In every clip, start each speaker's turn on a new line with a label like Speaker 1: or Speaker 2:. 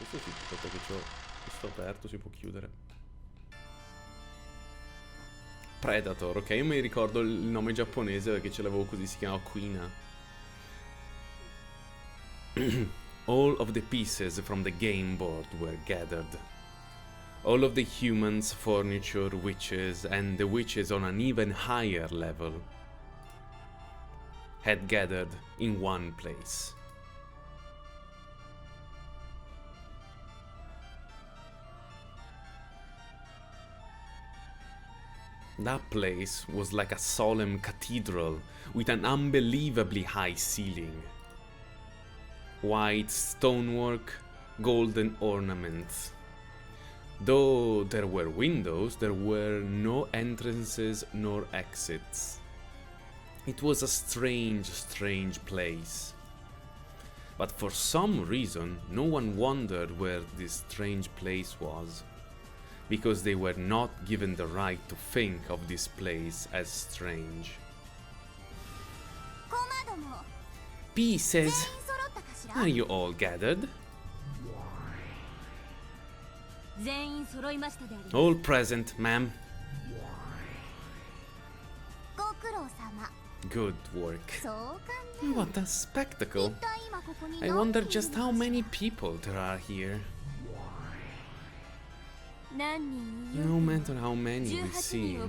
Speaker 1: Questo sì, aspetta che c'ho questo aperto, si può chiudere. Predator, ok, io mi ricordo il nome giapponese perché ce l'avevo così, si chiamava Quina. All of the pieces from the game board were gathered. All of the humans, furniture, witches, and the witches on an even higher level had gathered in one place. That place was like a solemn cathedral with an unbelievably high ceiling. White stonework, golden ornaments. Though there were windows, there were no entrances nor exits. It was a strange, strange place. But for some reason, no one wondered where this strange place was, because they were not given the right to think of this place as strange. Pieces! Are you all gathered? All present, ma'am. Good work. What a spectacle. I wonder just how many people there are here. No matter how many we see,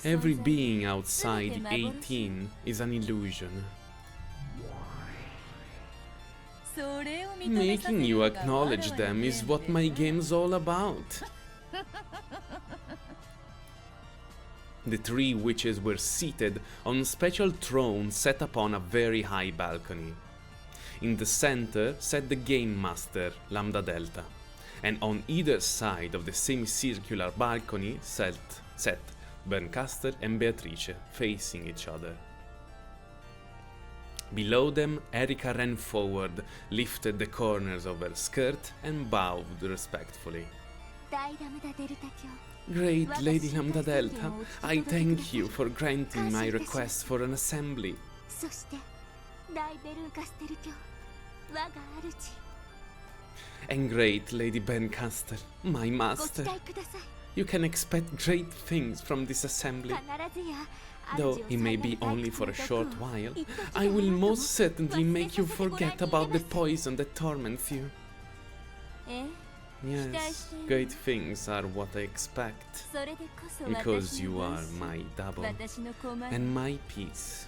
Speaker 1: every being outside 18 is an illusion. Making you acknowledge them is what my game's all about. The three witches were seated on special thrones set upon a very high balcony. In the center sat the game master, Lambda Delta, and on either side of the semicircular balcony sat Berncastel and Beatrice, facing each other. Below them, Erika ran forward, lifted the corners of her skirt, and bowed respectfully. Great Lady Lambda Delta, I thank you for granting my request for an assembly. And great Lady Berncastel, my master, you can expect great things from this assembly. Though it may be only for a short while, I will most certainly make you forget about the poison that torments you. Yes, great things are what I expect, because you are my double, and my peace.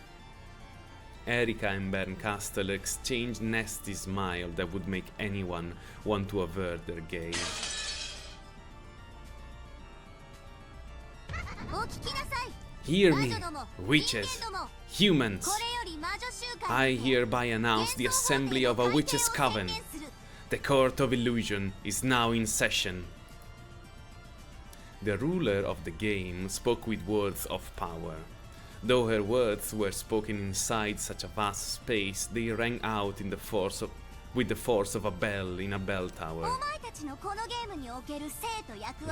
Speaker 1: Erika and Berncastel exchanged nasty smile that would make anyone want to avert their gaze. Hear me, witches, humans! I hereby announce the assembly of a witches' coven. The court of illusion is now in session. The ruler of the game spoke with words of power. Though her words were spoken inside such a vast space, they rang out with the force of a bell in a bell tower.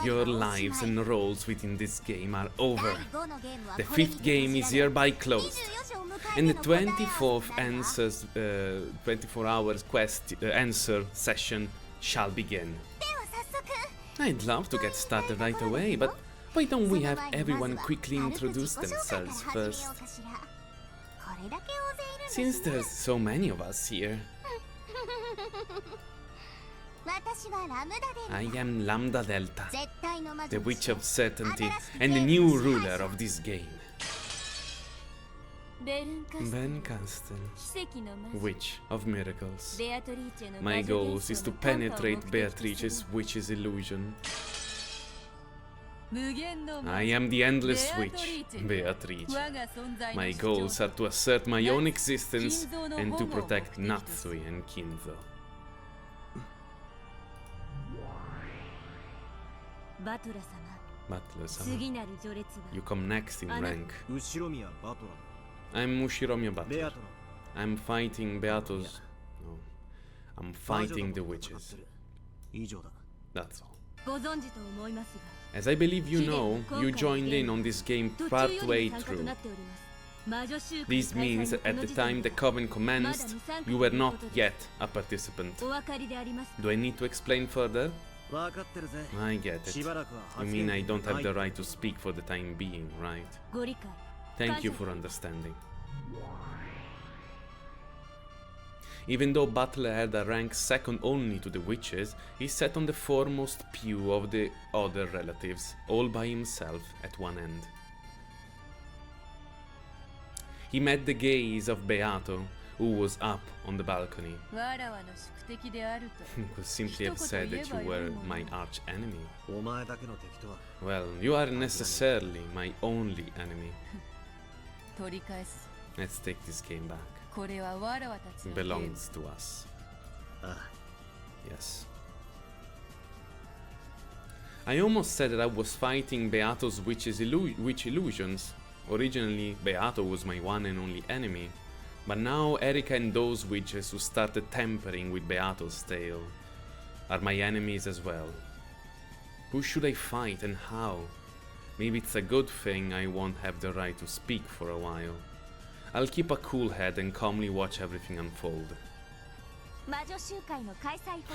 Speaker 1: Your lives and roles within this game are over. The fifth game is hereby closed, and the 24th 24 hours answer session shall begin. I'd love to get started right away, but why don't we have everyone quickly introduce themselves first? Since there's so many of us here. I am Lambda Delta, the Witch of Certainty and the new ruler of this game. Berncastel, Witch of Miracles. My goal is to penetrate Beatrice's witch's illusion. I am the Endless Witch, Beatrice. My goals are to assert my own existence and to protect Natsui and Kinzo. Butler-sama, you come next in rank. I'm Mushiromiya Butler. I'm fighting Beato's... No. I'm fighting the witches. That's all. As I believe you know, you joined in on this game partway through. This means that at the time the coven commenced, you were not yet a participant. Do I need to explain further? I get it. You mean I don't have the right to speak for the time being, right? Thank you for understanding. Even though Butler had a rank second only to the witches, he sat on the foremost pew of the other relatives, all by himself at one end. He met the gaze of Beato, who was up on the balcony. He could simply have said that you were my arch enemy. Well, you are necessarily my only enemy. Let's take this game back. It belongs to us. Yes. I almost said that I was fighting Beato's witch illusions. Originally, Beato was my one and only enemy, but now Erika and those witches who started tampering with Beato's tale are my enemies as well. Who should I fight and how? Maybe it's a good thing I won't have the right to speak for a while. I'll keep a cool head and calmly watch everything unfold.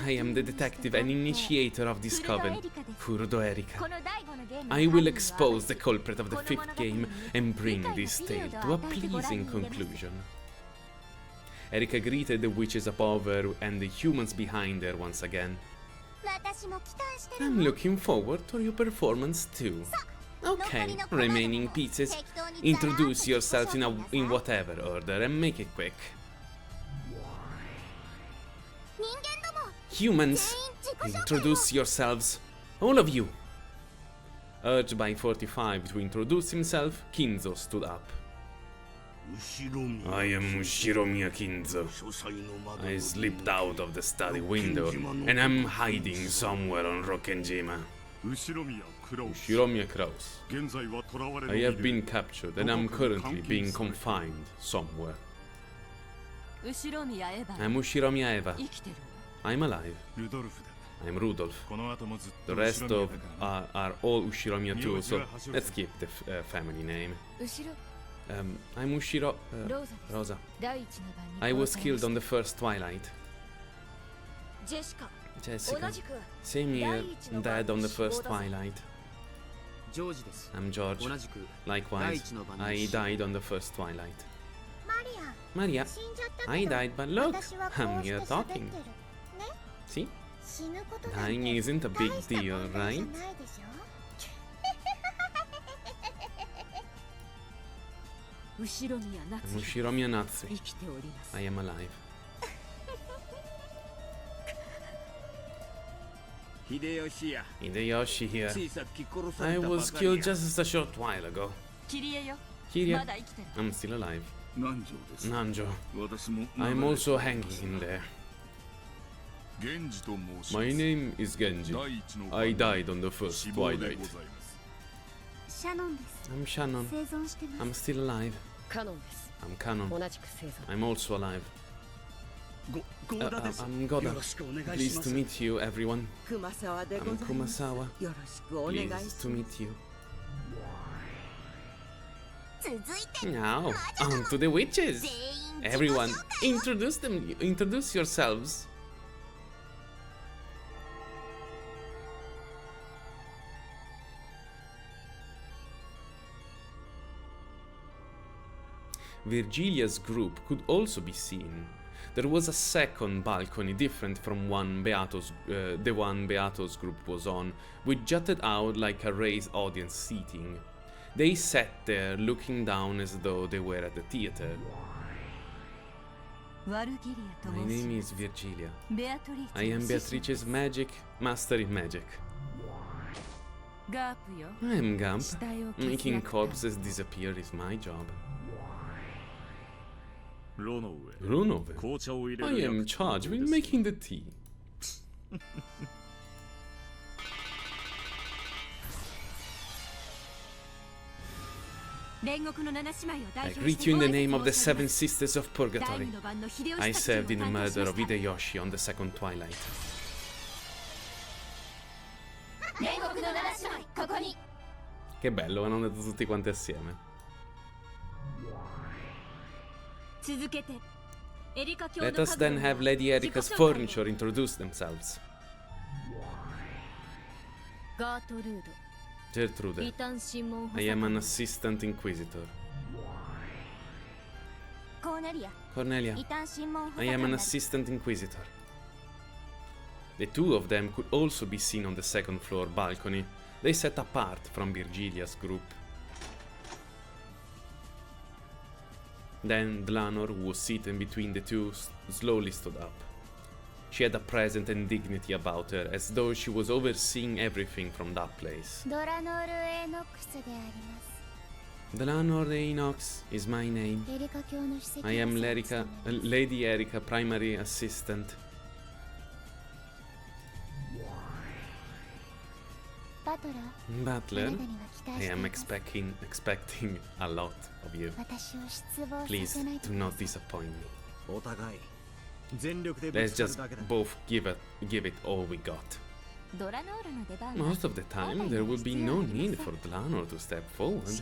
Speaker 1: I am the detective and initiator of this coven, Furudo Erika. I will expose the culprit of the fifth game and bring this tale to a pleasing conclusion. Erika greeted the witches above her and the humans behind her once again. I'm looking forward to your performance too. Okay, remaining pieces, introduce yourselves in whatever order and make it quick. Humans, introduce yourselves, all of you. Urged by 45 to introduce himself, Kinzo stood up. I am Ushiromiya Kinzo. I slipped out of the study window and am hiding somewhere on Rokkenjima. Ushiromiya Kraus. I have been captured and am currently being confined somewhere. I'm Ushiromiya Eva. I'm alive. I'm Rudolph. The rest of are all Ushiromiya too, so let's keep the family name. I'm Ushiro... Rosa. I was killed on the first twilight. Jessica. Same here, dead on the first twilight. I'm George. Likewise, I died on the first twilight. Maria, I died, but look, I'm here talking. See? Dying isn't a big deal, right? I'm Ushiromiya Natsu. I am alive. Hideyoshi here. I was killed just a short while ago. Kiria, I'm still alive. Nanjo, I'm also hanging in there. My name is Genji. I died on the first twilight. I'm Shannon. I'm still alive. I'm Kanon. I'm also alive. I'm Goda. Pleased to meet you, everyone. I'm Kumasawa. Pleased to meet you. Now, on to the witches. Everyone, introduce yourselves. Virgilia's group could also be seen. There was a second balcony different from the one Beato's group was on, which jutted out like a raised audience seating. They sat there looking down as though they were at the theater. My name is Virgilia. I am Beatrice's master in magic. I am Gamp. Making corpses disappear is my job. Runove. I am charged with making the tea. I greet you in the name of the Seven Sisters of Purgatory. I served in the murder of Hideyoshi on the second twilight. Che bello, vanno andati tutti quanti assieme. Let us then have Lady Erika's furniture introduce themselves. Gertrude, I am an assistant inquisitor. Cornelia, I am an assistant inquisitor. The two of them could also be seen on the second floor balcony. They sat apart from Virgilia's group. Then Dlanor, who was seated between the two, slowly stood up. She had a presence and dignity about her, as though she was overseeing everything from that place. Dlanor Enox is my name. I am Lady Erika, primary assistant. Butler, I am expecting a lot of you. Please do not disappoint me. Let's just both give it all we got. Most of the time, there will be no need for Dlanor to step forward.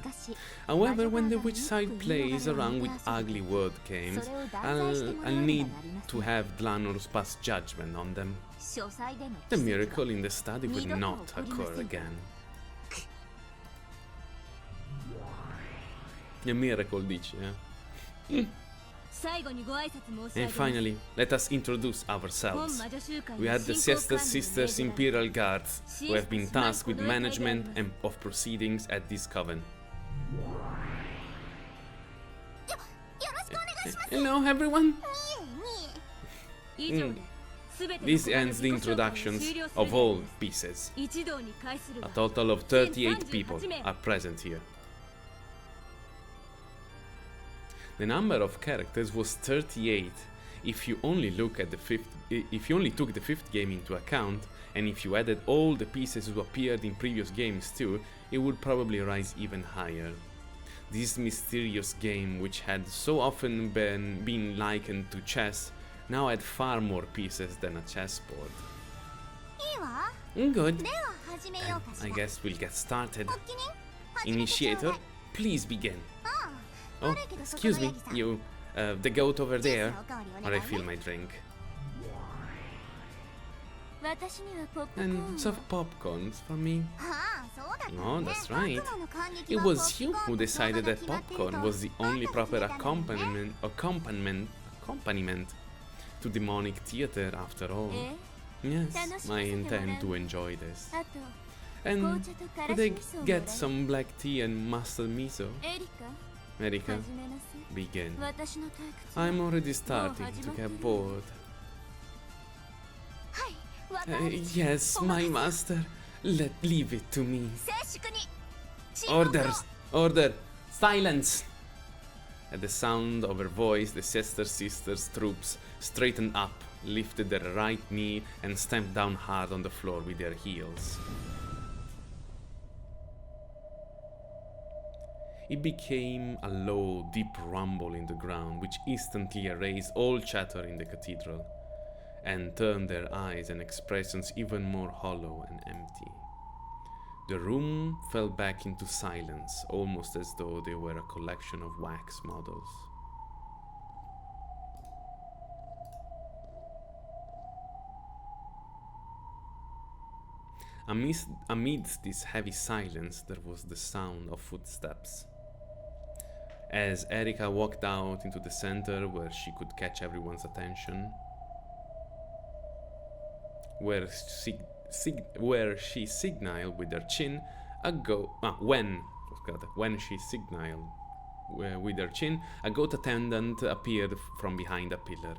Speaker 1: However, when the witch side plays around with ugly word games, I'll need to have Dlanor's pass judgment on them. The miracle in the study will not occur again. A miracle, dici, eh? And finally, let us introduce ourselves. We are the Sister Sisters Imperial Guards, who have been tasked with management and of proceedings at this coven. Hello, everyone! This ends the introductions of all pieces. A total of 38 people are present here. The number of characters was 38 if you only took the fifth game into account, and if you added all the pieces who appeared in previous games too, it would probably rise even higher. This mysterious game, which had so often been likened to chess, now had far more pieces than a chessboard. Good. Then I guess we'll get started. Initiator, please begin. Oh, excuse me, you, the goat over there, or I fill my drink. And soft popcorns for me. Oh, that's right. It was you who decided that popcorn was the only proper accompaniment to demonic theater after all. Yes, I intend to enjoy this. And could I get some black tea and mustard miso? Erika, begin. I'm already starting to get bored. Yes, my master. Leave it to me. Order! Silence! At the sound of her voice, the sisters' troops straightened up, lifted their right knee, and stamped down hard on the floor with their heels. It became a low, deep rumble in the ground, which instantly erased all chatter in the cathedral, and turned their eyes and expressions even more hollow and empty. The room fell back into silence, almost as though they were a collection of wax models. Amidst this heavy silence, there was the sound of footsteps. As Erika walked out into the center where she could catch everyone's attention, where she signaled with her chin when she signaled with her chin, a goat attendant appeared from behind a pillar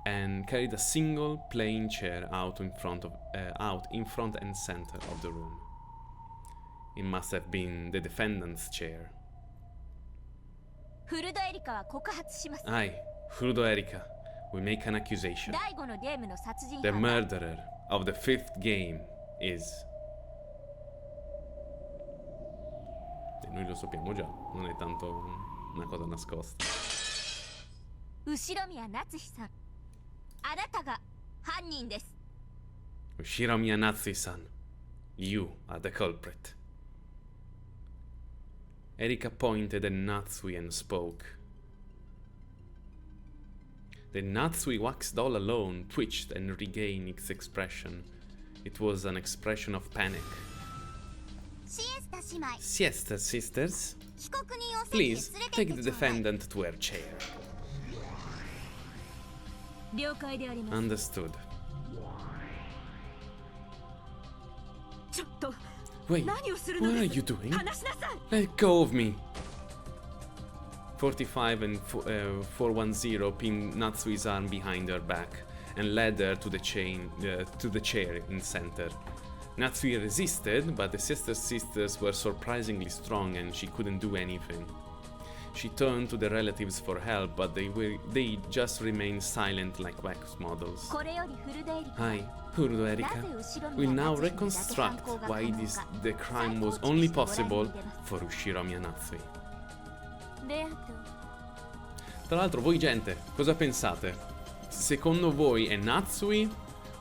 Speaker 1: and carried a single plain chair out in front and center of the room. It must have been the defendant's chair. I, Furudo Erika, will make an accusation. The murderer of the fifth game is... E noi lo sappiamo già, non è tanto una cosa nascosta. Ushiromiya Natsuhi-san, you are the culprit. Erika pointed at Natsui and spoke. The Natsui wax doll alone twitched and regained its expression. It was an expression of panic. Siesta, sisters. Please, take the defendant to her chair. Understood. Wait, what are you doing? Let go of me! 45 and 410 pinned Natsui's arm behind her back and led her to the chair in center. Natsui resisted, but the sisters were surprisingly strong and she couldn't do anything. She turned to the relatives for help, but they just remained silent like wax models. Hi, Furudo Erika. We'll now reconstruct why the crime was only possible for Ushiromi Natsui. Tra l'altro, voi gente, cosa pensate? Secondo voi è Natsui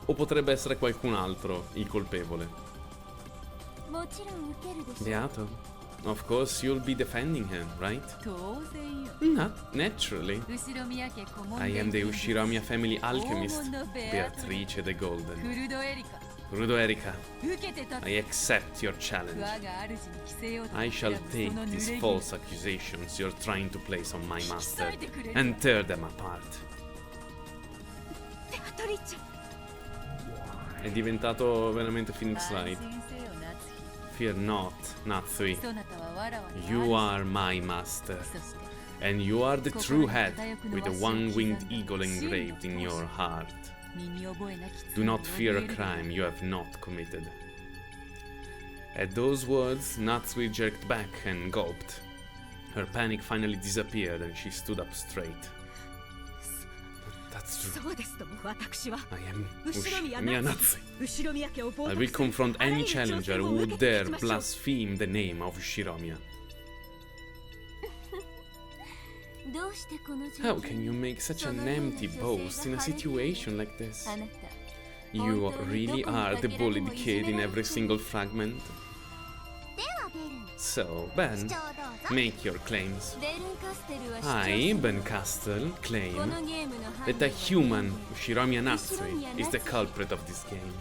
Speaker 1: o potrebbe essere qualcun altro il colpevole? Beato. Of course you'll be defending him, right? Not naturally. I am the Ushiromi family alchemist, Beatrice the Golden. Furudo Erika, I accept your challenge. I shall take these false accusations you're trying to place on my master and tear them apart. È diventato veramente Phoenix Wright. Fear not, Natsui. You are my master. And you are the true head with the one-winged eagle engraved in your heart. Do not fear a crime you have not committed. At those words, Natsui jerked back and gulped. Her panic finally disappeared and she stood up straight. That's true. I am Ushiromi Natsui. I will confront any challenger who would dare blaspheme the name of Ushiromi. How can you make such an empty boast in a situation like this? You really are the bullied kid in every single fragment. So, Ben, make your claims. I, Ben Castle, claim that a human Ushiromi Natsui is the culprit of this game.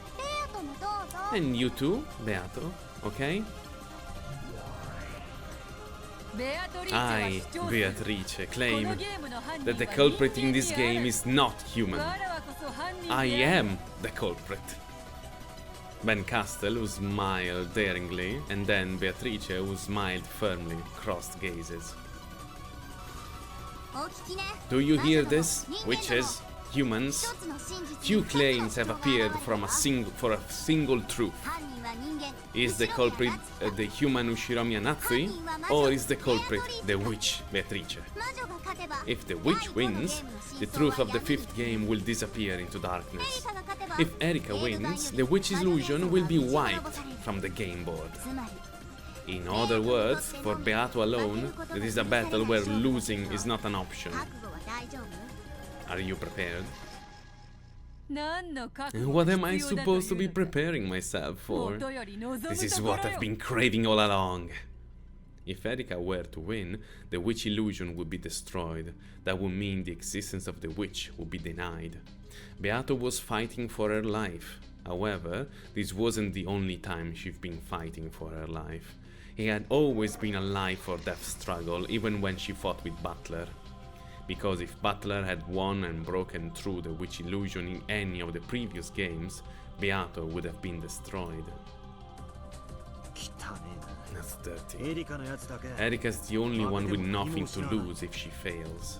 Speaker 1: And you too, Beato, okay? I, Beatrice, claim that the culprit in this game is not human. I am the culprit. Ben Castle, who smiled daringly, and then Beatrice, who smiled firmly, crossed gazes. Do you hear this, witches, humans? Few claims have appeared for a single truth. Is the culprit the human Ushiromi Natsui, or is the culprit the witch Beatrice? If the witch wins, the truth of the fifth game will disappear into darkness. If Erika wins, the witch illusion will be wiped from the game board. In other words, for Beato alone, it is a battle where losing is not an option. Are you prepared? What am I supposed to be preparing myself for? This is what I've been craving all along. If Erika were to win, the witch illusion would be destroyed. That would mean the existence of the witch would be denied. Beato was fighting for her life. However, this wasn't the only time she'd been fighting for her life. It had always been a life or death struggle, even when she fought with Butler. Because if Butler had won and broken through the witch illusion in any of the previous games, Beato would have been destroyed. That's dirty. Erika's the only one with nothing to lose if she fails.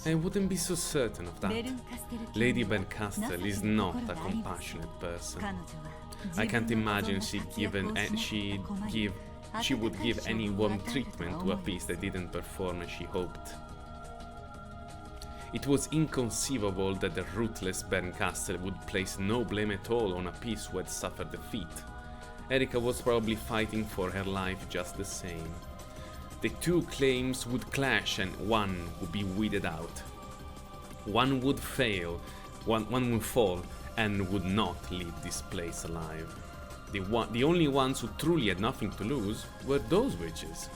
Speaker 1: I wouldn't be so certain of that. Lady Bencastle is not a compassionate person. I can't imagine she would give any warm treatment to a piece that didn't perform as she hoped. It was inconceivable that the ruthless Bencastle would place no blame at all on a piece who had suffered defeat. Erika was probably fighting for her life just the same. The two claims would clash and one would be weeded out. One would fail, one would fall, and would not leave this place alive. The only ones who truly had nothing to lose were those witches.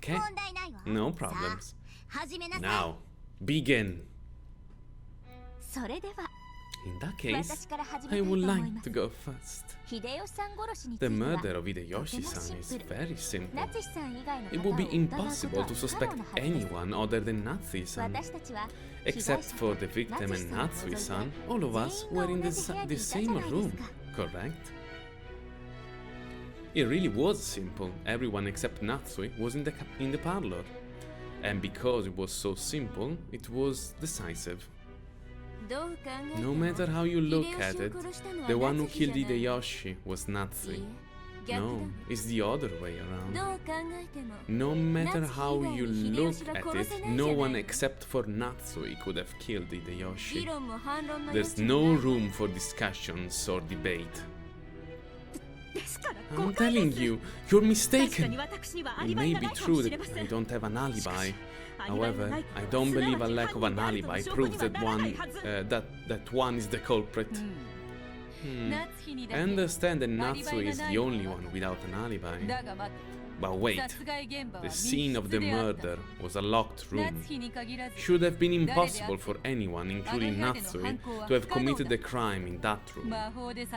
Speaker 1: Okay, no problems. Now, begin. In that case, I would like to go first. The murder of Hideyoshi-san is very simple. It would be impossible to suspect anyone other than Natsui-san. Except for the victim and Natsui-san, all of us were in the same room, correct? It really was simple. Everyone except Natsui was in the parlor. And because it was so simple, it was decisive. No matter how you look at it, the one who killed Hideyoshi was Natsui. No, it's the other way around. No matter how you look at it, no one except for Natsui could have killed Hideyoshi. There's no room for discussions or debate. I'm telling you, you're mistaken. It may be true that I don't have an alibi. However, I don't believe a lack of an alibi proves that one is the culprit. I understand that Natsui is the only one without an alibi. But wait, the scene of the murder was a locked room. Should have been impossible for anyone, including Natsui, to have committed the crime in that room.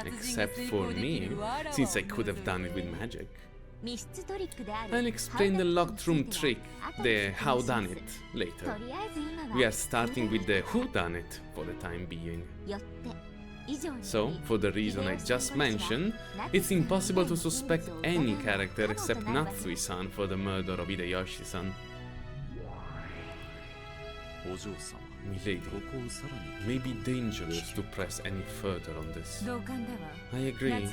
Speaker 1: Except for me, since I could have done it with magic. I'll explain the locked room trick, the how done it, later. We are starting with the who done it for the time being. So, for the reason I just mentioned, it's impossible to suspect any character except Natsui-san for the murder of Hideyoshi-san. Milady, it may be dangerous to press any further on this. I agree.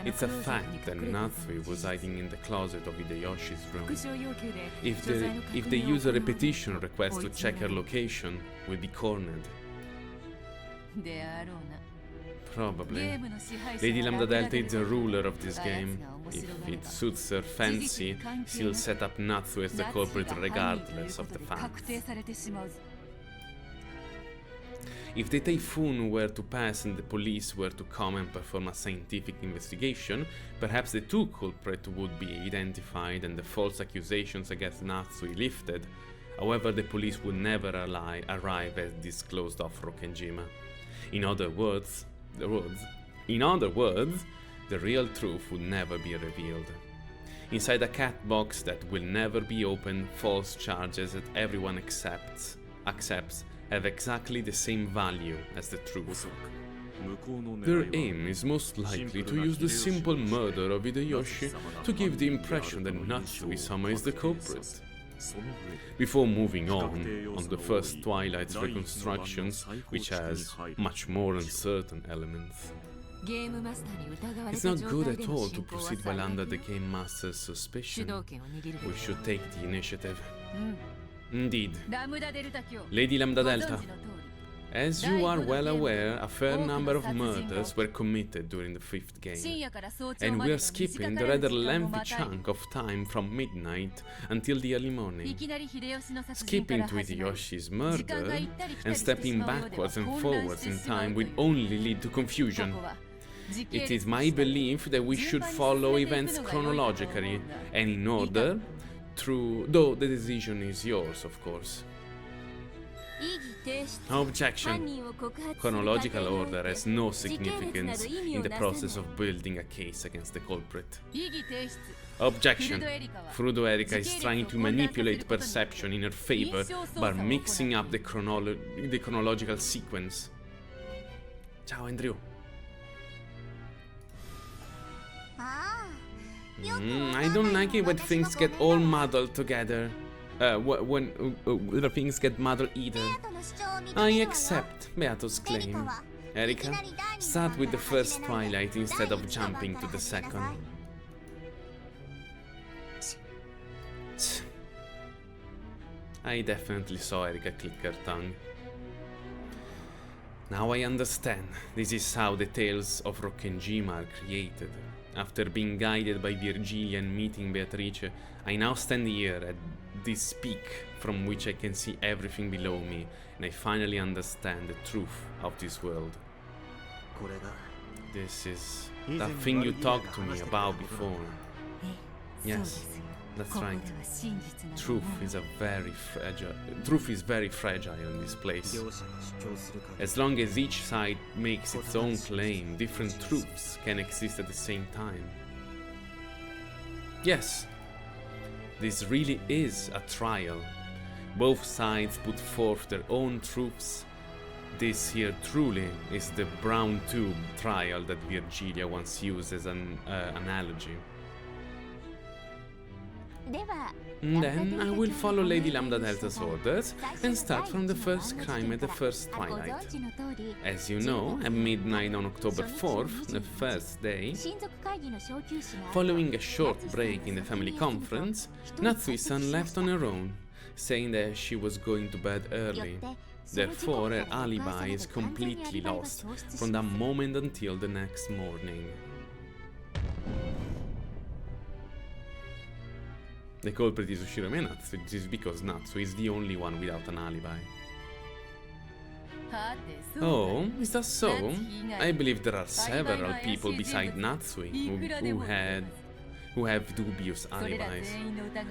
Speaker 1: It's a fact that Natsui was hiding in the closet of Hideyoshi's room. If they use a repetition request to check her location, we'll be cornered. Probably. Lady Lambda Delta is the ruler of this game. If it suits her fancy, she'll set up Natsui as the culprit regardless of the facts. If the typhoon were to pass and the police were to come and perform a scientific investigation, perhaps the two culprits would be identified and the false accusations against Natsui lifted. However, the police would never arrive at this closed-off Rokkenjima. In other words, the real truth would never be revealed. Inside a cat box that will never be opened, false charges that everyone accepts have exactly the same value as the truth. Their aim is most likely to use the simple murder of Hideyoshi to give the impression that Natsui-sama is the culprit. Before moving on the first Twilight's reconstructions, which has much more uncertain elements. It's not good at all to proceed while under the Game Master's suspicion. We should take the initiative. Indeed. Lady Lambda Delta, as you are well aware, a fair number of murders were committed during the 5th game, and we are skipping the rather lengthy chunk of time from midnight until the early morning. Skipping to Hideyoshi's murder and stepping backwards and forwards in time will only lead to confusion. It is my belief that we should follow events chronologically and in order, though the decision is yours, of course. Objection. Chronological order has no significance in the process of building a case against the culprit. Objection. Frudo Erika is trying to manipulate perception in her favor by mixing up the chronological sequence. Ciao, Andrew. I don't like it when things get all muddled together. When things get muddled either. I accept Beato's claim. Erika, start with the first Twilight instead of jumping to the second. I definitely saw Erika click her tongue. Now I understand. This is how the tales of Rokkenjima are created. After being guided by Virgilia and meeting Beatrice, I now stand here at this peak from which I can see everything below me, and I finally understand the truth of this world. This is that thing you talked to me about before. Yes, That's right. Truth is very fragile in this place. As long as each side makes its own claim, different truths can exist at the same time. Yes, this really is a trial. Both sides put forth their own truths. This here truly is the brown tube trial that Virgilia once used as an analogy. Then I will follow Lady Lambda Delta's orders and start from the first crime at the first twilight. As you know, at midnight on October 4th, the first day, following a short break in the family conference, Natsui-san left on her own, saying that she was going to bed early. Therefore, her alibi is completely lost from that moment until the next morning. The culprit is Ushiromi Natsui. This is because Natsui is the only one without an alibi. Oh, is that so? I believe there are several people beside Natsui who have dubious alibis.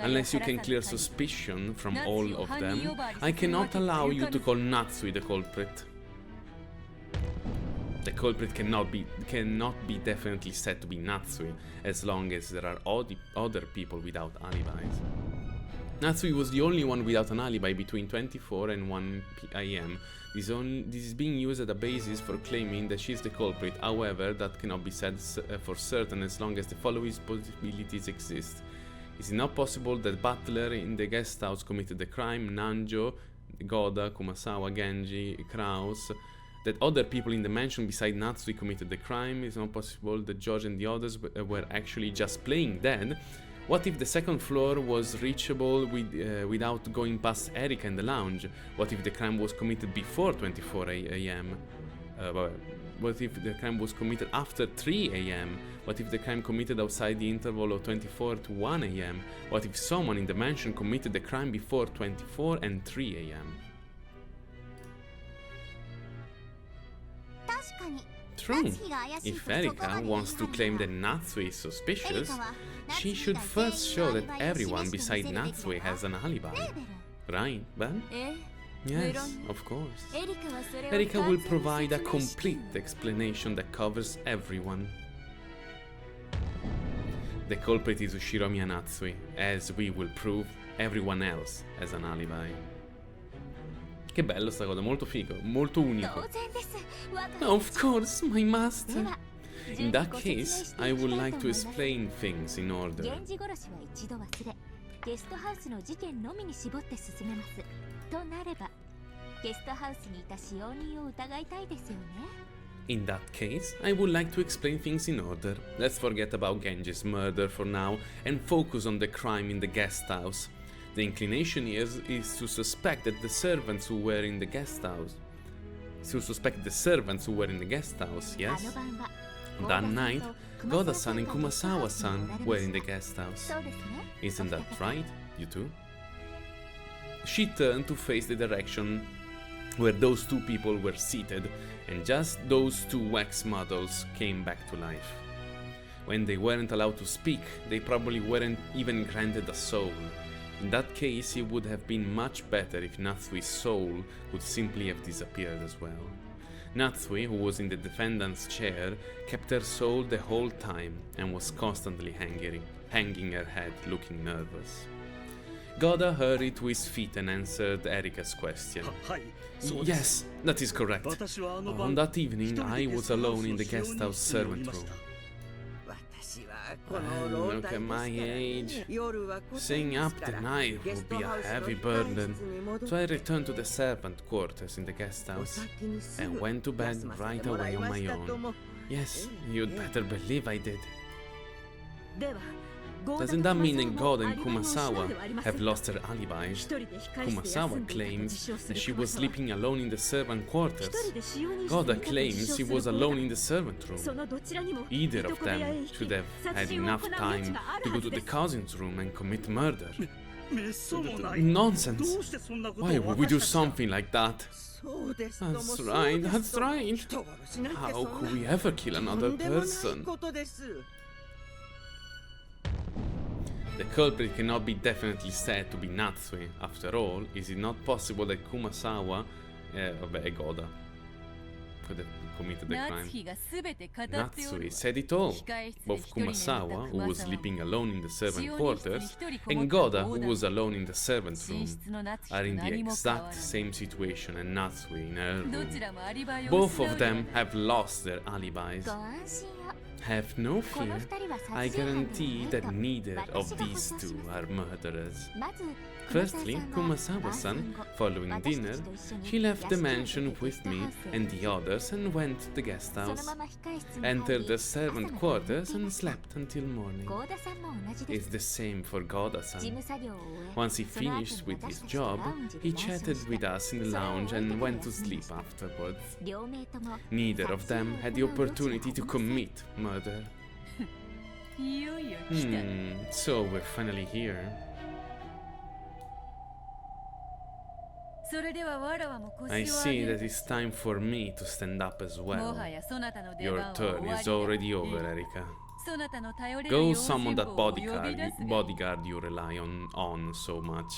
Speaker 1: Unless you can clear suspicion from all of them, I cannot allow you to call Natsui the culprit. The culprit cannot be definitely said to be Natsui, as long as there are other people without alibis. Natsui was the only one without an alibi between 24 and 1 AM. This is being used as a basis for claiming that she is the culprit. However, that cannot be said for certain as long as the following possibilities exist. Is it not possible that Butler in the guest house committed the crime, Nanjo, Goda, Kumasawa, Genji, Kraus, that other people in the mansion beside Natsui committed the crime? Is it not possible that George and the others were actually just playing dead? What if the second floor was reachable without going past Erika in the lounge? What if the crime was committed before 24 AM? What if the crime was committed after 3 AM? What if the crime committed outside the interval of 24 to 1 AM? What if someone in the mansion committed the crime before 24 and 3 AM? True. If Erika wants to claim that Natsui is suspicious, she should first show that everyone beside Natsui has an alibi. Right, Ben? Yes, of course. Erika will provide a complete explanation that covers everyone. The culprit is Ushiromi Natsui. As we will prove, everyone else has an alibi. Che bello sta cosa, molto figo, molto unico. Of course, my master. In that case, I would like to explain things in order. In that case, I would like to explain things in order. Let's forget about Genji's murder for now and focus on the crime in the guest house. The inclination is to suspect that the servants who were in the guest house. Yes? That night, Goda-san and Kumasawa-san were in the guest house. Isn't that right, you two? She turned to face the direction where those two people were seated, and just those two wax models came back to life. When they weren't allowed to speak, they probably weren't even granted a soul. In that case, it would have been much better if Natsui's soul would simply have disappeared as well. Natsui, who was in the defendant's chair, kept her soul the whole time and was constantly hanging her head, looking nervous. Goda hurried to his feet and answered Erika's question. Yes, that is correct. On that evening, I was alone in the guest house servant room. Look at my age. Staying up the night would be a heavy burden, so I returned to the servant quarters in the guest house and went to bed right away on my own. Yes, you'd better believe I did. Doesn't that mean that Goda and Kumasawa have lost their alibis? Kumasawa claims that she was sleeping alone in the servant quarters. Goda claims she was alone in the servant room. Either of them should have had enough time to go to the cousin's room and commit murder. Nonsense! Why would we do something like that? That's right, that's right. How could we ever kill another person? The culprit cannot be definitely said to be Natsui. After all, is it not possible that Kumasawa, vabbè, è Goda, could have committed the crime? Natsui said it all. Both Kumasawa, who was sleeping alone in the servant quarters, and Goda, who was alone in the servant room, are in the exact same situation as Natsui in her room. Both of them have lost their alibis. Have no fear. I guarantee that neither of these two are murderers. Firstly, Kumasawa-san, following dinner, she left the mansion with me and the others and went to the guest house, entered the servant quarters and slept until morning. It's the same for Goda-san. Once he finished with his job, he chatted with us in the lounge and went to sleep afterwards. Neither of them had the opportunity to commit murder. So we're finally here. I see that it's time for me to stand up as well. Your turn is already over, Erika. Go summon that bodyguard you rely on so much.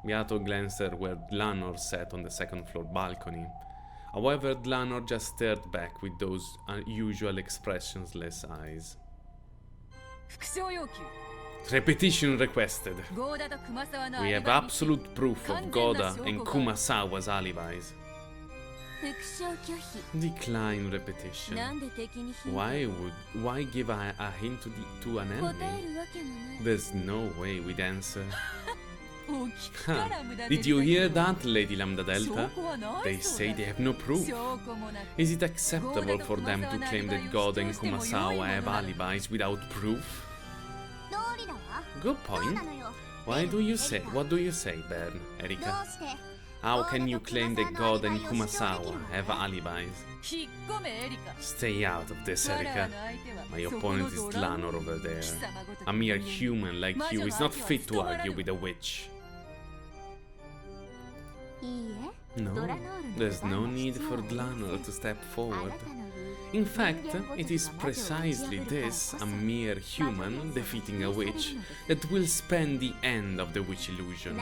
Speaker 1: Beato glanced at where Dlanor sat on the second floor balcony. However, Dlanor just stared back with those unusual expressionless eyes. Repetition requested. We have absolute proof of Goda and Kumasawa's alibis. Decline repetition. Why give a hint to an enemy? There's no way we'd answer. Did you hear that, Lady Lambda Delta? They say they have no proof. Is it acceptable for them to claim that Goda and Kumasawa have alibis without proof? Good point. What do you say, Bern, Erika? How can you claim that Goda and Kumasawa have alibis? Stay out of this, Erika. My opponent is Dlanor over there. A mere human like you is not fit to argue with a witch. No, there's no need for Dlanor to step forward. In fact, it is precisely this, a mere human defeating a witch, that will spell the end of the witch illusion.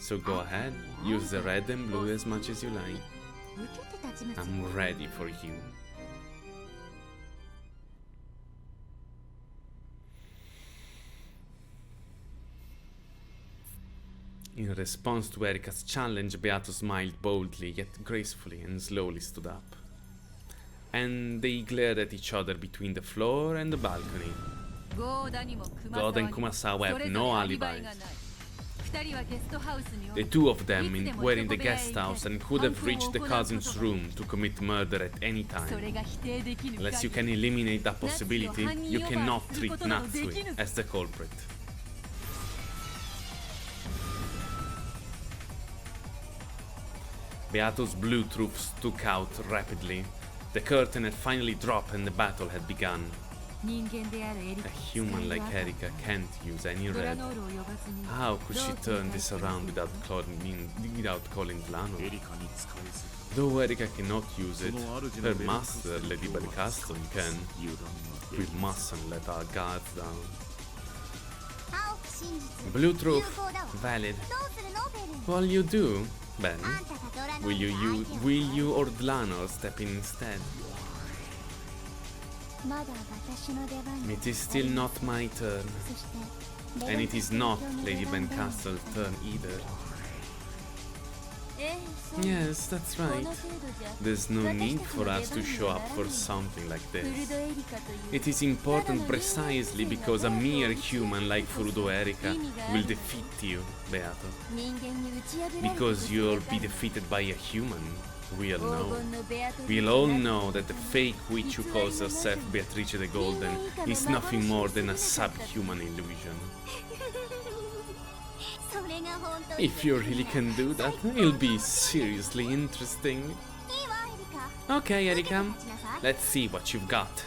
Speaker 1: So go ahead, use the red and blue as much as you like. I'm ready for you. In response to Erika's challenge, Beato smiled boldly yet gracefully and slowly stood up. And they glared at each other between the floor and the balcony. Goda and Kumasawa have no alibis. The two of them were in the guest house and could have reached the cousin's room to commit murder at any time. Unless you can eliminate that possibility, you cannot treat Natsui as the culprit. Beato's blue troops took out rapidly. The curtain had finally dropped and the battle had begun. A human like Erika can't use any red. How could she turn this around without calling Dlanor? Though Erika cannot use it, her master, Lady Belcaston, can. We mustn't let our guards down. Blue truth, valid. Well, you do, Ben. Will you or Dlanor step in instead? It is still not my turn. And it is not Lady Belcastle's turn either. Yes, that's right. There's no need for us to show up for something like this. It is important precisely because a mere human like Furudo Erika will defeat you, Beato. Because you'll be defeated by a human, we'll all know that the fake witch who calls herself Beatrice the Golden is nothing more than a subhuman illusion. If you really can do that, it'll be seriously interesting. Okay, Erika, let's see what you've got.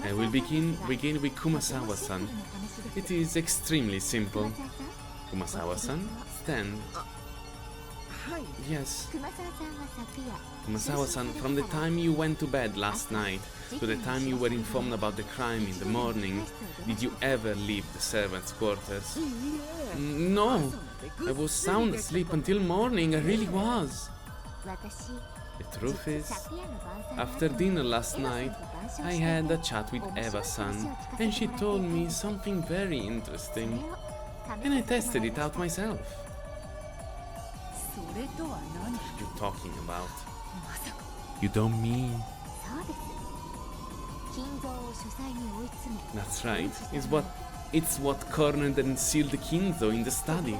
Speaker 1: I will begin with Kumasawa-san. It is extremely simple. Kumasawa-san, stand. Yes. Kumasawa-san, from the time you went to bed last night to the time you were informed about the crime in the morning, did you ever leave the servants' quarters? No. I was sound asleep until morning, I really was. The truth is, after dinner last night, I had a chat with Eva-san, and she told me something very interesting, and I tested it out myself. What are you talking about? You don't mean... That's right, it's what cornered and sealed the Kinzo in the study.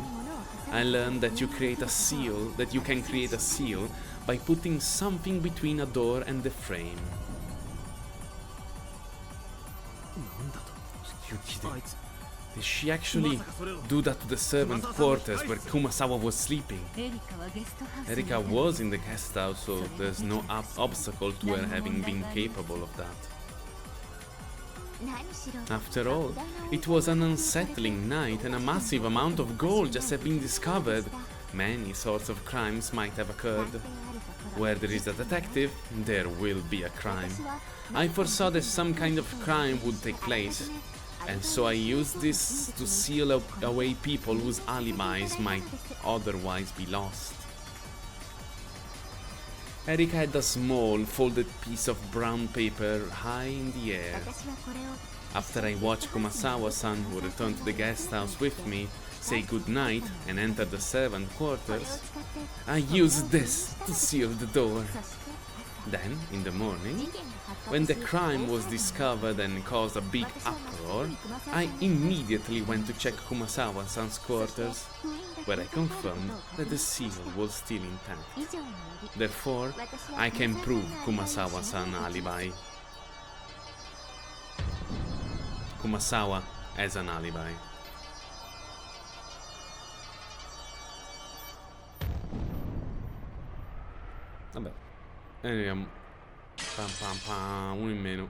Speaker 1: I learned that you can create a seal by putting something between a door and the frame. You kidding? Did she actually do that to the servant quarters where Kumasawa was sleeping? Erika was in the guest house, so there's no obstacle to her having been capable of that. After all, it was an unsettling night and a massive amount of gold just had been discovered. Many sorts of crimes might have occurred. Where there is a detective, there will be a crime. I foresaw that some kind of crime would take place, and so I used this to seal away people whose alibis might otherwise be lost. Erika had a small, folded piece of brown paper high in the air. After I watched Kumasawa-san, who returned to the guest house with me, say goodnight and enter the servant quarters, I used this to seal the door. Then, in the morning, when the crime was discovered and caused a big uproar, I immediately went to check Kumasawa-san's quarters, where I confirmed that the seal was still intact. Therefore, I can prove Kumasawa-san's alibi. Kumasawa has an alibi. Vabbè, arriviamo. Pam pam pam, uno in meno.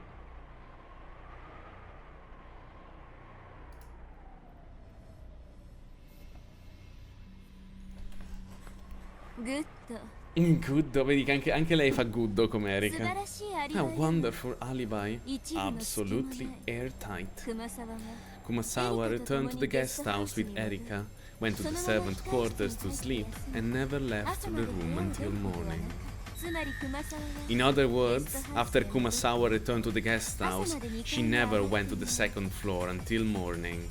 Speaker 1: Good, vedi che anche lei fa good come Erika. A wonderful alibi, absolutely airtight. Kumasawa returned to the guest house with Erika, went to the servant quarters to sleep, and never left the room until morning. In other words, after Kumasawa returned to the guest house, she never went to the second floor until morning.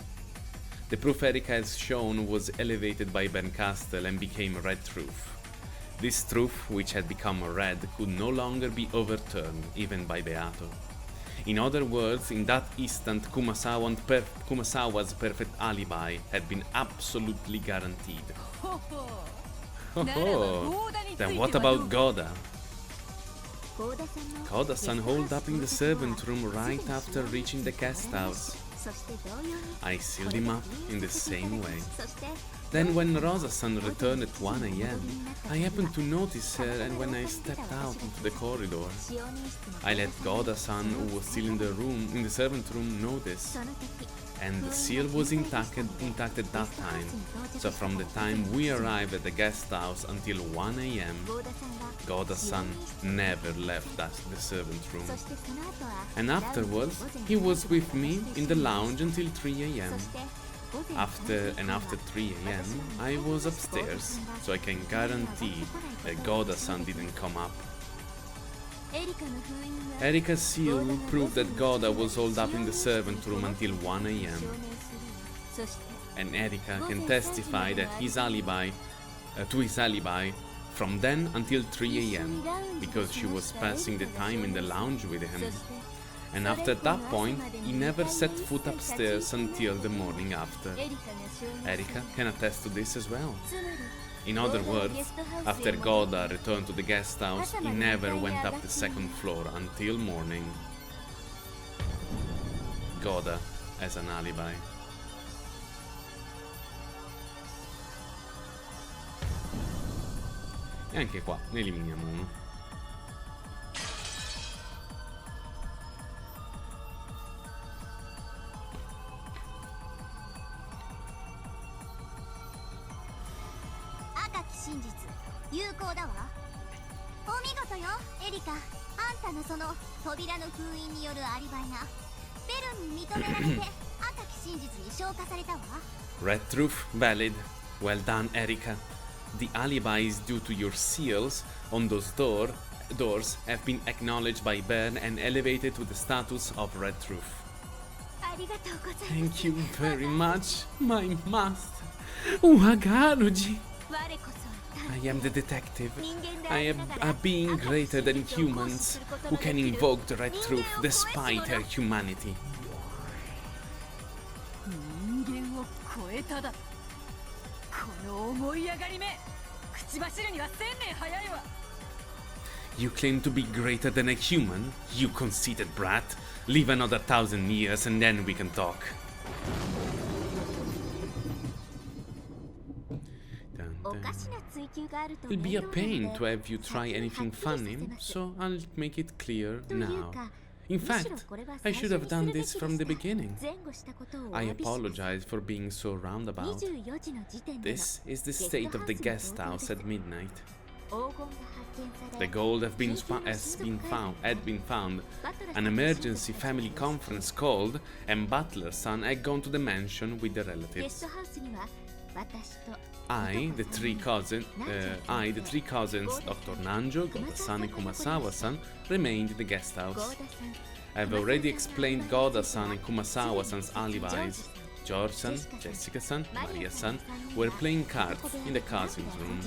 Speaker 1: The proof Erika has shown was elevated by Bernkastel and became red truth. This truth, which had become red, could no longer be overturned, even by Beato. In other words, in that instant, Kumasawa's perfect alibi had been absolutely guaranteed. Oh, then what about Goda? Goda-san holed up in the servant room right after reaching the guest house. I sealed him up in the same way. Then when Rosa-san returned at 1 AM, I happened to notice her, and when I stepped out into the corridor, I let Goda-san, who was still in the servant room, know this. And the seal was intact at that time, so from the time we arrived at the guest house until 1 AM, Goda-san never left the servant room. And afterwards, he was with me in the lounge until 3 AM. After 3 AM, I was upstairs, so I can guarantee that Goda-san didn't come up. Erika's seal proved that Goda was holed up in the servant room until 1 AM. And Erika can testify that his alibi from then until 3 AM, because she was passing the time in the lounge with him. And after that point, he never set foot upstairs until the morning after. Erika can attest to this as well. In other words, after Goda returned to the guest house, he never went up the second floor until morning. Goda has an alibi. E anche qua ne eliminiamo uno.
Speaker 2: 真実有効だわ。お見事よエリカ。あんたのその扉の封印によるアリバイがベルに認められて赤き真実に昇華されたわ。
Speaker 1: Red truth valid. Well done, Erika. The alibis due to your seals on those doors have been acknowledged by Bern and elevated to the status of red truth.
Speaker 2: ありがとうございます。
Speaker 1: Thank you very much, my master. Wagaruji.
Speaker 2: 我こそ
Speaker 1: I am the detective. I am a being greater than humans who can invoke the red truth despite her humanity.
Speaker 3: 人間を超えただ。この思い上がり目、口走るには1000年早いわ。
Speaker 1: You claim to be greater than a human, you conceited brat. Live another 1,000 years and then we can talk. Dun, dun. It'll be a pain to have you try anything funny, so I'll make it clear now. In fact, I should have done this from the beginning. I apologize for being so roundabout. This is the state of the guest house at midnight. The gold had been found. An emergency family conference called, and Butler's son had gone to the mansion with the relatives. I, the three cousins, Dr. Nanjo, Goda-san, and Kumasawa-san, remained in the guest house. I've already explained Goda-san and Kumasawa-san's alibis. George-san, Jessica-san, Maria-san were playing cards in the cousins' room.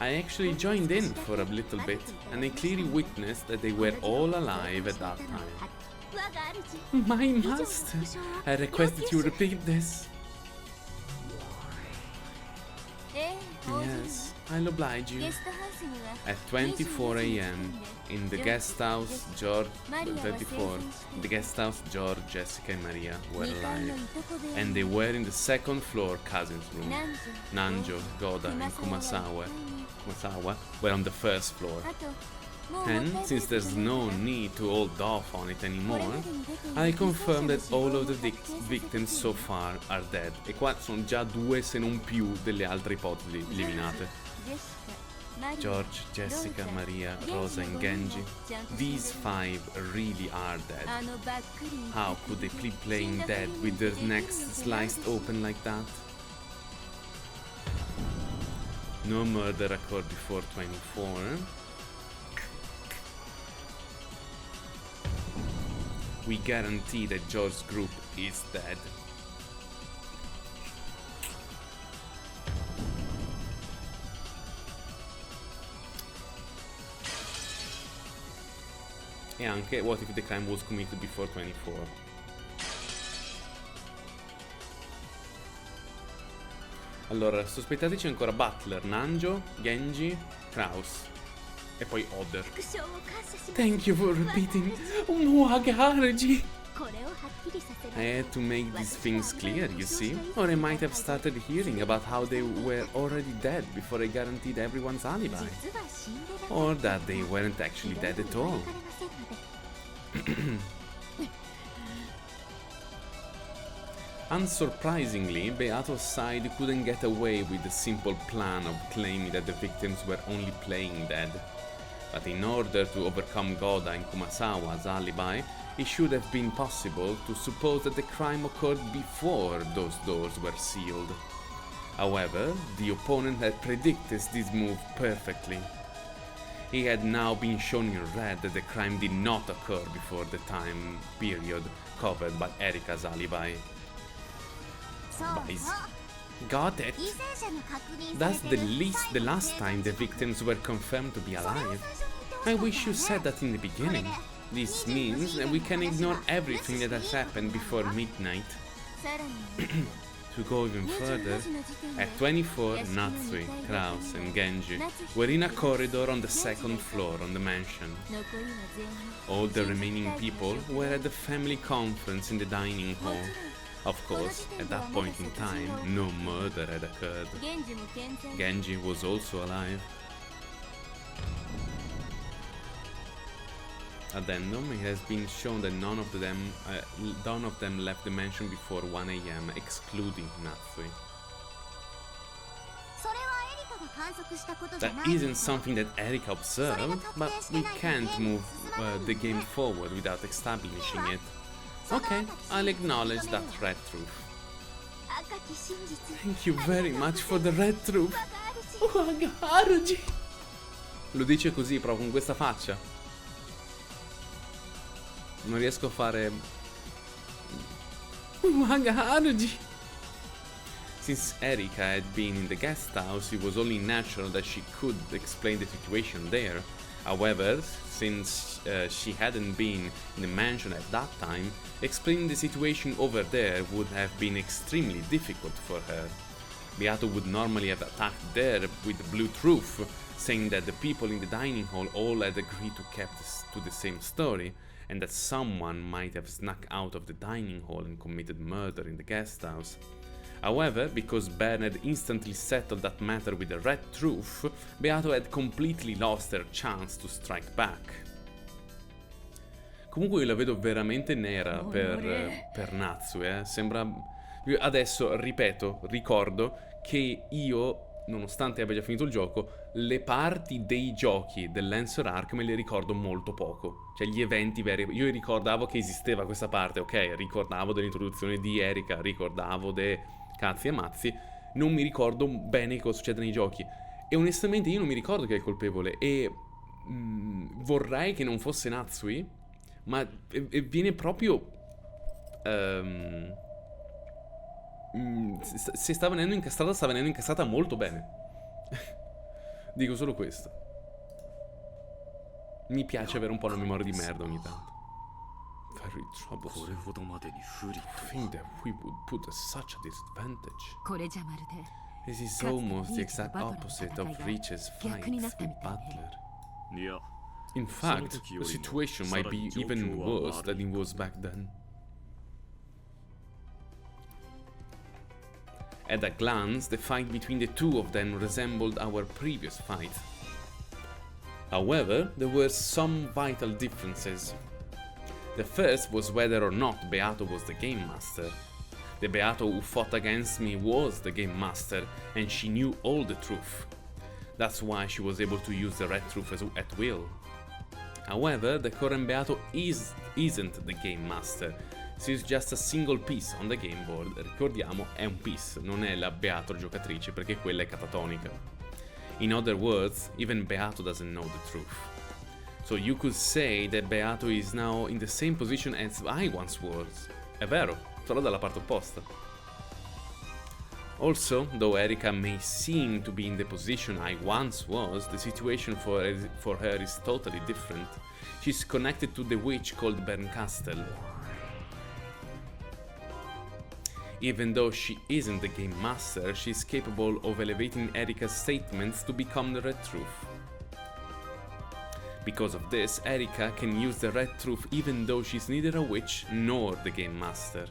Speaker 1: I actually joined in for a little bit, and I clearly witnessed that they were all alive at that time. My master, I request that you repeat this. Yes, I'll oblige you. At 24 a.m. in the guest house, George, Jessica and Maria were alive, and they were in the second floor cousins' room. Nanjo, Goda, and Kumasawa were on the first floor. And since there's no need to hold off on it anymore, I confirm that all of the victims so far are dead. E qua sono già due se non più delle altre ipotesi eliminate. George, Jessica, Maria, Rosa and Genji. These 5 really are dead. How could they be playing dead with their necks sliced open like that? No murder occurred before 24. We guarantee that George's group is dead. E anche, what if the crime was committed before 24? Allora, sospettati c'è ancora Butler, Nanjo, Genji, Kraus. E poi Oder. Thank you for repeating. Wagaruji. I had to make these things clear, you see, or I might have started hearing about how they were already dead before I guaranteed everyone's alibi. Or that they weren't actually dead at all. Unsurprisingly, Beato's side couldn't get away with the simple plan of claiming that the victims were only playing dead. But in order to overcome Goda and Kumasawa's alibi, it should have been possible to suppose that the crime occurred before those doors were sealed. However, the opponent had predicted this move perfectly. He had now been shown in red that the crime did not occur before the time period covered by Erika's alibi. Got it? That's the last time the victims were confirmed to be alive. I wish you said that in the beginning. This means that we can ignore everything that has happened before midnight. To go even further, at 24, Natsui, Kraus and Genji were in a corridor on the second floor on the mansion. All the remaining people were at the family conference in the dining hall. Of course, at that point in time, no murder had occurred. Genji was also alive. Addendum, it has been shown that none of them left the mansion before 1 a.m., excluding Natsui. That isn't something that Erika observed, but we can't move the game forward without establishing it. Okay, I'll acknowledge that red truth. Thank you very much for the red truth. Lo dice così, proprio con questa faccia. Non riesco a fare... Since Erika had been in the guest house, it was only natural that she could explain the situation there. However, since she hadn't been in the mansion at that time, explaining the situation over there would have been extremely difficult for her. Beato would normally have attacked there with the blue truth, saying that the people in the dining hall all had agreed to keep to the same story, and that someone might have snuck out of the dining hall and committed murder in the guest house. However, because Ben had instantly settled that matter with the red truth, Beato had completely lost her chance to strike back. Comunque io la vedo veramente nera per Natsu, Sembra... Adesso, ripeto, ricordo che io, nonostante abbia già finito il gioco, le parti dei giochi dell'Answer Arc me le ricordo molto poco. Cioè gli eventi veri. Io ricordavo che esisteva questa parte, ok? Ricordavo dell'introduzione di Erika, ricordavo de cazzi e mazzi. Non mi ricordo bene cosa succede nei giochi. E onestamente io non mi ricordo chi è il colpevole. E vorrei che non fosse Natsui, ma viene proprio... se sta venendo incastrata, sta venendo incastrata molto bene. Dico solo questo. Mi piace avere un po' una memoria di merda ogni tanto. Very troublesome. To think that we would put such a disadvantage. This is almost the exact opposite of Rich's fight with Butler. In fact, the situation might be even worse than it was back then. At a glance, the fight between the two of them resembled our previous fight. However, there were some vital differences. The first was whether or not Beato was the Game Master. The Beato who fought against me was the Game Master, and she knew all the truth. That's why she was able to use the red truth at will. However, the current Beato isn't the Game Master. She's just a single piece on the game board. Ricordiamo, è un piece, non è la Beato giocatrice, perché quella è catatonica. In other words, even Beato doesn't know the truth. So you could say that Beato is now in the same position as I once was. È vero, solo dalla parte opposta. Also, though Erika may seem to be in the position I once was, the situation for her is totally different. She's connected to the witch called Berncastel. Even though she isn't the Game Master, she's capable of elevating Erika's statements to become the Red Truth. Because of this, Erika can use the Red Truth even though she's neither a witch nor the Game Master.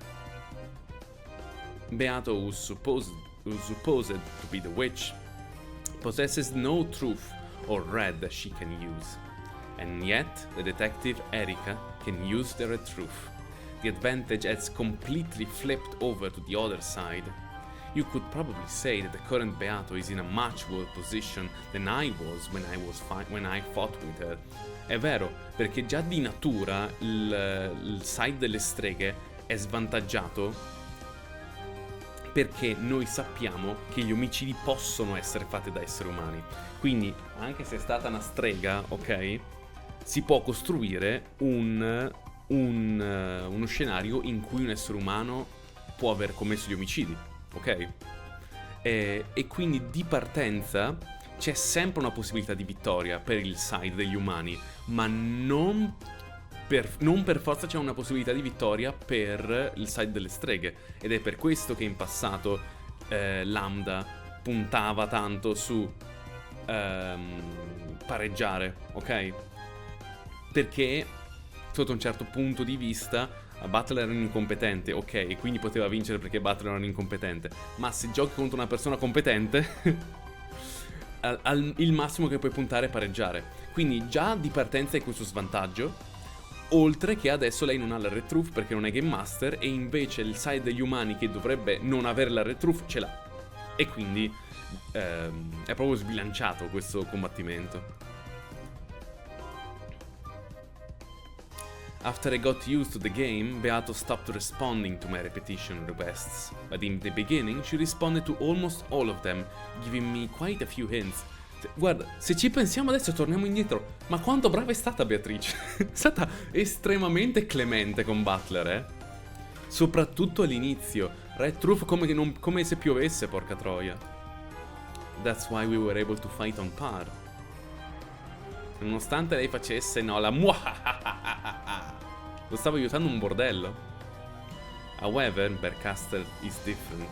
Speaker 1: Beato, who's supposed to be the witch, possesses no truth or red that she can use. And yet, the detective Erika can use the Red Truth. The advantage has completely flipped over to the other side. You could probably say that the current Beato is in a much worse position than I was when I fought with her. È vero, perché già di natura il side delle streghe è svantaggiato perché noi sappiamo che gli omicidi possono essere fatti da esseri umani. Quindi, anche se è stata una strega, ok, si può costruire uno scenario in cui un essere umano può aver commesso gli omicidi, ok? E quindi di partenza c'è sempre una possibilità di vittoria per il side degli umani, ma non per forza c'è una possibilità di vittoria per il side delle streghe. Ed è per questo che in passato Lambda puntava tanto su pareggiare, ok? Perché sotto un certo punto di vista Butler era un incompetente, ok, e quindi poteva vincere perché Butler era un incompetente. Ma se giochi contro una persona competente il massimo che puoi puntare è pareggiare. Quindi già di partenza hai questo svantaggio, oltre che adesso lei non ha la Red Truth perché non è Game Master, e invece il side degli umani che dovrebbe non avere la Red Truth ce l'ha. E quindi è proprio sbilanciato questo combattimento. After I got used to the game, Beato stopped responding to my repetition requests, but in the beginning she responded to almost all of them, giving me quite a few hints. Guarda, se ci pensiamo adesso torniamo indietro, ma quanto brava è stata Beatrice? È stata estremamente clemente con Butler, eh? Soprattutto all'inizio. Red Truth come se piovesse, porca troia. That's why we were able to fight on par. Nonostante lei facesse no la muahahaha, lo stavo aiutando un bordello. However, Bercaster is different.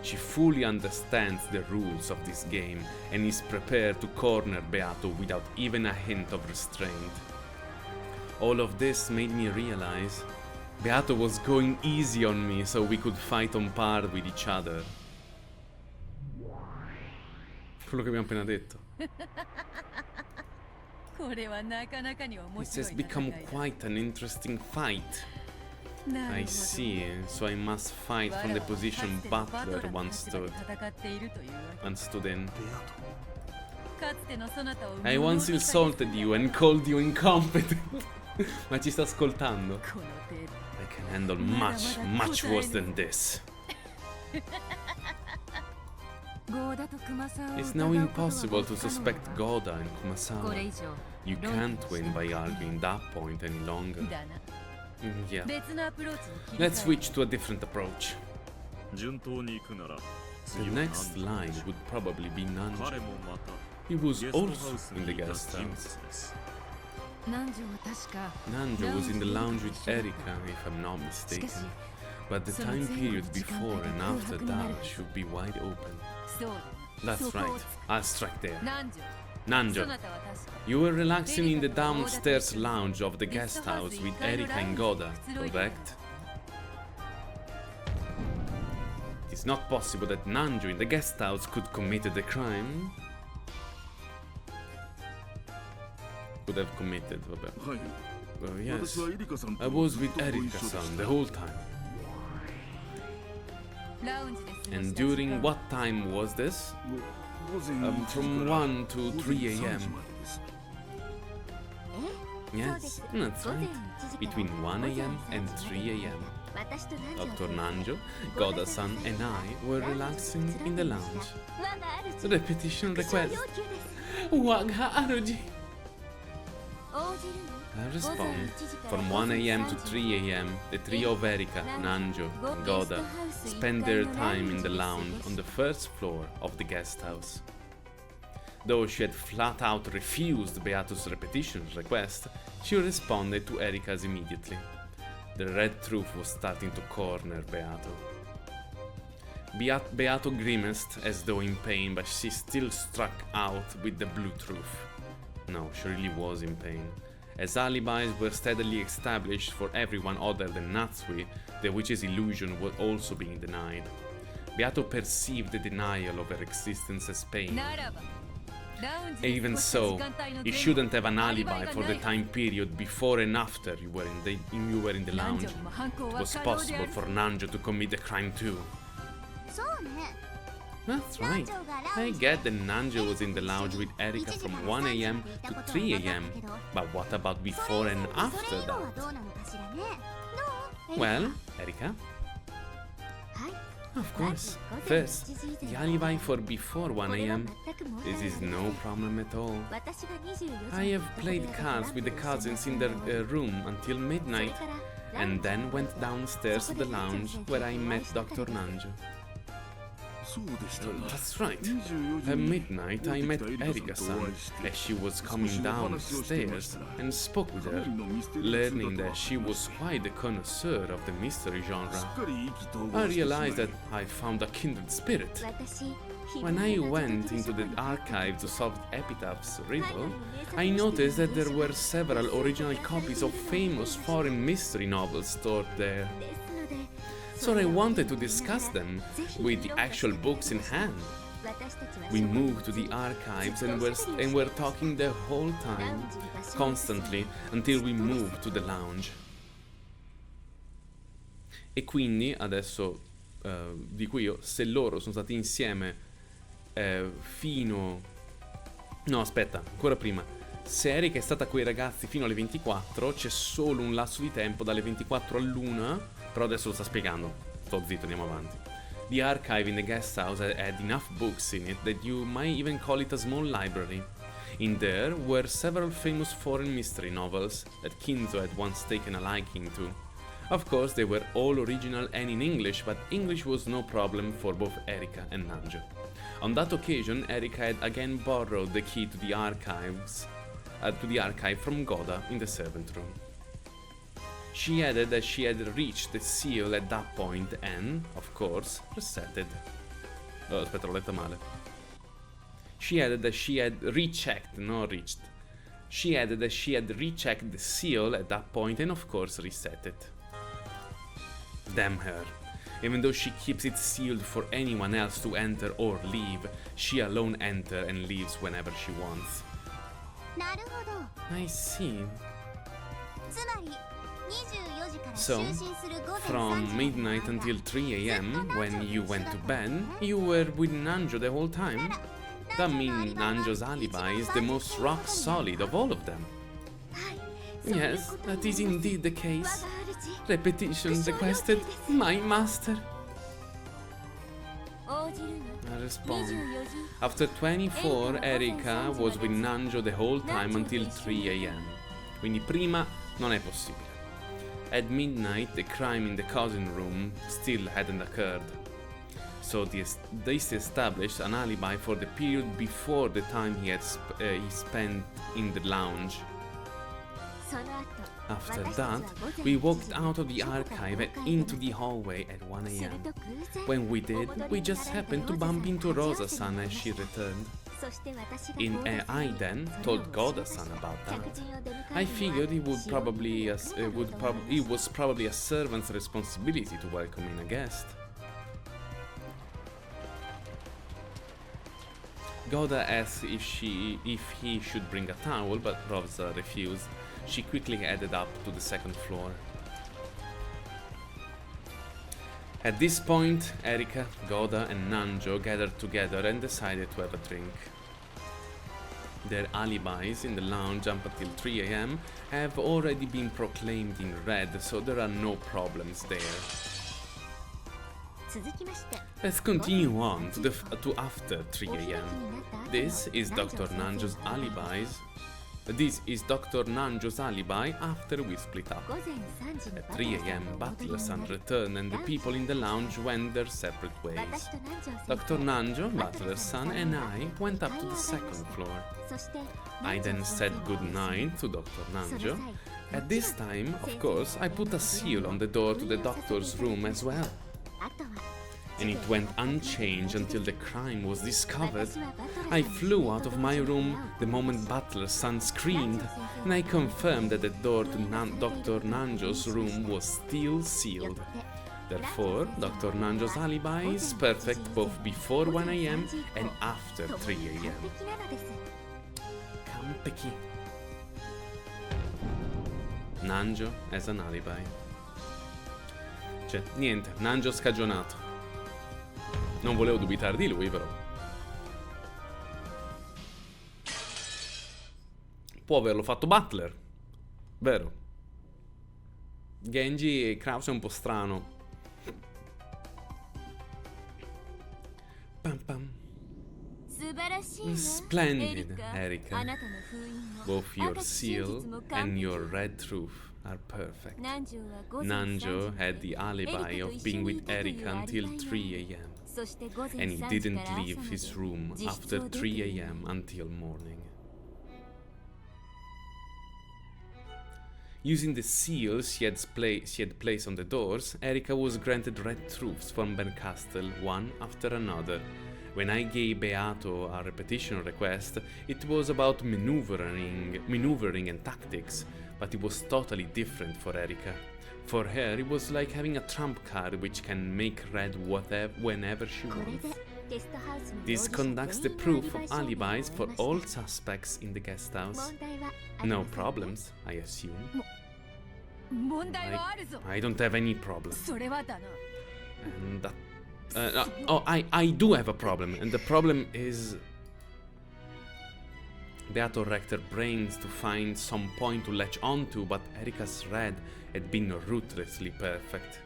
Speaker 1: She fully understands the rules of this game and is prepared to corner Beato without even a hint of restraint. All of this made me realize Beato was going easy on me so we could fight on par with each other. Quello che abbiamo appena detto. This has become quite an interesting fight. I see, so I must fight from the position Butler once stood in. I once insulted you and called you incompetent. Ma ci sta ascoltando? I can handle much, much worse than this. It's now impossible to suspect Goda and Kumasawa. You can't win by arguing that point any longer. Yeah. Let's switch to a different approach. The next line would probably be Nanjo. He was also in the guest house. Nanjo was in the lounge with Erika, if I'm not mistaken. But the time period before and after that should be wide open. That's right, I'll strike there. Nanjo, you were relaxing in the downstairs lounge of the guest house with Erika and Goda, correct? It's not possible that Nanjo in the guest house could committed the crime. Could have committed, vabbè. Well, yes, I was with Erika-san the whole time. And during what time was this? From 1 to 3 a.m. Yes, that's right. Between 1 a.m. and 3 a.m. Dr. Nanjo, Goda-san and I were relaxing in the lounge. Repetition request. Waga Aruji. I respond. From 1 a.m. to 3 a.m., the trio of Erika, Nanjo, and Goda spend their time in the lounge on the first floor of the guest house. Though she had flat out refused Beato's repetition request, she responded to Erika's immediately. The Red Truth was starting to corner Beato. Beato grimaced as though in pain, but she still struck out with the Blue Truth. No, she really was in pain. As alibis were steadily established for everyone other than Natsui, the witch's illusion was also being denied. Beato perceived the denial of her existence as pain. Even so, you shouldn't have an alibi for the time period before and after you were in the lounge. It was possible for Nanjo to commit the crime too. That's right. I get that Nanjo was in the lounge with Erika from 1 a.m. to 3 a.m. But what about before and after that? Well, Erika? Of course. First, the alibi for before 1 a.m. This is no problem at all. I have played cards with the cousins in their room until midnight, and then went downstairs to the lounge where I met Dr. Nanjo. That's right. At midnight I met Erika-san as she was coming downstairs and spoke with her, learning that she was quite a connoisseur of the mystery genre. I realized that I found a kindred spirit. When I went into the archive to solve Epitaph's riddle, I noticed that there were several original copies of famous foreign mystery novels stored there. So I wanted to discuss them with the actual books in hand. We moved to the archives and were talking the whole time, constantly, until we moved to the lounge. E quindi adesso dico io, se loro sono stati insieme fino... No, aspetta, ancora prima. Se Erika è stata con i ragazzi fino alle 24, c'è solo un lasso di tempo dalle 24 all'1, però adesso lo sta spiegando. Sto zitto, andiamo avanti. The archive in the guest house had enough books in it that you might even call it a small library. In there were several famous foreign mystery novels that Kinzo had once taken a liking to. Of course, they were all original and in English, but English was no problem for both Erika and Nanjo. On that occasion, Erika had again borrowed the key to the archive from Goda in the servant room. She added that she had reached the seal at that point and, of course, resetted. Oh, aspetta, l'ho letta male. She added that she had rechecked, not reached. She added that she had rechecked the seal at that point and, of course, reset it. Damn her. Even though she keeps it sealed for anyone else to enter or leave, she alone enters and leaves whenever she wants.
Speaker 2: なるほど。
Speaker 1: I see.
Speaker 2: つまり24時から
Speaker 1: So,
Speaker 2: 就寝する午前
Speaker 1: from
Speaker 2: 3時
Speaker 1: midnight until 3 a.m., when you went to bed, you were with Nanjo the whole time? That means Nanjo's alibi is the most rock solid of all of them. Yes, that is indeed the case. Repetition requested, my master. I respond. After 24, Erika was with Nanjo the whole time until 3 a.m. Quindi prima non è possibile. At midnight, the crime in the cousin room still hadn't occurred. So this established an alibi for the period before the time he spent in the lounge. After that, we walked out of the archive and into the hallway at 1 a.m. When we did, we just happened to bump into Rosa-san as she returned. I then told Goda-san about that. I figured it was probably a servant's responsibility to welcome in a guest. Goda asked if he should bring a towel, but Rosa refused. She quickly headed up to the second floor. At this point, Erika, Goda, and Nanjo gathered together and decided to have a drink. Their alibis in the lounge up until 3 a.m. have already been proclaimed in red, so there are no problems there. Let's continue on to after 3 a.m. This is Dr. Nanjo's alibi after we split up. At 3 a.m., Butler-san returned and the people in the lounge went their separate ways. Dr. Nanjo, Butler-san, and I went up to the second floor. I then said goodnight to Dr. Nanjo. At this time, of course, I put a seal on the door to the doctor's room as well. And it went unchanged until the crime was discovered. I flew out of my room the moment Butler's son screamed, and I confirmed that the door to Dr. Nanjo's room was still sealed. Therefore, Dr. Nanjo's alibi is perfect both before 1 a.m. and after 3 a.m. Kampeki. Nanjo has an alibi. Cioè, niente, Nanjo scagionato. Non volevo dubitare di lui, però. Può averlo fatto Butler, vero? Genji e Krause è un po' strano. Pam pam. Splendid, Erika. Both your seal and your red truth are perfect. Nanjo had the alibi of being with Erika until 3 a.m. and he didn't leave his room after 3 a.m. until morning. Using the seals she had placed on the doors, Erika was granted red truths from Bernkastel, one after another. When I gave Beato a repetition request, it was about maneuvering and tactics, but it was totally different for Erika. For her, it was like having a trump card which can make red whenever she wants. This conducts the proof of alibis for all suspects in the guest house. No problems, I assume. I don't have any problem. And I do have a problem, and the problem is Beato racked her brains to find some point to latch onto, but Erika's thread had been ruthlessly perfect.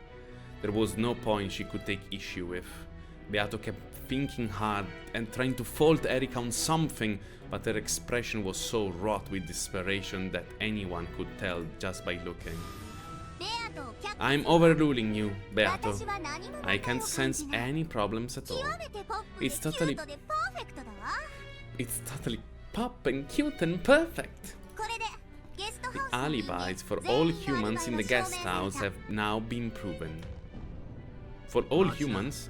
Speaker 1: There was no point she could take issue with. Beato kept thinking hard and trying to fault Erika on something, but her expression was so wrought with desperation that anyone could tell just by looking. I'm overruling you, Beato. I can't sense any problems at all. It's totally pop and cute and perfect. The alibis for all humans in the guest house have now been proven. For all humans?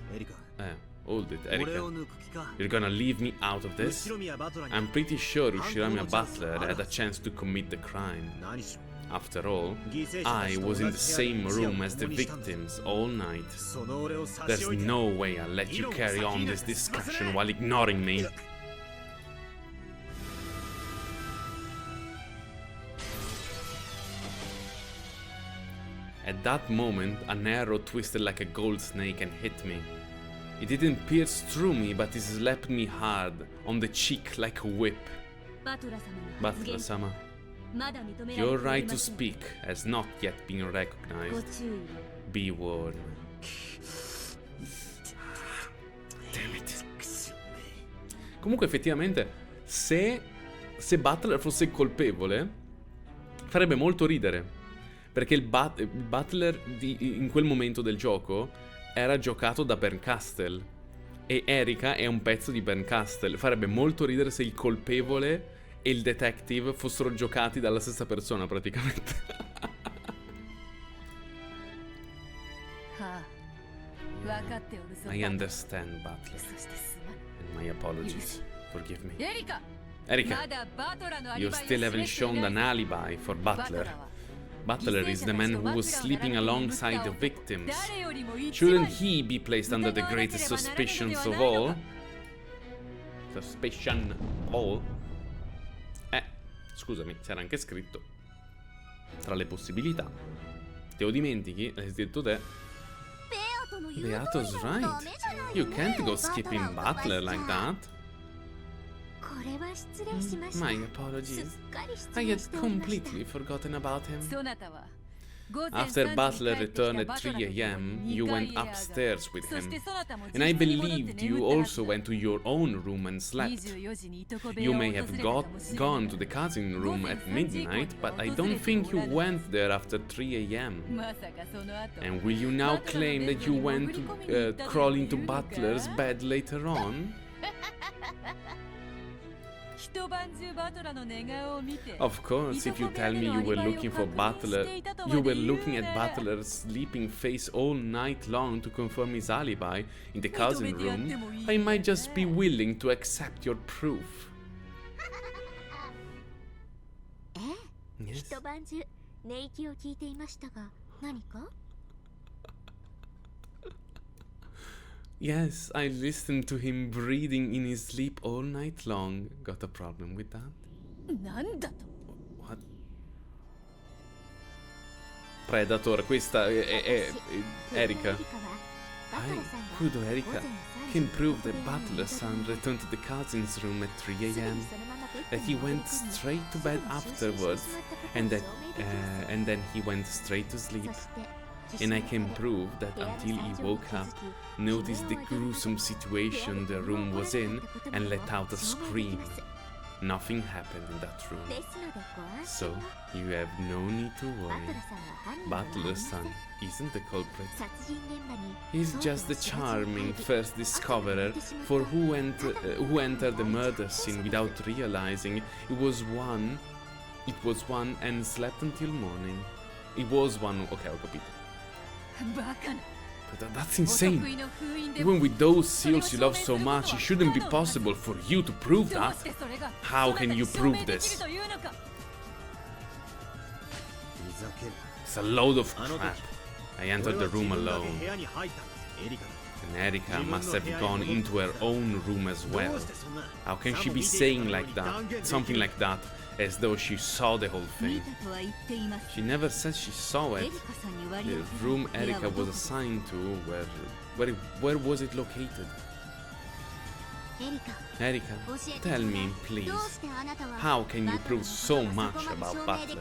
Speaker 1: Hold it, Erika. You're gonna leave me out of this? I'm pretty sure Ushiramiya Butler had a chance to commit the crime. After all, I was in the same room as the victims all night. There's no way I'll let you carry on this discussion while ignoring me. At that moment, an arrow twisted like a gold snake and hit me. It didn't pierce through me, but it slapped me hard on the cheek like a whip. Butler-sama, your right to speak has not yet been recognized. Be warned. Damn it. Comunque effettivamente, se Butler fosse colpevole, farebbe molto ridere. Perché il Butler in quel momento del gioco era giocato da Bernkastel. E Erika è un pezzo di Bernkastel. Farebbe molto ridere se il colpevole e il detective fossero giocati dalla stessa persona praticamente. I understand, Butler. And my apologies. Forgive me. Erika, you still haven't shown an alibi for Butler. Butler is the man who was sleeping alongside the victims. Shouldn't he be placed under the greatest suspicions of all? Suspicion all? Scusami, c'era anche scritto tra le possibilità. Te lo dimentichi? L'hai detto te. Beato's right. You can't go skipping Butler like that. My apologies. I had completely forgotten about him. After Butler returned at 3 AM, you went upstairs with him. And I believed you also went to your own room and slept. You may have gone to the cousin room at midnight, but I don't think you went there after 3 AM. And will you now claim that you went to crawl into Butler's bed later on? Of course, if you tell me you were looking for Butler, you were looking at Butler's sleeping face all night long to confirm his alibi in the cousin room, I might just be willing to accept your proof. Yes. Yes, I listened to him breathing in his sleep all night long. Got a problem with that? What? Predator, questa è Erika. Kudo Erika can prove that Butler's son returned to the cousin's room at 3 AM, that he went straight to bed afterwards, and then he went straight to sleep. And I can prove that until he woke up, noticed the gruesome situation the room was in, and let out a scream. Nothing happened in that room. So, you have no need to worry. Butler's son isn't the culprit. He's just the charming first discoverer for who entered the murder scene without realizing it was one and slept until morning. It was one... Ok, ho capito. But that's insane. Even with those seals you love so much, it shouldn't be possible for you to prove that. How can you prove this? It's a load of crap. I entered the room alone. And Erika must have gone into her own room as well. How can she be saying like that? Something like that, as though she saw the whole
Speaker 3: 見
Speaker 1: thing.
Speaker 3: たとは言っています
Speaker 1: She never said she saw
Speaker 3: エ
Speaker 1: it.
Speaker 3: リカさんに割り
Speaker 1: The
Speaker 3: 当て
Speaker 1: room
Speaker 3: 部屋
Speaker 1: Erika
Speaker 3: はど
Speaker 1: was
Speaker 3: こです
Speaker 1: assigned to, where was it located?
Speaker 2: エリカ
Speaker 1: Erika,
Speaker 2: 教えて
Speaker 1: tell me,
Speaker 2: どう
Speaker 1: please.
Speaker 2: してあなたは
Speaker 1: How can you
Speaker 2: バトル
Speaker 1: prove
Speaker 2: の
Speaker 1: so
Speaker 2: ことが
Speaker 1: much
Speaker 2: そこまで
Speaker 1: about
Speaker 2: 証明で
Speaker 1: Butler?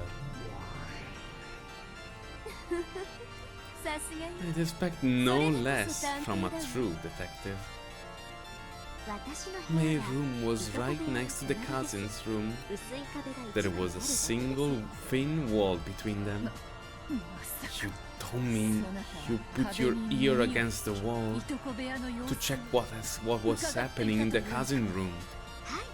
Speaker 3: さすがに
Speaker 1: I'd expect no less from a true detective.
Speaker 2: 私の
Speaker 1: My
Speaker 2: 部屋が
Speaker 1: room was right next to the cousin's room.
Speaker 2: 薄い壁が一
Speaker 1: There
Speaker 2: 番
Speaker 1: was a
Speaker 2: ある
Speaker 1: single thin wall between them.
Speaker 3: まさ
Speaker 1: You don't mean you put your ear against the wall
Speaker 3: いとこ部屋の様
Speaker 1: to
Speaker 3: 子
Speaker 1: check what was happening in the cousin room?
Speaker 2: はい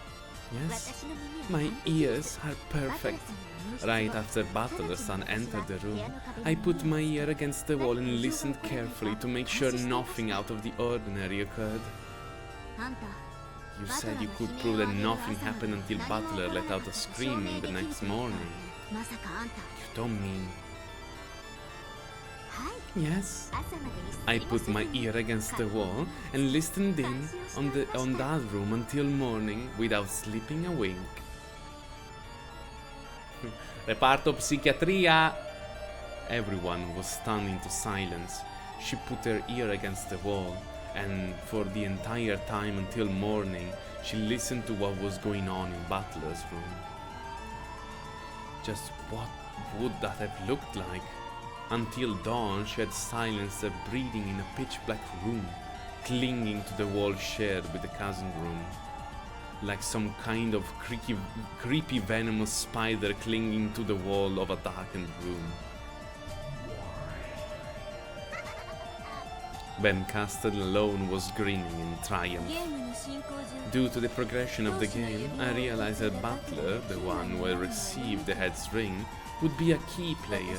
Speaker 1: Yes,
Speaker 2: 私の耳は
Speaker 1: my
Speaker 2: 完璧です
Speaker 1: ears are
Speaker 2: バトラ
Speaker 1: perfect.
Speaker 2: さんの入室後
Speaker 1: Right after Butler's son entered the room, I put my ear against the wall and listened carefully to make sure nothing out of the ordinary occurred.
Speaker 2: あんた
Speaker 1: You said you could prove that nothing happened until Butler let out a scream in the next morning.
Speaker 2: まさかあんた
Speaker 1: You don't mean...
Speaker 2: はい
Speaker 1: Yes.
Speaker 2: 朝までに
Speaker 1: I put my ear against the wall and listened in on that room until morning without sleeping a wink. Reparto psichiatria! Everyone was stunned into silence. She put her ear against the wall, and for the entire time until morning, she listened to what was going on in Butler's room. Just what would that have looked like? Until dawn, she had silenced her breathing in a pitch-black room, clinging to the wall shared with the cousin room. Like some kind of creepy venomous spider clinging to the wall of a darkened room. Ben Castle alone was grinning in triumph.
Speaker 2: ゲームの進行上
Speaker 1: Due to the progression of the game, I realized that Butler, the one who had received the head's ring, would be a key player.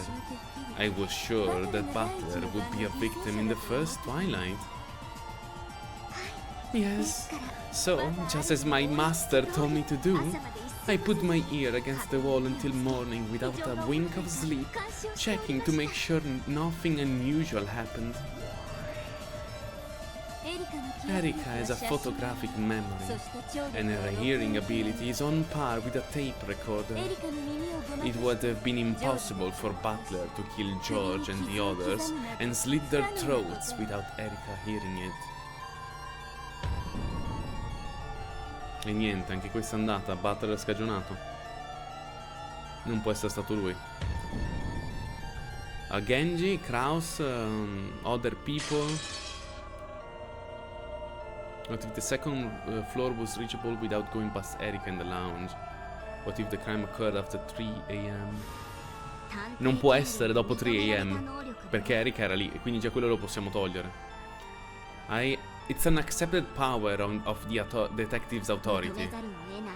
Speaker 1: I was sure that Butler would be a victim in the first Twilight. Yes, so, just as my master told me to do, I put my ear against the wall until morning without a wink of sleep, checking to make sure nothing unusual happened.
Speaker 2: エリカの記憶
Speaker 1: Erika has a
Speaker 2: 写真
Speaker 1: photographic memory,
Speaker 2: そして聴力
Speaker 1: and her hearing ability is on par with a tape recorder.
Speaker 2: エリカの耳をごまか
Speaker 1: It would have been impossible for Butler to kill George and the others and slit their throats without Erika hearing it. E niente, anche questa è andata, Butler scagionato. Non può essere stato lui. Genji, Kraus, other people. What if the second floor was reachable without going past Erika in the lounge? What if the crime occurred after 3 a.m.? Non può essere dopo 3 a.m. perché Erika era lì e quindi già quello lo possiamo togliere. It's an accepted power of the detective's authority.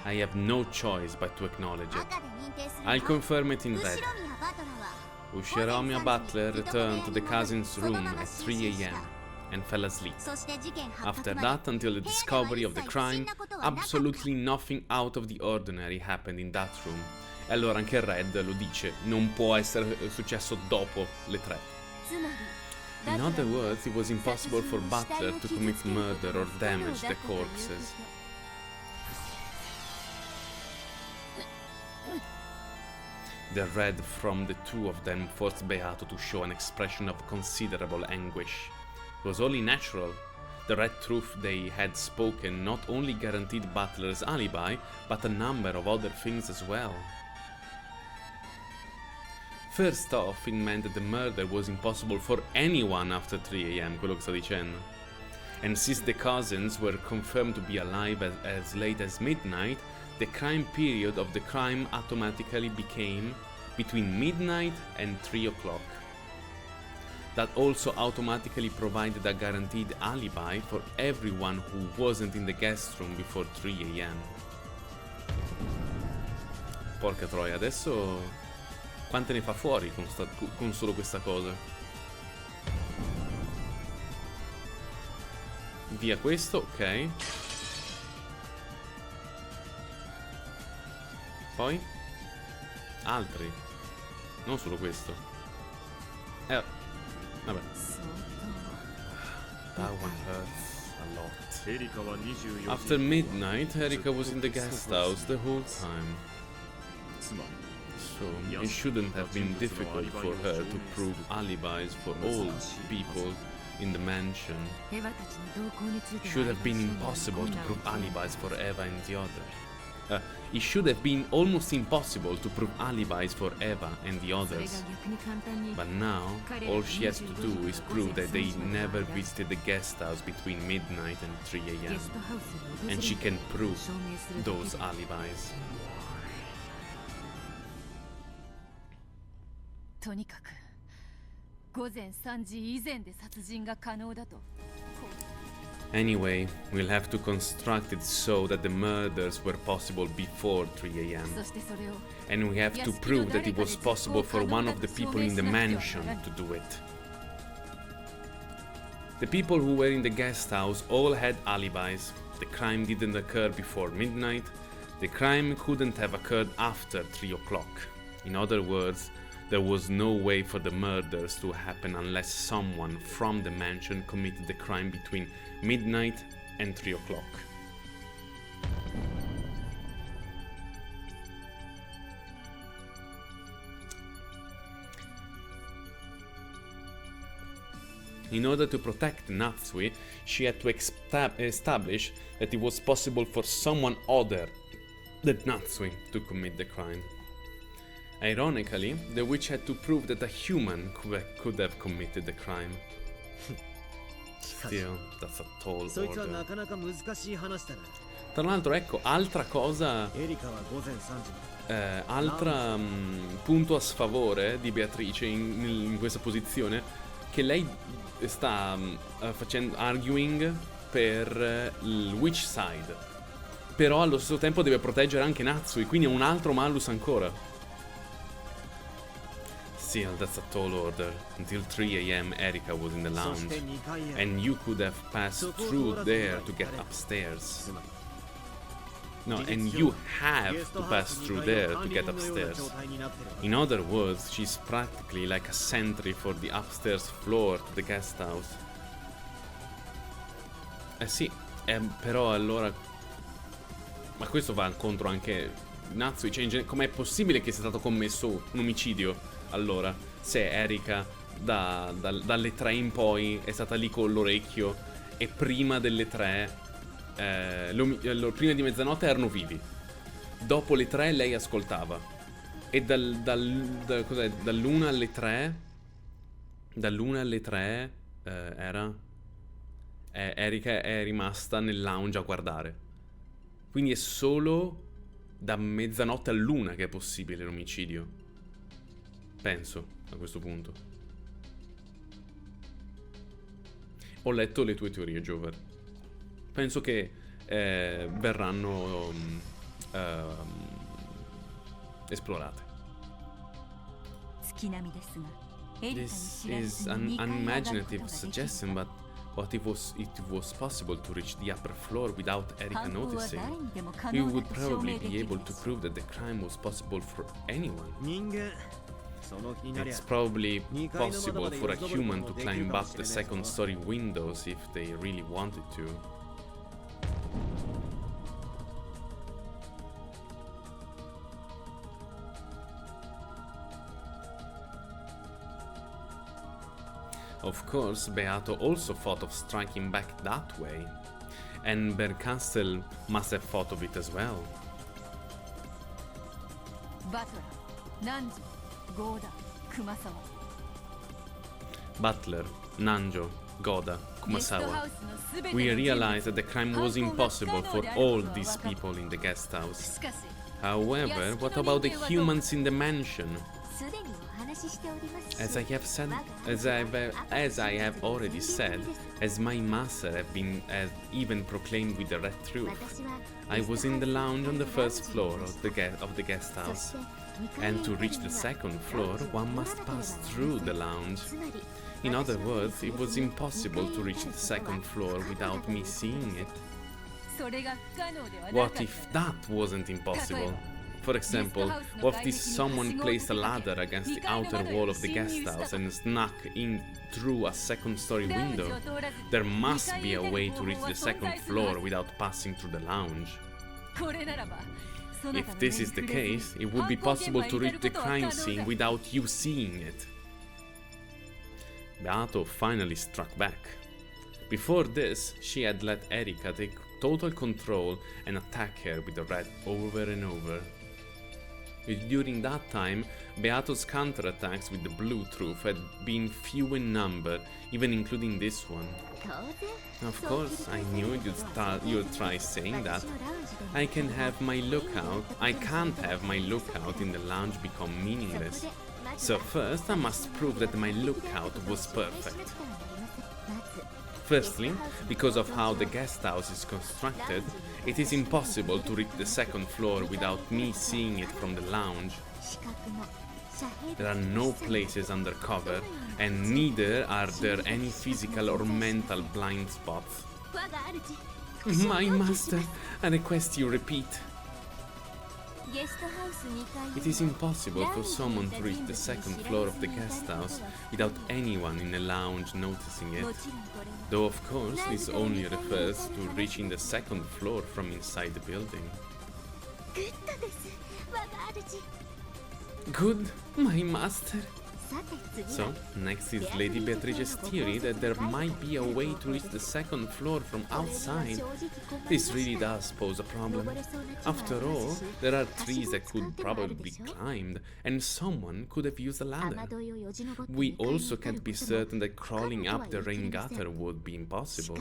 Speaker 1: I have no choice but to acknowledge it. I'll confirm it in red. Ushiromiya Butler returned to the cousin's room at 3 a.m. and fell asleep. After that, until the discovery of the crime, absolutely nothing out of the ordinary happened in that room. E allora anche Red lo dice, non può essere successo dopo le 3. In other words, it was impossible for Butler to commit murder or damage the corpses. The red from the two of them forced Beato to show an expression of considerable anguish. It was only natural. The red truth they had spoken not only guaranteed Butler's alibi, but a number of other things as well. First off, it meant that the murder was impossible for anyone after 3 a.m., quello che sta dicendo. And since the cousins were confirmed to be alive as late as midnight, the crime period of the crime automatically became between midnight and 3 o'clock. That also automatically provided a guaranteed alibi for everyone who wasn't in the guest room before 3 a.m. Porca troia, adesso quante ne fa fuori con solo questa cosa? Via questo, ok. Poi? Altri. Non solo questo. Vabbè. That one hurts a lot.
Speaker 4: エリカは24時
Speaker 1: After midnight, Erika was in the guest house the whole time.
Speaker 4: つまり
Speaker 1: So it shouldn't have been difficult for her to prove alibis for all people in the mansion.
Speaker 3: エヴァたちの動向について
Speaker 1: It should have been impossible to prove alibis for Eva and the others. It should have been almost impossible to prove alibis for Eva and the
Speaker 3: それが
Speaker 1: others.
Speaker 3: 逆に簡単に
Speaker 1: But now, all she has to do is prove that they never visited the guest house between midnight and 3 a.m.
Speaker 3: ゲストハウスに訪れ
Speaker 1: And she can
Speaker 3: た
Speaker 1: prove
Speaker 3: 証明するだけ
Speaker 1: those
Speaker 3: で
Speaker 1: alibis.
Speaker 3: とにかく午前3時以前で殺人が可能だと
Speaker 1: Anyway, we'll have to construct it so that the murders were possible before 3 a.m.
Speaker 3: そしてそれを
Speaker 1: And we have to prove that it was possible for one of the people in the mansion to do it. The people who were in the guest house all had alibis. The crime didn't occur before midnight. The crime couldn't have occurred after 3 o'clock. In other words, there was no way for the murders to happen unless someone from the mansion committed the crime between midnight and 3 o'clock. In order to protect Natsui, she had to establish that it was possible for someone other than Natsui to commit the crime. Ironically, the witch had to prove that a human could have committed the crime. Still, that's a tall
Speaker 5: そいつはな
Speaker 1: order.
Speaker 5: かなか難しい話だな。
Speaker 1: Tra l'altro, ecco, altra cosa,
Speaker 5: エリカは午前3時まで
Speaker 1: altra punto a sfavore di Beatrice in questa posizione, che lei sta facendo arguing per il witch side, però allo stesso tempo deve proteggere anche Natsui, quindi è un altro malus ancora. Still, that's a tall order. Until 3 a.m. Erika was in the
Speaker 5: そし
Speaker 1: lounge,
Speaker 5: て2階へ
Speaker 1: and you could have passed through there to get upstairs.
Speaker 5: つまり
Speaker 1: No, and you have to pass through there to get upstairs. In other words, she's practically like a sentry for the upstairs floor to the guest house. Eh sì, però allora... Ma questo va contro anche Natsui, cioè com'è possibile che sia stato commesso un omicidio? Allora, se Erika dalle 3 in poi è stata lì con l'orecchio e prima delle 3... prima di mezzanotte erano vivi. Dopo le 3 lei ascoltava. E dall'1 alle 3 dall'1 alle 3 Erika è rimasta nel lounge a guardare. Quindi è solo da mezzanotte all'1 che è possibile l'omicidio. Penso, a questo punto. Ho letto le tue teorie, Jover. Penso che verranno esplorate. This is an unimaginative suggestion, but what if it was possible to reach the upper floor without Erika noticing? We would probably be able to prove that the crime was possible for anyone.
Speaker 5: 人間その気になりゃ
Speaker 1: It's probably possible for a human to climb up the second story windows if they really wanted to. Of course, Beato also thought of striking back that way, and Berkastel must have thought of it as well.
Speaker 3: バトラー、ナンジ、ゴーダ、熊沢
Speaker 1: Butler, Nanjo, Goda, Kumasawa. We realized that the crime was impossible for all these people in the guest house.
Speaker 3: しかし
Speaker 1: However, what about the humans in the mansion?
Speaker 2: すでにお話ししておりますし
Speaker 1: As I have already said, as my master has even proclaimed with the red truth,
Speaker 2: 私は
Speaker 1: I was in the lounge on the first floor of the guest
Speaker 2: そ
Speaker 1: house,
Speaker 2: して2階へ
Speaker 1: and to
Speaker 2: 行く
Speaker 1: reach
Speaker 2: に
Speaker 1: the
Speaker 2: は
Speaker 1: second floor, one must pass through the lounge.
Speaker 2: つまり
Speaker 1: In other words, it was impossible to reach the second floor without me seeing it.
Speaker 3: それが不可能ではなか
Speaker 1: What
Speaker 3: った
Speaker 1: if that wasn't impossible? For example, what if someone placed a ladder against the outer wall of the guest house and snuck in through a second-story window? There must be a way to reach the second floor without passing through the lounge. If this is the case, it would be possible to reach the crime scene without you seeing it. Beato finally struck back. Before this, she had let Erika take total control and attack her with the red over and over. During that time, Beato's counterattacks with the blue truth had been few in number, even including this one. Of course, I knew you'd try saying that. I can't have my lookout in the lounge become meaningless. So first, I must prove that my lookout was perfect. Firstly, because of how the guest house is constructed, it is impossible to reach the second floor without me seeing it from the lounge. There are no places under cover, and neither are there any physical or mental blind spots. My master, I request you repeat. It is impossible for someone to reach the second floor of the guest house without anyone in the lounge noticing it. Though of course this only refers to reaching the second floor from inside the building. Good, my master. So, next is Lady Beatrice's theory that there might be a way to reach the second floor from outside. This really does pose a problem. After all, there are trees that could probably be climbed, and someone could have used a ladder. We also can't be certain that crawling up the rain gutter would be impossible.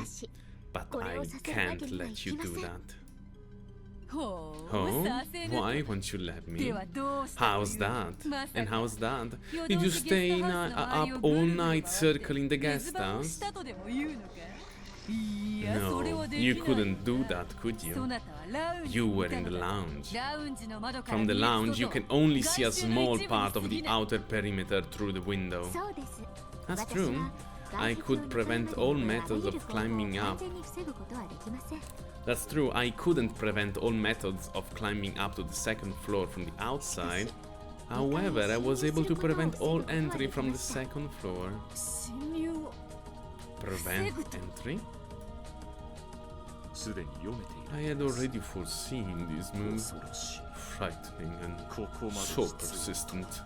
Speaker 1: But I can't let you do that. Oh? Why won't you let me? How's that? And how's that? Did you stay up all night circling the guest house? No, you couldn't do that, could you? You were in the lounge. From the lounge, you can only see a small part of the outer perimeter through the window. That's true. I could prevent all methods of climbing up. That's true, I couldn't prevent all methods of climbing up to the second floor from the outside. However, I was able to prevent all entry from the second floor. Prevent entry? I had already foreseen this move. Frightening and so persistent.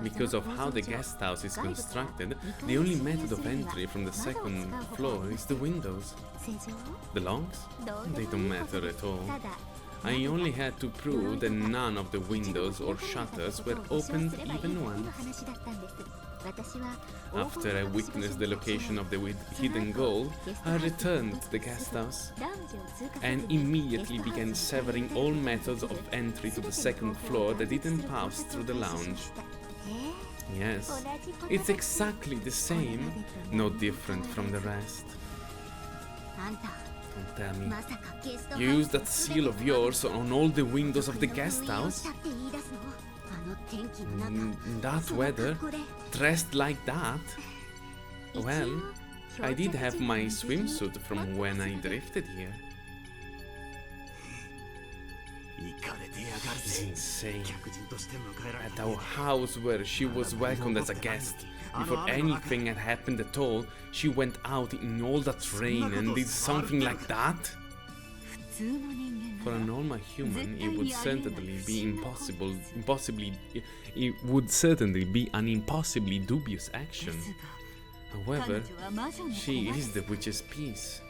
Speaker 1: Because of how the guest house is constructed, the only method of entry from the second floor is the windows. The longs? They don't matter at all. I only had to prove that none of the windows or shutters were opened even once. After I witnessed the location of the hidden gold, I returned to the guest house and immediately began severing all methods of entry to the second floor that didn't pass through the lounge. Yes, it's exactly the same, no different from the rest. Don't tell me, you used that seal of yours on all the windows of the guest house? In that weather? Dressed like that? Well, I did have my swimsuit from when I drifted here. It's insane. At our house where she was welcomed as a guest, before anything had happened at all, she went out in all that rain and did something like that? For a normal human, it would certainly be an impossibly dubious action. However, she is the witch's piece.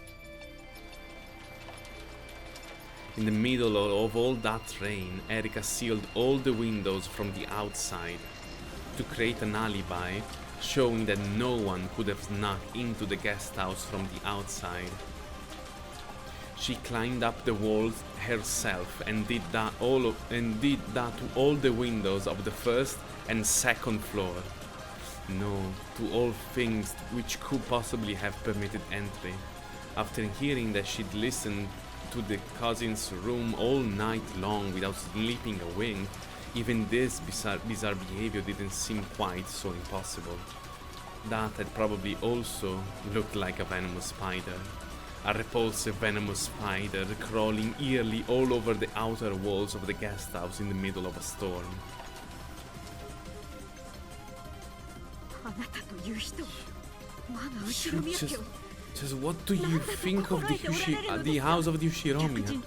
Speaker 1: In the middle of all that rain, Erika sealed all the windows from the outside to create an alibi, showing that no one could have snuck into the guest house from the outside. She climbed up the walls herself and did that to all the windows of the first and second floor. No, to all things which could possibly have permitted entry. After hearing that she'd listened to the cousin's room all night long without sleeping a wink, even this bizarre behavior didn't seem quite so impossible. That had probably also looked like a venomous spider. a repulsive venomous spider crawling eerily all over the outer walls of the guest house in the middle of a storm.
Speaker 3: あなたという人は我が後ろ宮家を
Speaker 1: Just what do you think of the house of the Ushiromiya?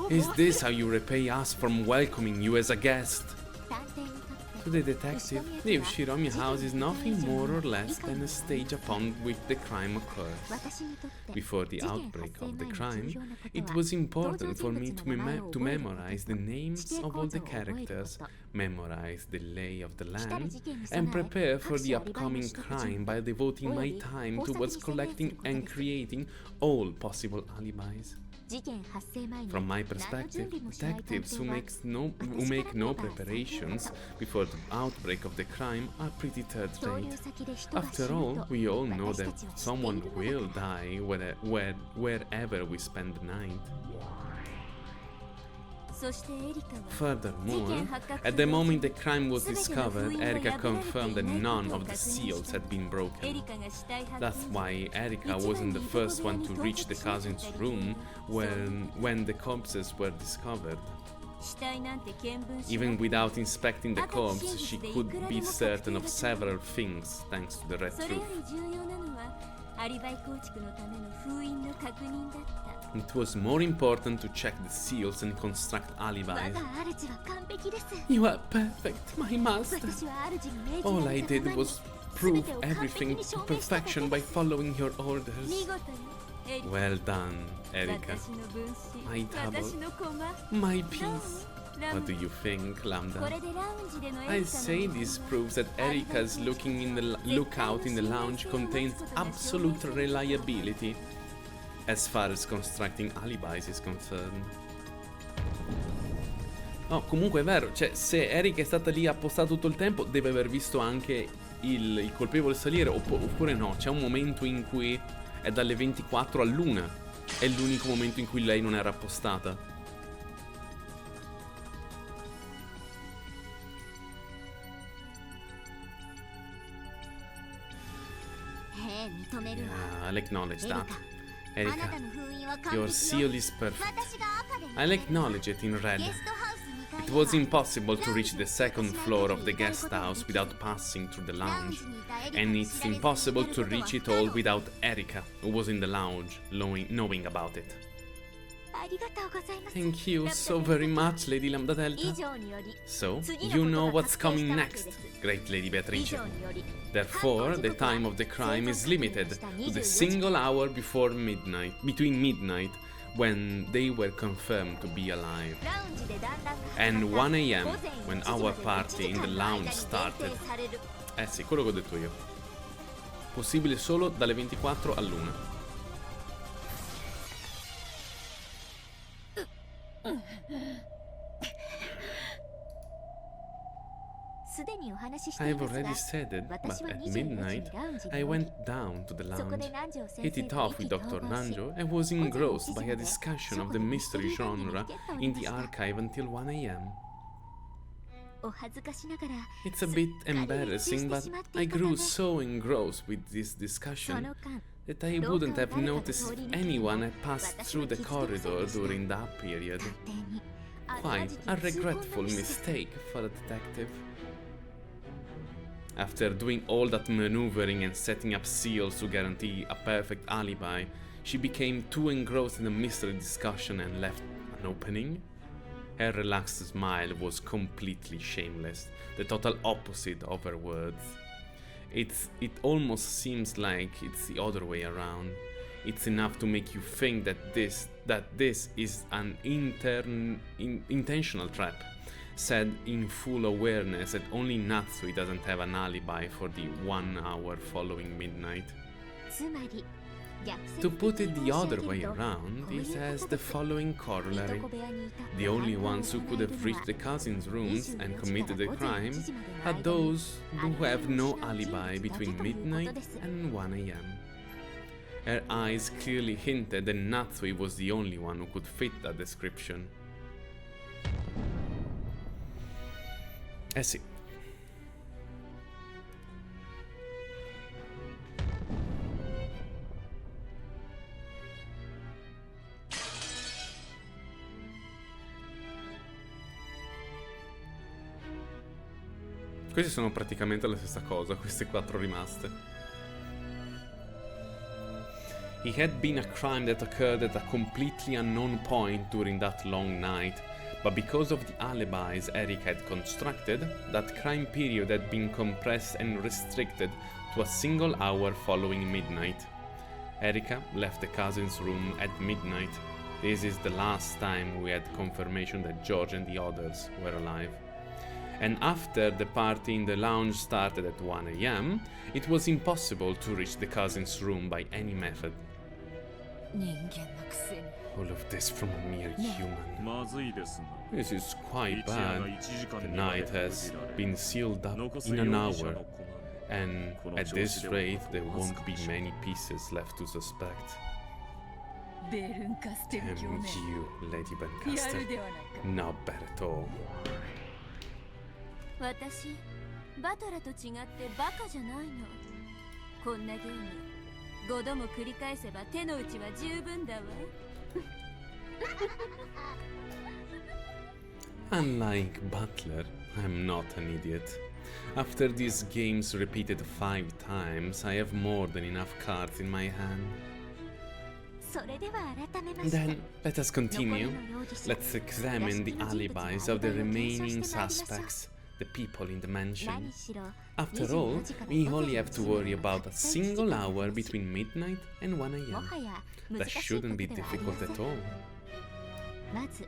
Speaker 1: Is this how you repay us from welcoming you as a guest?
Speaker 2: 探偵にとって
Speaker 1: To the detective, the Ushiromiya house is nothing more or less than a stage upon which the crime occurs.
Speaker 2: 私にとって
Speaker 1: Before the outbreak of the crime, it was important for me to memorize the names of all the characters, memorize the lay of the land, and prepare for the upcoming crime by devoting my time towards collecting and creating all possible alibis.
Speaker 2: 事件発生前に
Speaker 1: From my
Speaker 2: 何の準
Speaker 1: perspective,
Speaker 2: 備もしない
Speaker 1: detectives
Speaker 2: 探
Speaker 1: who
Speaker 2: 偵は
Speaker 1: make no preparations before the outbreak of the crime are pretty third
Speaker 2: 漂流
Speaker 1: rate.
Speaker 2: 先で人が死
Speaker 1: After
Speaker 2: ぬ
Speaker 1: all,
Speaker 2: と
Speaker 1: we all know
Speaker 2: 私
Speaker 1: that
Speaker 2: たちは知ってい
Speaker 1: someone
Speaker 2: るの
Speaker 1: will
Speaker 2: だ
Speaker 1: die wherever we spend the night.
Speaker 2: そしてエリカは
Speaker 1: Furthermore, at the moment the crime was discovered, Erika confirmed that none of the seals had been
Speaker 2: エ
Speaker 1: broken.
Speaker 2: リカが死体発
Speaker 1: That's
Speaker 2: 見
Speaker 1: why Erika wasn't the first one to reach the cousin's room when the corpses were discovered.
Speaker 2: 死体なんて見分し
Speaker 1: Even without inspecting the corpse, she could be certain of several things thanks to the red
Speaker 2: それよ
Speaker 1: truth.
Speaker 2: り重要なのはアリバイ構築のための封印の確認だった
Speaker 1: It was more important to check the seals and construct
Speaker 2: 我
Speaker 1: alibis.
Speaker 2: が主は完璧です
Speaker 1: You are perfect, my master.
Speaker 2: 私は主に命じら
Speaker 1: All
Speaker 2: れ
Speaker 1: I
Speaker 2: た
Speaker 1: did
Speaker 2: ままに
Speaker 1: was prove everything to perfection by following your
Speaker 2: 見
Speaker 1: orders.
Speaker 2: 事よエリカ
Speaker 1: Well done, Erika.
Speaker 2: 私の分身
Speaker 1: My double.
Speaker 2: 私の駒
Speaker 1: My
Speaker 2: ラ
Speaker 1: piece.
Speaker 2: ムラ
Speaker 1: What
Speaker 2: ム
Speaker 1: do you think,
Speaker 2: こ
Speaker 1: Lambda?
Speaker 2: れでラウンジでのエ
Speaker 1: I
Speaker 2: リカの
Speaker 1: say this proves that Erika's lookout in the lounge contains absolute reliability as far as constructing alibis is concerned. No, comunque è vero, cioè se Erika è stata lì appostata tutto il tempo deve aver visto anche il colpevole salire oppure no, c'è un momento in cui è dalle 24 all'1, è l'unico momento in cui lei non era appostata. Yeah, I'll acknowledge that.
Speaker 2: あな
Speaker 1: Erika,
Speaker 2: たの封印は完
Speaker 1: your
Speaker 2: 璧
Speaker 1: seal
Speaker 2: よ
Speaker 1: is perfect.
Speaker 2: 私が赤で
Speaker 1: I'll acknowledge it in
Speaker 2: ゲ
Speaker 1: red.
Speaker 2: ストハウス2階
Speaker 1: It
Speaker 2: に
Speaker 1: was
Speaker 2: は
Speaker 1: impossible to reach the second floor of the guest house without passing through the
Speaker 2: ラウン
Speaker 1: lounge.
Speaker 2: ジにいたエリカ
Speaker 1: And
Speaker 2: に
Speaker 1: it's
Speaker 2: 知られずに
Speaker 1: impossible
Speaker 2: やる
Speaker 1: to
Speaker 2: ことは
Speaker 1: reach it
Speaker 2: 不可
Speaker 1: all
Speaker 2: 能
Speaker 1: without Erika, who was in the lounge, knowing about it.
Speaker 2: ありがとうございます
Speaker 1: Thank you so very much, Lady Lambda
Speaker 2: 以
Speaker 1: Delta.
Speaker 2: 上により
Speaker 1: So,
Speaker 2: 次の
Speaker 1: you
Speaker 2: こと
Speaker 1: know
Speaker 2: が
Speaker 1: what's
Speaker 2: 確定
Speaker 1: coming
Speaker 2: したわけ
Speaker 1: next,
Speaker 2: です
Speaker 1: great Lady
Speaker 2: 以
Speaker 1: Beatrice.
Speaker 2: 上により
Speaker 1: Therefore, the time of the crime is limited to the single hour between midnight, when they were confirmed to be alive,
Speaker 2: ラウンジで団らんが
Speaker 1: and
Speaker 2: 始まった
Speaker 1: 1 a.m.
Speaker 2: 午前
Speaker 1: when
Speaker 2: 1時
Speaker 1: our
Speaker 2: までの
Speaker 1: party in
Speaker 2: 1
Speaker 1: the
Speaker 2: 時間の
Speaker 1: lounge
Speaker 2: 間に限
Speaker 1: started.
Speaker 2: 定される
Speaker 1: Sì, quello che ho detto io. Possibile solo dalle 24 all'1.
Speaker 2: すでにお話ししてい
Speaker 1: I've
Speaker 2: ます
Speaker 1: already
Speaker 2: が
Speaker 1: said it, but
Speaker 2: 私は
Speaker 1: at
Speaker 2: 24時に
Speaker 1: midnight,
Speaker 2: ラウンジ
Speaker 1: I
Speaker 2: に降り
Speaker 1: went down to the
Speaker 2: そこ
Speaker 1: lounge,
Speaker 2: で南條先
Speaker 1: hit
Speaker 2: 生
Speaker 1: it
Speaker 2: と
Speaker 1: off
Speaker 2: 意
Speaker 1: with
Speaker 2: 気
Speaker 1: Dr.
Speaker 2: 投合し
Speaker 1: Nanjo, and was
Speaker 2: 午前1
Speaker 1: engrossed
Speaker 2: 時
Speaker 1: by
Speaker 2: ま
Speaker 1: a
Speaker 2: で
Speaker 1: discussion
Speaker 2: そ
Speaker 1: of
Speaker 2: こ
Speaker 1: the
Speaker 2: で
Speaker 1: mystery
Speaker 2: ミステリー番組
Speaker 1: genre
Speaker 2: にゲットあり
Speaker 1: in
Speaker 2: ま
Speaker 1: the
Speaker 2: した
Speaker 1: archive until 1 a.m.
Speaker 2: お恥ずかしながら
Speaker 1: It's a bit
Speaker 2: すっかり熱中
Speaker 1: embarrassing,
Speaker 2: して
Speaker 1: but
Speaker 2: しまってい
Speaker 1: I
Speaker 2: たため
Speaker 1: grew so engrossed with this
Speaker 2: そ
Speaker 1: discussion
Speaker 2: の間
Speaker 1: that I wouldn't have noticed if anyone had passed through the corridor during that period.
Speaker 2: 探偵に
Speaker 1: Quite a regretful mistake for a detective. After doing all that maneuvering and setting up seals to guarantee a perfect alibi, she became too engrossed in the mystery discussion and left an opening. Her relaxed smile was completely shameless, the total opposite of her words. It almost seems like it's the other way around. It's enough to make you think that this is an intentional trap, said in full awareness that only Natsui doesn't have an alibi for the 1 hour following midnight.
Speaker 2: つまり
Speaker 1: To put it the other way around, it has the following corollary. The only ones who could have reached the cousins' rooms and committed the crime are those who have no alibi between midnight and 1 a.m. Her eyes clearly hinted that Natsui was the only one who could fit that description. Eh sì. Queste sono praticamente la stessa cosa, queste 4 rimaste. It had been a crime that occurred at a completely unknown point during that long night, but because of the alibis Eric had constructed, that crime period had been compressed and restricted to a single hour following midnight. Erika left the cousin's room at midnight. This is the last time we had confirmation that George and the others were alive. And after the party in the lounge started at 1 a.m., it was impossible to reach the cousin's room by any method. All of this from a mere human.
Speaker 4: まずいですな。
Speaker 1: This is quite
Speaker 4: 一夜が
Speaker 1: bad.
Speaker 4: 1時間
Speaker 1: The
Speaker 4: に
Speaker 1: night
Speaker 4: 分け
Speaker 1: has
Speaker 4: 閉じられ
Speaker 1: been sealed up
Speaker 4: 残す
Speaker 1: in
Speaker 4: 容
Speaker 1: an
Speaker 4: 疑者
Speaker 1: hour,
Speaker 4: の子
Speaker 1: and
Speaker 4: この
Speaker 1: at
Speaker 4: 調
Speaker 1: this
Speaker 4: 子では
Speaker 1: rate there
Speaker 4: わず
Speaker 1: won't
Speaker 4: か
Speaker 1: be
Speaker 4: でしょう。
Speaker 1: many pieces left to suspect.
Speaker 3: ベルンカステル
Speaker 1: Damn
Speaker 3: 教名
Speaker 1: you, Lady
Speaker 3: や
Speaker 1: Bencaster.
Speaker 3: るではないか
Speaker 1: Not bad at all.
Speaker 2: 私バトラと違ってバカじゃないの。こんなゲーム5度も繰り返せば手の内は十分だわ。
Speaker 1: Unlike Butler, I'm not an idiot. After these games repeated 5 times, I have more than enough cards in my hand.
Speaker 2: それでは改めまして
Speaker 1: Then, let us continue. Let's examine the alibis of the remaining suspects, the people in the
Speaker 2: 何
Speaker 1: mansion.
Speaker 2: しろ
Speaker 1: After all, we only have to worry about a single hour between midnight and 1
Speaker 2: も
Speaker 1: a.m.
Speaker 2: はや
Speaker 1: That
Speaker 2: 難しいこと
Speaker 1: shouldn't be
Speaker 2: ではありま
Speaker 1: difficult
Speaker 2: せん。
Speaker 1: at all.
Speaker 2: まず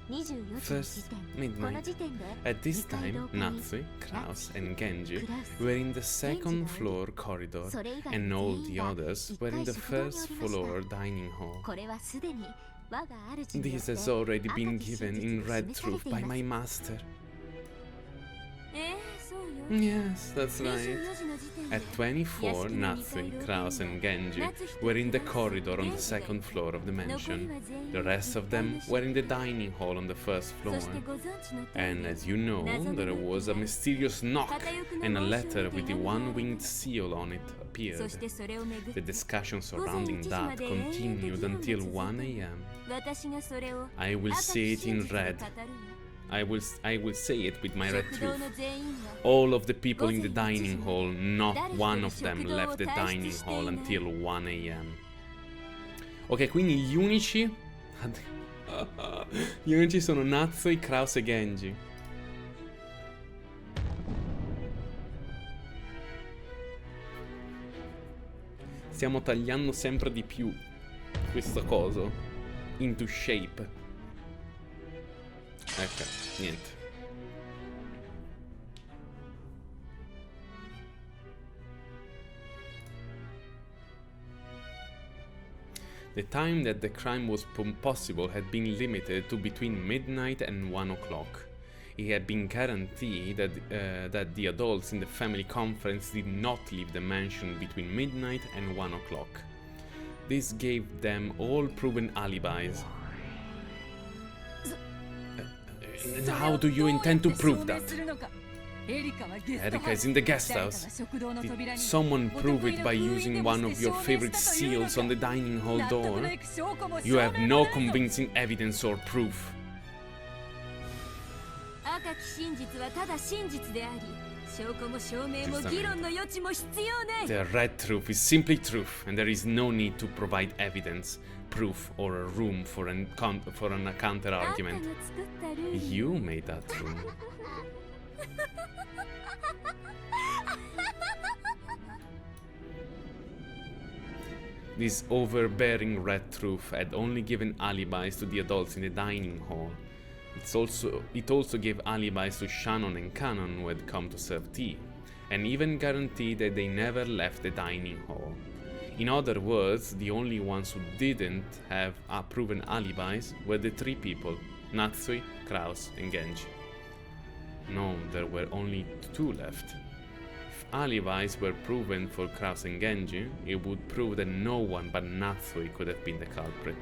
Speaker 2: 24時の
Speaker 1: First,
Speaker 2: 時点この
Speaker 1: midnight.
Speaker 2: 時点で
Speaker 1: At this
Speaker 2: 二階
Speaker 1: time,
Speaker 2: 堂下に
Speaker 1: Natsui, Kraus, and Genji
Speaker 2: クラウス
Speaker 1: were in the second
Speaker 2: ゲンジが
Speaker 1: floor corridor,
Speaker 2: それ以外
Speaker 1: and
Speaker 2: の
Speaker 1: all
Speaker 2: 全
Speaker 1: the
Speaker 2: 員が
Speaker 1: others
Speaker 2: 一
Speaker 1: were
Speaker 2: 回
Speaker 1: in the
Speaker 2: 食堂に
Speaker 1: first
Speaker 2: おりました
Speaker 1: floor dining hall.
Speaker 2: これはすでに我が主によっ
Speaker 1: This
Speaker 2: て
Speaker 1: has already been
Speaker 2: 赤き
Speaker 1: given
Speaker 2: 真
Speaker 1: in
Speaker 2: 実
Speaker 1: red
Speaker 2: に示され
Speaker 1: truth
Speaker 2: てい
Speaker 1: by
Speaker 2: ます
Speaker 1: my master.
Speaker 2: そうよ
Speaker 1: Yes, that's right.
Speaker 2: 24時の時点で
Speaker 1: At 24, Natsui, Kraus, and Genji were in the corridor on the second floor of the
Speaker 2: 残り
Speaker 1: mansion.
Speaker 2: は全員
Speaker 1: The rest of them were in the dining hall on the first
Speaker 2: そ
Speaker 1: floor.
Speaker 2: してご存知の通
Speaker 1: And
Speaker 2: り
Speaker 1: as you know, there was a mysterious knock, and a letter with the one-winged seal on it
Speaker 2: そ
Speaker 1: appeared.
Speaker 2: してそれをめぐっ
Speaker 1: The
Speaker 2: て
Speaker 1: discussion surrounding that continued until 1 a.m.
Speaker 2: 私がそれを
Speaker 1: I will
Speaker 2: 赤
Speaker 1: say
Speaker 2: き
Speaker 1: it in
Speaker 2: 真実に
Speaker 1: red.
Speaker 2: 語るわ
Speaker 1: I will say it with my red
Speaker 2: 食堂
Speaker 1: truth.
Speaker 2: の全員は
Speaker 1: All of the people in the dining hall, not one of them left the dining hall until 1 a.m. Ok, quindi gli unici... gli unici sono Natsui, Kraus e Genji. Stiamo tagliando sempre di più questo coso into shape. Ecco, niente. The time that the crime was possible had been limited to between midnight and 1 o'clock. It had been guaranteed that the adults in the family conference did not leave the mansion between midnight and 1 o'clock. This gave them all proven alibis. How do you intend to prove that? Erika is in the guest house. Did someone prove it by using one of your favorite seals on the dining hall door? You have no convincing evidence or proof.
Speaker 2: 赤き真実はただ真実であり証拠も証明も議論の余地も必要ない
Speaker 1: The red truth is simply truth, and there is no need to provide evidence, proof, or a room for a counter
Speaker 2: あんた
Speaker 1: argument.
Speaker 2: が作ったルール
Speaker 1: You made that room. This overbearing red truth had only given alibis to the adults in the dining hall. It also gave alibis to Shannon and Cannon who had come to serve tea, and even guaranteed that they never left the dining hall. In other words, the only ones who didn't have proven alibis were the 3 people, Natsui, Kraus, and Genji. No, there were only 2 left. If alibis were proven for Kraus and Genji, it would prove that no one but Natsui could have been the culprit.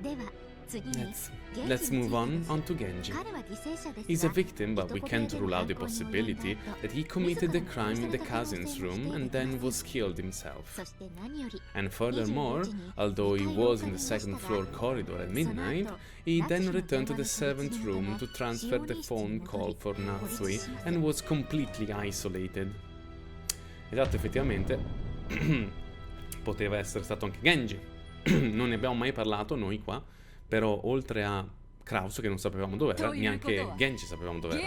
Speaker 2: では
Speaker 1: Let's move on to Genji. He's a victim, but we can't rule out the possibility that he committed the crime in the cousin's room and then was killed himself. And furthermore, although he was in the second floor corridor at midnight, he then returned to the 7th room to transfer the phone call for Natsui and was completely isolated. Esatto, effettivamente poteva essere stato anche Genji. Non ne abbiamo mai parlato noi qua, però oltre a Kraus che non sapevamo dov'era, neanche Genji sapevamo dov'era.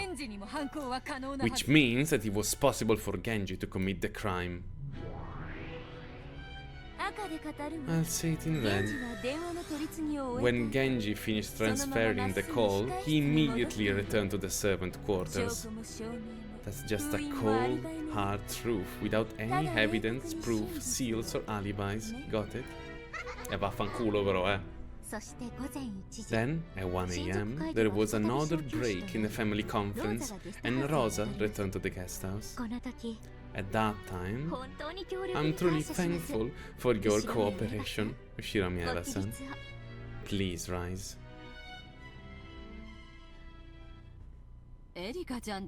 Speaker 1: Which means that it was possible for Genji to commit the crime. I'll say it in red. When Genji finished transferring the call, he immediately returned to the servant quarters. That's just a cold, hard truth, without any evidence, proof, seals or alibis. Got it? E vaffanculo però, Then, at 1 a.m., there was another break in the family conference, and Rosa returned to the guest house. At that time, I'm truly thankful for your cooperation, Shiramiya-san. Please rise. Erika-chan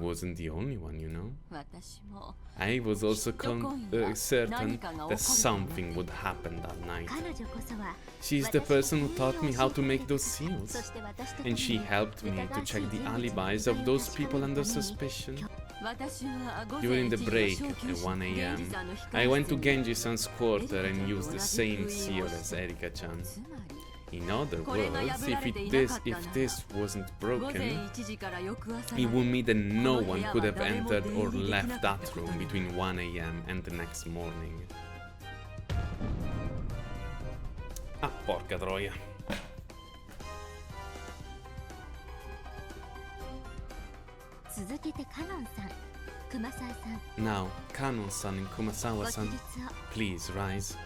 Speaker 1: wasn't the only one, you know. I was also certain that something would happen that night. She's the person who taught me how to make those seals, and she helped me to check the alibis of those people under suspicion. During the break at 1 a.m., I went to Genji-san's quarter and used the same seal as Erika-chan. In other words, if this wasn't broken, it would mean that no one could have entered or left that room between 1 a.m. and the next morning. Ah, porca troia. Now, Kanon-san and Kumasawa-san, please rise.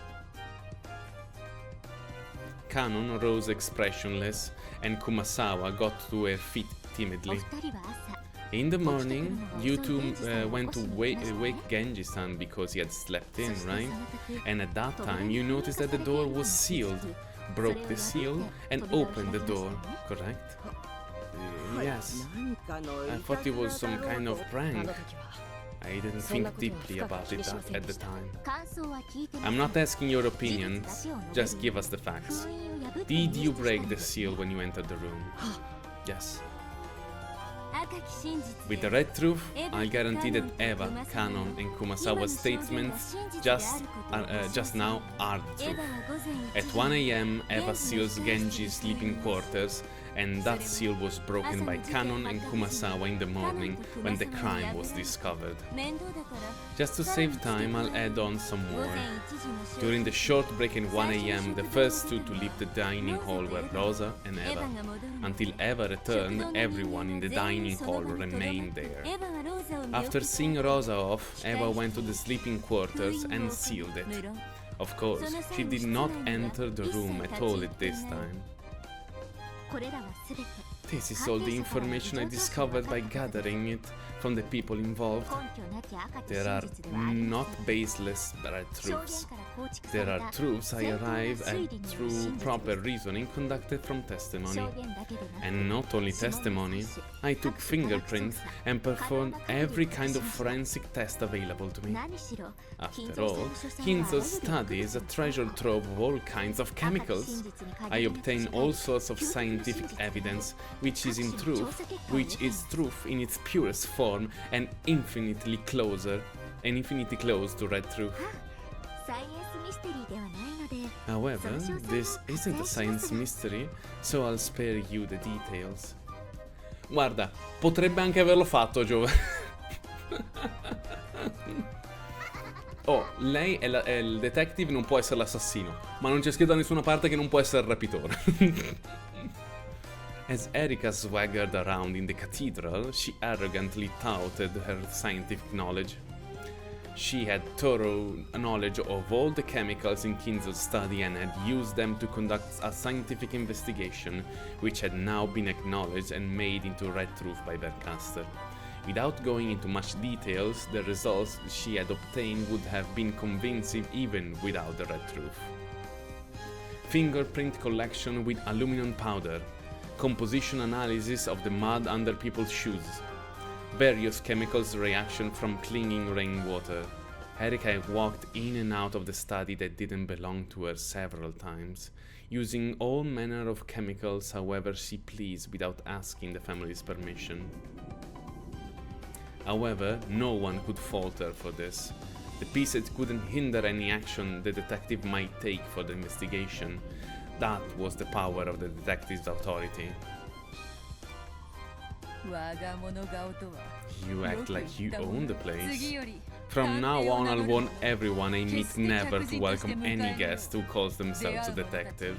Speaker 1: Kanon rose expressionless, and Kumasawa got to her feet timidly. In the morning, you two went to wake Genji-san because he had slept in, right? And at that time, you noticed that the door was sealed, broke the seal, and opened the door, correct? Yes. I thought it was some kind of prank. I didn't think deeply about it at the time. I'm not asking your opinions, just give us the facts. Did you break the seal when you entered the room? Yes. With the red truth, I'll guarantee that Eva, Kanon, and Kumasawa's statements just now are the truth. At 1 a.m., Eva seals Genji's sleeping quarters, and that seal was broken by Kanon and Kumasawa in the morning when the crime was discovered. Just to save time, I'll add on some more. During the short break at 1 a.m., the first two to leave the dining hall were Rosa and Eva. Until Eva returned, everyone in the dining hall remained there. After seeing Rosa off, Eva went to the sleeping quarters and sealed it. Of course, she did not enter the room at all at this time. This is all the information I discovered by gathering it from the people involved. There are not baseless red truths. There are truths I arrive at through proper reasoning conducted from testimony. And not only testimony, I took fingerprints and performed every kind of forensic test available to me. After all, Kinzo's study is a treasure trove of all kinds of chemicals. I obtain all sorts of scientific evidence, which is truth in its purest form and infinitely close to red truth. However, this isn't a science mystery, so I'll spare you the details. Guarda, potrebbe anche averlo fatto, Giove. Oh, lei è il detective, non può essere l'assassino, ma non c'è scritto da nessuna parte che non può essere il rapitore. As Erika swaggered around in the cathedral, she arrogantly touted her scientific knowledge. She had thorough knowledge of all the chemicals in Kinzo's study and had used them to conduct a scientific investigation, which had now been acknowledged and made into red truth by Vercaster. Without going into much details, the results she had obtained would have been convincing even without the red truth. fingerprint collection with aluminum powder, composition analysis of the mud under people's shoes, various chemicals reaction from clinging rainwater. Erika walked in and out of the study that didn't belong to her several times, using all manner of chemicals however she pleased without asking the family's permission. However, no one could fault her for this. The pieces couldn't hinder any action the detective might take for the investigation. That was the power of the detective's authority. You act like you own the place. From now on, I'll warn everyone I meet never to welcome any guest who calls themselves a detective.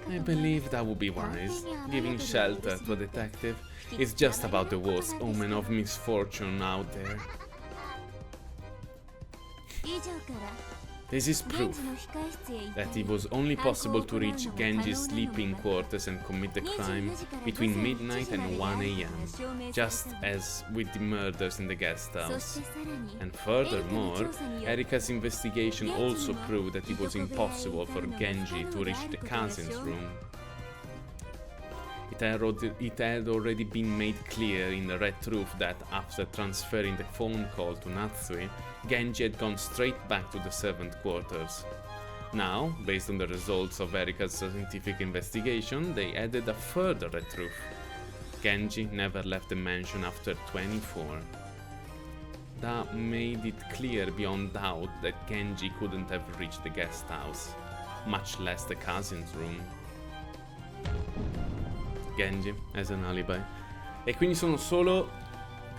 Speaker 1: I believe that would be wise. Giving shelter to a detective is just about the worst omen of misfortune out there. This is proof that it was only possible to reach Genji's sleeping quarters and commit the crime between midnight and 1 AM, just as with the murders in the guest house. And furthermore, Erika's investigation also proved that it was impossible for Genji to reach the cousin's room. It had already been made clear in the Red Truth that after transferring the phone call to Natsui, Genji had gone straight back to the servant quarters. Now, based on the results of Erika's scientific investigation, they added a further Red Truth. Genji never left the mansion after 24. That made it clear beyond doubt that Genji couldn't have reached the guest house, much less the cousin's room. Genji as an alibi. E quindi sono solo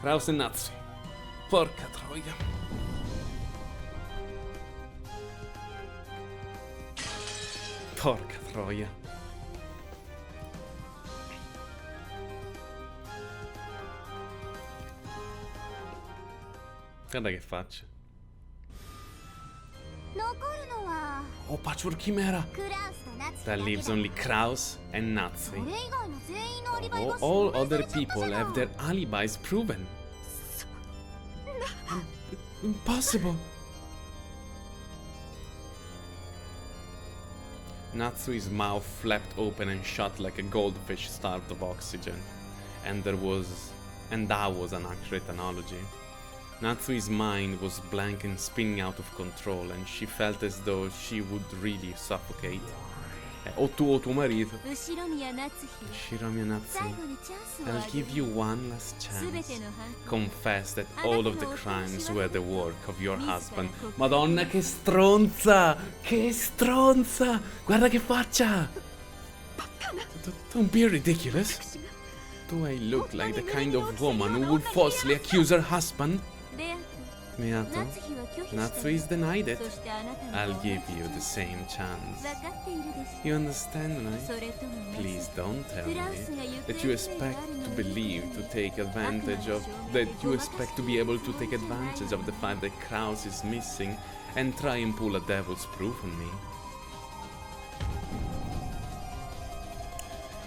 Speaker 1: Kraus e Natsui. Porca troia. Porca troia. Guarda che faccia. Oh, Patchwork Chimera! That leaves only Kraus and Natsui. Oh, all other people have their alibis proven. Impossible! Natsui's mouth flapped open and shut like a goldfish starved of oxygen. And that was an accurate analogy. Natsui's mind was blank and spinning out of control, and she felt as though she would really suffocate. O tuo marito. Shiromia Natsui, I'll give you one last chance. Confess that all of the crimes were the work of your husband. Madonna, che stronza! Che stronza! Guarda che faccia! Don't be ridiculous. Do I look like the kind of woman who would falsely accuse her husband? Beato, Natsui's denied it. I'll give you the same chance. You understand, right? Please don't tell me that you expect to believe to take advantage of that you expect to be able to take advantage of the fact that Kraus is missing and try and pull a devil's proof on me.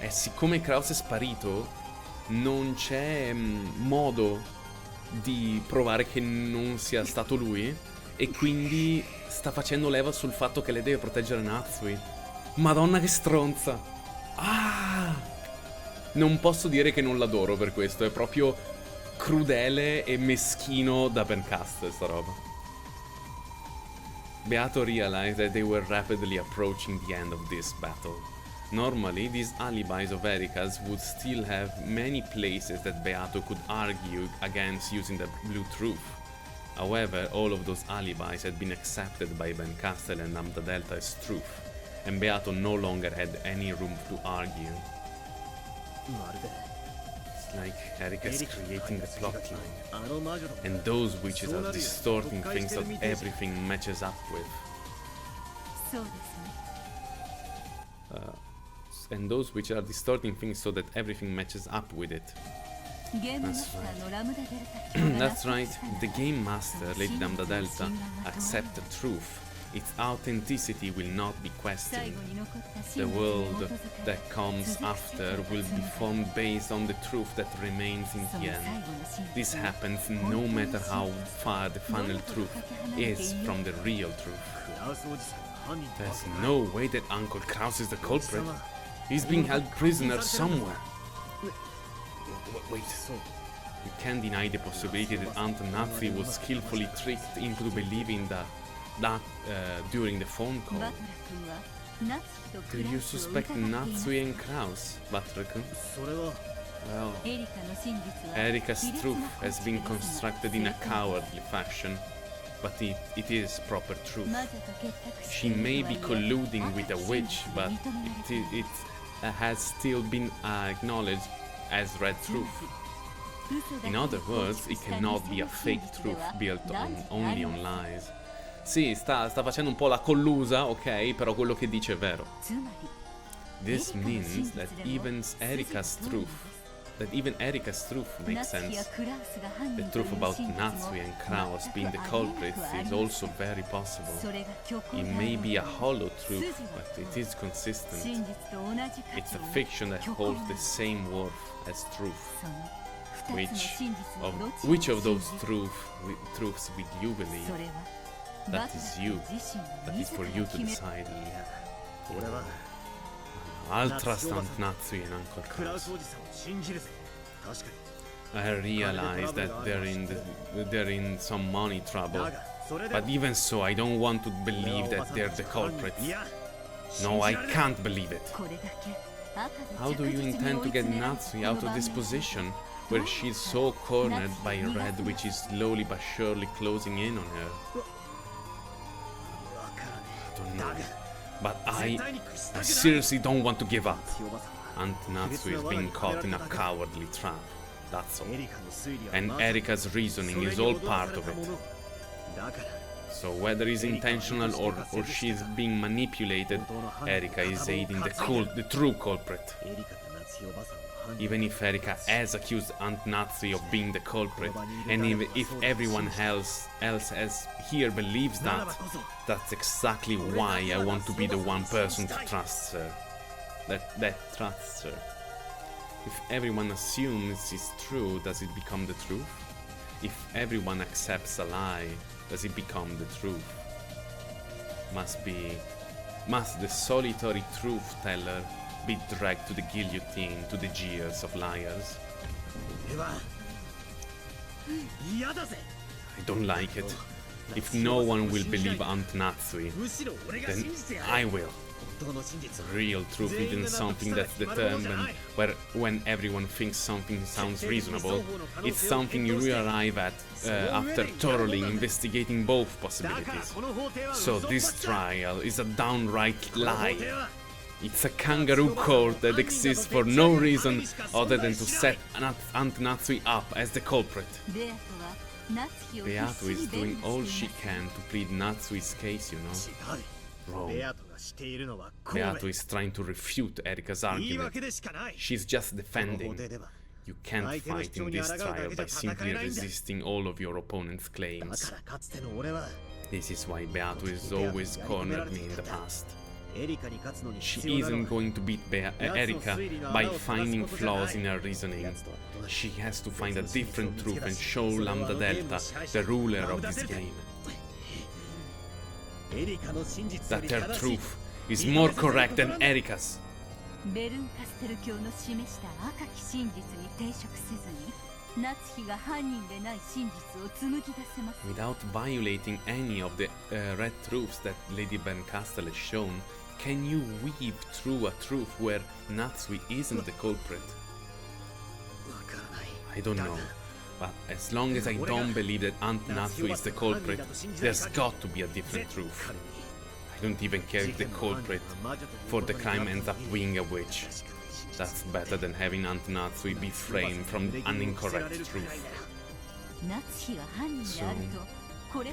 Speaker 1: E siccome Kraus è sparito, non c'è modo di provare che non sia stato lui, e quindi sta facendo leva sul fatto che lei deve proteggere Natsui. Madonna che stronza! Ah! Non posso dire che non l'adoro per questo, è proprio crudele e meschino da pencaster sta roba. Beato realized that they were rapidly approaching the end of this battle. Normally, these alibis of Erika's would still have many places that Beato could argue against using the Blue Truth. However, all of those alibis had been accepted by Ben Castle and Lambda Delta as truth, and Beato no longer had any room to argue. It's like Erika's creating the plotline, and those witches are distorting things that everything matches up with. And those which are distorting things so that everything matches up with it. That's right. That's right. The game master, Lady Lambda Delta, accepts the truth. Its authenticity will not be questioned. The world that comes after will be formed based on the truth that remains in the end. This happens no matter how far the final truth is from the real truth. There's no way that Uncle Kraus is the culprit. He's being held prisoner somewhere. Wait. You can't deny the possibility that Aunt Natsui was skillfully tricked into believing that during the phone call. Do you suspect Natsui and Kraus, Butler-kun? Well, Erika's truth has been constructed in a cowardly fashion, but it is proper truth. She may be colluding with a witch, but it has still been acknowledged as red truth. In other words, it cannot be a fake truth built only on lies. Sì, sta facendo un po' la collusa, ok, però quello che dice è vero. This means that even Erika's truth makes sense. The truth about Natsui and Kraus being the culprits is also very possible. It may be a hollow truth, but it is consistent. It's a fiction that holds the same worth as truth. Which of those truths will you believe? That is you. That is for you to decide. I'll trust Aunt Natsui and Uncle Kraus. I realize that they're in some money trouble, but even so, I don't want to believe that they're the culprits. No, I can't believe it. How do you intend to get Natsui out of this position, where she's so cornered by Red, which is slowly but surely closing in on her? I don't know. But I seriously don't want to give up. Aunt Natsui is being caught in a cowardly trap. That's all. And Erika's reasoning is all part of it. So whether it's intentional or she's being manipulated, Erika is aiding the true culprit. Even if Erika has accused Aunt Natsui of being the culprit, and even if everyone else here believes that, that's exactly why I want to be the one person to trust her. That trusts her. If everyone assumes it's true, does it become the truth? If everyone accepts a lie, does it become the truth? Must the solitary truth teller be dragged to the guillotine to the jeers of liars? I don't like it. If no one will believe Aunt Natsui, then I will. Real truth isn't something that's determined when everyone thinks something sounds reasonable. It's something you arrive at after thoroughly investigating both possibilities. So this trial is a downright lie. It's a kangaroo court that exists for no reason other than to set Aunt Natsui up as the culprit. Beato is doing all she can to plead Natsui's case, you know. Wrong. Beato is trying to refute Erika's argument. She's just defending. You can't fight in this trial by simply resisting all of your opponent's claims. This is why Beato has always cornered me in the past. She isn't going to beat Erika by finding flaws in her reasoning. She has to find a different truth and show Lambda Delta, the ruler of this game, that her truth is more correct than Erika's. Without violating any of the red truths that Lady Berncastel has shown, can you weave through a truth where Natsui isn't the culprit? I don't know, but as long as I don't believe that Aunt Natsui is the culprit, there's got to be a different truth. I don't even care if the culprit for the crime ends up being a witch. That's better than having Aunt Natsui be framed from an incorrect truth. So,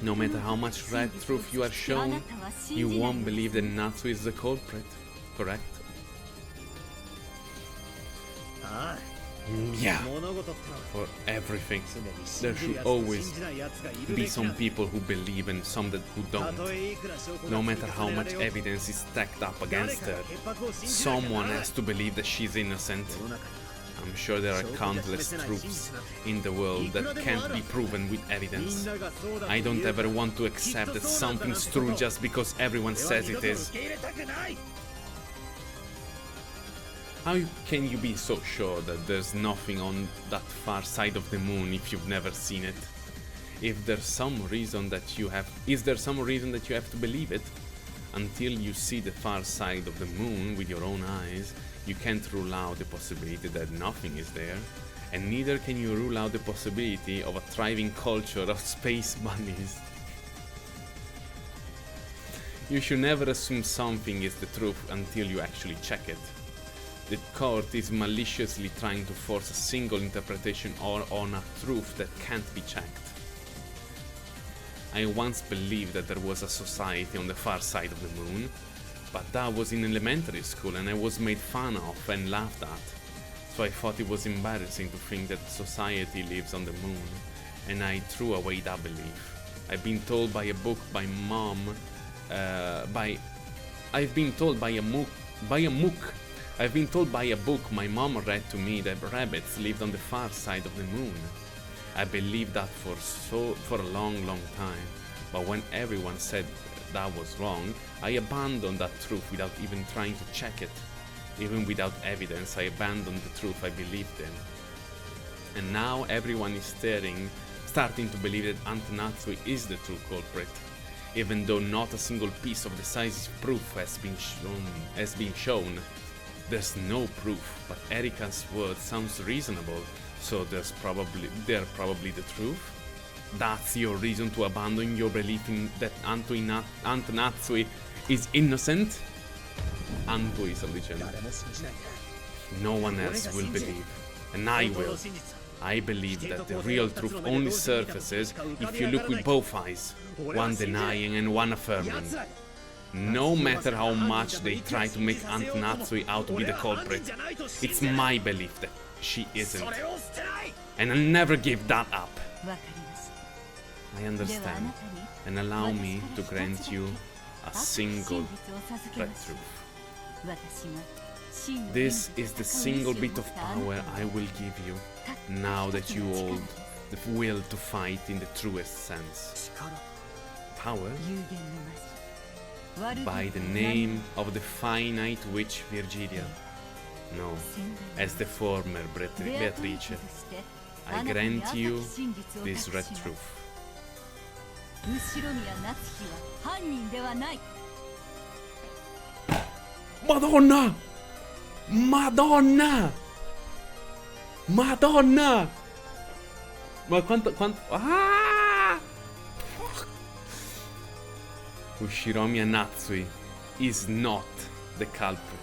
Speaker 1: no matter how much red truth you are shown, you won't believe that Natsui is the culprit, correct? Yeah, for everything. There should always be some people who believe and some who don't. No matter how much evidence is stacked up against her, someone has to believe that she's innocent. I'm sure there are countless truths in the world that can't be proven with evidence. I don't ever want to accept that something's true just because everyone says it is. How can you be so sure that there's nothing on that far side of the moon if you've never seen it? Is there some reason that you have to believe it? Until you see the far side of the moon with your own eyes, you can't rule out the possibility that nothing is there, and neither can you rule out the possibility of a thriving culture of space bunnies. You should never assume something is the truth until you actually check it. The court is maliciously trying to force a single interpretation on a truth that can't be checked. I once believed that there was a society on the far side of the moon, but that was in elementary school and I was made fun of and laughed at. So I thought it was embarrassing to think that society lives on the moon, and I threw away that belief. I've been told by a book by mom, I've been told by a book my mom read to me that rabbits lived on the far side of the moon. I believed that for a long time, but when everyone said that was wrong, I abandoned that truth without even trying to check it. Even without evidence, I abandoned the truth I believed in. And now everyone is starting to believe that Aunt Natsui is the true culprit, even though not a single piece of decisive proof has been shown. There's no proof, but Erika's word sounds reasonable, so they're probably the truth? That's your reason to abandon your belief in that Aunt Natsui is innocent? Antui sto dicendo. No one else will believe, and I will. I believe that the real truth only surfaces if you look with both eyes, one denying and one affirming. No matter how much they try to make Aunt Natsui out to be the culprit, it's my belief that she isn't. And I'll never give that up. I understand, and allow me to grant you a single red truth. This is the single bit of power I will give you, now that you hold the will to fight in the truest sense. Power? By the name of the finite witch Virgilia. No, as the former Beatrice. I grant you this red truth. Madonna! Madonna! Madonna! Ma quanto... Ah! Ushiromi Natsui is not the culprit.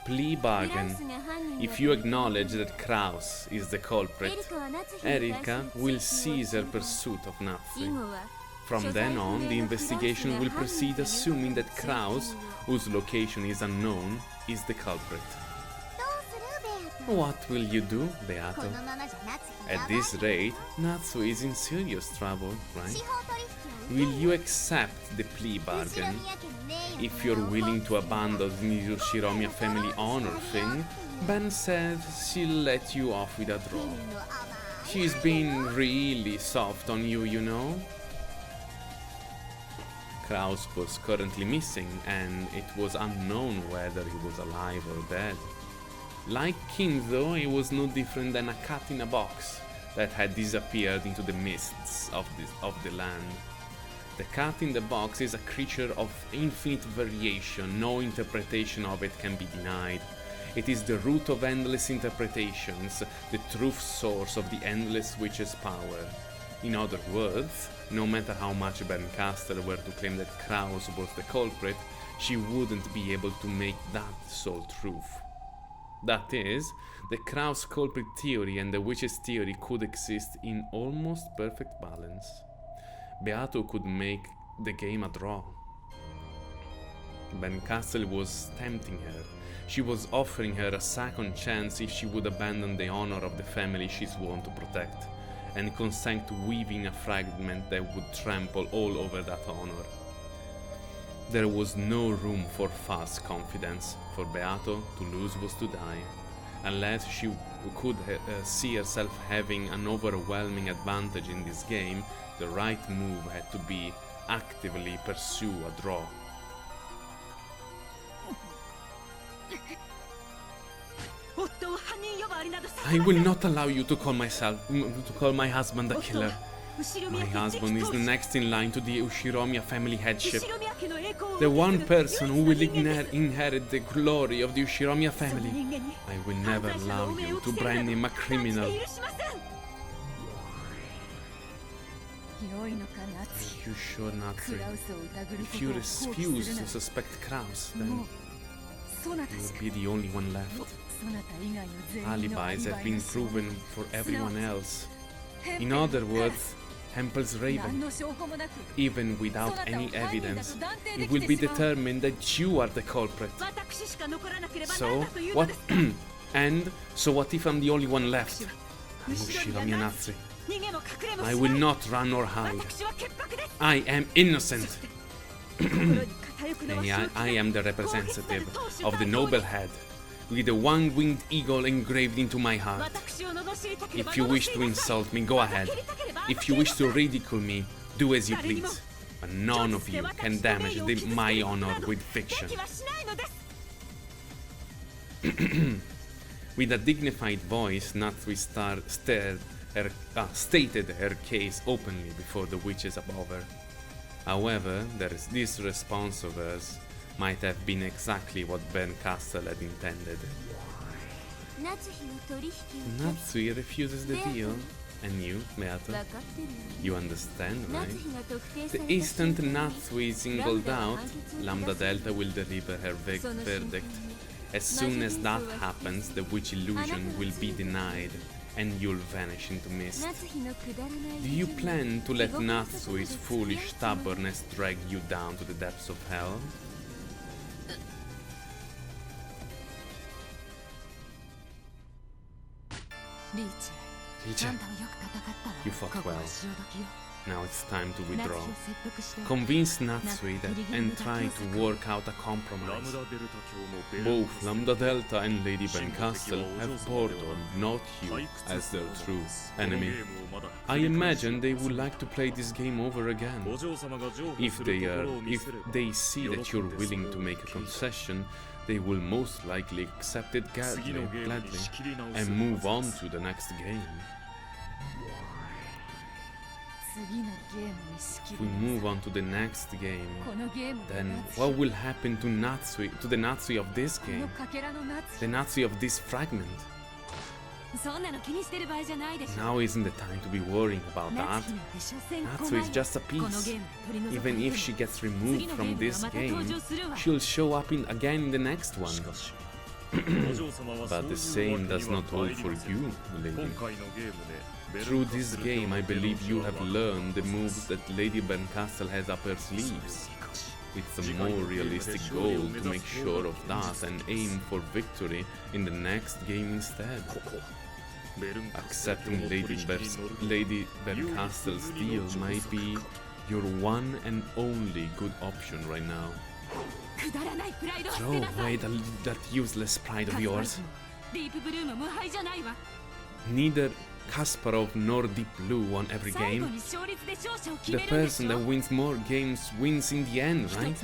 Speaker 1: Plea bargain. If you acknowledge that Kraus is the culprit, Erika will cease her pursuit of Natsui. From then on, the investigation will proceed assuming that Kraus, whose location is unknown, is the culprit. What will you do, Beato? At this rate, Natsui is in serious trouble, right? Will you accept the plea bargain? If you're willing to abandon the Shiromiya family honor thing, Ben said she'll let you off with a draw. She's been really soft on you, you know? Kraus was currently missing, and it was unknown whether he was alive or dead. Like Kim, though, he was no different than a cat in a box that had disappeared into the mists of the land. The cat in the box is a creature of infinite variation, no interpretation of it can be denied. It is the root of endless interpretations, the truth source of the endless witch's power. In other words, no matter how much Bernkastel were to claim that Kraus was the culprit, she wouldn't be able to make that sole truth. That is, the Kraus culprit theory and the witch's theory could exist in almost perfect balance. Beato could make the game a draw. Bernkastel was tempting her. She was offering her a second chance if she would abandon the honor of the family she swore to protect. and consent to weaving a fragment that would trample all over that honor. There was no room for false confidence. For Beato, to lose was to die. Unless she could see herself having an overwhelming advantage in this game, the right move had to be actively pursue a draw. I will not allow you to call my husband a killer. My husband is the next in line to the Ushiromiya family headship. The one person who will inherit the glory of the Ushiromiya family. I will never allow you to brand him a criminal. Are you sure, Natsui? If you refuse to suspect Kraus, then you will be the only one left. Alibis have been proven for everyone else. In other words, Temple's Raven. Even without any evidence, it will be determined that you are the culprit. So, what? So what if I'm the only one left? I'm Ushiromiya Natsui. I will not run or hide. I am innocent. I am the representative of the noble head, with the one-winged eagle engraved into my heart. If you wish to insult me, go ahead. If you wish to ridicule me, do as you please. But none of you can damage my honor with fiction. With a dignified voice, Natsui stated her case openly before the witches above her. However, this response of hers might have been exactly what Bernkastel had intended. Natsui refuses the deal. And you, Beato? You understand, right? The instant Natsui is singled out, Lambda Delta will deliver her verdict. As soon as that happens, the witch illusion will be denied, and you'll vanish into mist. Do you plan to let Natsui's foolish stubbornness drag you down to the depths of hell? Licha, you fought well. Now it's time to withdraw. Convince Natsui and try to work out a compromise. Both Lambda Delta and Lady Bernkastel have pardoned not you as their true enemy. I imagine they would like to play this game over again. If they see that you're willing to make a concession, they will most likely accept it gladly and move on to the next game. If we move on to the next game, then what will happen to the Natsui of this game? The Natsui of this fragment? Now isn't the time to be worrying about that. Natsui is just a piece. Even if she gets removed from this game, she'll show up again in the next one. But the same does not hold for you, lady. Through this game, I believe you have learned the moves that Lady Bernkastel has up her sleeves. It's a more realistic goal to make sure of that and aim for victory in the next game instead. Accepting Lady Bernkastel's deal might be your one and only good option right now. Throw away that useless pride of yours. Neither Kasparov nor Deep Blue won every game. The person that wins more games wins in the end, right?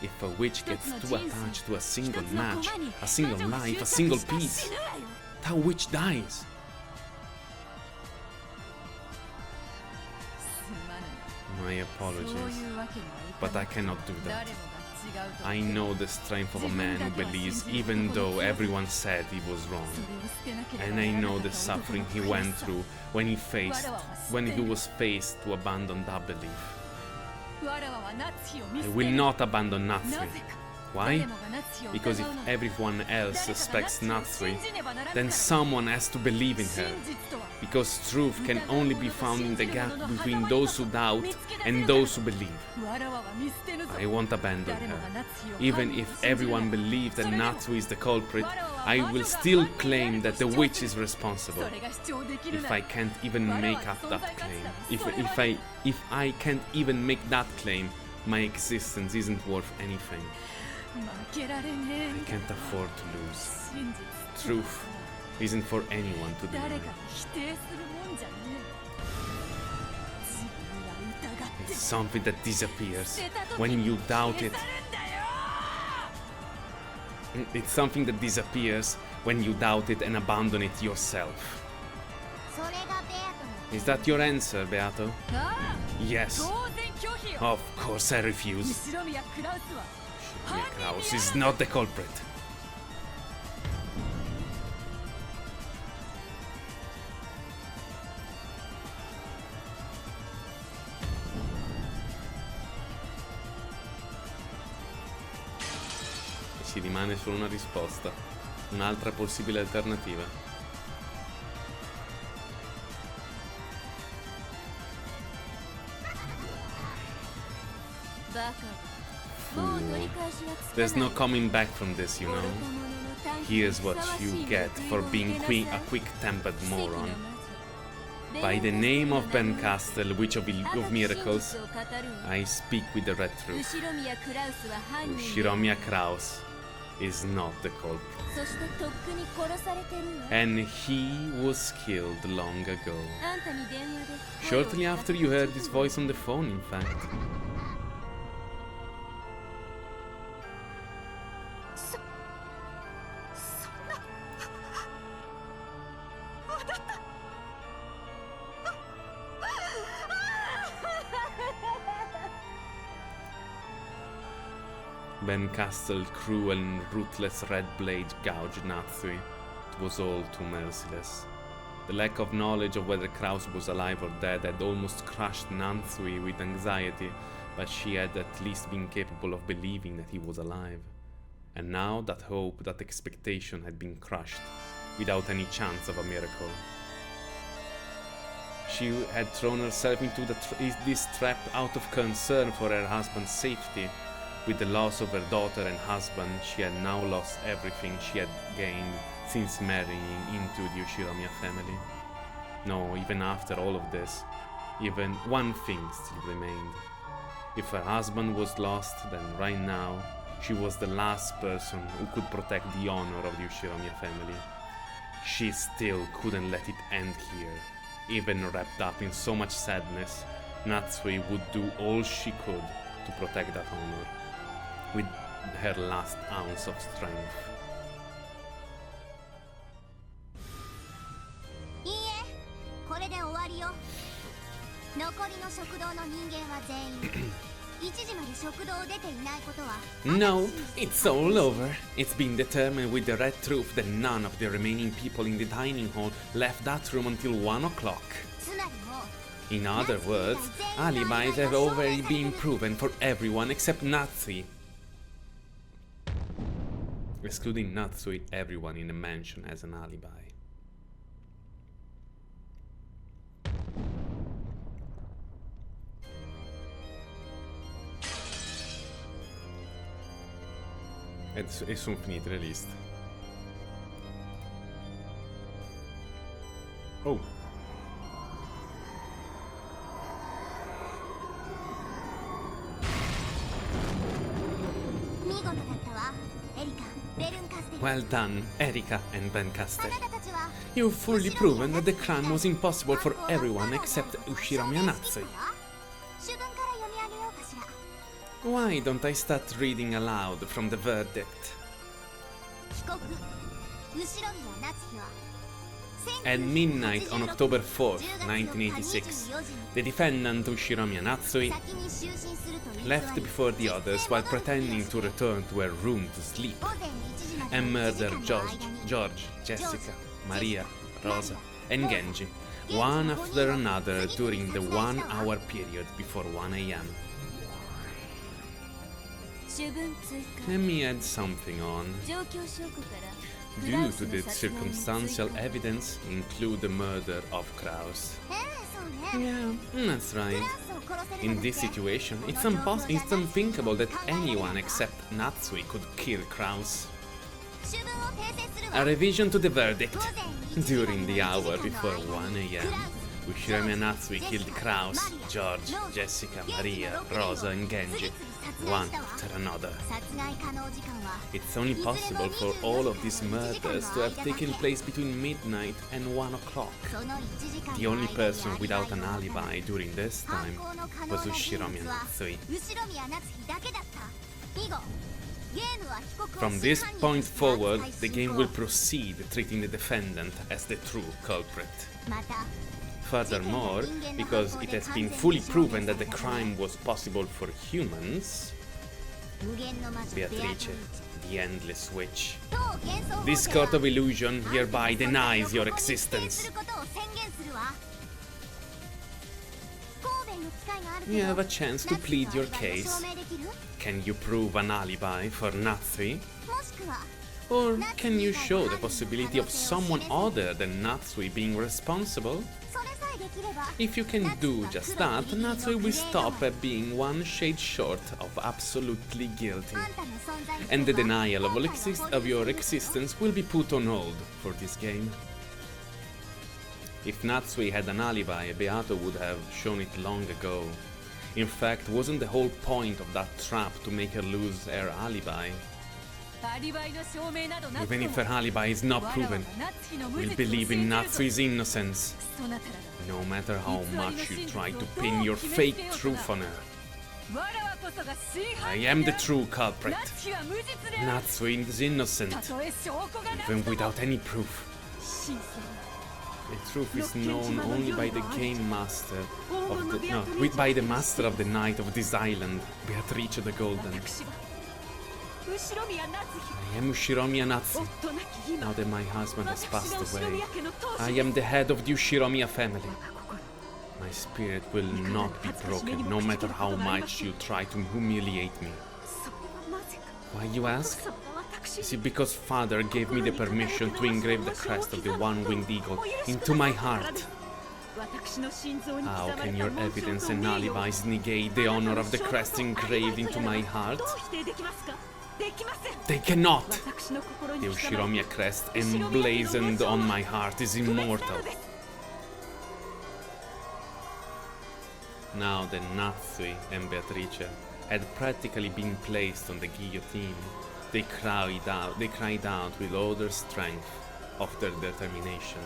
Speaker 1: If a witch gets too attached to a single match, a single life, a single piece, that witch dies. My apologies, but I cannot do that. I know the strength of a man who believes even though everyone said he was wrong. And I know the suffering he went through when he was faced to abandon that belief. I will not abandon Natsui. Why? Because if everyone else suspects Natsui, then someone has to believe in her. because truth can only be found in the gap between those who doubt and those who believe. I won't abandon her. Even if everyone believes that Natsu is the culprit, I will still claim that the witch is responsible. If I can't even make up that claim, if I can't even make that claim, my existence isn't worth anything. I can't afford to lose. Truth isn't for anyone to deny. It's something that disappears when you doubt it. It's something that disappears when you doubt it and abandon it yourself. Is that your answer, Beato? Yes. Of course I refuse. Shiromiya Kraus is not the culprit. Ci rimane solo una risposta, un'altra possibile alternativa. There's no coming back from this, you know. Here's what you get for being a quick-tempered moron. By the name of Ben Castle, Witch of Miracles, I speak with the red truth. Shiromiya Kraus is not the culprit. And he was killed long ago. Shortly after you heard his voice on the phone, in fact. Ben Castle's cruel and ruthless red blade gouged Natsui. It was all too merciless. The lack of knowledge of whether Kraus was alive or dead had almost crushed Natsui with anxiety, but she had at least been capable of believing that he was alive. And now that hope, that expectation had been crushed, without any chance of a miracle. She had thrown herself into this trap out of concern for her husband's safety. With the loss of her daughter and husband, she had now lost everything she had gained since marrying into the Ushiromiya family. No, even after all of this, even one thing still remained. If her husband was lost, then right now, she was the last person who could protect the honor of the Ushiromiya family. She still couldn't let it end here. Even wrapped up in so much sadness, Natsui would do all she could to protect that honor. With her last ounce of strength. No, it's all over. It's been determined with the red truth that none of the remaining people in the dining hall left that room until 1 o'clock. In other words, alibis have already been proven for everyone except Natsui. Excluding Natsui, everyone in the mansion has an alibi. E sono finite le liste. Oh. Well done, Erika and Ben Castle. You've fully proven that the crime was impossible for everyone except Ushiromiya Natsui. Why don't I start reading aloud from the verdict? At midnight on October 4th, 1986, the defendant Ushiromiya Natsui left before the others while pretending to return to her room to sleep and murdered George, Jessica, Maria, Rosa, and Genji, one after another during the 1 hour period before 1 a.m. Let me add something on. due to the circumstantial evidence, include the murder of Kraus.
Speaker 2: そうね
Speaker 1: Yeah, that's right.
Speaker 2: クラスを殺せる
Speaker 1: In
Speaker 2: のって
Speaker 1: this situation, it's unthinkable that anyone except Natsui could kill Kraus.
Speaker 2: 主文を訂正する
Speaker 1: A
Speaker 2: わ
Speaker 1: revision to the verdict.
Speaker 2: 午前1時
Speaker 1: During the
Speaker 2: からの
Speaker 1: hour
Speaker 2: 1時間
Speaker 1: before
Speaker 2: の間
Speaker 1: 1
Speaker 2: に
Speaker 1: a.m., Ushirami and Natsui killed Kraus, George, Jessica, Maria, Rosa, and Genji, one after another.
Speaker 2: 殺害可能時間は
Speaker 1: It's only possible for all of these murders to have taken place between midnight and 1 o'clock.
Speaker 2: その1時間
Speaker 1: The
Speaker 2: の
Speaker 1: only
Speaker 2: 間に
Speaker 1: person
Speaker 2: アリ
Speaker 1: without
Speaker 2: バイ
Speaker 1: an
Speaker 2: を持たない
Speaker 1: alibi during this
Speaker 2: 犯
Speaker 1: time
Speaker 2: 行の可能
Speaker 1: was
Speaker 2: な人
Speaker 1: Ushirami
Speaker 2: 物は
Speaker 1: Natsui.
Speaker 2: 後宮夏日だけだった以後ゲームは被告を
Speaker 1: From
Speaker 2: 真
Speaker 1: this
Speaker 2: 犯人
Speaker 1: point
Speaker 2: として
Speaker 1: forward,
Speaker 2: 扱い
Speaker 1: the
Speaker 2: 進
Speaker 1: game
Speaker 2: 行
Speaker 1: will proceed, treating the defendant as the true culprit.
Speaker 2: また
Speaker 1: Furthermore, because it has been fully proven that the crime was possible for humans,
Speaker 2: 無限の魔女ベアトリー
Speaker 1: Beatrice,
Speaker 2: チ
Speaker 1: the endless witch,
Speaker 2: 当幻想法
Speaker 1: this
Speaker 2: 廷は
Speaker 1: court of illusion
Speaker 2: あんた
Speaker 1: hereby
Speaker 2: の存在
Speaker 1: denies
Speaker 2: を
Speaker 1: your
Speaker 2: ここに否定す
Speaker 1: existence.
Speaker 2: ることを宣言するわ神戸の機会があるけ
Speaker 1: You
Speaker 2: ど
Speaker 1: have a chance to
Speaker 2: ナツ
Speaker 1: plead
Speaker 2: の
Speaker 1: your
Speaker 2: アリバイを
Speaker 1: case.
Speaker 2: 証明できる
Speaker 1: Can you prove an alibi for Natsui?
Speaker 2: もしくは
Speaker 1: Or can you show the possibility of someone other than Natsui being responsible?
Speaker 2: それさえできれば
Speaker 1: If you can do just that, Natsui will stop at being one shade short of absolutely guilty.
Speaker 2: あんたの存在
Speaker 1: And the
Speaker 2: 不正は
Speaker 1: denial of,
Speaker 2: 今回は
Speaker 1: of your existence will be put on hold for this game. If Natsui had an alibi, Beato would have shown it long ago. In fact, wasn't the whole point of that trap to make her lose her alibi?
Speaker 3: アリバイの証明などなく
Speaker 1: Even
Speaker 3: と
Speaker 1: if
Speaker 3: も
Speaker 1: her alibi is not
Speaker 3: 我らは
Speaker 1: proven,
Speaker 3: ナツヒの無
Speaker 1: we'll
Speaker 3: 実を
Speaker 1: believe in
Speaker 3: 信じるぞ
Speaker 1: Natsui's innocence,
Speaker 3: そなたらが
Speaker 1: no matter how much you try to pin your fake truth on her.
Speaker 3: 我らはこそが真犯
Speaker 1: I
Speaker 3: 人
Speaker 1: am
Speaker 3: で
Speaker 1: the
Speaker 3: ある
Speaker 1: true culprit.
Speaker 3: ナツヒは無実である
Speaker 1: Natsui is innocent,
Speaker 3: たとえ証拠がなく
Speaker 1: even
Speaker 3: とも
Speaker 1: without any proof.
Speaker 3: 真相
Speaker 1: The truth is known only by the game master of by the master of the night of this island, Beatrice the Golden.
Speaker 3: 私は後ろ宮夏日
Speaker 1: I am Ushiromiya Natsu.
Speaker 3: 夫なき今
Speaker 1: Now that my husband has
Speaker 3: 私
Speaker 1: passed
Speaker 3: が後ろ
Speaker 1: away,
Speaker 3: 宮家の当主
Speaker 1: I am the head of the Ushiromiya family.
Speaker 3: 我が心
Speaker 1: My spirit will not be broken, no matter how much you try to humiliate me.
Speaker 3: それはなぜか
Speaker 1: Why, you ask?
Speaker 3: それは私
Speaker 1: Is it because Father gave me the permission to engrave the crest of the one-winged eagle into my heart?
Speaker 3: 私の心臓に
Speaker 1: How
Speaker 3: 刻まれ
Speaker 1: can
Speaker 3: た
Speaker 1: your
Speaker 3: 紋章
Speaker 1: evidence
Speaker 3: と
Speaker 1: and
Speaker 3: 名誉を
Speaker 1: alibis negate the honor of the crest engraved into my heart?
Speaker 3: どう否定できますかできません
Speaker 1: They cannot!
Speaker 3: 私の心
Speaker 1: The
Speaker 3: に刻まれ
Speaker 1: Ushiromiya crest emblazoned on my heart is
Speaker 3: た不滅な
Speaker 1: immortal.
Speaker 3: のです
Speaker 1: Now that Natsui and Beatrice had practically been placed on the guillotine, they cried out with all their strength of their determination.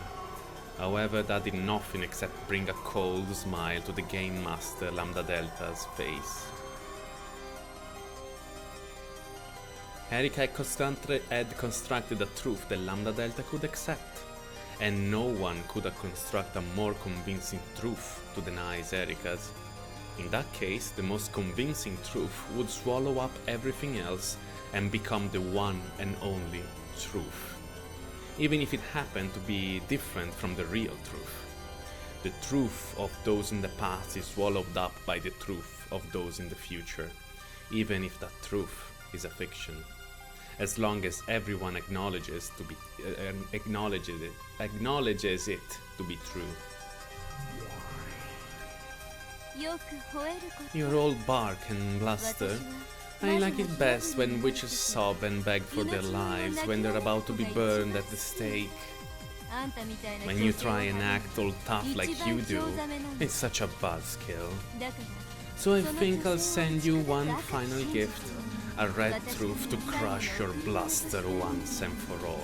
Speaker 1: However, that did nothing except bring a cold smile to the game master Lambda Delta's face. Erika had constructed a truth that Lambda Delta could accept, and no one could construct a more convincing truth to deny Erika's. In that case, the most convincing truth would swallow up everything else and become the one and only truth, even if it happened to be different from the real truth. The truth of those in the past is swallowed up by the truth of those in the future, even if that truth is a fiction. As long as everyone acknowledges it to be true.
Speaker 2: よく吠えること
Speaker 1: Your old bark and bluster. I like it best when witches sob and beg for their lives when they're about to be burned at the stake.
Speaker 2: あんたみたいな
Speaker 1: When you try and act all tough like you do, it's such a buzzkill.
Speaker 2: だから
Speaker 1: So I think I'll send you one final gift, a red truth to crush your bluster once and for all.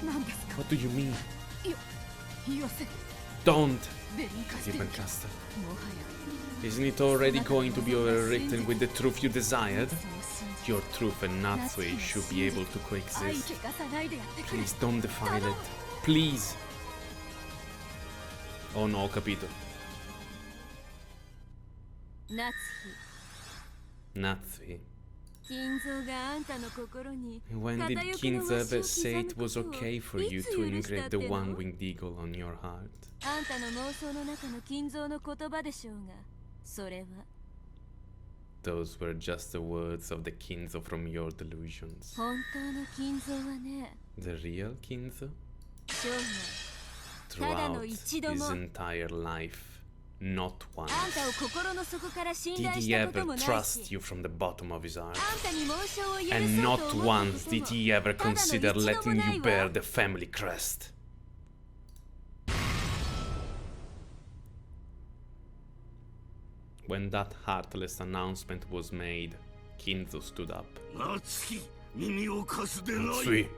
Speaker 3: 何ですか
Speaker 1: What do you mean?
Speaker 3: よせ
Speaker 1: Don't!
Speaker 3: ベリン化してい
Speaker 1: Even
Speaker 3: る
Speaker 1: Caster.
Speaker 3: もはや
Speaker 1: Isn't it already going to be overwritten with the truth you desired?
Speaker 3: そう信じ
Speaker 1: Your truth and Natsui should be able to
Speaker 3: 愛
Speaker 1: coexist.
Speaker 3: 怪我さないでやってくれ
Speaker 1: Please don't defile it. Please! Oh no, ho capito.
Speaker 2: 夏
Speaker 1: Natsui.
Speaker 2: 日金蔵があんたの心に
Speaker 1: When did Kinza ever say it was okay for you to engrave the one-winged eagle on your heart?
Speaker 2: あんたの妄想の中の金蔵の言葉でしょうがそれは
Speaker 1: those were just the words of the Kinzo from your delusions.
Speaker 3: 本当の金蔵はね、
Speaker 1: The real Kinzo?
Speaker 3: 生涯
Speaker 1: Throughout his entire life, not once
Speaker 3: あんたを心の底から信
Speaker 1: did
Speaker 3: 頼し
Speaker 1: he
Speaker 3: たこと
Speaker 1: ever
Speaker 3: もない
Speaker 1: trust
Speaker 3: し、
Speaker 1: you from the bottom of his heart.
Speaker 3: あんたに紋章を許
Speaker 1: And
Speaker 3: そう
Speaker 1: not
Speaker 3: と思った
Speaker 1: once
Speaker 3: こと
Speaker 1: did
Speaker 3: も
Speaker 1: he ever
Speaker 3: ただの
Speaker 1: consider
Speaker 3: 一度も
Speaker 1: letting
Speaker 3: な
Speaker 1: you
Speaker 3: い
Speaker 1: bear
Speaker 3: わ。
Speaker 1: the family crest. When that heartless announcement was made, Kinzo stood up.
Speaker 6: 夏希耳を貸すでない
Speaker 1: Natsui,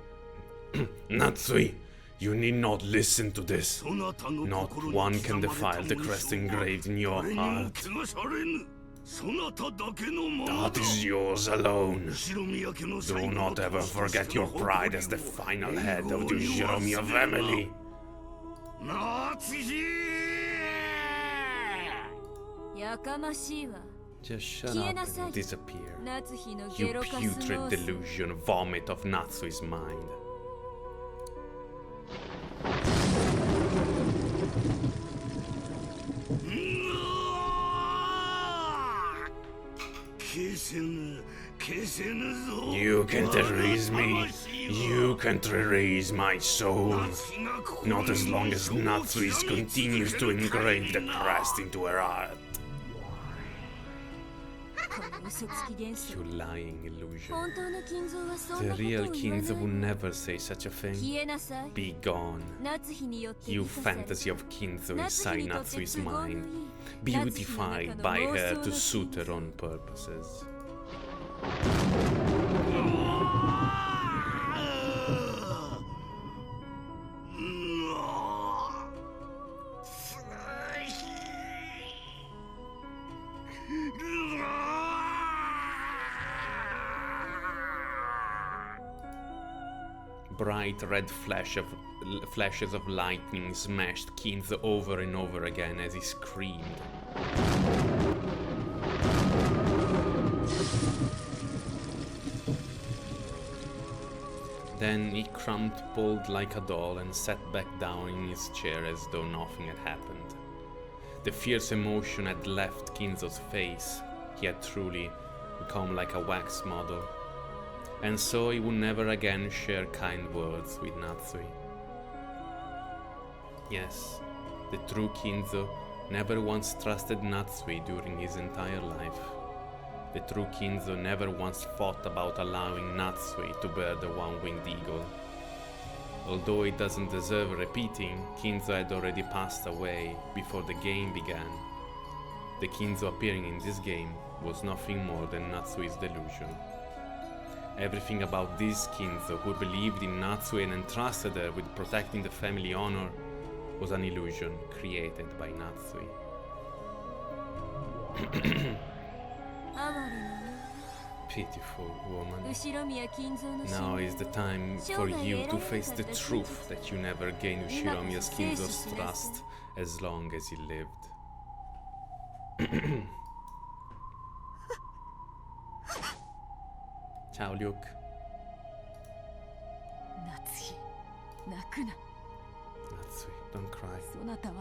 Speaker 1: Natsui, you need not listen to this.
Speaker 6: そなたの
Speaker 1: Not
Speaker 6: 心に
Speaker 1: one
Speaker 6: 刻
Speaker 1: can
Speaker 6: まれ
Speaker 1: defile
Speaker 6: た
Speaker 1: the
Speaker 6: 紋
Speaker 1: crest
Speaker 6: 章は
Speaker 1: engraved in your
Speaker 6: 誰にも
Speaker 1: heart.
Speaker 6: 汚されぬそなただけのものだ
Speaker 1: That is yours alone.
Speaker 6: 後宮家の
Speaker 1: Do
Speaker 6: 最後の
Speaker 1: not ever
Speaker 6: 当主と
Speaker 1: forget
Speaker 6: して
Speaker 1: your
Speaker 6: の誇
Speaker 1: pride
Speaker 6: り
Speaker 1: as the
Speaker 6: を
Speaker 1: final head of the
Speaker 6: 永遠に
Speaker 1: Shiromiya
Speaker 6: 忘れるな
Speaker 1: family.
Speaker 6: 夏希
Speaker 3: やかましいわ。
Speaker 1: Just shut
Speaker 3: 消え
Speaker 1: up
Speaker 3: なさい。
Speaker 1: and disappear.
Speaker 3: 夏日の
Speaker 1: You
Speaker 3: ゲロカスノ
Speaker 1: putrid
Speaker 3: ース。
Speaker 1: delusion, vomit of Natsui's mind. You can't erase me. You can't erase my soul. Not as long as Natsui continues to engrave the crest into her heart.
Speaker 3: この嘘つき幻想。
Speaker 1: You lying illusion.
Speaker 3: 本当の金蔵はそん
Speaker 1: The
Speaker 3: なことを
Speaker 1: real
Speaker 3: 言わな
Speaker 1: Kinzo
Speaker 3: い
Speaker 1: would never say such a
Speaker 3: 消
Speaker 1: thing.
Speaker 3: えなさい。
Speaker 1: Be gone.
Speaker 3: 夏日によって
Speaker 1: You
Speaker 3: 満たされ
Speaker 1: fantasy of Kinzo
Speaker 3: 夏日
Speaker 1: inside
Speaker 3: にとって
Speaker 1: Natsui's
Speaker 3: 都合のいい
Speaker 1: mind.
Speaker 3: 夏日の中
Speaker 1: Beautified
Speaker 3: の
Speaker 1: by
Speaker 3: 妄
Speaker 1: her
Speaker 3: 想
Speaker 1: to
Speaker 3: の
Speaker 1: suit
Speaker 3: 金
Speaker 1: her
Speaker 3: 蔵
Speaker 1: own purposes. Bright red flashes of lightning smashed Kinzo over and over again as he screamed. Then he crumpled like a doll and sat back down in his chair as though nothing had happened. The fierce emotion had left Kinzo's face. He had truly become like a wax model. And so he would never again share kind words with Natsui. Yes, the true Kinzo never once trusted Natsui during his entire life. The true Kinzo never once thought about allowing Natsui to bear the one-winged eagle. Although it doesn't deserve repeating, Kinzo had already passed away before the game began. The Kinzo appearing in this game was nothing more than Natsui's delusion. Everything about this Kinzo, who believed in Natsui and entrusted her with protecting the family honor, was an illusion created by Natsui.
Speaker 3: 哀れな
Speaker 1: Pitiful woman.
Speaker 3: 後ろ宮金蔵の
Speaker 1: Now
Speaker 3: 信
Speaker 1: is the time for you to face the truth that you never gained Ushiromiya's Kinzo's trust as long as he lived. Ciao, Luke.
Speaker 3: 夏日泣くな
Speaker 1: Natsui, don't cry.
Speaker 3: そなたは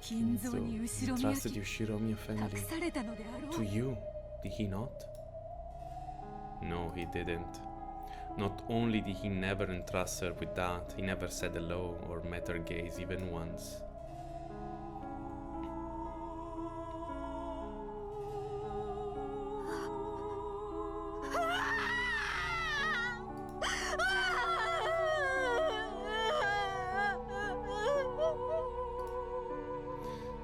Speaker 3: 金蔵に
Speaker 1: Kinzo
Speaker 3: 後ろ宮
Speaker 1: entrusted
Speaker 3: 家
Speaker 1: Ushiromiya
Speaker 3: 託
Speaker 1: family
Speaker 3: されたのであろ
Speaker 1: to
Speaker 3: う
Speaker 1: you, did he not? No, he didn't. Not only did he never entrust her with that, he never said hello or met her gaze even once.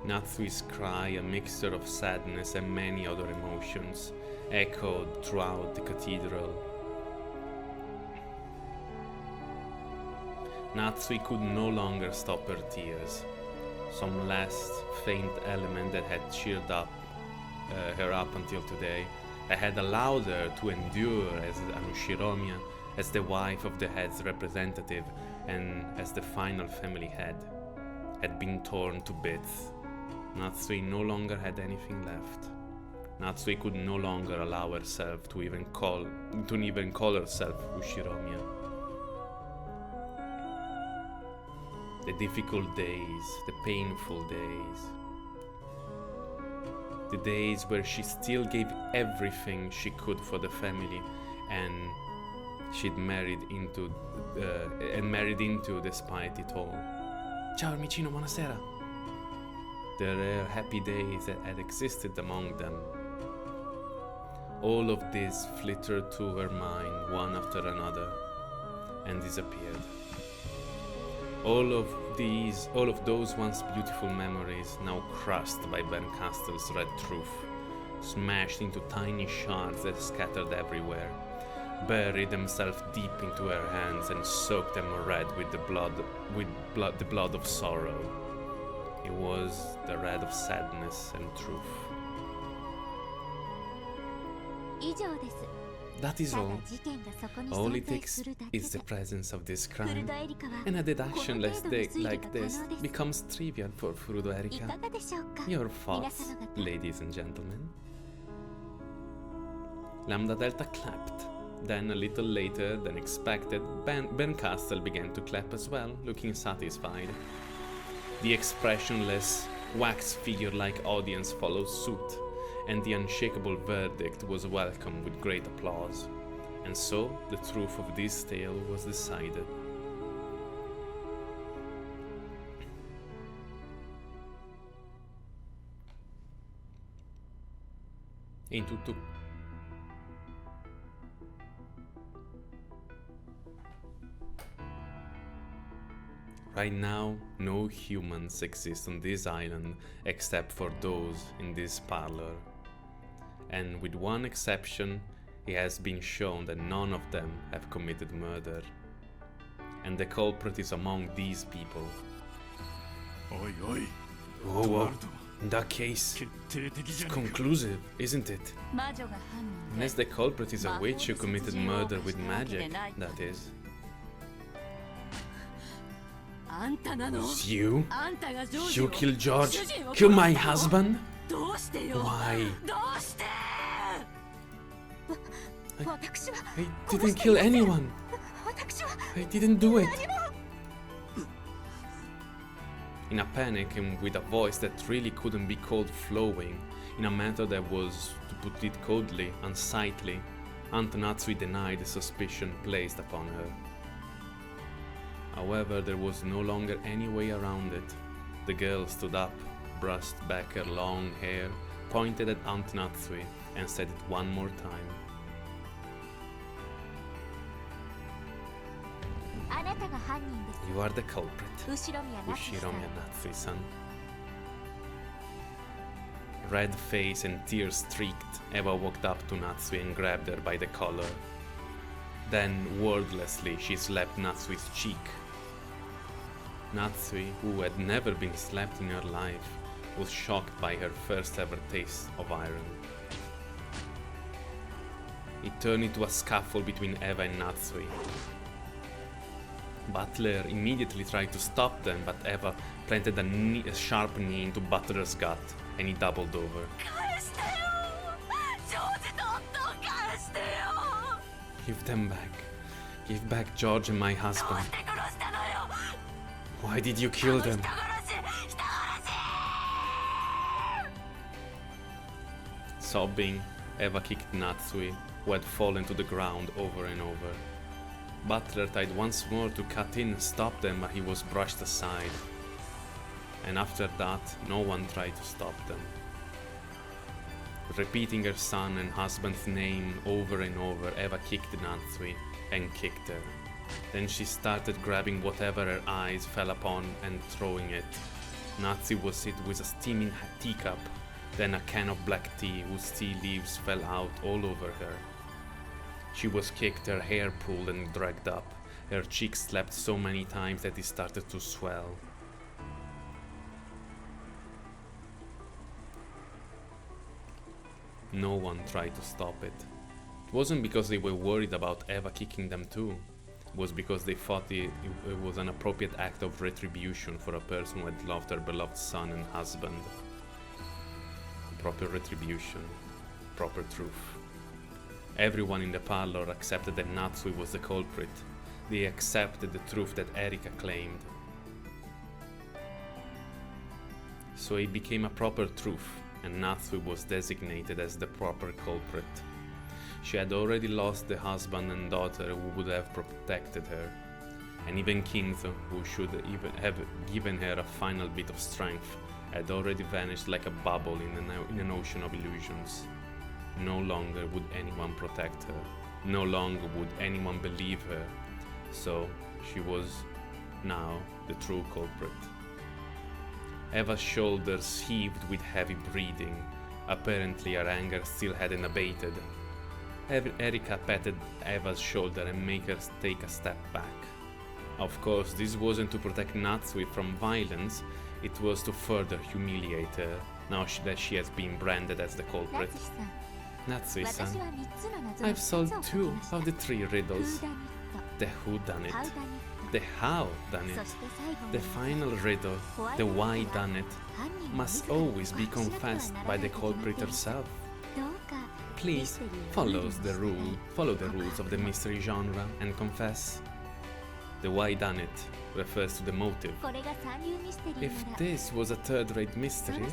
Speaker 1: Natsui's cry, a mixture of sadness and many other emotions, echoed throughout the cathedral. Natsui could no longer stop her tears. Some last faint element that had cheered her up until today, that had allowed her to endure as an Ushiromiya, as the wife of the head's representative, and as the final family head, had been torn to bits. Natsui no longer had anything left. Natsui could no longer allow herself to even call herself Ushiromiya. The difficult days, the painful days, The days where she still gave everything she could for the family, and she'd married into despite it all. Ciao Armicino, buonasera. The rare happy days that had existed among them. All of this flittered through her mind one after another and disappeared. All of those once beautiful memories now crushed by Berncastle's red truth, smashed into tiny shards that scattered everywhere, buried themselves deep into her hands and soaked them red with the blood of sorrow. It was the red of sadness and truth.
Speaker 2: 以上です。
Speaker 1: That is
Speaker 2: ただ
Speaker 1: all.
Speaker 2: 事件がそこに
Speaker 1: All
Speaker 2: 存
Speaker 1: it
Speaker 2: 在
Speaker 1: takes
Speaker 2: するだけ
Speaker 1: is the
Speaker 2: で
Speaker 1: presence of this
Speaker 2: フル
Speaker 1: crime.
Speaker 2: ドエリカは
Speaker 1: And a
Speaker 2: この
Speaker 1: deduction
Speaker 2: 程
Speaker 1: like
Speaker 2: 度の推理が
Speaker 1: like
Speaker 2: 可能
Speaker 1: this
Speaker 2: です。
Speaker 1: becomes trivial for Furudo
Speaker 2: い
Speaker 1: Erika.
Speaker 2: かがでしょうか
Speaker 1: Your
Speaker 2: 皆
Speaker 1: thoughts,
Speaker 2: 様方。
Speaker 1: ladies and gentlemen? Lambda Delta clapped. Then, a little later than expected, Berncastle began to clap as well, looking satisfied. The expressionless, wax figure-like audience followed suit, and the unshakable verdict was welcomed with great applause. And so, the truth of this tale was decided. In tutto right now, no humans exist on this island except for those in this parlor. And with one exception, it has been shown that none of them have committed murder. And the culprit is among these people.
Speaker 6: おいおい
Speaker 1: Whoa,
Speaker 6: と
Speaker 1: whoa.
Speaker 6: なると
Speaker 1: In that case,
Speaker 6: 決定的
Speaker 1: it's
Speaker 6: じゃねえか
Speaker 1: conclusive, isn't it?
Speaker 3: 魔女が犯人で
Speaker 1: Unless the culprit is a witch who committed murder with magic, that is.
Speaker 3: あんたなの
Speaker 1: It's you?
Speaker 3: あんたがジョージ
Speaker 1: You
Speaker 3: を
Speaker 1: killed George?
Speaker 3: 主人を
Speaker 1: Kill my
Speaker 3: 殺したの
Speaker 1: husband?
Speaker 3: どうしてよ
Speaker 1: Why?
Speaker 3: どうして
Speaker 2: 私は
Speaker 1: I didn't kill anyone.
Speaker 2: 私は
Speaker 1: I didn't do it. In a panic and with a voice that really couldn't be called flowing, in a manner that was, to put it coldly, unsightly, Aunt Natsui denied the suspicion placed upon her. However, there was no longer any way around it. The girl stood up, brushed back her long hair, pointed at Aunt Natsui, and said it one more time.
Speaker 2: あなたが犯人です。
Speaker 1: You are the culprit,
Speaker 2: 後ろ宮夏樹さん
Speaker 1: Ushiromiya Natsui-san. Red face and tears streaked, Eva walked up to Natsui and grabbed her by the collar. Then, wordlessly, she slapped Natsui's cheek. Natsui, who had never been slapped in her life, was shocked by her first ever taste of iron. It turned into a scuffle between Eva and Natsui. Butler immediately tried to stop them, but Eva planted a sharp knee into Butler's gut, and he doubled over.
Speaker 3: 返してよジョージと夫を返してよ
Speaker 1: Give them back. Give back George and my
Speaker 3: どう
Speaker 1: husband.
Speaker 3: して殺したのよ
Speaker 1: Why did you kill them?
Speaker 3: 人殺し人殺し
Speaker 1: Sobbing, Eva kicked Natsui, who had fallen to the ground over and over. Butler tried once more to cut in and stop them, but he was brushed aside. And after that, no one tried to stop them. Repeating her son and husband's name over and over, Eva kicked Natsui and kicked her. Then she started grabbing whatever her eyes fell upon and throwing it. Natsui was hit with a steaming teacup, then a can of black tea whose tea leaves fell out all over her. She was kicked, her hair pulled and dragged up, her cheeks slapped so many times that it started to swell. No one tried to stop it. It wasn't because they were worried about Eva kicking them too. It was because they thought it was an appropriate act of retribution for a person who had loved her beloved son and husband. Proper retribution. Proper truth. Everyone in the parlor accepted that Natsui was the culprit. They accepted the truth that Erika claimed. So it became a proper truth, and Natsu was designated as the proper culprit. She had already lost the husband and daughter who would have protected her, and even Kinzo, who should even have given her a final bit of strength, had already vanished like a bubble in an ocean of illusions. No longer would anyone protect her, no longer would anyone believe her, so she was now the true culprit. Eva's shoulders heaved with heavy breathing. Apparently her anger still hadn't abated. Erika patted Eva's shoulder and made her take a step back. Of course, this wasn't to protect Natsui from violence, it was to further humiliate her, now that she has been branded as the culprit. Natsui-san, I've solved 2 of the 3 riddles. The whodunit, the how-done-it, the final riddle, the why-done-it, must always be confessed by the culprit herself. Please follow the rules of the mystery genre and confess. The why-done-it refers to the motive. If this was a third-rate mystery,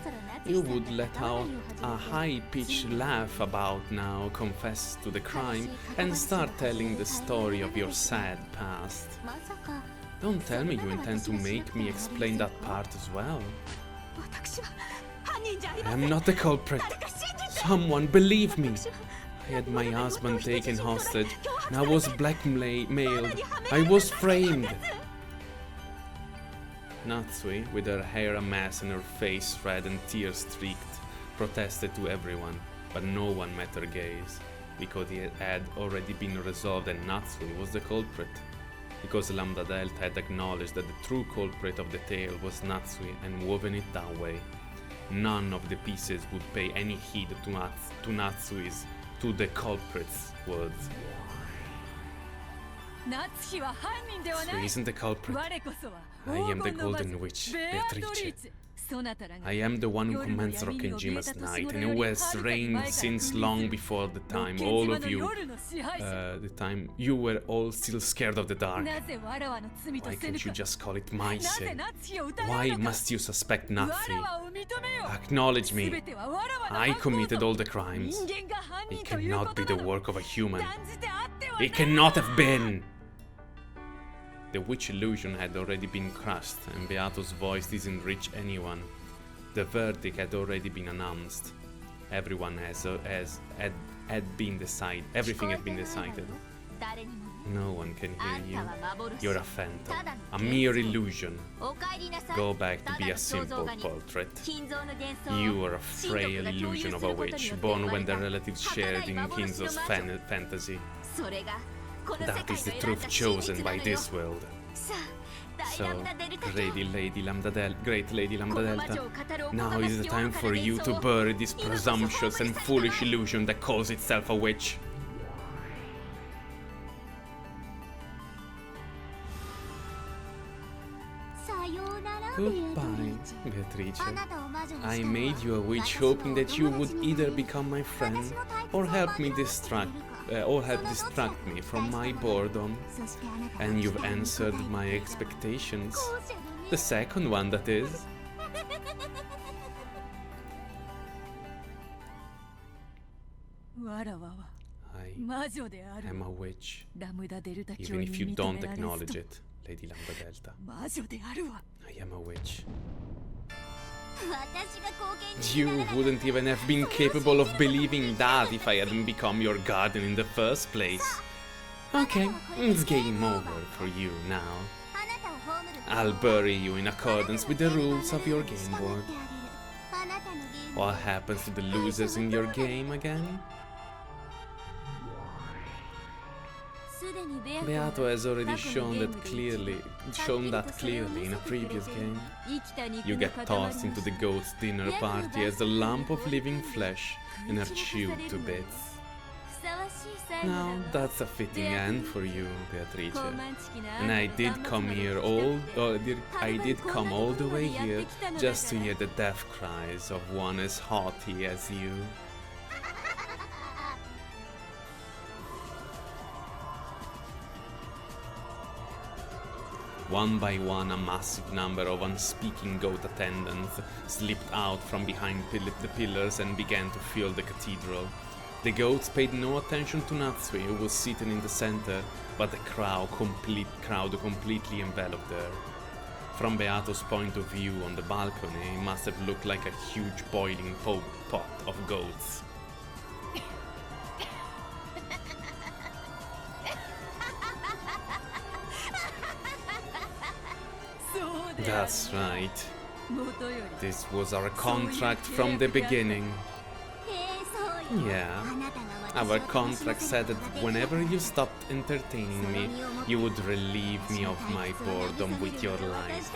Speaker 1: you would let out a high-pitched laugh about now, confess to the crime, and start telling the story of your sad past. Don't tell me you intend to make me explain that part as well. I am not the culprit. Someone believe me. I had my husband taken hostage, and I was blackmailed. I was framed. Natsui, with her hair a mess and her face red and tear-streaked, protested to everyone, but no one met her gaze, because it had already been resolved that Natsui was the culprit. Because Lambda Delta had acknowledged that the true culprit of the tale was Natsui and woven it that way. None of the pieces would pay any heed to Natsui's, to the culprit's words. Natsui isn't the culprit. I am the Golden Witch, Beatrice. I am the one who commands Rokkenjima's night and who has reigned since long before the time all of you, you were all still scared of the dark. Why can't you just call it my sin? Why must you suspect Natsu? Acknowledge me. I committed all the crimes. It cannot be the work of a human. It cannot have been. The witch illusion had already been crushed, and Beato's voice didn't reach anyone. The verdict had already been announced. Everyone had been decided. Everything had been decided. No one can hear you. You're a phantom, a mere illusion. Go back to be a simple portrait. You are a frail illusion of a witch, born when the relatives shared in Kinzo's fantasy. That is the truth chosen by this world. So, Great Lady Lambda Delta, now is the time for you to bury this presumptuous and foolish illusion that calls itself a witch. Goodbye, Beatrice. I made you a witch hoping that you would either become my friend or help distract me from my boredom. And you've answered my expectations. The second one, that is. I am a witch, even if you don't acknowledge it, Lady Lambda Delta. I am a witch. You wouldn't even have been capable of believing that if I hadn't become your guardian in the first place. Okay, it's game over for you now. I'll bury you in accordance with the rules of your game board. What happens to the losers in your game again? Beato has already shown that clearly in a previous game. You get tossed into the goat's dinner party as a lump of living flesh and are chewed to bits. Now that's a fitting end for you, Beatrice. And I did come all the way here just to hear the death cries of one as haughty as you. One by one, a massive number of unspeaking goat attendants slipped out from behind the pillars and began to fill the cathedral. The goats paid no attention to Natsui, who was sitting in the center, but the crowd completely enveloped her. From Beato's point of view on the balcony, it must have looked like a huge boiling pot of goats. That's right. This was our contract from the beginning. Yeah. Our contract said that whenever you stopped entertaining me, you would relieve me of my boredom with your life.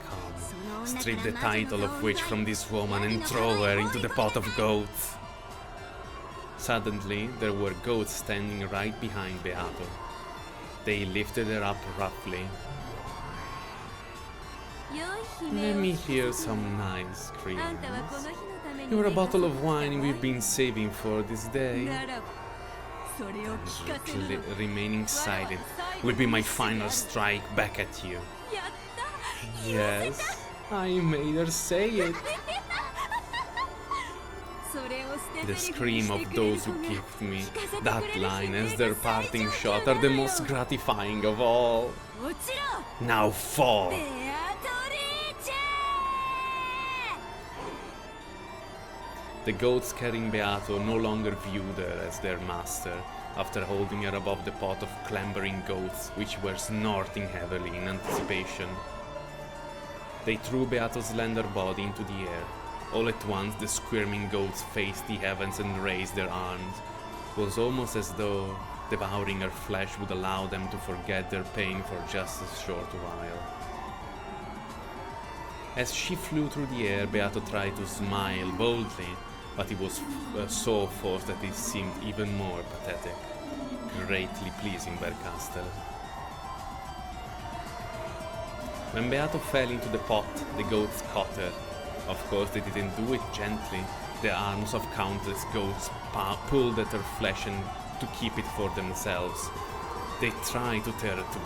Speaker 1: Come, strip the title of witch from this woman and throw her into the pot of goats. Suddenly, there were goats standing right behind Beato. They lifted her up roughly. Let me hear some nice screams. You're a bottle of wine we've been saving for this day. Remaining silent will be my final strike back at you. Yes, I made her say it. The scream of those who gift me that line as their parting shot are the most gratifying of all. Now fall! The goats carrying Beato no longer viewed her as their master, after holding her above the pot of clambering goats which were snorting heavily in anticipation. They threw Beato's slender body into the air. All at once the squirming goats faced the heavens and raised their arms. It was almost as though devouring her flesh would allow them to forget their pain for just a short while. As she flew through the air, Beato tried to smile boldly, but he was so forced that it seemed even more pathetic. Greatly pleasing Bercastel. When Beato fell into the pot, the goats caught her. Of course, they didn't do it gently. The arms of countless goats pulled at her flesh and to keep it for themselves. They tried to tear her to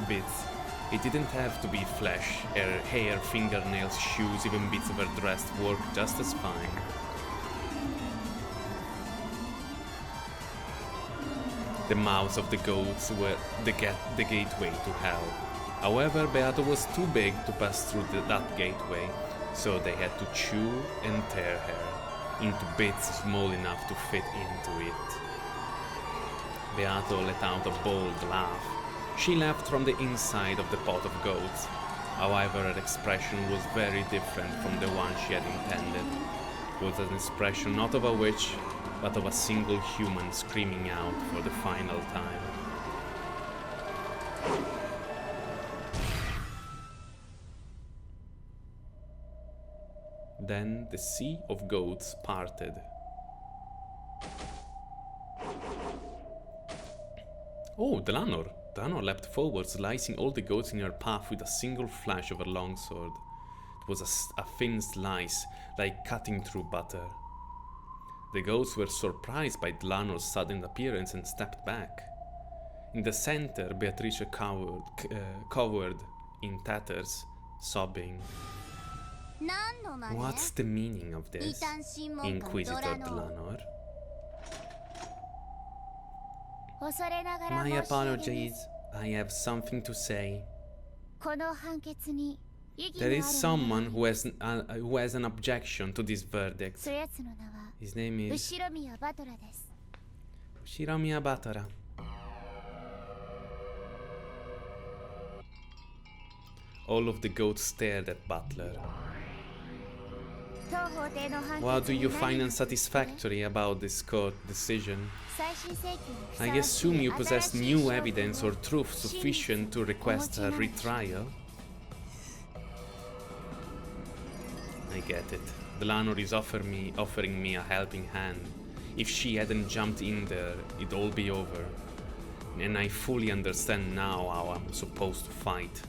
Speaker 1: bits. It didn't have to be flesh. Her hair, fingernails, shoes, even bits of her dress worked just as fine. The mouths of the goats were the gateway to hell. However, Beato was too big to pass through that gateway, so they had to chew and tear her into bits small enough to fit into it. Beato let out a bold laugh. She laughed from the inside of the pot of goats. However, her expression was very different from the one she had intended. It was an expression not of a witch, but of a single human screaming out for the final time. Then the sea of goats parted. Oh, Delanor! Delanor leapt forward, slicing all the goats in her path with a single flash of her longsword. It was a thin slice, like cutting through butter. The goats were surprised by Delanor's sudden appearance and stepped back. In the center, Beatrice cowered in tatters, sobbing. What's the meaning of this, Inquisitor Delanor? My apologies. I have something to say. There is someone who has an objection to this verdict. His name is Shiromiya Batora. All of the goats stared at Butler. What do you find unsatisfactory about this court decision? I assume you possess new evidence or truth sufficient to request a retrial? I get it. Delanor is offering me a helping hand. If she hadn't jumped in there, it'd all be over. And I fully understand now how I'm supposed to fight.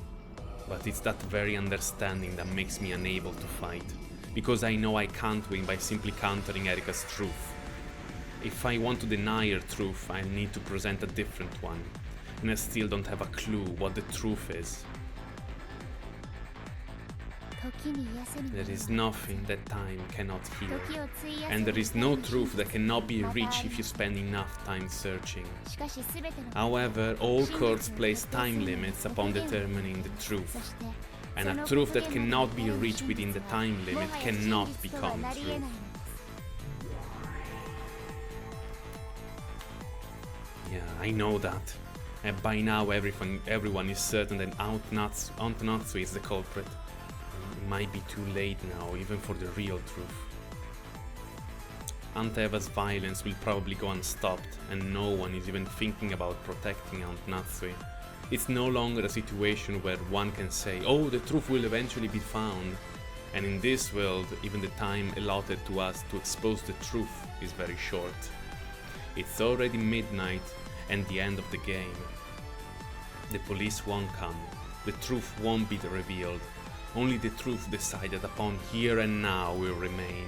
Speaker 1: But it's that very understanding that makes me unable to fight. Because I know I can't win by simply countering Erika's truth. If I want to deny her truth, I need to present a different one. and I still don't have a clue what the truth is. There is nothing that time cannot heal, and there is no truth that cannot be reached if you spend enough time searching. However, all courts place time limits upon determining the truth, and a truth that cannot be reached within the time limit cannot become truth. Yeah, I know that. And by now everyone is certain that Aunt Natsu is the culprit. It might be too late now, even for the real truth. Aunt Eva's violence will probably go unstopped, and no one is even thinking about protecting Aunt Natsu. It's no longer a situation where one can say, oh, the truth will eventually be found. And in this world, even the time allotted to us to expose the truth is very short. It's already midnight and the end of the game. The police won't come. The truth won't be revealed. Only the truth decided upon here and now will remain.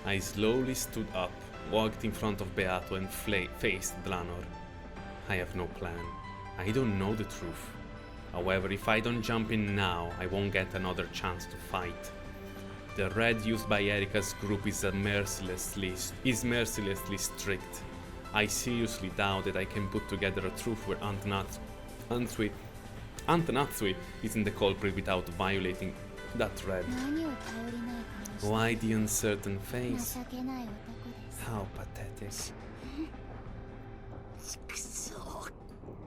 Speaker 1: I slowly stood up, walked in front of Beato and faced Dlanor. I have no plan. I don't know the truth. However, if I don't jump in now, I won't get another chance to fight. The red used by Erika's group is mercilessly strict. I seriously doubt that I can put together a truth where Aunt Natsu isn't the culprit without violating that red. Why the uncertain face? How pathetic.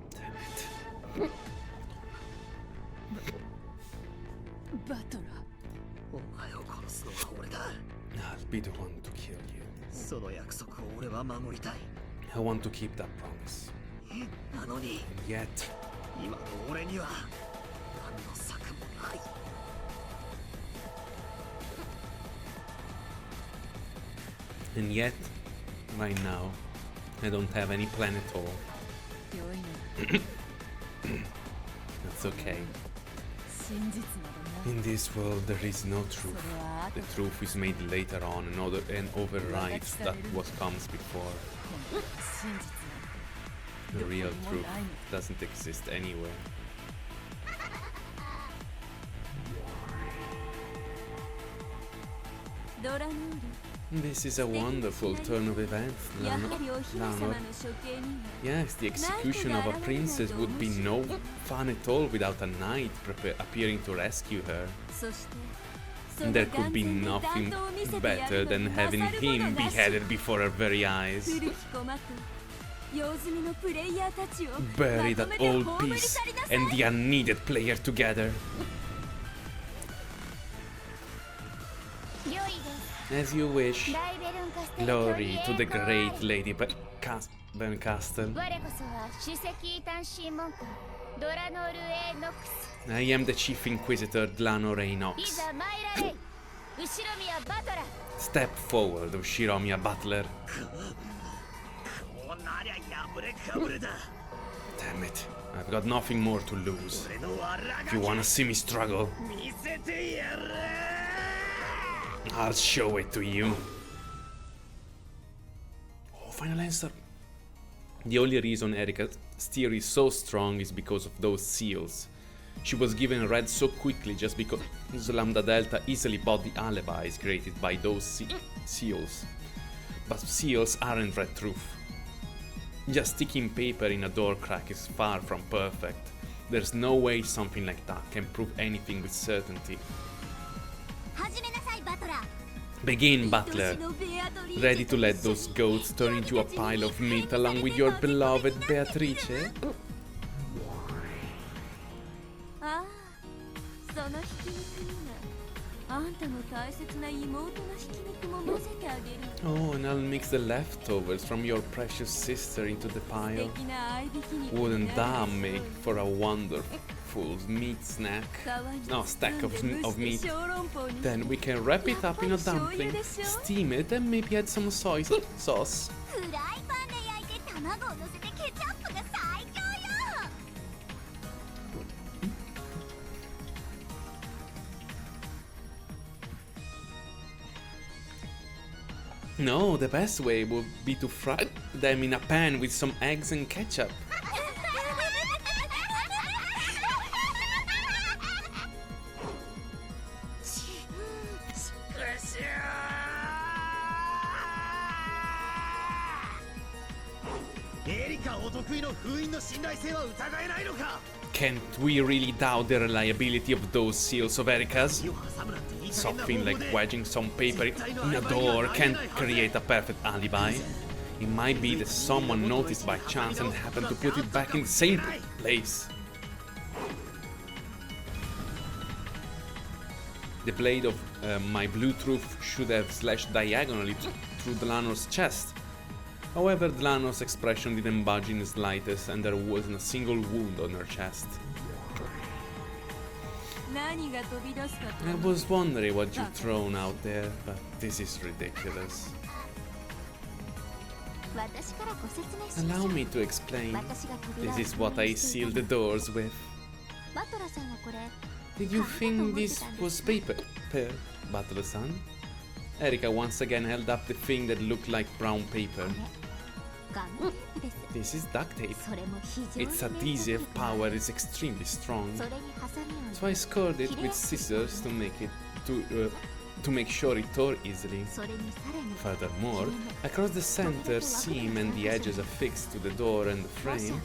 Speaker 1: Damn it.
Speaker 3: Butler.
Speaker 1: I'll be the one to kill you. I want to keep that promise. And yet, right now, I don't have any plan at all. That's okay. In this world, there is no truth. The truth is made later on and overrides that what comes before. The real truth doesn't exist anywhere. This is a wonderful turn of events, Dlanor. Yes, the execution of a princess would be no fun at all without a knight appearing to rescue her. And there could be nothing better than having him beheaded before her very eyes. Bury that old piece and the unneeded player together. As you wish. Glory to the great Lady Bencastle. I am the Chief Inquisitor Dlanor Nox. Step forward, Ushiromiya Butler. Damn it, I've got nothing more to lose. If you wanna see me struggle, I'll show it to you. Oh, final answer. The only reason Erika's theory is so strong is because of those seals. She was given red so quickly just because Lambda Delta easily bought the alibis created by those seals. But seals aren't red truth. Just sticking paper in a door crack is far from perfect. There's no way something like that can prove anything with certainty. Begin, Butler. Ready to let those goats turn into a pile of meat along with your beloved Beatrice? Oh, and I'll mix the leftovers from your precious sister into the pile. Wouldn't that make for a wonderful meat snack? No, stack of meat. Then we can wrap it up in a dumpling, steam it, and maybe add some soy sauce. No, the best way would be to fry them in a pan with some eggs and ketchup. Can't we really doubt the reliability of those seals of Erika's? Something like wedging some paper in a door can't create a perfect alibi. It might be that someone noticed by chance and happened to put it back in the same place. The blade of my blue truth should have slashed diagonally through Delanor's chest. However, Delanor's expression didn't budge in the slightest, and there wasn't a single wound on her chest. I was wondering what you'd thrown out there, but this is ridiculous. Allow me to explain. This is what I sealed the doors with. Did you think this was paper, Butler-san? Erika once again held up the thing that looked like brown paper. This is duct tape. Its adhesive power is extremely strong. So I scored it with scissors to make sure it tore easily. Furthermore, across the center seam and the edges affixed to the door and the frame,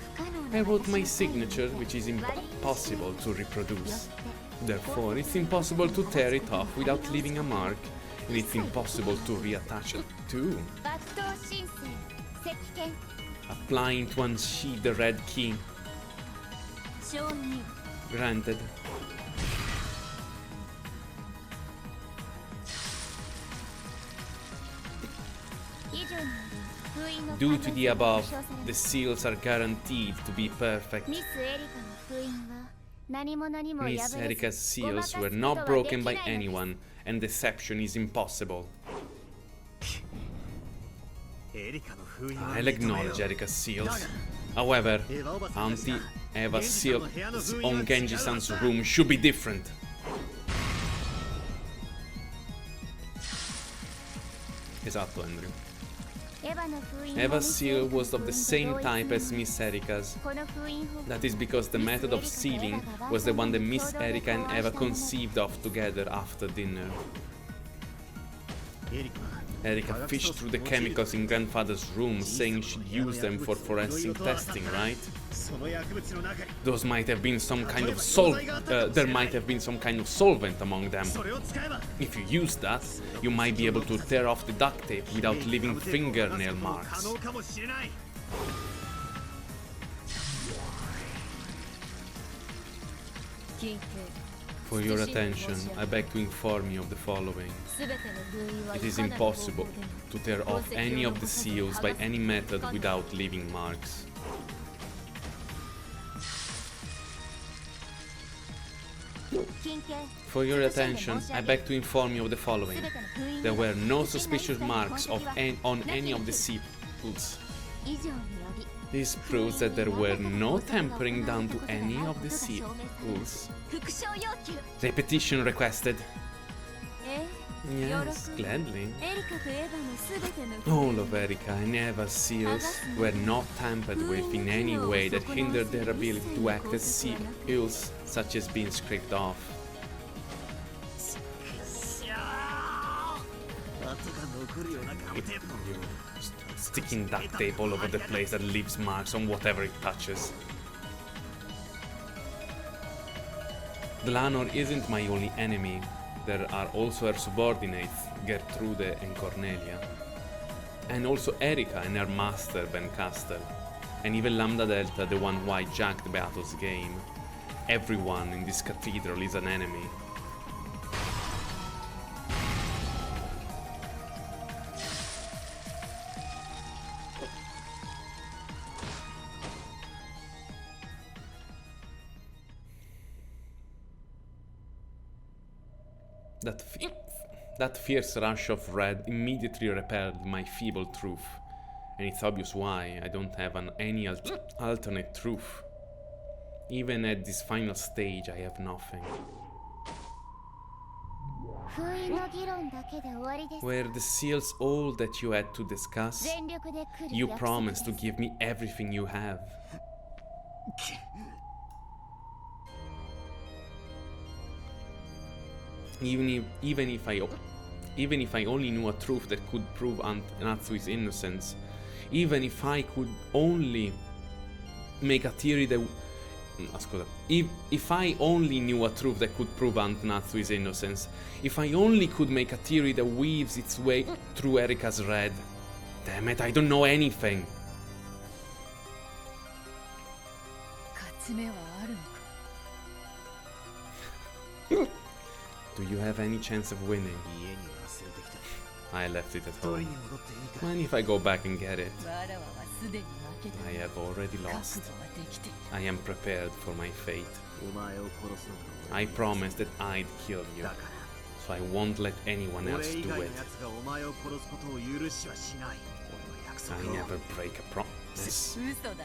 Speaker 1: I wrote my signature, which is impossible to reproduce. Therefore, it's impossible to tear it off without leaving a mark, and it's impossible to reattach it too. Applying to unsheath the red key. Granted. Due to the above, the seals are guaranteed to be perfect. Miss Erika's seals were not broken by anyone, and deception is impossible. I'll acknowledge Erika's seals. However, Auntie Eva's seal on Genji-san's room should be different. Esatto, Andrew. Eva's seal was of the same type as Miss Erika's. That is because the method of sealing was the one that Miss Erika and Eva conceived of together after dinner. Erika fished through the chemicals in grandfather's room, saying she'd use them for forensic testing, right? Those might have been some kind of there might have been some kind of solvent among them. If you use that, you might be able to tear off the duct tape without leaving fingernail marks. For your attention, I beg to inform you of the following. It is impossible to tear off any of the seals by any method without leaving marks. For your attention, I beg to inform you of the following. There were no suspicious marks on any of the seals. This proves that there were no tampering done to any of the seals. Repetition requested. Yes, gladly. All of Erika and Eva's seals were not tampered with in any way that hindered their ability to act as seals, such as being scraped off. Sticking duct tape all over the place that leaves marks on whatever it touches. Delanor isn't my only enemy. There are also her subordinates, Gertrude and Cornelia. And also Erika and her master, Ben Castle. And even Lambda Delta, the one who hijacked Beato's game. Everyone in this cathedral is an enemy. That fierce rush of red immediately repelled my feeble truth, and it's obvious why I don't have any alternate truth. Even at this final stage, I have nothing.
Speaker 2: 封印の議論だけで終わりですか？
Speaker 1: Were the seals all that you had to discuss?
Speaker 2: 全力で来る
Speaker 1: You
Speaker 2: 約束で
Speaker 1: promised
Speaker 2: す
Speaker 1: to give me everything you have. Even if I only knew a truth that could prove Natsui's innocence, even if I could only make a theory that if I only knew a truth that could prove Natsui's innocence, if I only could make a theory that weaves its way through Erika's red. Damn it, I don't know anything.
Speaker 3: 勝ち目はあるのか。
Speaker 1: Do you have any chance of winning?
Speaker 5: 家に忘れてきた。
Speaker 1: I left it at
Speaker 5: 取
Speaker 1: home.
Speaker 5: りに戻っていいか。
Speaker 1: Mind if I go back and get it?
Speaker 3: わらわはすでに負けた。
Speaker 1: I have already
Speaker 3: 覚
Speaker 1: lost.
Speaker 3: 悟はできている。
Speaker 1: I am prepared for my fate.
Speaker 5: お前を殺すのが
Speaker 1: I promised that I'd kill you,
Speaker 5: だから
Speaker 1: so I won't let anyone
Speaker 5: 俺
Speaker 1: else
Speaker 5: 以
Speaker 1: do
Speaker 5: 外の
Speaker 1: it.
Speaker 5: 奴がお前を殺すことを許しはしない。俺の約
Speaker 1: I
Speaker 5: 束を
Speaker 1: never break a promise.
Speaker 3: 嘘だな。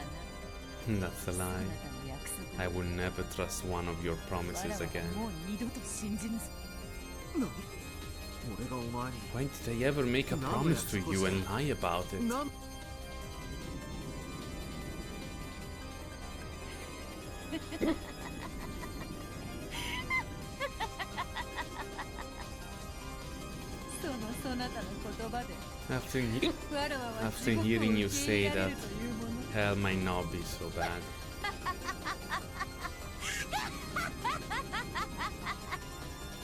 Speaker 1: That's a
Speaker 3: あな
Speaker 1: lie.
Speaker 3: たの約束
Speaker 1: I will never trust one of your
Speaker 3: わら
Speaker 1: promises
Speaker 3: わ
Speaker 1: again.
Speaker 3: はもう二度と信じぬぞ。
Speaker 5: 俺がお前に
Speaker 1: When did I ever make a promise to you and lie about it?
Speaker 5: なん
Speaker 3: そのそなたの言葉で わらわは
Speaker 1: After
Speaker 3: 地獄を
Speaker 1: hearing you
Speaker 3: 受け
Speaker 1: say
Speaker 3: 入れられ
Speaker 1: that,
Speaker 3: るというもの。
Speaker 1: hell might not be so bad.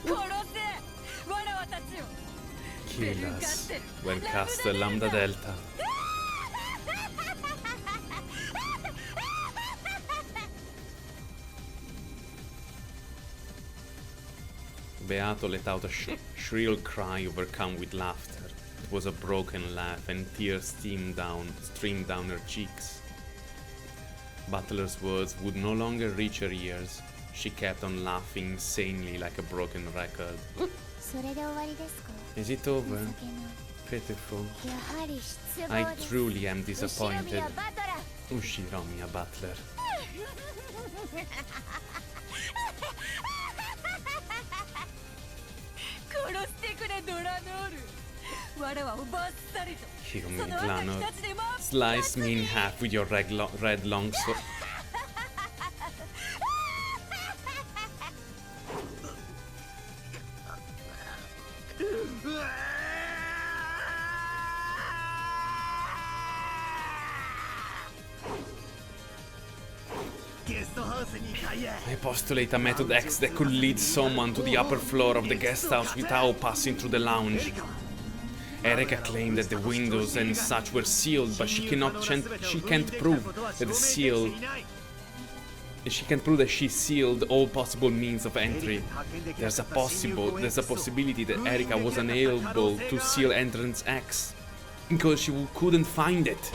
Speaker 3: 殺せわらわたちを。
Speaker 1: Kill us when cast the Lambda Delta. Beato let out a shrill cry overcome with laughter. It was a broken laugh, and tears streamed down her cheeks. Butler's words would no longer reach her ears. She kept on laughing insanely like a broken record.
Speaker 2: それで終わりですか？
Speaker 1: Is it over?
Speaker 2: 情けない。
Speaker 1: Pitiful.
Speaker 2: やはり失望
Speaker 1: I
Speaker 2: です。
Speaker 1: truly am
Speaker 2: 後ろ
Speaker 1: disappointed.
Speaker 2: 見はバトラー。
Speaker 1: Ushiromiya Butler.
Speaker 3: 殺してくれドラノール。わらわをバッサリと。
Speaker 1: Hiromi
Speaker 3: その赤
Speaker 1: Glano.
Speaker 3: きたちでも
Speaker 1: Slice me in half with your red long sword.
Speaker 5: ゲストハウスにいたいや
Speaker 1: I postulate a method X that could lead someone to the upper floor of the guest house without passing through the lounge. Erika claimed that the windows and such were sealed, but she can't prove that the seal. She can't prove that she sealed all possible means of entry. There's a possibility that Erika was unable to seal entrance X because she couldn't find it.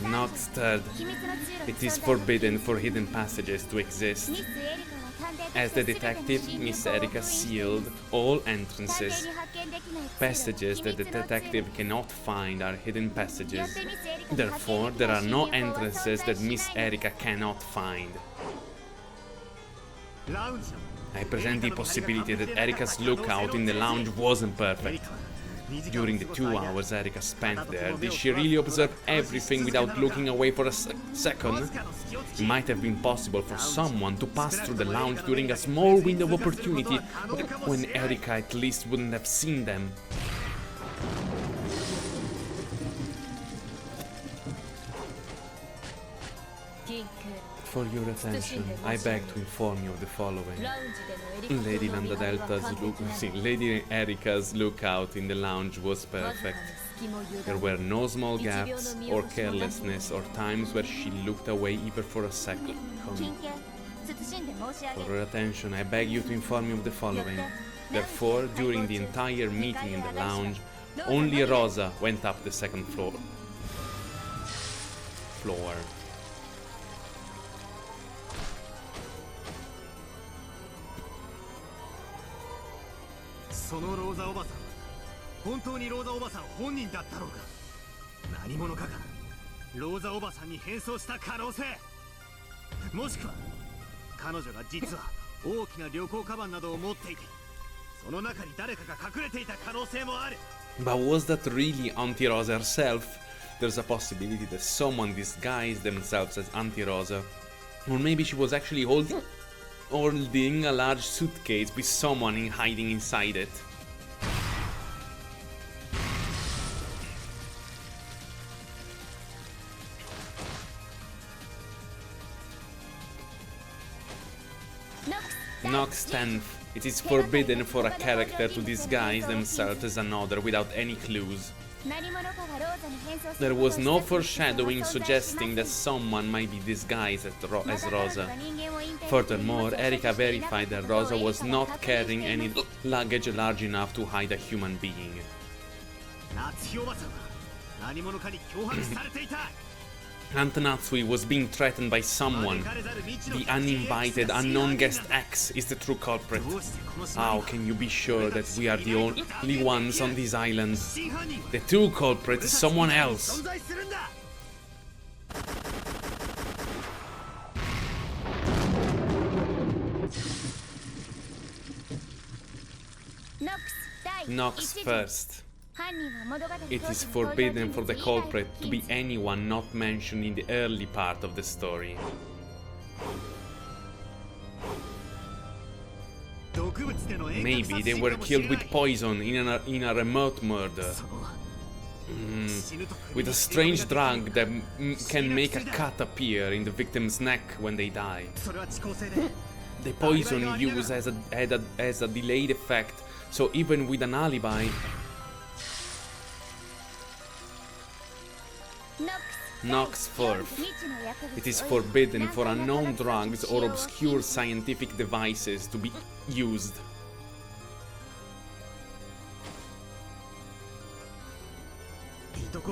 Speaker 1: Nox third.
Speaker 2: 秘密の通路
Speaker 1: It is forbidden for hidden passages to exist.
Speaker 2: ミスエリカは探偵として
Speaker 1: As the
Speaker 2: 全ての
Speaker 1: detective,
Speaker 2: 侵入
Speaker 1: Miss
Speaker 2: 口を
Speaker 1: Erika
Speaker 2: 封印している
Speaker 1: sealed all
Speaker 2: 探偵
Speaker 1: entrances.
Speaker 2: に発見できない通路
Speaker 1: Passages
Speaker 2: 秘
Speaker 1: that the
Speaker 2: 密の通路
Speaker 1: detective cannot find are hidden
Speaker 2: よっ
Speaker 1: passages.
Speaker 2: てミスエリカに発見
Speaker 1: Therefore,
Speaker 2: でき
Speaker 1: there
Speaker 2: ない
Speaker 1: are
Speaker 2: 侵
Speaker 1: no
Speaker 2: 入口は
Speaker 1: entrances
Speaker 2: 存
Speaker 1: that
Speaker 2: 在し
Speaker 1: Miss
Speaker 2: ない
Speaker 1: Erika cannot find.
Speaker 5: ラウンジ
Speaker 1: I present the possibility that Erika's lookout in the lounge wasn't perfect. During the 2 hours Erika spent there, did she really observe everything without looking away for a second? It might have been possible for someone to pass through the lounge during a small window of opportunity when Erika at least wouldn't have seen them. For your attention, I beg to inform you of the following.
Speaker 3: ラウンジでのエリカ
Speaker 1: Lady Lambda Delta's Lady Erika's lookout in the lounge was perfect. There were no small gaps or carelessness or times where she looked away even for a second.
Speaker 2: 金券慎んで申し上げ
Speaker 1: For
Speaker 2: る
Speaker 1: your attention, I beg you to inform you of the following. Therefore, during the entire meeting in the lounge, only Rosa went up the second floor.
Speaker 5: そのローザおばさん本当にローザおばさん本人だったろうか何者かがローザおばさんに変装した可能性もしくは彼女が実は大きな旅行カバンなどを持っていて、その中に誰かが隠れていた可能性もある。
Speaker 1: But was that really Auntie Rosa herself? There's a possibility that someone disguised themselves as Auntie Rosa. Or maybe she was actually holding a large suitcase with someone hiding inside it. Nox 10th. It is forbidden for a character to disguise themselves as another without any clues. There was no foreshadowing suggesting that someone might be disguised as Rosa. Furthermore, Erika verified that Rosa was not carrying any luggage large enough to hide a human being.
Speaker 5: 夏日おばさんは何者かに脅迫されていた。
Speaker 1: Aunt Natsui was being threatened by someone. The uninvited, unknown guest X is the true culprit. How can you be sure that we are the only ones on this island? The true culprit is someone else. Nox first. It is forbidden for the culprit to be anyone not mentioned in the early part of the story. Maybe they were killed with poison in a remote murder. With a strange drug that can make a cut appear in the victim's neck when they die. The poison used has a delayed effect, so even with an alibi, Nox 4th. It is forbidden for unknown drugs or obscure scientific devices to be used.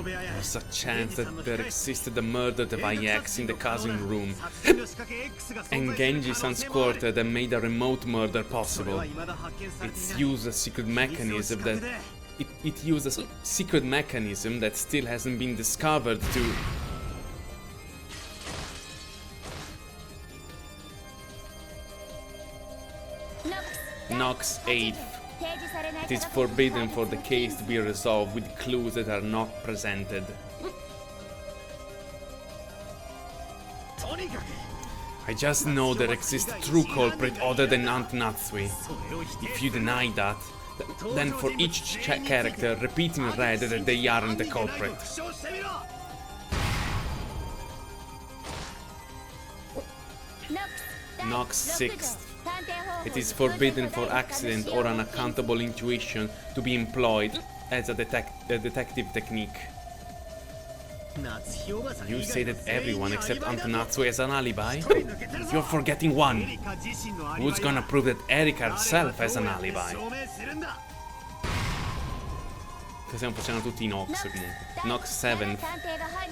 Speaker 1: There's a chance that there existed a murder device X in the cousin room, and Genji-san's quarter that made a remote murder possible. It's used a secret mechanism that It used a secret mechanism that still hasn't been discovered to... Nox 8th. It is forbidden for the case to be resolved with clues that are not presented. I just know there exists a true culprit other than Aunt Natsui. If you deny that, then for each character, repeat in red that they aren't the culprit. Nox 6th. It is forbidden for accident or unaccountable intuition to be employed as a detective technique. You say that everyone except Aunt Natsui has an alibi? You're forgetting one. Who's gonna prove that Erika herself has an alibi? Che stiamo facendo tutti i Nox comunque. Nox 7th.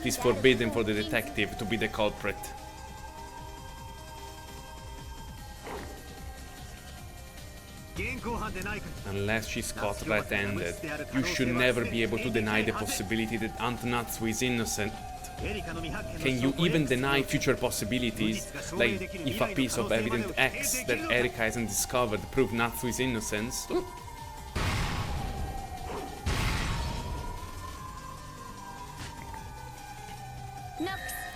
Speaker 1: It is forbidden for the detective to be the culprit. Unless she's caught red-handed, you should never be able to deny the possibility that Aunt Natsui is innocent. Can you even deny future possibilities, like if a piece of evidence X that Erika hasn't discovered proves Natsui's innocence?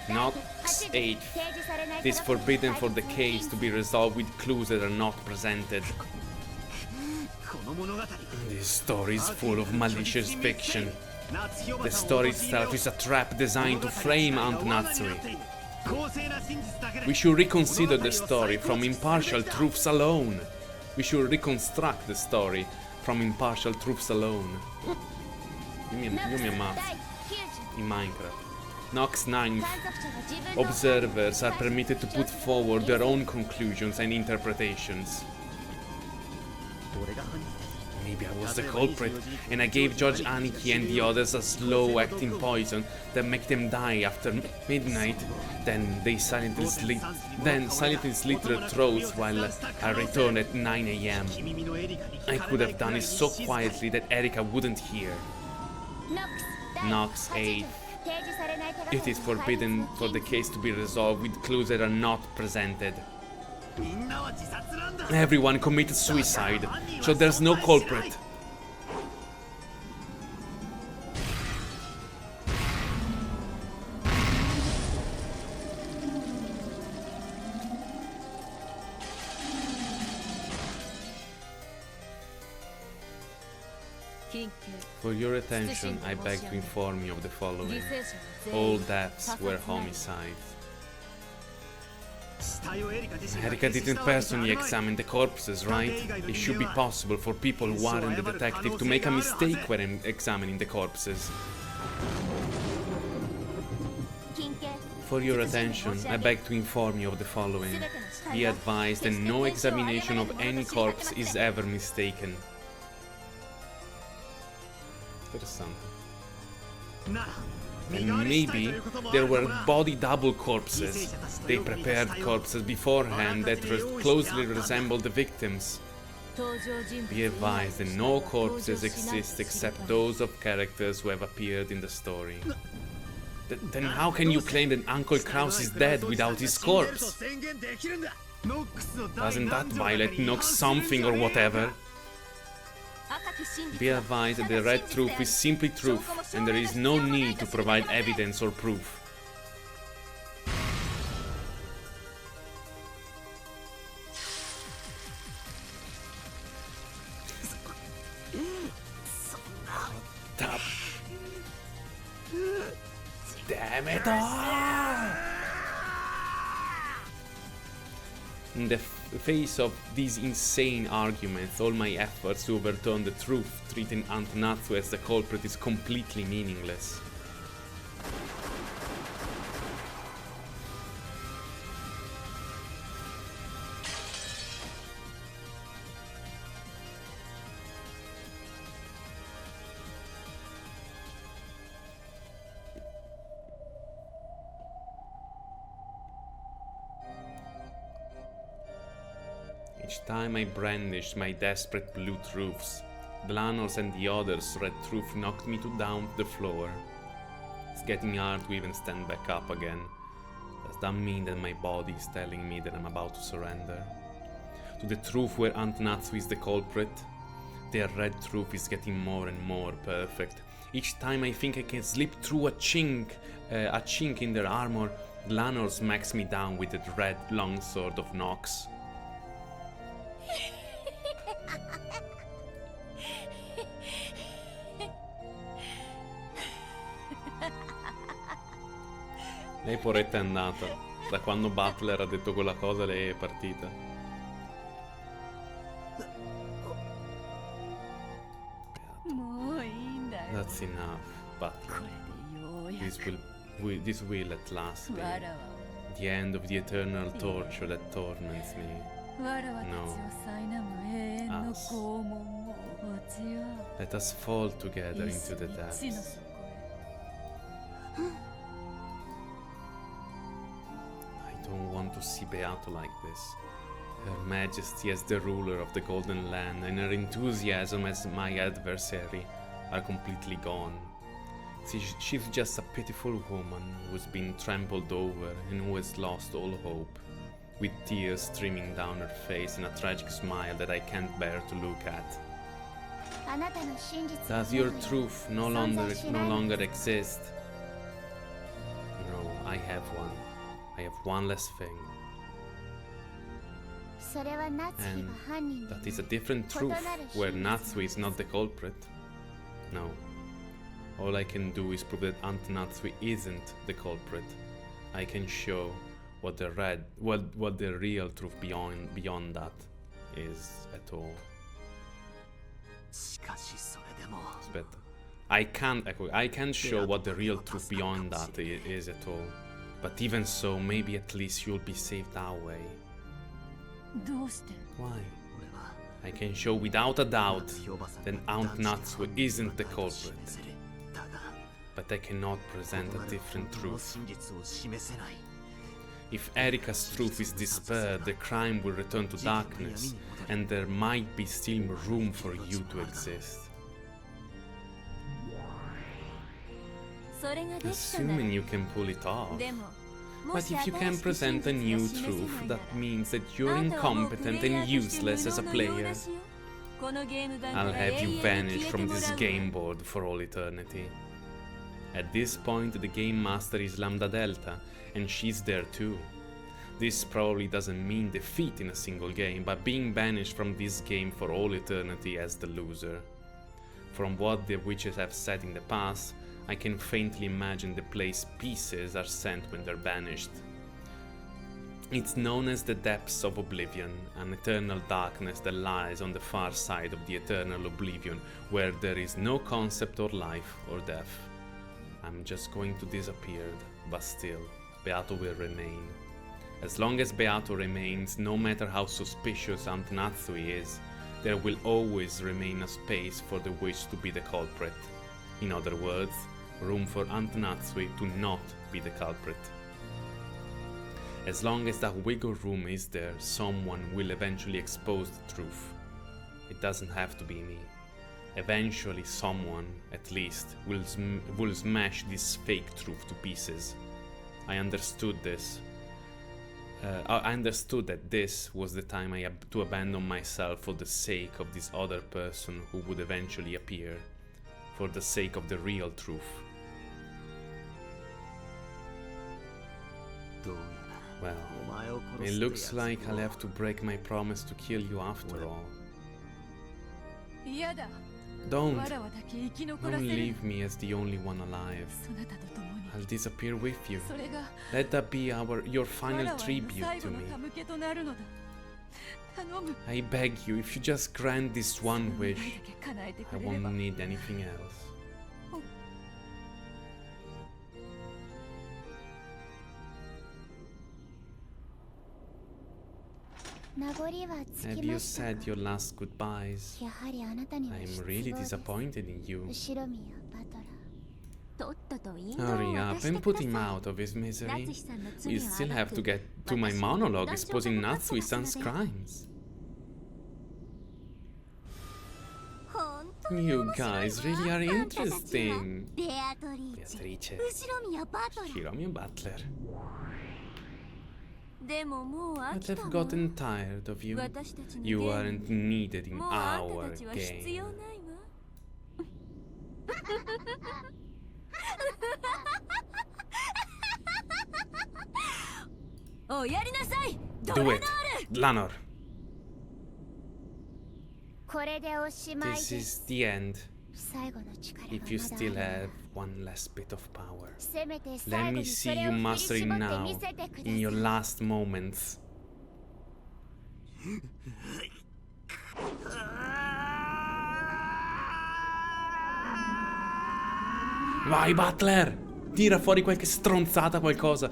Speaker 1: Nox 8th. It is forbidden for the case to be resolved with clues that are not presented. This story is full of malicious fiction. The story itself is a trap designed to frame Aunt Natsui. We should reconsider the story from impartial truths alone. We should reconstruct the story from impartial truths alone. Io mi ammazzo. In Minecraft. Nox 9th. Observers are permitted to put forward their own conclusions and interpretations. Maybe I was the culprit, and I gave Judge Aniki and the others a slow-acting poison that made them die after midnight. Then they silently slit their throats while I returned at 9 AM. I could have done it so quietly that Erika wouldn't hear. Nox 8. It is forbidden for the case to be resolved with clues that are not presented.
Speaker 5: みんなは自殺なんだ
Speaker 1: Everyone committed suicide, so there's no culprit. For your attention, I beg to inform you of the following. All deaths were homicides.
Speaker 5: 死体をエリカ自身が
Speaker 1: Erika didn't personally examine the corpses, right? It should be possible for people who aren't the detective to make a mistake when examining the corpses. For your attention, I beg to inform you of the following. Be advised that no examination of any corpse is ever mistaken. Interessante.
Speaker 5: なら
Speaker 1: And maybe there were body double corpses. They prepared corpses beforehand that closely resembled the victims. Be advised that no corpses exist except those of characters who have appeared in the story. Then how can you claim that Uncle Kraus is dead without his corpse? Doesn't that violate Nox something or whatever? Be advised that the red truth is simply truth, and there is no need to provide evidence or proof. Damn it all! In the face of these insane arguments, all my efforts to overturn the truth, treating Aunt Natsu as the culprit, is completely meaningless. Each time I brandished my desperate blue truths, Blanos and the others' red truth knocked me down to the floor. It's getting hard to even stand back up again. Does that mean that my body is telling me that I'm about to surrender? To the truth where Aunt Natsu is the culprit? Their red truth is getting more and more perfect. Each time I think I can slip through a chink in their armor, Glanor smacks me down with the red longsword of Nox. Lei poretta è andata. Da quando Butler ha detto quella cosa lei è partita. That's enough, Butler. This will at last be the end of the eternal torture that torments me. No. Us. Let us fall together into the depths. I don't want to see Beato like this. Her Majesty as the ruler of the Golden Land and her enthusiasm as my adversary are completely gone. She's just a pitiful woman who's been trampled over and who has lost all hope, with tears streaming down her face and a tragic smile that I can't bear to look at. Does your truth no longer exist? No, I have one. I have one less thing. And that is a different truth, where Natsu is not the culprit. No. All I can do is prove that Aunt Natsu isn't the culprit. I can show what the real truth beyond that is at all. Aspetta. I can't show what the real truth beyond that is at all. But even so, maybe at least you'll be saved that way. Why? I can show without a doubt that Aunt Natsu isn't the culprit. But I cannot present a different truth. If Erika's truth is dispelled, the crime will return to darkness, and there might be still room for you to exist. Assuming you can pull it off. But if you can present a new truth, that means that you're incompetent and useless as a player. I'll have you vanish from this game board for all eternity. At this point, the game master is Lambda Delta, and she's there too. This probably doesn't mean defeat in a single game, but being banished from this game for all eternity as the loser. From what the witches have said in the past, I can faintly imagine the place pieces are sent when they're banished. It's known as the depths of oblivion, an eternal darkness that lies on the far side of the eternal oblivion, where there is no concept or life or death. I'm just going to disappear, but still, Beato will remain. As long as Beato remains, no matter how suspicious Aunt Natsui is, there will always remain a space for the witch to be the culprit. In other words, room for Aunt Natsui to not be the culprit. As long as that wiggle room is there, someone will eventually expose the truth. It doesn't have to be me. Eventually someone, at least, will smash this fake truth to pieces. I understood this. I understood that this was the time I had to abandon myself for the sake of this other person who would eventually appear. For the sake of the real truth. Well, it looks like I'll have to break my promise to kill you after all. Don't leave me as the only one alive. I'll disappear with you. Let that be your final tribute to me. I beg you, if you just grant this one wish, I won't need anything else. Have you said your last goodbyes? I'm really disappointed in you. Hurry up and put him out of his misery. We still have to get to my monologue exposing Natsui-san's crimes. You guys really are interesting. Beatrice. Hiromi Butler. But I've gotten tired of you. You aren't needed in our game. Do it, Lanor. This is the end. If you still have one last bit of power, let me see you master it now, in your last moments. Vai, Butler! Tira fuori qualche stronzata, qualcosa.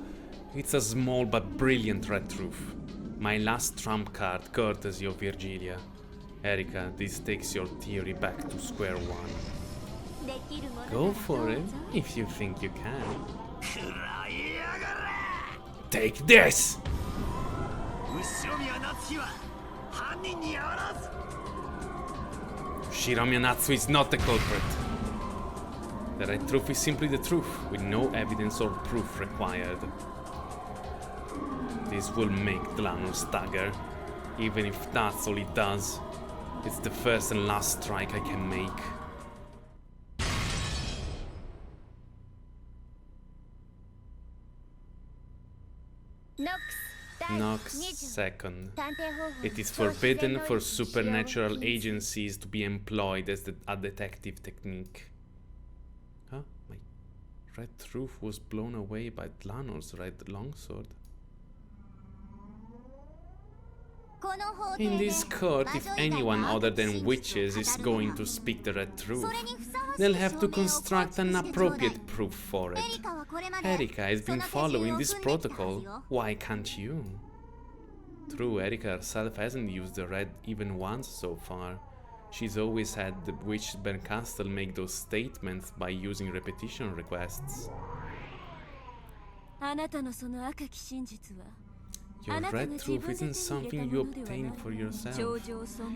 Speaker 1: It's a small but brilliant red truth. My last trump card, courtesy of Virgilia. Erika, this takes your theory back to square one. Go for it, if you think you can. Take this! Shiromi Natsui is not the culprit. The red truth is simply the truth, with no evidence or proof required. This will make Dlanor stagger, even if that's all it does. It's the first and last strike I can make. Nox second. It is forbidden for supernatural agencies to be employed as a detective technique. Huh? My red truth was blown away by Dlanor's red longsword. In this court, if anyone other than witches is going to speak the red truth, they'll have to construct an appropriate proof for it. Erika has been following this protocol, why can't you? True, Erika herself hasn't used the red even once so far. She's always had the witch Bernkastel make those statements by using repetition Your red truth isn't something you obtain for yourself.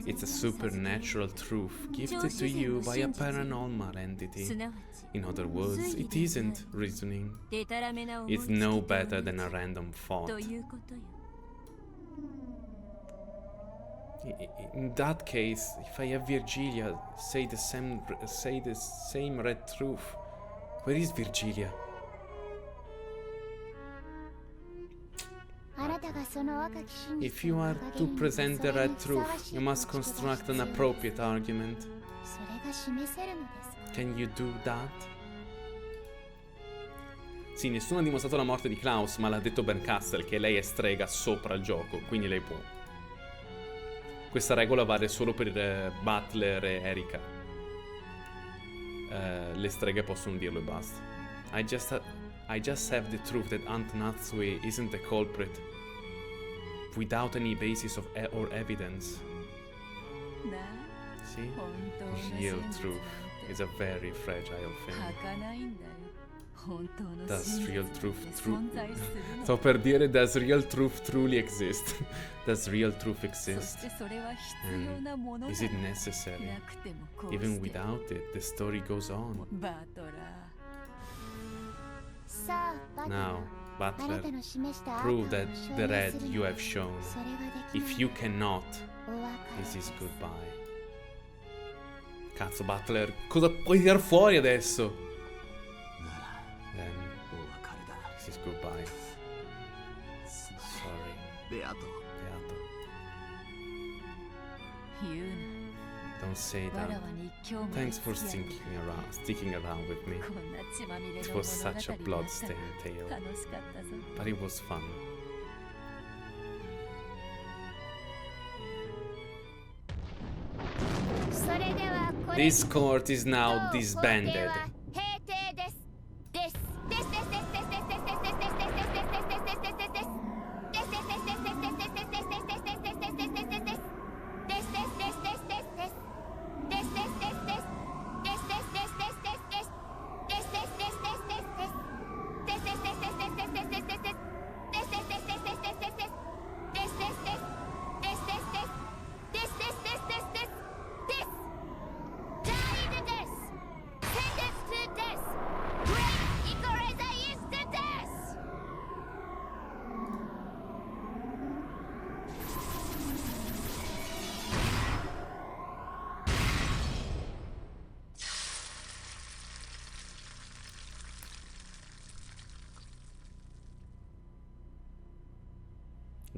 Speaker 1: It's a supernatural truth gifted to you by a paranormal entity. In other words, it isn't reasoning. It's no better than a random thought. In that case, if I have Virgilia say the same red truth, where is Virgilia? If you are to present the red truth, you must construct an appropriate argument. Can you do that? Sì, nessuno ha dimostrato la morte di Klaus, ma l'ha detto Ben Castle che lei è strega sopra il gioco, quindi lei può. Questa regola vale solo per Butler e Erika. Le streghe possono dirlo e basta. I just have the truth that Aunt Natsui isn't the culprit, without any basis or evidence. See? Real truth is a very fragile thing. Does real truth Sto per dire, does real truth truly exist? Does real truth exist? And is it necessary? Even without it, the story goes on. Now, Butler, prove that the red you have shown. If you cannot, this is goodbye. Cazzo, Butler, cosa puoi tirar fuori adesso? Then, this is goodbye. Sorry. Beato. Don't say that. Thanks for sticking around with me. It was such a bloodstained tale, but it was fun. This court is now disbanded.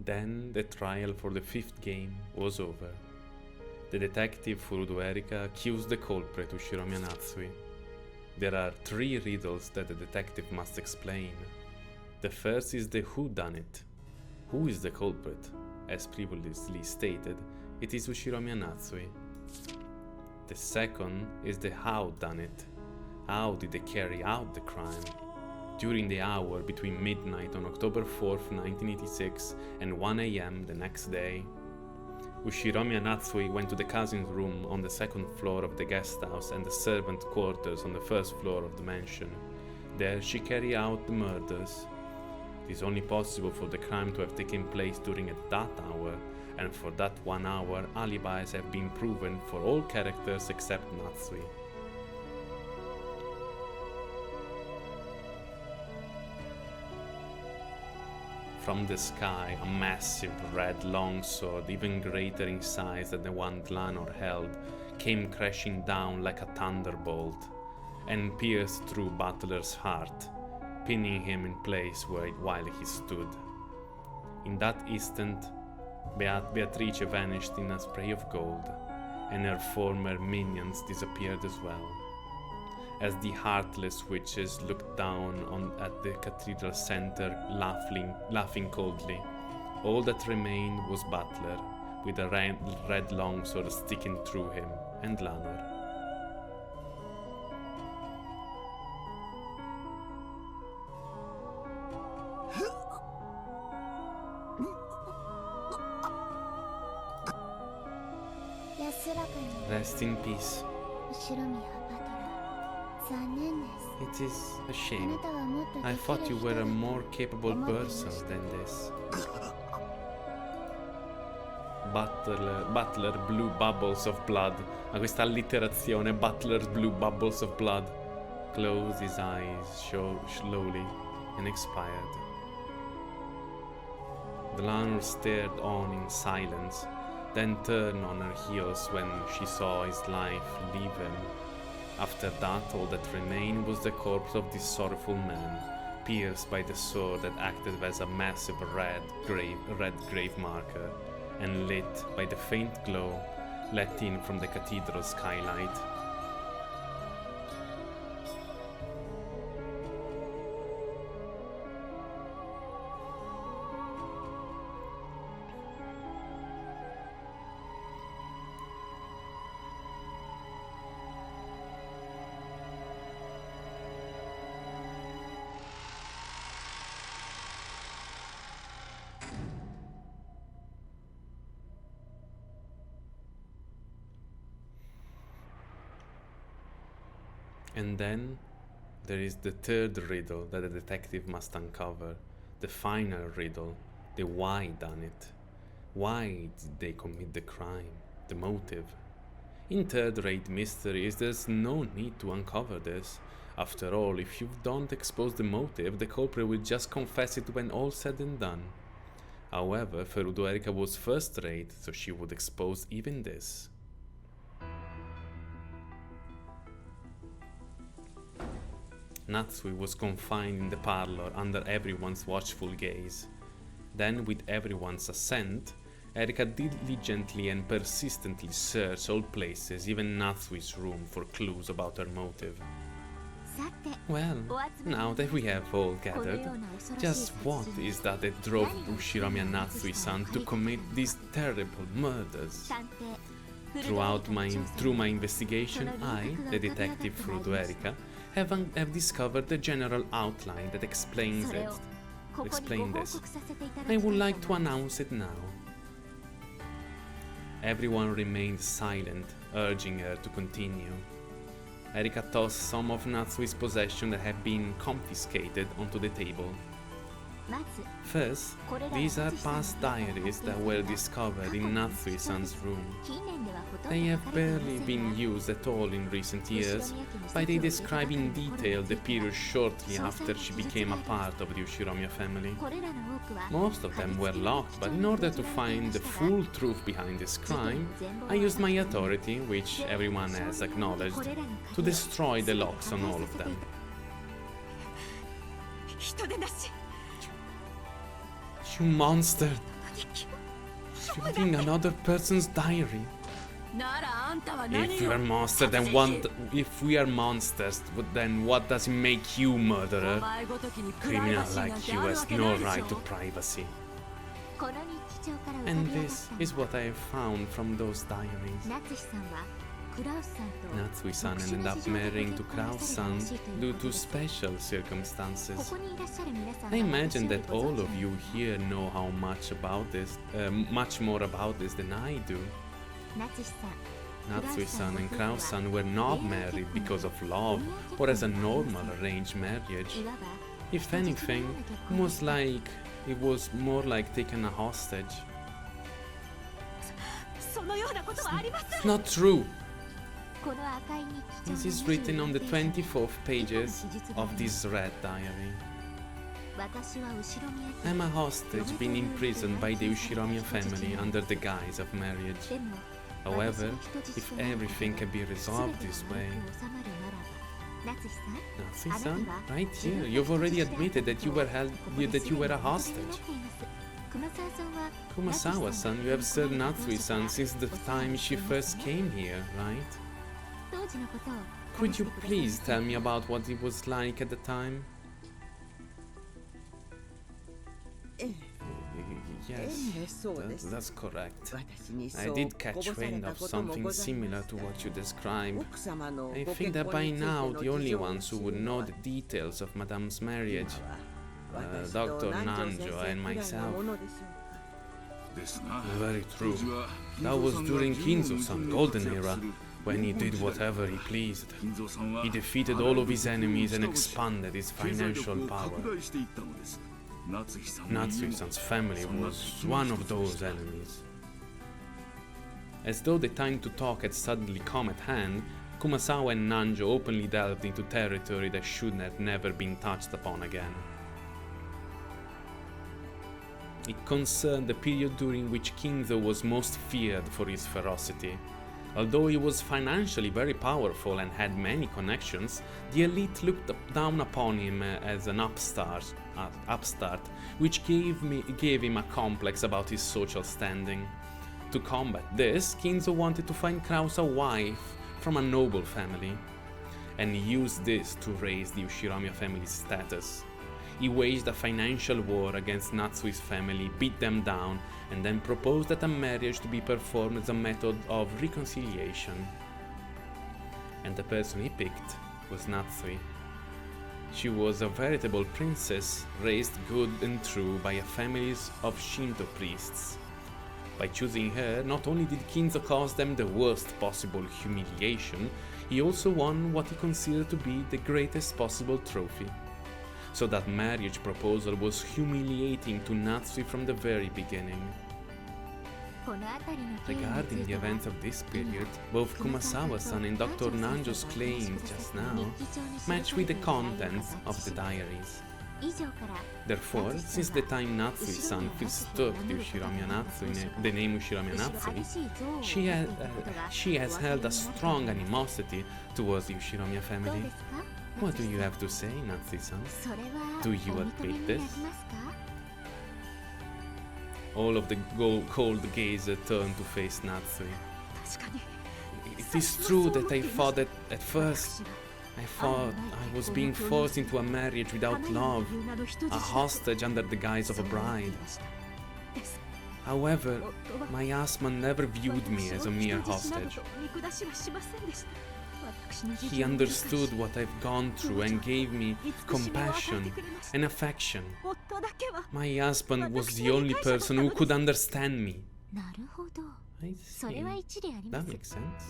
Speaker 1: Then the trial for the fifth game was over. The detective Furudo Erika accused the culprit Ushiromi Natsui. There are 3 riddles that the detective must explain. The first is the whodunit. Who is the culprit? As previously stated, it is Ushiromi Natsui. The second is the howdunit. How did they carry out the crime? During the hour between midnight on October 4th, 1986 and 1 a.m. the next day, Ushiromi Natsui went to the cousin's room on the 2nd floor of the guest house and the servant quarters on the 1st floor of the mansion. There she carried out the murders. It is only possible for the crime to have taken place during that hour, and for that 1 hour, alibis have been proven for all characters except Natsui. From the sky, a massive red longsword, even greater in size than the one Glanor held, came crashing down like a thunderbolt, and pierced through Butler's heart, pinning him in place while he stood. In that instant, Beatrice vanished in a spray of gold, and her former minions disappeared as well. As the heartless witches looked down at the cathedral center, laughing coldly, all that remained was Butler, with a red longsword sticking through him, and Glanor. Rest in peace. It is a shame. I thought you were a more capable person than this. Butler Blue Bubbles of Blood. Ma questa allitterazione, Butler's Blue Bubbles of Blood. Closed his eyes slowly and expired. The landlord stared on in silence, then turned on her heels when she saw his life leave him. After that, all that remained was the corpse of this sorrowful man, pierced by the sword that acted as a massive red grave marker, and lit by the faint glow let in from the cathedral skylight. And then there is the third riddle that the detective must uncover, the final riddle, the why done it. Why did they commit the crime? The motive. In third-rate mysteries, there's no need to uncover this. After all, if you don't expose the motive, the culprit will just confess it when all said and done. However, Ferudo Erika was first-rate, so she would expose even this. Natsui was confined in the parlor under everyone's watchful gaze. Then, with everyone's assent, Erika diligently and persistently searched all places, even Natsui's room, for clues about her motive. Well, now that we have all gathered, just what is that drove Ushirami and Natsui-san to commit these terrible murders? Through my investigation, I, the detective Ferudo Erika, have discovered the general outline that explains this. I would like to announce it now. Everyone remained silent, urging her to continue. Erika tossed some of Natsui's possessions that had been confiscated onto the table. First, these are past diaries that were discovered in Natsui-san's room. They have barely been used at all in recent years, but they describe in detail the period shortly after she became a part of the Ushiromiya family. Most of them were locked, but in order to find the full truth behind this crime, I used my authority, which everyone has acknowledged, to destroy the locks on all of them. You monster! Reading another person's diary. If we are monsters, then what does it make you, murderer? Criminal like you has no right to privacy. And this is what I have found from those diaries. Natsui-san ended up marrying to Kraus-san due to special circumstances. I imagine that all of you here know how much more about this than I do. Natsui-san and Kraus-san were not married because of love or as a normal arranged marriage. If anything, it was more like taking a hostage. It's not true! This is written on the 24th pages of this red diary. I'm a hostage being imprisoned by the Ushiromiya family under the guise of marriage. However, if everything can be resolved this way... Natsui-san, right here, you've already admitted that you were a hostage. Kumasawa-san, you have served Natsui-san since the time she first came here, right? Could you please tell me about what it was like at the time? Yes, that's correct. I did catch wind of something similar to what you describe. I think that by now the only ones who would know the details of Madame's marriage, Dr. Nanjo and myself. Very true. That was during Kinzo-san's golden era, when he did whatever he pleased. He defeated all of his enemies and expanded his financial power. Natsui-san's family was one of those enemies. As though the time to talk had suddenly come at hand, Kumasawa and Nanjo openly delved into territory that should have never been touched upon again. It concerned the period during which Kinzo was most feared for his ferocity. Although he was financially very powerful and had many connections, the elite looked down upon him as an upstart, which gave him a complex about his social standing. To combat this, Kinzo wanted to find Kraus a wife from a noble family, and used this to raise the Ushiramiya family's status. He waged a financial war against Natsui's family, beat them down, and then proposed that a marriage to be performed as a method of reconciliation. And the person he picked was Natsui. She was a veritable princess, raised good and true by a family of Shinto priests. By choosing her, not only did Kinzo cause them the worst possible humiliation, he also won what he considered to be the greatest possible trophy. So that marriage proposal was humiliating to Natsui from the very beginning. Regarding the events of this period, both Kumasawa-san and Dr. Nanjo's claims just now match with the contents of the diaries. Therefore, since the time Natsui-san first took the name Ushiramiya Natsui, she has held a strong animosity towards the Ushiramiya family. What do you have to say, Natsui-san? Do you admit this? All of the cold gaze turned to face Natsui. It is true that I thought that at first I was being forced into a marriage without love, a hostage under the guise of a bride. However, my husband never viewed me as a mere hostage. He understood what I've gone through and gave me compassion and affection. My husband was the only person who could understand me. I see. That makes sense.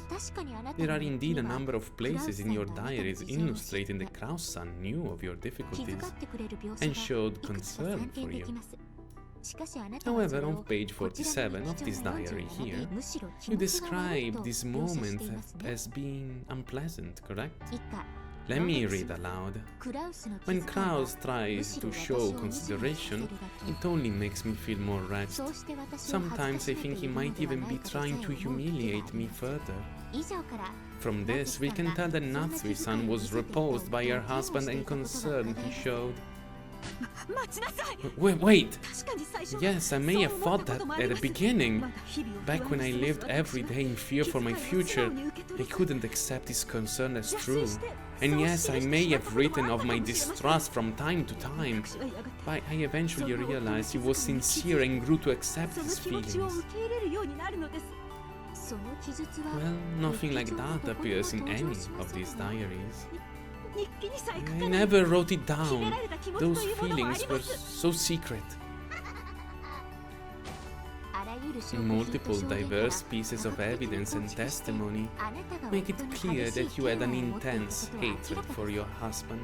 Speaker 1: There are indeed a number of places in your diaries illustrating that Kraus-san knew of your difficulties and showed concern for you. However, on page 47 of this diary here, you describe this moment as being unpleasant, correct? Let me read aloud. When Kraus tries to show consideration, it only makes me feel more wretched. Sometimes I think he might even be trying to humiliate me further. From this, we can tell that Natsui-san was repulsed by her husband and concern he showed. Wait! Yes, I may have thought that at the beginning. Back when I lived every day in fear for my future, I couldn't accept his concern as true. And yes, I may have written of my distrust from time to time, but I eventually realized he was sincere and grew to accept his feelings. Well, nothing like that appears in any of these diaries. I never wrote it down. Those feelings were so secret. Multiple diverse pieces of evidence and testimony make it clear that you had an intense hatred for your husband.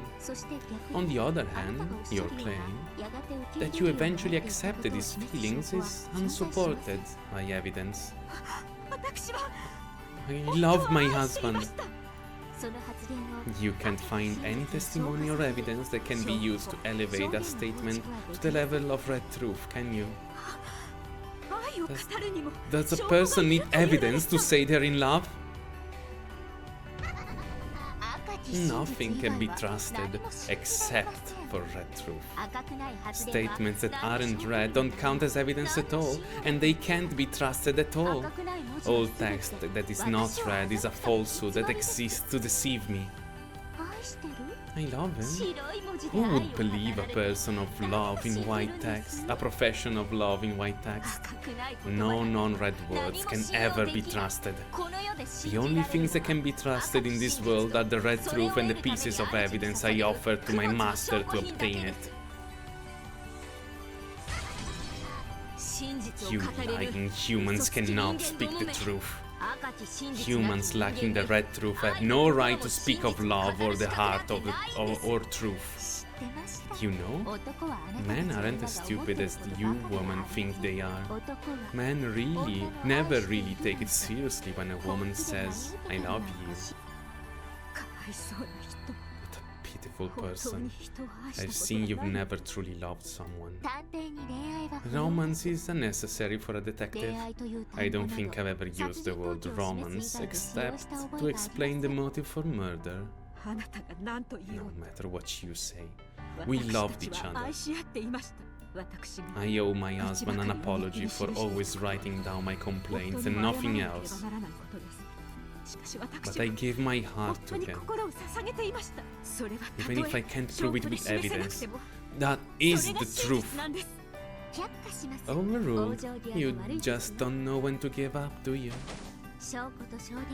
Speaker 1: On the other hand, your claim that you eventually accepted his feelings is unsupported by evidence. I love my husband. You can't find any testimony or evidence that can be used to elevate a statement to the level of red truth, can you? Does a person need evidence to say they're in love? Nothing can be trusted except for red truth. Statements that aren't read don't count as evidence at all, and they can't be trusted at all. All text that is not read is a falsehood that exists to deceive me. I love him. Who would believe a person of love in white text, a profession of love in white text? No non-read words can ever be trusted. The only things that can be trusted in this world are the red truth and the pieces of evidence I offered to my master to obtain it. You lying humans cannot speak the truth. Humans lacking the red truth have no right to speak of love or the heart or truth. You know, men aren't as stupid as you women think they are. Men never really take it seriously when a woman says, I love you. What a pitiful person. I've seen you've never truly loved someone. Romance is unnecessary for a detective. I don't think I've ever used the word romance except to explain the motive for murder. No matter what you say, we loved each other. I owe my husband an apology for always writing down my complaints and nothing else. But I gave my heart to him. Even if I can't prove it with evidence, that is the truth. Overruled. You just don't know when to give up, do you?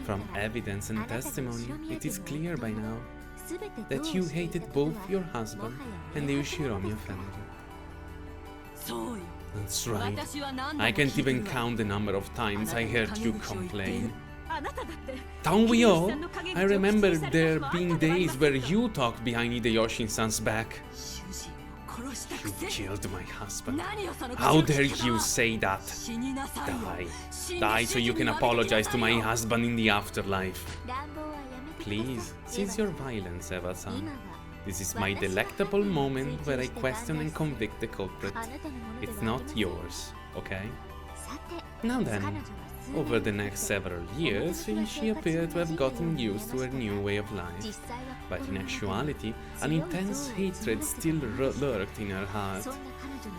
Speaker 1: From evidence and testimony, it is clear by now that you hated both your husband and the Ushiromi family. That's right. I can't even count the number of times I heard you complain. Don't we all? I remember there being days where you talked behind Hideyoshi-san's back. You killed my husband. How dare you say that? Die. Die so you can apologize to my husband in the afterlife. Please, cease your violence, Eva-san. This is my delectable moment where I question and convict the culprit. It's not yours, okay? Now then, over the next several years, she appeared to have gotten used to her new way of life. But in actuality, an intense hatred still lurked in her heart.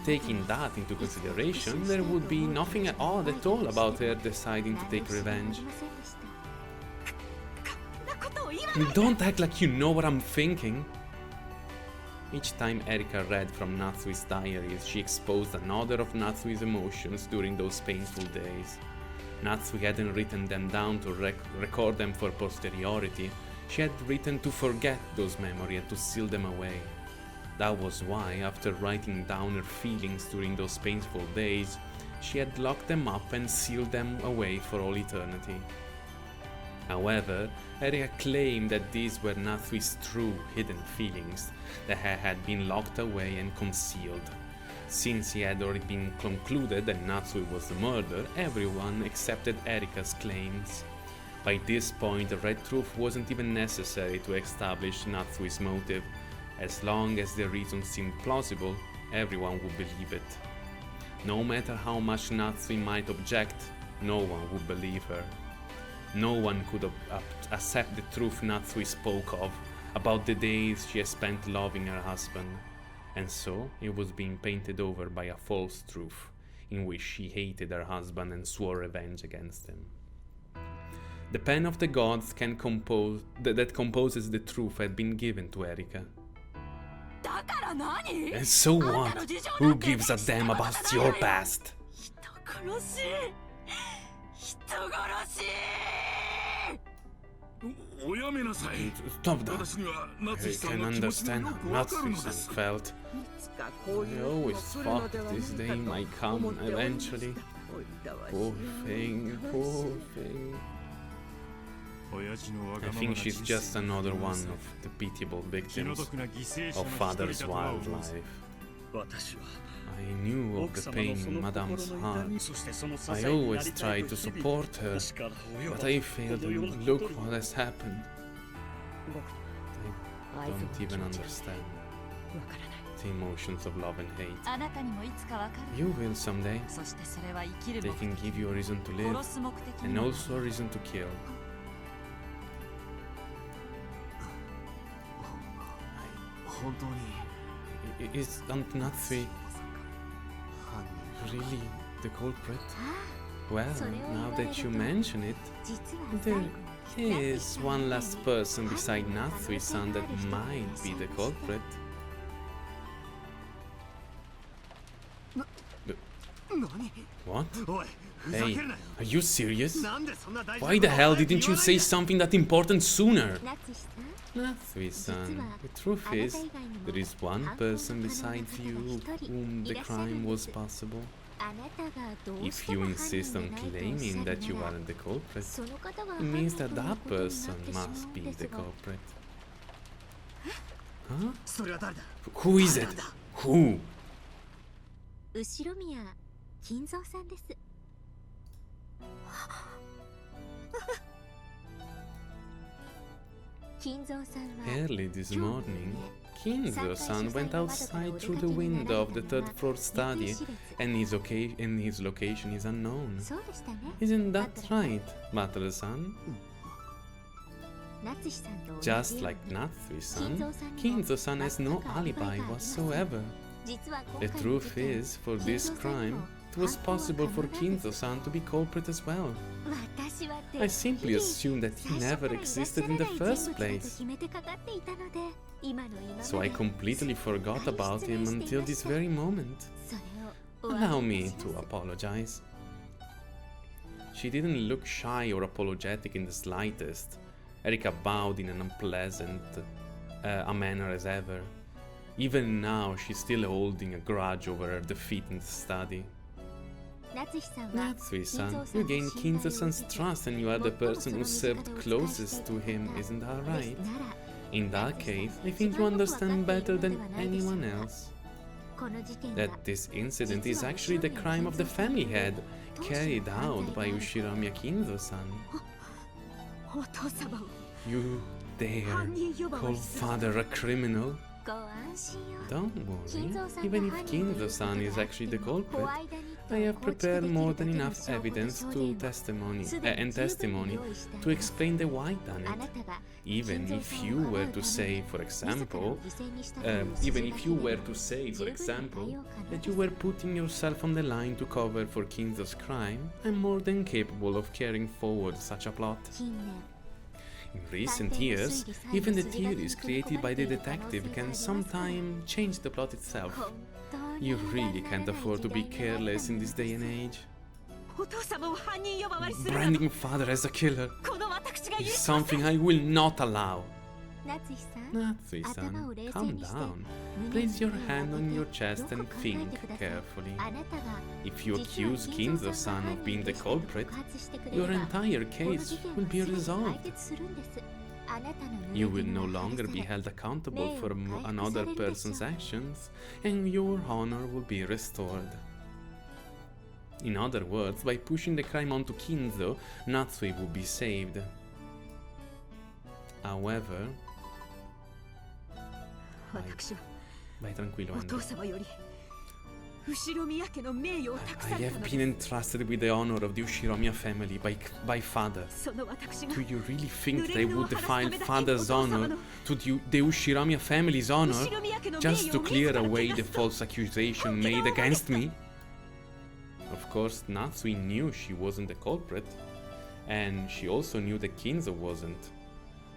Speaker 1: Taking that into consideration, there would be nothing odd at all about her deciding to take revenge. Don't act like you know what I'm thinking. Each time Erika read from Natsui's diaries, she exposed another of Natsui's emotions during those painful days. Natsui hadn't written them down to record them for posterity. She had written to forget those memories and to seal them away. That was why, after writing down her feelings during those painful days, she had locked them up and sealed them away for all eternity. However, Erika claimed that these were Natsui's true hidden feelings that had been locked away and concealed. Since it had already been concluded that Natsui was the murderer, everyone accepted Erika's claims. By this point, the red truth wasn't even necessary to establish Natsui's motive. As long as the reason seemed plausible, everyone would believe it. No matter how much Natsui might object, no one would believe her. No one could accept the truth Natsui spoke of, about the days she had spent loving her husband. And so it was being painted over by a false truth, in which she hated her husband and swore revenge against him. The pen of the gods that composes the truth had been given to Erika. And so what? Who gives a damn about your past? Stop that. I can understand how Natsuki felt. I always thought this day might come eventually. Poor thing, poor thing. I think she's just another one of the pitiable victims of father's wild life. I knew of the pain in Madame's heart. I always tried to support her, but I failed, and look what has happened. I don't even understand the emotions of love and hate. You will someday. They can give you a reason to live, and also a reason to kill. Is Aunt Natsui really the culprit? Well, now that you mention it, there is one last person beside Natsui-san that might be the culprit. What? Hey, are you serious? Why the hell didn't you say something that important sooner? Natsui-san, the truth is, there is one person besides you whom the crime was possible. If you insist on claiming that you aren't the culprit, it means that that person must be the culprit. Huh?
Speaker 5: それは誰だ？
Speaker 1: Who is it? Who?
Speaker 2: 後宮金蔵さんです。金蔵さんは
Speaker 1: Early this morning, Kinzo-san went outside through the window of the third floor study, and his location is unknown.
Speaker 2: そうでしたね。
Speaker 1: Isn't that right, Matar-san?
Speaker 2: 夏志さんと同じ
Speaker 1: Just
Speaker 2: よう
Speaker 1: like
Speaker 2: に
Speaker 1: Natsui-san, Kinzo-san has no alibi whatsoever.
Speaker 2: 実は今
Speaker 1: The
Speaker 2: 回の事
Speaker 1: truth
Speaker 2: 件
Speaker 1: is, for this crime, it was possible for Kinzo-san to be culprit as well.
Speaker 2: 私は
Speaker 1: I simply assumed that he never existed in the first place.
Speaker 2: 決めてかかっていたので、今の今まで
Speaker 1: So I completely forgot about him until this very moment.
Speaker 2: それを
Speaker 1: Allow me to apologize. She didn't look shy or apologetic in the slightest. Erika bowed in an unpleasant a manner as ever. Even now, she's still holding a grudge over her defeat in the study.
Speaker 2: 夏志さんは
Speaker 1: Natsui-san, you gained Kinzo-san's trust and you are the person who served closest to him, isn't that right?
Speaker 2: なら
Speaker 1: In that case, I think you understand better than anyone else
Speaker 2: この事件は
Speaker 1: that this incident is actually the crime of the family head, carried out by Ushiramiya Kinzo-san.
Speaker 3: お父様を
Speaker 1: You dare
Speaker 3: 犯人呼ばわ
Speaker 1: call
Speaker 3: りする
Speaker 1: father a criminal?
Speaker 2: ご安心を
Speaker 1: Don't worry, even if Kinzo-san is actually the
Speaker 2: ご
Speaker 1: culprit,
Speaker 2: 間に
Speaker 1: I have prepared more than enough evidence to testimony to explain the why done
Speaker 2: あな
Speaker 1: it.
Speaker 2: たが
Speaker 1: Even if you were to say, for example, that you were putting yourself on the line to cover for Kinzo's crime, I'm more than capable of carrying forward such a plot.
Speaker 2: 近年
Speaker 1: In recent years, even the theories created by the detective can sometimes change the plot itself.
Speaker 2: 本当に
Speaker 1: You really can't afford to be careless in this day and age.
Speaker 3: お父様を犯人呼ばわりするなど
Speaker 1: Branding father as a killer
Speaker 3: この私が許
Speaker 1: is
Speaker 3: しません
Speaker 1: something I will not allow.
Speaker 2: 夏志さん
Speaker 1: Natsui-san,
Speaker 2: 頭を冷静
Speaker 1: calm
Speaker 2: にして
Speaker 1: down.
Speaker 2: 胸
Speaker 1: Place
Speaker 2: に
Speaker 1: your
Speaker 2: 手を
Speaker 1: hand
Speaker 2: 当
Speaker 1: on
Speaker 2: て
Speaker 1: your
Speaker 2: よ
Speaker 1: chest
Speaker 2: く
Speaker 1: and
Speaker 2: 考え
Speaker 1: think
Speaker 2: てください
Speaker 1: carefully.
Speaker 2: あなたが
Speaker 1: If you
Speaker 2: 実は
Speaker 1: accuse
Speaker 2: 金蔵さん
Speaker 1: Kinzo-san
Speaker 2: が
Speaker 1: of being the
Speaker 2: 犯人でしたと
Speaker 1: culprit,
Speaker 2: 告発してくれ
Speaker 1: your
Speaker 2: れば
Speaker 1: entire
Speaker 2: この
Speaker 1: case
Speaker 2: 事件
Speaker 1: will
Speaker 2: は
Speaker 1: be
Speaker 2: すぐに
Speaker 1: resolved.
Speaker 2: 解決するんですあなたの
Speaker 1: You
Speaker 2: 濡
Speaker 1: will
Speaker 2: れ
Speaker 1: no
Speaker 2: 衣が
Speaker 1: longer
Speaker 2: 晴
Speaker 1: be
Speaker 2: らされ
Speaker 1: held accountable
Speaker 2: 名誉
Speaker 1: for
Speaker 2: 回復
Speaker 1: another
Speaker 2: されるでしょう
Speaker 1: person's actions, and your honor will be restored. In other words, by pushing the crime onto Kinzo, Natsui will be saved. However,
Speaker 3: 私は
Speaker 1: vai tranquillo,
Speaker 3: お父
Speaker 1: Andy.
Speaker 3: 様より後ろ宮家の名誉を託
Speaker 1: I
Speaker 3: され
Speaker 1: have
Speaker 3: たの
Speaker 1: been
Speaker 3: です
Speaker 1: entrusted with the honor of the Ushiromiya family by father.
Speaker 3: その私が
Speaker 1: Do you really think that I would defile father's honor to the Ushiromiya family's honor
Speaker 3: 後ろ宮家の名
Speaker 1: just
Speaker 3: 誉
Speaker 1: to
Speaker 3: を
Speaker 1: clear
Speaker 3: 自ら
Speaker 1: away
Speaker 3: 汚
Speaker 1: the
Speaker 3: すと
Speaker 1: false accusation made against me? Of course, Natsui knew she wasn't the culprit, and she also knew that Kinzo wasn't.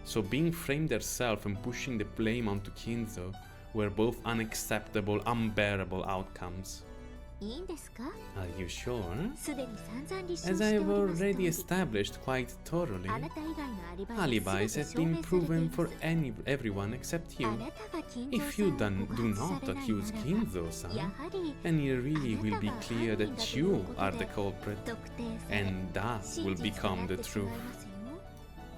Speaker 1: So being framed herself and pushing the blame onto Kinzo were both unacceptable, unbearable outcomes.
Speaker 2: いいんですか
Speaker 1: Are you sure?
Speaker 2: すでに散々立証
Speaker 1: As
Speaker 2: して
Speaker 1: I've
Speaker 2: おります
Speaker 1: already
Speaker 2: 通り
Speaker 1: established quite thoroughly,
Speaker 2: あなた以外のアリバイは
Speaker 1: alibis
Speaker 2: 全
Speaker 1: have
Speaker 2: て証
Speaker 1: been
Speaker 2: 明されてい
Speaker 1: proven
Speaker 2: ます
Speaker 1: for everyone except
Speaker 2: あ
Speaker 1: you.
Speaker 2: なたが金蔵
Speaker 1: If
Speaker 2: さ
Speaker 1: you
Speaker 2: んを
Speaker 1: do
Speaker 2: 告
Speaker 1: not
Speaker 2: 発されない
Speaker 1: accuse
Speaker 2: なら
Speaker 1: Kinzo-san,
Speaker 2: やはり
Speaker 1: then it really will be
Speaker 2: あなたが
Speaker 1: clear
Speaker 2: 犯人だ
Speaker 1: that
Speaker 2: という
Speaker 1: you
Speaker 2: こと
Speaker 1: are
Speaker 2: で
Speaker 1: the culprit,
Speaker 2: 特定され
Speaker 1: and that
Speaker 2: 真
Speaker 1: will
Speaker 2: 実に
Speaker 1: become
Speaker 2: なっ
Speaker 1: the
Speaker 2: てしま
Speaker 1: truth.
Speaker 2: いますよ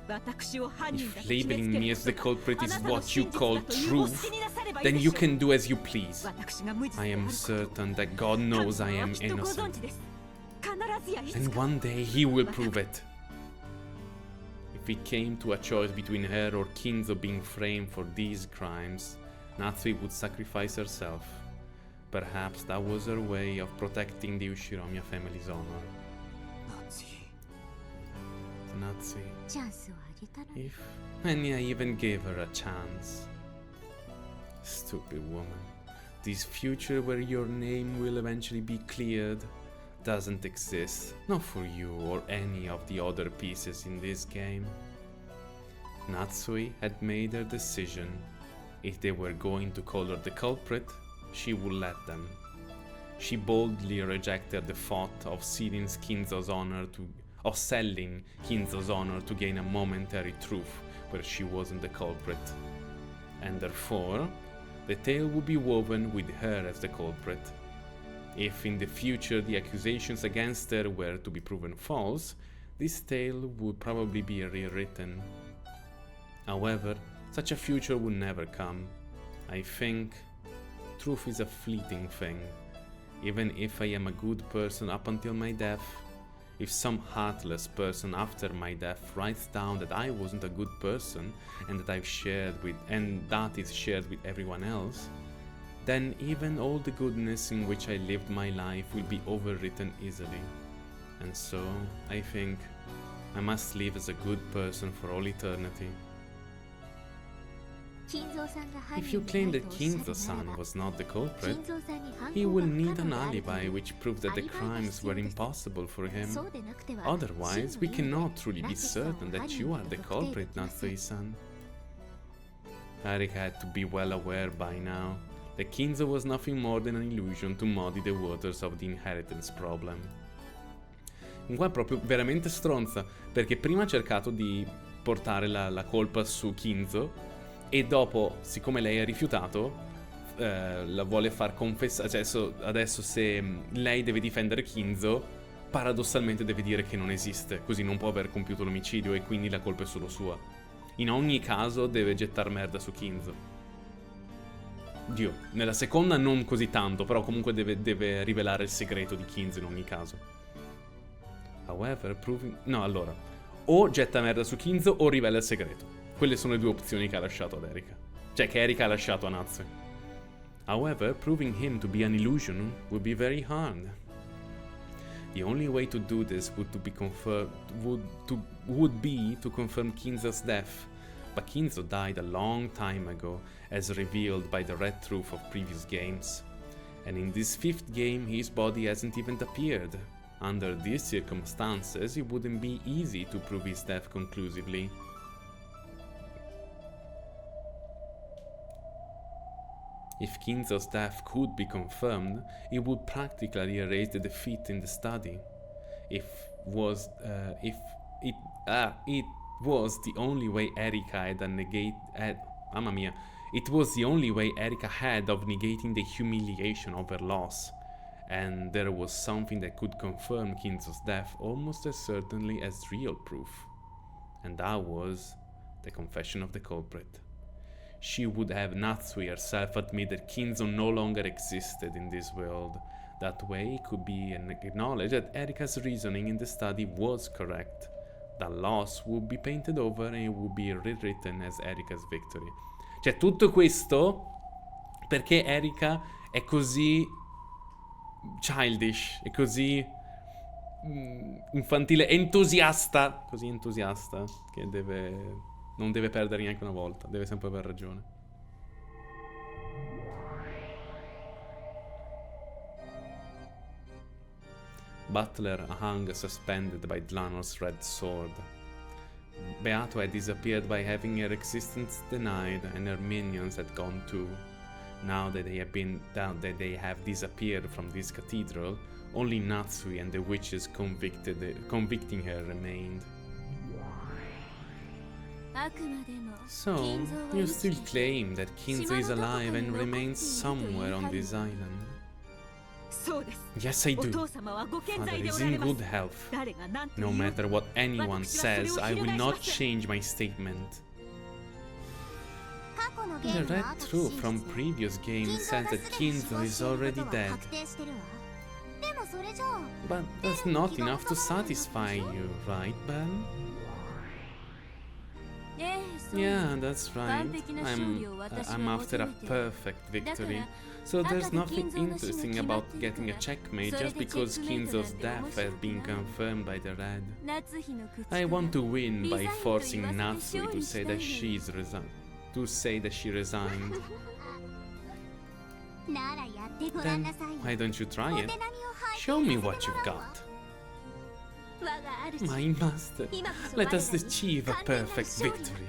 Speaker 3: 私を犯人
Speaker 1: If
Speaker 3: だと決めつ
Speaker 1: labeling
Speaker 3: け
Speaker 1: me
Speaker 3: る
Speaker 1: as the
Speaker 3: ことが
Speaker 1: culprit
Speaker 3: あ
Speaker 1: is
Speaker 3: なたの
Speaker 1: what you
Speaker 3: 真実
Speaker 1: call
Speaker 3: だというお
Speaker 1: truth,
Speaker 3: 好きになさればいい
Speaker 1: then
Speaker 3: で
Speaker 1: you
Speaker 3: しょう
Speaker 1: can do as you please.
Speaker 3: 私が無実
Speaker 1: I
Speaker 3: であ
Speaker 1: am
Speaker 3: ること
Speaker 1: certain that God knows I
Speaker 3: 神様は
Speaker 1: am
Speaker 3: きっとご存
Speaker 1: innocent,
Speaker 3: 知です必ずやいつ
Speaker 1: and
Speaker 3: か
Speaker 1: one day He will prove it. If it came to a choice between her or Kinzo being framed for these crimes, Natsui would sacrifice herself. Perhaps that was her way of protecting the Ushiromiya family's honor.
Speaker 5: ナツイ
Speaker 1: Natsui,
Speaker 2: チャンスをあげたのに
Speaker 1: if and I even gave her a chance. Stupid woman. This future where your name will eventually be cleared doesn't exist, not for you or any of the other pieces in this game. Natsui had made her decision. If they were going to call her the culprit, she would let them. She boldly rejected the thought of selling Kinzo's honor to gain a momentary truth where she wasn't the culprit. And therefore, the tale would be woven with her as the culprit. If in the future the accusations against her were to be proven false, this tale would probably be rewritten. However, such a future would never come. I think truth is a fleeting thing. Even if I am a good person up until my death, if some heartless person after my death writes down that I wasn't a good person and that that is shared with everyone else, then even all the goodness in which I lived my life will be overwritten easily. And so, I think I must live as a good person for all eternity. If you claim that Kinzo-san was not the culprit, he will need an alibi which proves that the crimes were impossible for him. Otherwise, we cannot truly be certain that you are the culprit, Natsui-san. Erika had to be well aware by now that Kinzo was nothing more than an illusion to muddy the waters of the inheritance problem. Qua è proprio veramente stronza, perché prima ha cercato di portare la colpa su Kinzo e dopo, siccome lei ha rifiutato, la vuole far confessare. Cioè, adesso se lei deve difendere Kinzo, paradossalmente deve dire che non esiste, così non può aver compiuto l'omicidio e quindi la colpa è solo sua. In ogni caso deve gettar merda su Kinzo. Dio, nella seconda non così tanto, però comunque deve rivelare il segreto di Kinzo in ogni caso. However, proving... No, allora, o getta merda su Kinzo o rivela il segreto. Quelle sono le due opzioni che ha lasciato ad Erika. Cioè, che Erika ha lasciato a Natsui. However, proving him to be an illusion would be very hard. The only way to do this would be to confirm Kinzo's death. But Kinzo died a long time ago, as revealed by the red truth of previous games. And in this 5th game, his body hasn't even appeared. Under these circumstances, it wouldn't be easy to prove his death conclusively. If Kinzo's death could be confirmed, it would practically erase the defeat in the study. It was the only way Erika had of negating the humiliation of her loss, and there was something that could confirm Kinzo's death almost as certainly as real proof, and that was the confession of the culprit. She would have Natsui herself admit that Kinzo no longer existed in this world. That way it could be acknowledged that Erika's reasoning in the study was correct. That loss would be painted over and it would be rewritten as Erika's victory. Cioè, tutto questo perché Erika è così childish, è così infantile, così entusiasta che non deve perdere neanche una volta, deve sempre aver ragione. Butler hung suspended by Dlanor's red sword. Beato had disappeared by having her existence denied, and her minions had gone too. Now that they have disappeared from this cathedral, only Natsui and the witches convicting her remained. So, you still claim that Kinzo is alive and remains somewhere on this island? Yes, I do. Father is in good health. No matter what anyone says, I will not change my statement. The red truth from previous games says that Kinzo is already dead. But that's not enough to satisfy you, right, Ben? Yeah, that's right. I'm after a perfect victory. So there's nothing interesting about getting a checkmate just because Kinzo's death has been confirmed by the red. I want to win by forcing Natsui to say that she resigned. Then why don't you try it? Show me what you've got. My master, let us achieve a perfect victory.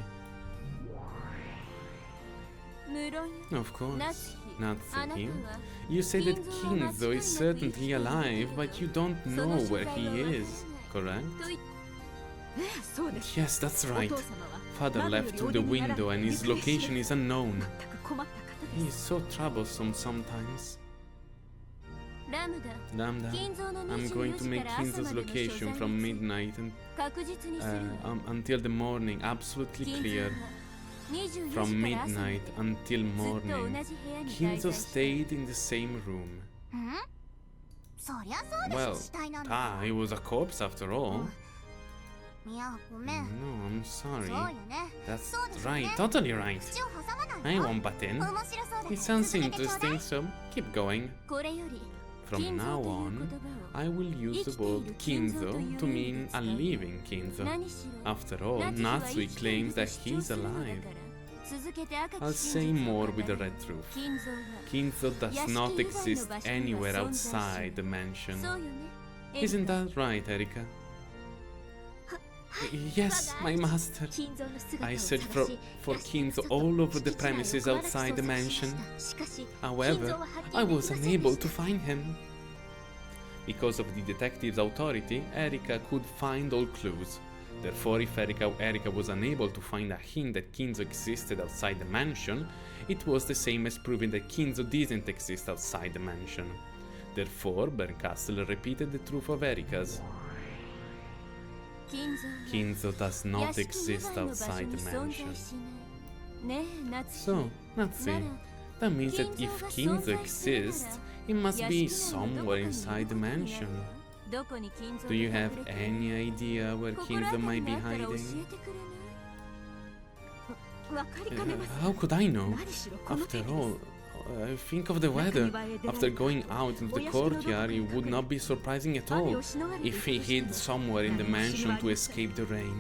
Speaker 1: Of course, Natsuki. You say that Kinzo is certainly alive, but you don't know where he is, correct? Yes, that's right. Father left through the window and his location is unknown. He is so troublesome sometimes. Lambda, I'm going to make Kinzo's location from midnight and, until the morning absolutely clear. From midnight until morning, Kinzo stayed in the same room.
Speaker 2: そりゃそうでしょ
Speaker 1: Well,
Speaker 2: 死体なんだから
Speaker 1: he was a corpse after all.
Speaker 2: いやごめん
Speaker 1: No, I'm
Speaker 2: そう
Speaker 1: sorry.
Speaker 2: よね
Speaker 1: That's
Speaker 2: そうですよね
Speaker 1: right, totally right.
Speaker 2: 口を挟まない
Speaker 1: I
Speaker 2: わ
Speaker 1: won't butt in.
Speaker 2: 面白そうだ
Speaker 1: It
Speaker 2: から
Speaker 1: sounds
Speaker 2: 続けてちょうだい
Speaker 1: interesting, so keep going.
Speaker 3: これより
Speaker 1: From now on, I will use the word Kinzo to mean a living Kinzo.
Speaker 3: 何しろ
Speaker 1: After all,
Speaker 3: ナチは
Speaker 1: Natsui
Speaker 3: 生きてい
Speaker 1: claims
Speaker 3: ると
Speaker 1: that
Speaker 3: 主張
Speaker 1: he's
Speaker 3: するのだから
Speaker 1: alive.
Speaker 3: 続けて赤き
Speaker 1: I'll
Speaker 3: 真
Speaker 1: say
Speaker 3: 実を
Speaker 1: more with the
Speaker 3: 語れ
Speaker 1: red truth.
Speaker 3: 金蔵は
Speaker 1: Kinzo does not exist anywhere outside the
Speaker 3: そう
Speaker 1: mansion.
Speaker 3: よね
Speaker 1: Isn't that right, Erika? Yes, my master.
Speaker 2: 金蔵の姿を
Speaker 1: I
Speaker 2: 探
Speaker 1: searched
Speaker 2: し
Speaker 1: for Kinzo all over the premises outside the mansion.
Speaker 2: しかし
Speaker 1: However, I was unable to find him. Because of the detective's authority, Erika could find all clues. Therefore, if Erika was unable to find a hint that Kinzo existed outside the mansion, it was the same as proving that Kinzo didn't exist outside the mansion. Therefore, Bernkastel repeated the truth of Erika's.
Speaker 3: 金蔵は
Speaker 1: Kinzo does not
Speaker 3: 屋敷以
Speaker 1: exist
Speaker 3: 外の場所
Speaker 1: outside
Speaker 3: に
Speaker 1: the
Speaker 3: 存在
Speaker 1: mansion.
Speaker 3: しないねえ夏
Speaker 1: So, Natsui, that means that if Kinzo exists, it must be somewhere inside the mansion.
Speaker 3: どこに金蔵
Speaker 1: Do you
Speaker 3: が
Speaker 1: have
Speaker 3: 隠れてる
Speaker 1: any idea where
Speaker 3: 心
Speaker 1: Kinzo
Speaker 3: 当たり
Speaker 1: might be
Speaker 3: があったら教
Speaker 1: hiding?
Speaker 3: えてくれない
Speaker 2: わかりかねます
Speaker 1: How could I know?
Speaker 2: 何しろこの
Speaker 1: After
Speaker 2: 程度
Speaker 1: all, think of the weather. After going out into the courtyard, it would not be surprising at all if he hid somewhere in the mansion to escape the rain.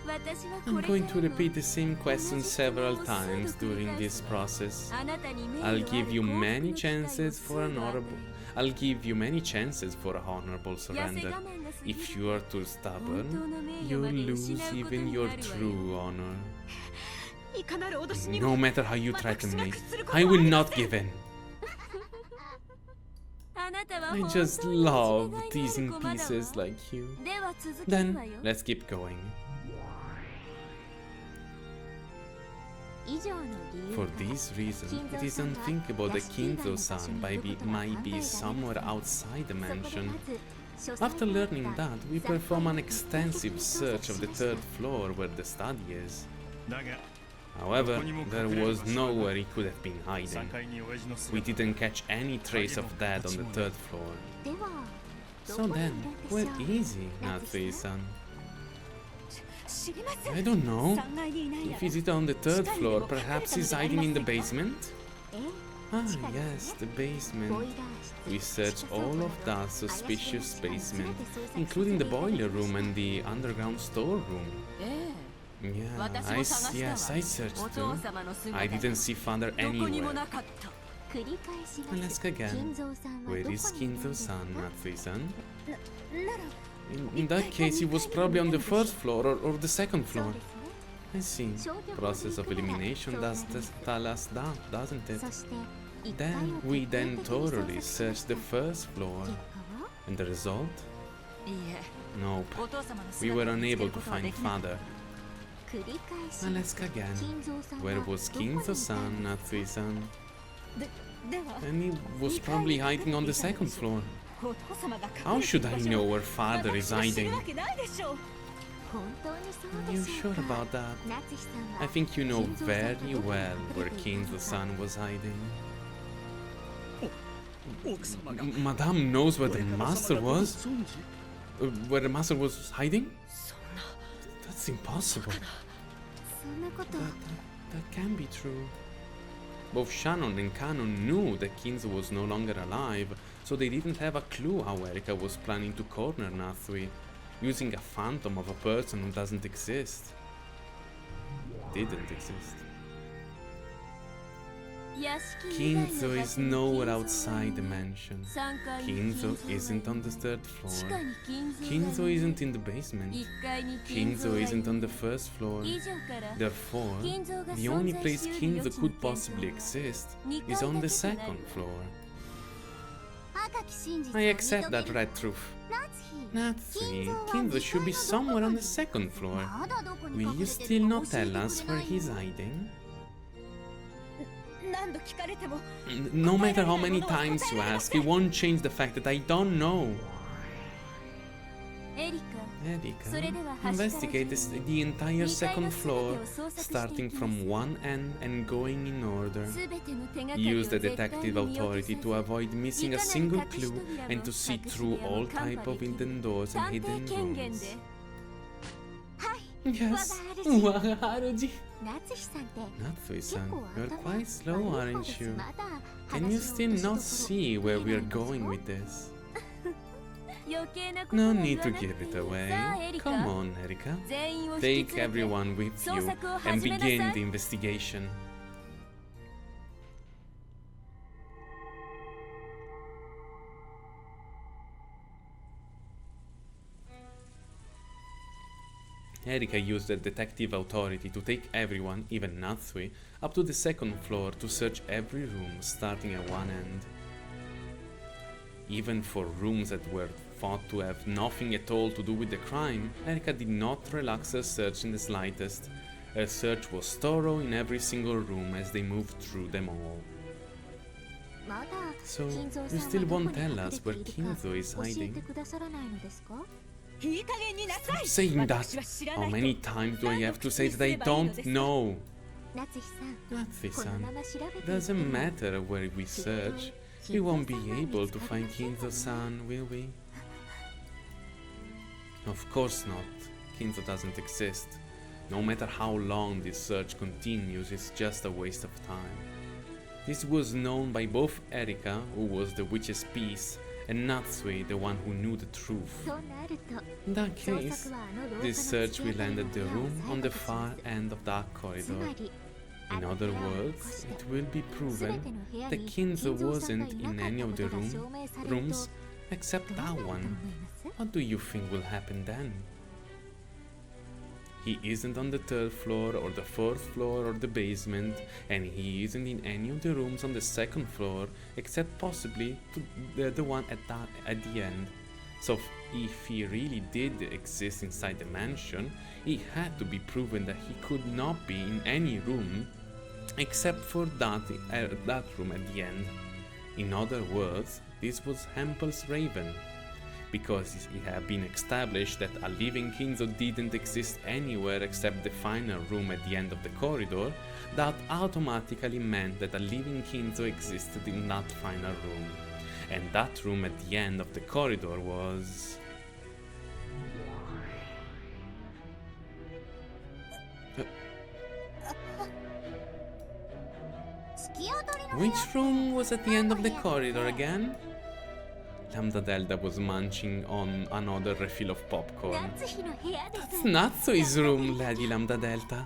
Speaker 3: 私は
Speaker 1: I'm
Speaker 3: これ
Speaker 1: going
Speaker 3: か
Speaker 1: to
Speaker 3: らも
Speaker 1: repeat the same question several times during this process.
Speaker 3: あなたに名誉あ
Speaker 1: I'll
Speaker 3: る
Speaker 1: give you
Speaker 3: 幸福
Speaker 1: many
Speaker 3: の機会を
Speaker 1: chances for an
Speaker 3: すぐ与え
Speaker 1: honorable. I'll give you many chances for a honorable
Speaker 3: 痩せ
Speaker 1: surrender.
Speaker 3: 我慢が過ぎ
Speaker 1: If you are too
Speaker 3: 本
Speaker 1: stubborn,
Speaker 3: 当の名誉
Speaker 1: you'll
Speaker 3: まで
Speaker 1: lose
Speaker 3: 失うこと
Speaker 1: even
Speaker 3: に
Speaker 1: your
Speaker 3: なるわよ
Speaker 1: true honor.
Speaker 2: いかなる脅しに
Speaker 1: No
Speaker 2: も
Speaker 1: matter how you threaten
Speaker 2: 私が
Speaker 1: me,
Speaker 2: 屈すること
Speaker 1: I
Speaker 2: は
Speaker 1: will
Speaker 2: ありま
Speaker 1: not
Speaker 2: せん
Speaker 1: give in.
Speaker 3: あなたは
Speaker 1: I
Speaker 3: 本
Speaker 1: just
Speaker 3: 当に
Speaker 1: love
Speaker 3: 間違いのある
Speaker 1: teasing
Speaker 3: 子まだわ
Speaker 1: pieces like you.
Speaker 3: では続ける
Speaker 1: Then,
Speaker 3: わよ
Speaker 1: let's keep going.
Speaker 2: 以上の理由
Speaker 1: For
Speaker 2: から
Speaker 1: this reason, it is unthinkable that Kinzo-san might be somewhere outside the
Speaker 2: そこで
Speaker 1: mansion.
Speaker 2: まず書斎
Speaker 1: After
Speaker 2: にあった
Speaker 1: learning that, we
Speaker 2: 雑貨
Speaker 1: perform
Speaker 2: を
Speaker 1: an extensive
Speaker 2: 徹底的に
Speaker 1: search
Speaker 2: 捜
Speaker 1: of
Speaker 2: 査
Speaker 1: the
Speaker 2: しました
Speaker 1: third floor where the study is.
Speaker 4: だが
Speaker 1: However, there was nowhere he could have been hiding.
Speaker 4: 3階に親父の
Speaker 1: We
Speaker 4: 姿
Speaker 1: didn't catch any trace of that on the third floor.
Speaker 2: では
Speaker 1: So then, where is he, Natsui-san?
Speaker 2: 知りません
Speaker 1: I don't know.
Speaker 2: 3階にいないな
Speaker 1: If
Speaker 2: ら
Speaker 1: he's on the third floor, perhaps he's hiding in the basement?
Speaker 2: え
Speaker 1: Ah, yes, the
Speaker 2: ボイ
Speaker 1: basement.
Speaker 2: ラー室
Speaker 1: We searched all of that suspicious basement, including the boiler room and the underground storeroom.
Speaker 3: え
Speaker 1: Yeah,
Speaker 3: え私も探したわ
Speaker 1: yes, I searched
Speaker 3: お
Speaker 1: too.
Speaker 3: 父様の姿
Speaker 1: I didn't see father
Speaker 3: どこにも
Speaker 1: anywhere.
Speaker 3: なかった
Speaker 2: 繰り返しま
Speaker 1: Let's
Speaker 2: す
Speaker 1: go again.
Speaker 2: 金蔵さんはどこにい
Speaker 1: Where
Speaker 2: るん
Speaker 1: is
Speaker 2: ですか
Speaker 1: Kinzo-san, Natsui-san?
Speaker 2: なら
Speaker 1: In that case, he was probably on the first floor or the second
Speaker 2: そう
Speaker 1: floor.
Speaker 2: ですね
Speaker 1: I see. Process of elimination does tell us that, doesn't it?
Speaker 2: そして1階を
Speaker 1: Then we
Speaker 2: 徹
Speaker 1: then
Speaker 2: 底的に
Speaker 1: thoroughly
Speaker 2: 捜査しま
Speaker 1: searched
Speaker 2: した
Speaker 1: the first floor.
Speaker 2: 結果は
Speaker 1: And the result?
Speaker 3: いいえ
Speaker 1: Nope.
Speaker 3: お父様の
Speaker 1: We
Speaker 3: 姿
Speaker 1: were
Speaker 3: を見つけ
Speaker 1: unable
Speaker 3: る
Speaker 1: to
Speaker 3: ことは
Speaker 1: find
Speaker 3: できなかった
Speaker 1: father.
Speaker 2: 繰り返し
Speaker 1: Well,
Speaker 2: ま
Speaker 1: let's
Speaker 2: す
Speaker 1: go again.
Speaker 2: 金蔵さんは
Speaker 1: Where was
Speaker 2: どこにいたんですか
Speaker 1: Kinzo-san, Natsui-san?
Speaker 2: では
Speaker 1: And he was probably hiding on the second floor.
Speaker 2: お父様が
Speaker 1: How
Speaker 2: 隠れて
Speaker 1: should
Speaker 2: いる
Speaker 1: I
Speaker 2: 場所
Speaker 1: know
Speaker 2: を
Speaker 1: where father is
Speaker 2: 私が知る
Speaker 1: hiding?
Speaker 2: わけないでしょう本当にそう
Speaker 1: Are
Speaker 2: で
Speaker 1: you
Speaker 2: し
Speaker 1: sure
Speaker 2: ょうか
Speaker 1: about that?
Speaker 2: 夏日さんは
Speaker 1: I think you know
Speaker 2: 金蔵さんが
Speaker 1: very
Speaker 2: どこに
Speaker 1: well
Speaker 2: 隠
Speaker 1: where
Speaker 2: れているのか
Speaker 1: Kinzo-san was hiding.
Speaker 4: 奥様が
Speaker 1: Madame knows where the master was?
Speaker 4: 存じ
Speaker 1: Where the master was hiding?
Speaker 2: そんな
Speaker 1: That's impossible.
Speaker 2: そんなこと
Speaker 1: That can't be true. Both Shannon and Kanon knew that Kinzo was no longer alive, so they didn't have a clue how Erika was planning to corner Natsui, using a phantom of a person who doesn't exist. Didn't exist.
Speaker 3: 屋敷以外の
Speaker 1: Kinzo
Speaker 3: 場
Speaker 1: is
Speaker 3: 所に
Speaker 1: nowhere
Speaker 3: 金蔵
Speaker 1: outside the
Speaker 3: がいない
Speaker 1: mansion.
Speaker 3: 3階に
Speaker 1: Kinzo
Speaker 3: 金
Speaker 1: isn't
Speaker 3: 蔵が
Speaker 1: on the third
Speaker 3: 地下
Speaker 1: floor.
Speaker 3: に金蔵がい
Speaker 1: Kinzo
Speaker 3: ない
Speaker 1: isn't in the basement.
Speaker 3: 1階に金蔵
Speaker 1: Kinzo
Speaker 3: がい
Speaker 1: isn't
Speaker 3: ない
Speaker 1: on the first floor.
Speaker 3: 以上から
Speaker 1: Therefore,
Speaker 3: 金蔵が
Speaker 1: the
Speaker 3: 存
Speaker 1: only
Speaker 3: 在
Speaker 1: place
Speaker 3: しうる
Speaker 1: Kinzo
Speaker 3: 余地
Speaker 1: could
Speaker 3: の天
Speaker 1: possibly
Speaker 3: 井は
Speaker 1: exist
Speaker 3: 2
Speaker 1: is
Speaker 3: 階
Speaker 1: on
Speaker 3: だ
Speaker 1: the
Speaker 3: けじゃない
Speaker 1: second floor.
Speaker 2: 赤き真実を
Speaker 1: I
Speaker 2: 認
Speaker 1: accept
Speaker 2: め
Speaker 1: that
Speaker 2: る
Speaker 1: red truth.
Speaker 2: 夏日
Speaker 1: Natsui, Kinzo should be somewhere on the second floor.
Speaker 2: まだどこに
Speaker 1: Will
Speaker 2: 隠
Speaker 1: you
Speaker 2: れて
Speaker 1: still
Speaker 2: るか
Speaker 1: not
Speaker 2: 教えて
Speaker 1: tell
Speaker 2: く
Speaker 1: us
Speaker 2: れ
Speaker 1: where
Speaker 2: ない
Speaker 1: he's hiding?
Speaker 2: 何度聞かれても
Speaker 1: No matter how many times you ask, it won't change the fact that I don't know. Erika, investigate the entire second floor, starting from one end and going in order. Use the detective authority to avoid missing a single clue and to see through all type of hidden doors and hidden rooms. Yes, Haruji. Natsui-san, you're quite slow, aren't you? Can you still not see where we're going with this? No need to give it away. Come on, Erika. Take everyone with you and begin the investigation. Erika used the detective authority to take everyone, even Natsui, up to the second floor to search every room, starting at one end. Even for rooms that were thought to have nothing at all to do with the crime, Erika did not relax her search in the slightest. Her search was thorough in every single room as they moved through them all. So, you still won't tell us where Kinzo is hiding? Stop saying that! How many times do I have to say that I don't know? Natsuki-san, doesn't matter where we search. We won't be able to find Kinzo-san, will we? Of course not. Kinzo doesn't exist. No matter how long this search continues, it's just a waste of time. This was known by both Erika, who was the witch's piece, and Natsui, the one who knew the truth. In that case, this search will end at the room on the far end of that corridor. In other words, it will be proven that Kinzo wasn't in any of the rooms except that one. What do you think will happen then? He isn't on the third floor or the fourth floor or the basement, and he isn't in any of the rooms on the second floor except possibly the one at the end. So if he really did exist inside the mansion, it had to be proven that he could not be in any room except for that room at the end. In other words, this was Hempel's Raven. Because it had been established that a living Kinzo didn't exist anywhere except the final room at the end of the corridor, that automatically meant that a living Kinzo existed in that final room. And that room at the end of the corridor was... Which room was at the end of the corridor again? Lambda Delta was munching on another refill of popcorn. That's Natsui's room, Lady Lambda Delta.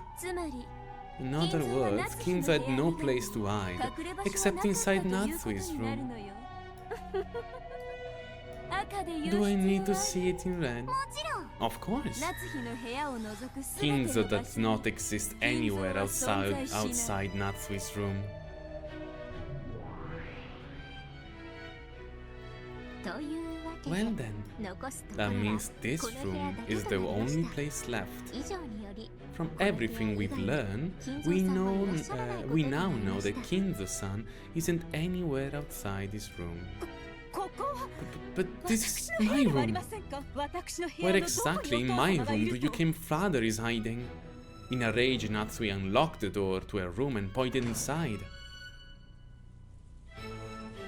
Speaker 1: In other words, Kinzo had no place to hide, except inside Natsui's room. Do I need to see it in red? Of course. Kinzo does not exist anywhere outside Natsui's room. Well then, that means this room is the only place left. From everything we've learned, we now know that Kinzo-san isn't anywhere outside this room. But this is my room. Where exactly in my room do you think father is hiding? In a rage, Natsui unlocked the door to her room and pointed inside.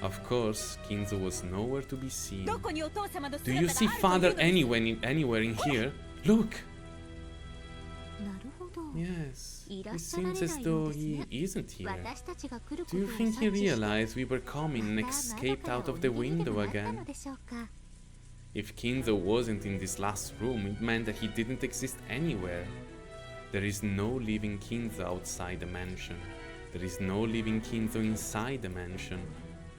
Speaker 1: Of course, Kinzo was nowhere to be seen. Do you see father anywhere in here? Look! Yes, it seems as though he isn't here. Do you think he realized we were coming and escaped out of the window again? If Kinzo wasn't in this last room, it meant that he didn't exist anywhere. There is no living Kinzo outside the mansion. There is no living Kinzo inside the mansion.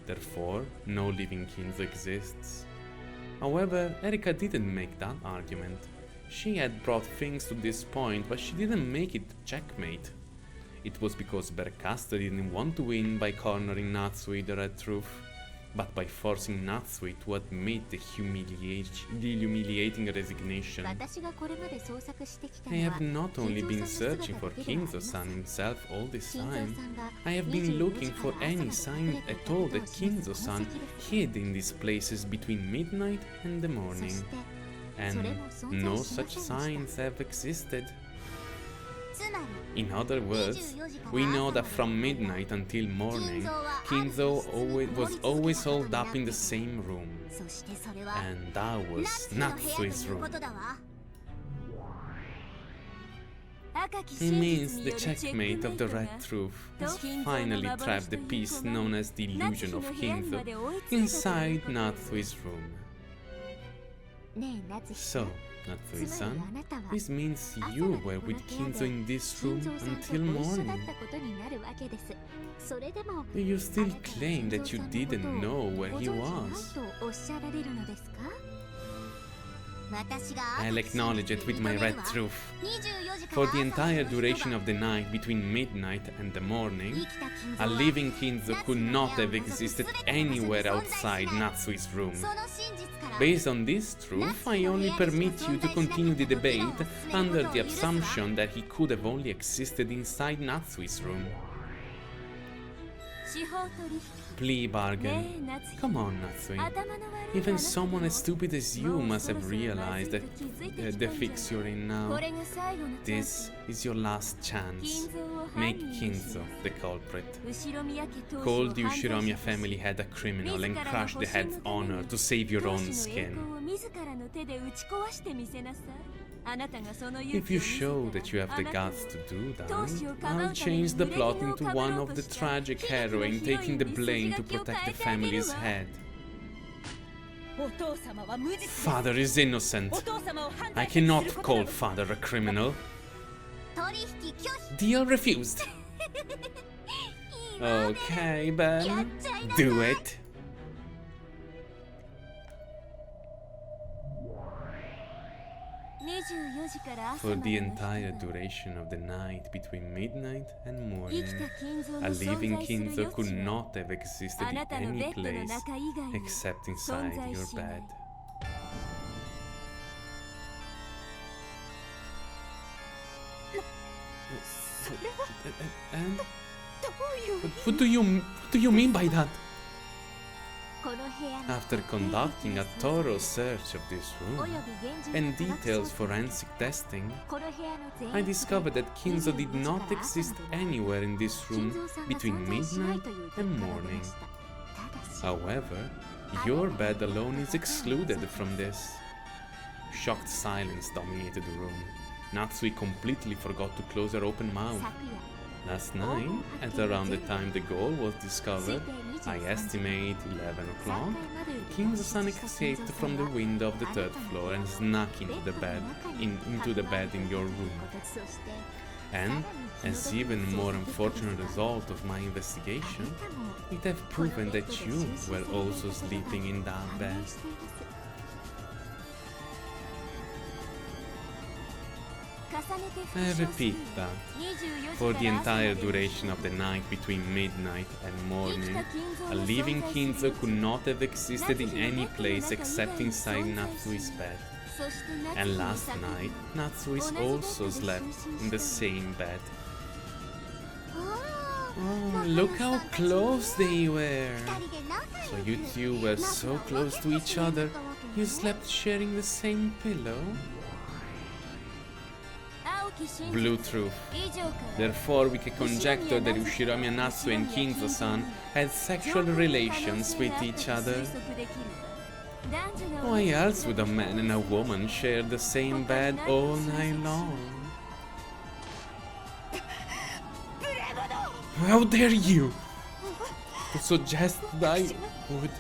Speaker 1: Therefore, no living Kinzo exists. However, Erika didn't make that argument. She had brought things to this point, but she didn't make it checkmate. It was because Bercaster didn't want to win by cornering Natsui the red truth, but by forcing Natsui to admit the humiliating resignation. I have not only been searching for Kinzo-san himself all this time, I have been looking for any sign at all that Kinzo-san hid in these places between midnight and the morning. and no such signs have existed.
Speaker 2: つまり
Speaker 1: In other words, we know that from midnight until morning, Kinzo was always holed up in the same room,
Speaker 2: そしてそれは
Speaker 1: and that was
Speaker 2: ナツの部屋と
Speaker 1: Natsui's
Speaker 2: いうこ
Speaker 1: room.
Speaker 2: とだわ
Speaker 1: It means the checkmate of the red truth has finally trapped the piece known as the illusion of Kinzo inside Natsui's room.
Speaker 2: ねえナツ
Speaker 1: So, Natsui-san,
Speaker 2: あなたは
Speaker 1: this means you were with Kinzo in this room
Speaker 2: 金蔵さんと
Speaker 1: until
Speaker 2: ご一緒だっ
Speaker 1: morning.
Speaker 2: たことになるわけですそれでも
Speaker 1: Do you still
Speaker 2: あなたは
Speaker 1: claim that you
Speaker 2: 金蔵さんの
Speaker 1: didn't
Speaker 2: ことを
Speaker 1: know where
Speaker 2: ご
Speaker 1: he
Speaker 2: 存知ない
Speaker 1: was?
Speaker 2: とおっしゃられるのですか私が
Speaker 1: I'll acknowledge it with my red truth.
Speaker 2: 24時から
Speaker 1: For the
Speaker 2: 朝
Speaker 1: entire
Speaker 2: までの
Speaker 1: duration
Speaker 2: 人
Speaker 1: of the night between midnight and the
Speaker 2: が
Speaker 1: morning,
Speaker 2: 生きた金蔵
Speaker 1: a
Speaker 2: は
Speaker 1: living Kinzo could not have existed anywhere outside Natsui's room.
Speaker 2: その真実から
Speaker 1: Based on this truth, I only permit you to continue the debate under the assumption that he could have only existed inside Natsui's room.
Speaker 3: 司法取引
Speaker 1: Plea
Speaker 3: ね
Speaker 1: bargain.
Speaker 3: え夏日
Speaker 1: Come on, Natsui.
Speaker 3: 頭の悪い
Speaker 1: Even
Speaker 3: 話
Speaker 1: someone as stupid as you
Speaker 3: もう
Speaker 1: must
Speaker 3: そろ
Speaker 1: have
Speaker 3: そろ
Speaker 1: realized that
Speaker 3: まずいと気づいてきたんじゃない
Speaker 1: the fix you're in now.
Speaker 3: これが最後のチャン
Speaker 1: This
Speaker 3: ス
Speaker 1: is your last chance.
Speaker 3: 金蔵を犯
Speaker 1: Make
Speaker 3: 人にし
Speaker 1: Kinzo
Speaker 3: ます
Speaker 1: the culprit.
Speaker 3: 後ろ宮家当主を
Speaker 1: Call the
Speaker 3: 犯罪者
Speaker 1: Ushiromiya
Speaker 3: とし
Speaker 1: family head a criminal and
Speaker 3: 自らの
Speaker 1: crush the
Speaker 3: 保身
Speaker 1: head's
Speaker 3: のために
Speaker 1: honor to save your
Speaker 3: 当
Speaker 1: own
Speaker 3: 主の栄
Speaker 1: skin.
Speaker 3: 光を自らの手で打ち壊してみせなさいあなたがその勇
Speaker 1: If
Speaker 3: 気
Speaker 1: you
Speaker 3: を見せた
Speaker 1: show
Speaker 3: ら
Speaker 1: that you have
Speaker 3: あ
Speaker 1: the
Speaker 3: なたは
Speaker 1: guts to do that,
Speaker 3: 当主をかばう
Speaker 1: I'll
Speaker 3: ために
Speaker 1: change the
Speaker 3: 濡れ
Speaker 1: plot
Speaker 3: 衣を
Speaker 1: into
Speaker 3: かぶ
Speaker 1: one
Speaker 3: ろう
Speaker 1: of
Speaker 3: と
Speaker 1: the
Speaker 3: した
Speaker 1: tragic
Speaker 3: 悲劇の
Speaker 1: heroine
Speaker 3: ヒロイ
Speaker 1: taking
Speaker 3: ン
Speaker 1: the
Speaker 3: に
Speaker 1: blame to
Speaker 3: 筋書きを
Speaker 1: protect
Speaker 3: 変
Speaker 1: the
Speaker 3: えてあげる
Speaker 1: family's
Speaker 3: わ
Speaker 1: head.
Speaker 3: お父様は無実です
Speaker 1: Father is innocent.
Speaker 3: お父様を犯
Speaker 1: I
Speaker 3: 罪者にす
Speaker 1: cannot
Speaker 3: ること
Speaker 1: call
Speaker 3: など
Speaker 1: father a criminal.
Speaker 2: 取引拒否
Speaker 1: Deal refused.
Speaker 2: いいわね
Speaker 1: Okay,
Speaker 2: やっ
Speaker 1: Ben.
Speaker 2: ちゃいなさい
Speaker 1: Do it. For the entire duration of the night between midnight and morning, a living Kinzo could not have existed in any place except inside your bed. And what do you mean by that?
Speaker 2: この部屋の
Speaker 1: After conducting a thorough search of this
Speaker 2: お
Speaker 1: room
Speaker 2: よび現住
Speaker 1: and
Speaker 2: 科学
Speaker 1: detailed
Speaker 2: 捜査
Speaker 1: forensic testing,
Speaker 2: この部屋の全
Speaker 1: I
Speaker 2: 域で
Speaker 1: discovered that Kinzo did not exist anywhere in this
Speaker 2: 金
Speaker 1: room
Speaker 2: 蔵さんが
Speaker 1: between
Speaker 2: 存在しない
Speaker 1: midnight
Speaker 2: という結
Speaker 1: and
Speaker 2: 果が出ま
Speaker 1: morning.
Speaker 2: したただし
Speaker 1: However, your bed alone is excluded from this. Shocked silence dominated the room. Natsui completely forgot to close her open mouth.
Speaker 2: 昨夜
Speaker 1: Last night, at around the time the goal was discovered, I estimate 11 o'clock, Kinzo-san escaped from the window of the third floor and snuck into the bed in your room. And, as even more unfortunate result of my investigation, it have proven that you were also sleeping in that bed. I repeat that. For the entire duration of the night between midnight and morning, a living Kinzo could not have existed in any place except inside Natsui's bed. And last night, Natsui also slept in the same bed. Oh, look how close they were! So you two were so close to each other, you slept sharing the same pillow? Blue truth. Therefore, we can conjecture that Ushiromiya Natsui and Kinzo-san had sexual relations with each other. Why else would a man and a woman share the same bed all night long? How dare you to suggest that I would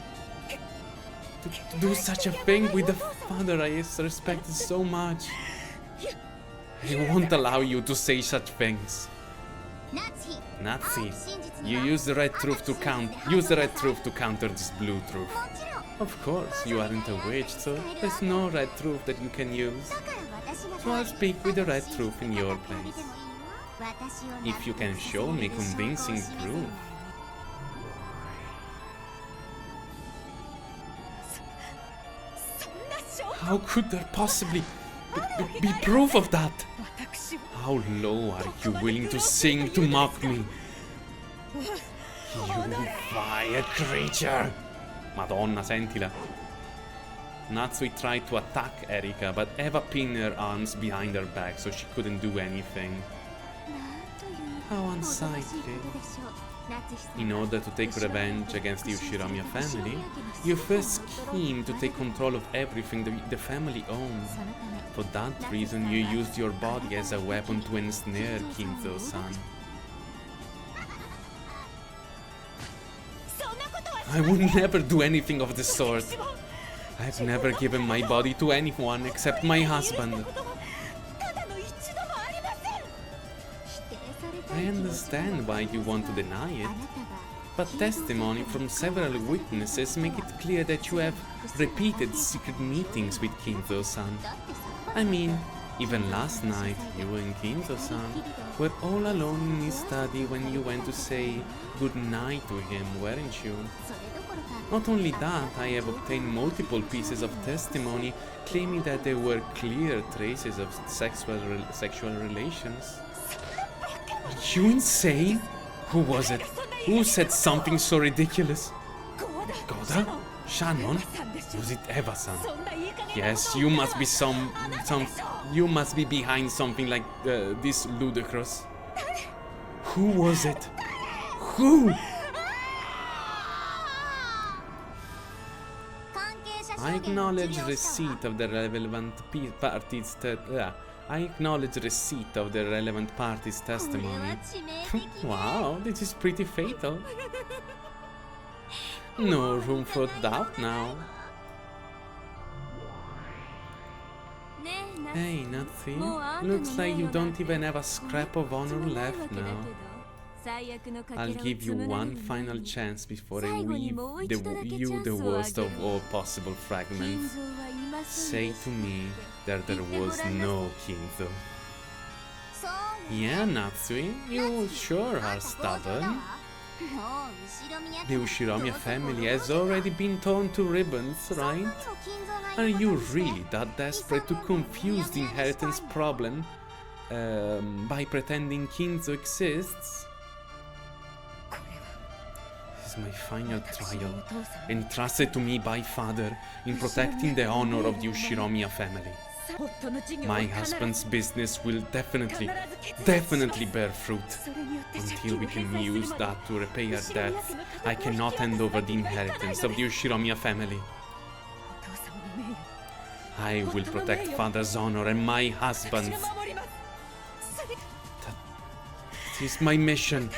Speaker 1: to do such a thing with the father I respected so much? I won't allow you to say such things. Natsi, you use the red truth to counter this blue truth. Of course, you aren't a witch, so there's no red truth that you can use. So I'll speak with the red truth in your place. If you can show me convincing proof. How could there possibly be proof of that? How low are you willing to sink to mock me? You vile creature! Madonna, sentila. Natsui tried to attack Erika, but Eva pinned her arms behind her back so she couldn't do anything. How unsightly. In order to take revenge against the Ushiramiya family, you first scheme to take control of everything the family owns. For that reason, you used your body as a weapon to ensnare Kinzo-san. I would never do anything of the sort. I've never given my body to anyone except my husband. I understand why you want to deny it, but testimony from several witnesses make it clear that you have repeated secret meetings with Kinzo-san. I mean, even last night, you and Kinzo-san were all alone in his study when you went to say goodnight to him, weren't you? Not only that, I have obtained multiple pieces of testimony claiming that there were clear traces of sexual relations. Are you insane? Who was it? Who said something so ridiculous? Goda? Shannon? Was it Eva-san? Yes, you must be you must be behind something like this ludicrous. Who was it? Who? I acknowledge receipt of the relevant parties. I acknowledge receipt of the relevant party's testimony. Wow, this is pretty fatal. No room for doubt now. Hey, Natsui, looks like you don't even have a scrap of honor left now. I'll give you one final chance before I weave the worst of all possible fragments. Say to me that there was no Kinzo. Yeah, Natsui, you sure are stubborn. The Ushiramiya family has already been torn to ribbons, right? Are you really that desperate to confuse the inheritance problem by pretending Kinzo exists? This is my final trial, entrusted to me by father in protecting the honor of the Ushiramiya family. My husband's business will definitely bear fruit. Until we can use that to repay our debts, I cannot hand over the inheritance of the Ushiramiya family. I will protect father's honor and my husband's. That is my mission.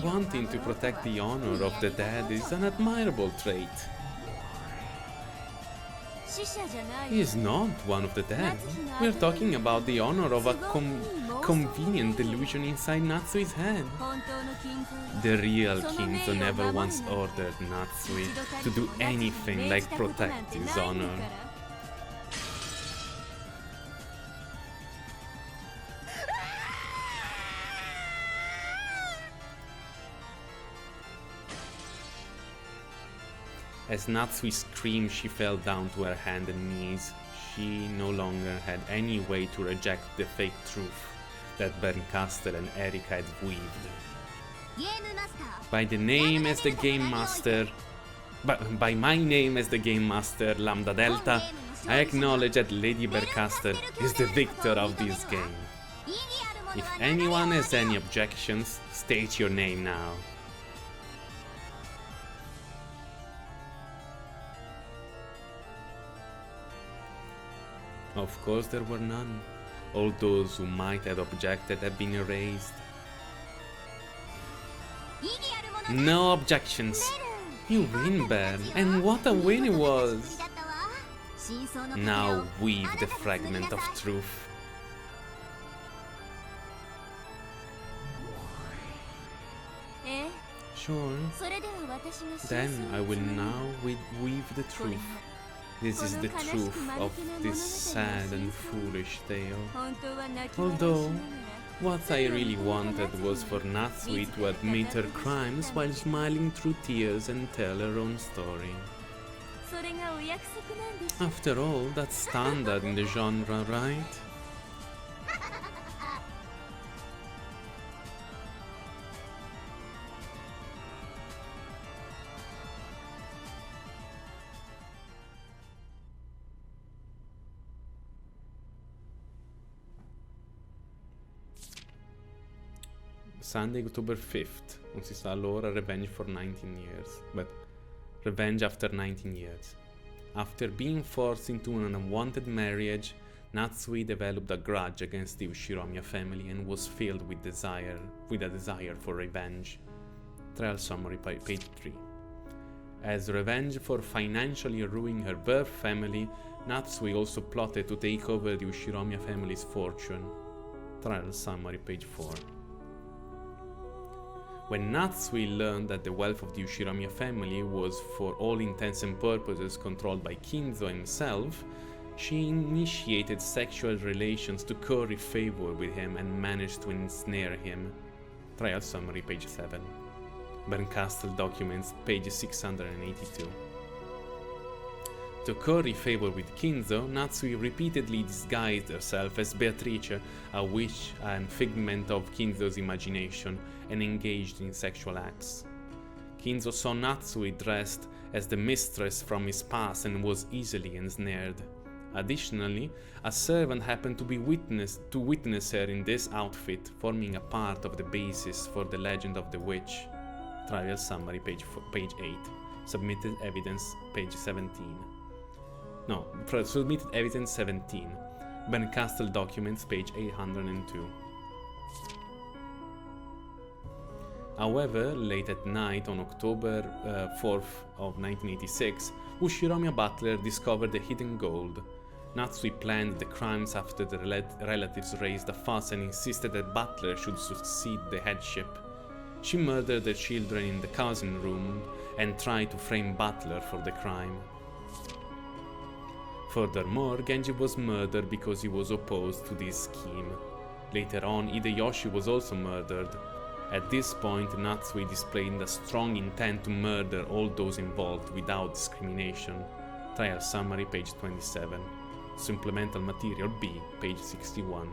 Speaker 1: Wanting to protect the honor of the dead is an admirable trait. He is not one of the dead. We're talking about the honor of a convenient delusion inside Natsui's head. The real Kinzo never once ordered Natsui to do anything like protect his honor. As Natsui screamed, she fell down to her hands and knees. She no longer had any way to reject the fake truth that Berncaster and Erika had weaved. By my name as the Game Master, Lambda Delta, I acknowledge that Lady Berncaster is the victor of this game. If anyone has any objections, state your name now. Of course there were none. All those who might have objected have been erased. No objections. You win, Bern, and what a win it was! Now weave the fragment of truth. Sure. Then I will now weave the truth. This is the truth of this sad and foolish tale. Although, what I really wanted was for Natsui to admit her crimes while smiling through tears and tell her own story. After all, that's standard in the genre, right? Sunday, October 5th. Non si sa l'ora. Revenge for 19 years. But revenge after 19 years. After being forced into an unwanted marriage, Natsui developed a grudge against the Ushiromiya family and was filled with a desire for revenge. Trial summary, page 3. As revenge for financially ruining her birth family, Natsui also plotted to take over the Ushiromiya family's fortune. Trial summary, page 4. When Natsui learned that the wealth of the Ushiromiya family was for all intents and purposes controlled by Kinzo himself, she initiated sexual relations to curry favor with him and managed to ensnare him. Trial summary, page 7. Bernkastel documents, page 682. To curry favor with Kinzo, Natsui repeatedly disguised herself as Beatrice, a witch and figment of Kinzo's imagination, and engaged in sexual acts. Kinzo saw Natsui dressed as the mistress from his past and was easily ensnared. Additionally, a servant happened to witness her in this outfit, forming a part of the basis for the legend of the witch. Trial summary, page 8. Submitted evidence, page 17. Submitted evidence 17. Bernkastel documents, page 802. However, late at night on October 4th of 1986, Ushiromiya butler discovered the hidden gold. Natsui planned the crimes after the relatives raised a fuss and insisted that Butler should succeed the headship. She murdered the children in the cousin room and tried to frame Butler for the crime. Furthermore, Genji was murdered because he was opposed to this scheme. Later on, Hideyoshi was also murdered. At this point, Natsui displayed a strong intent to murder all those involved without discrimination. Trial summary, page 27. Supplemental material B, page 61.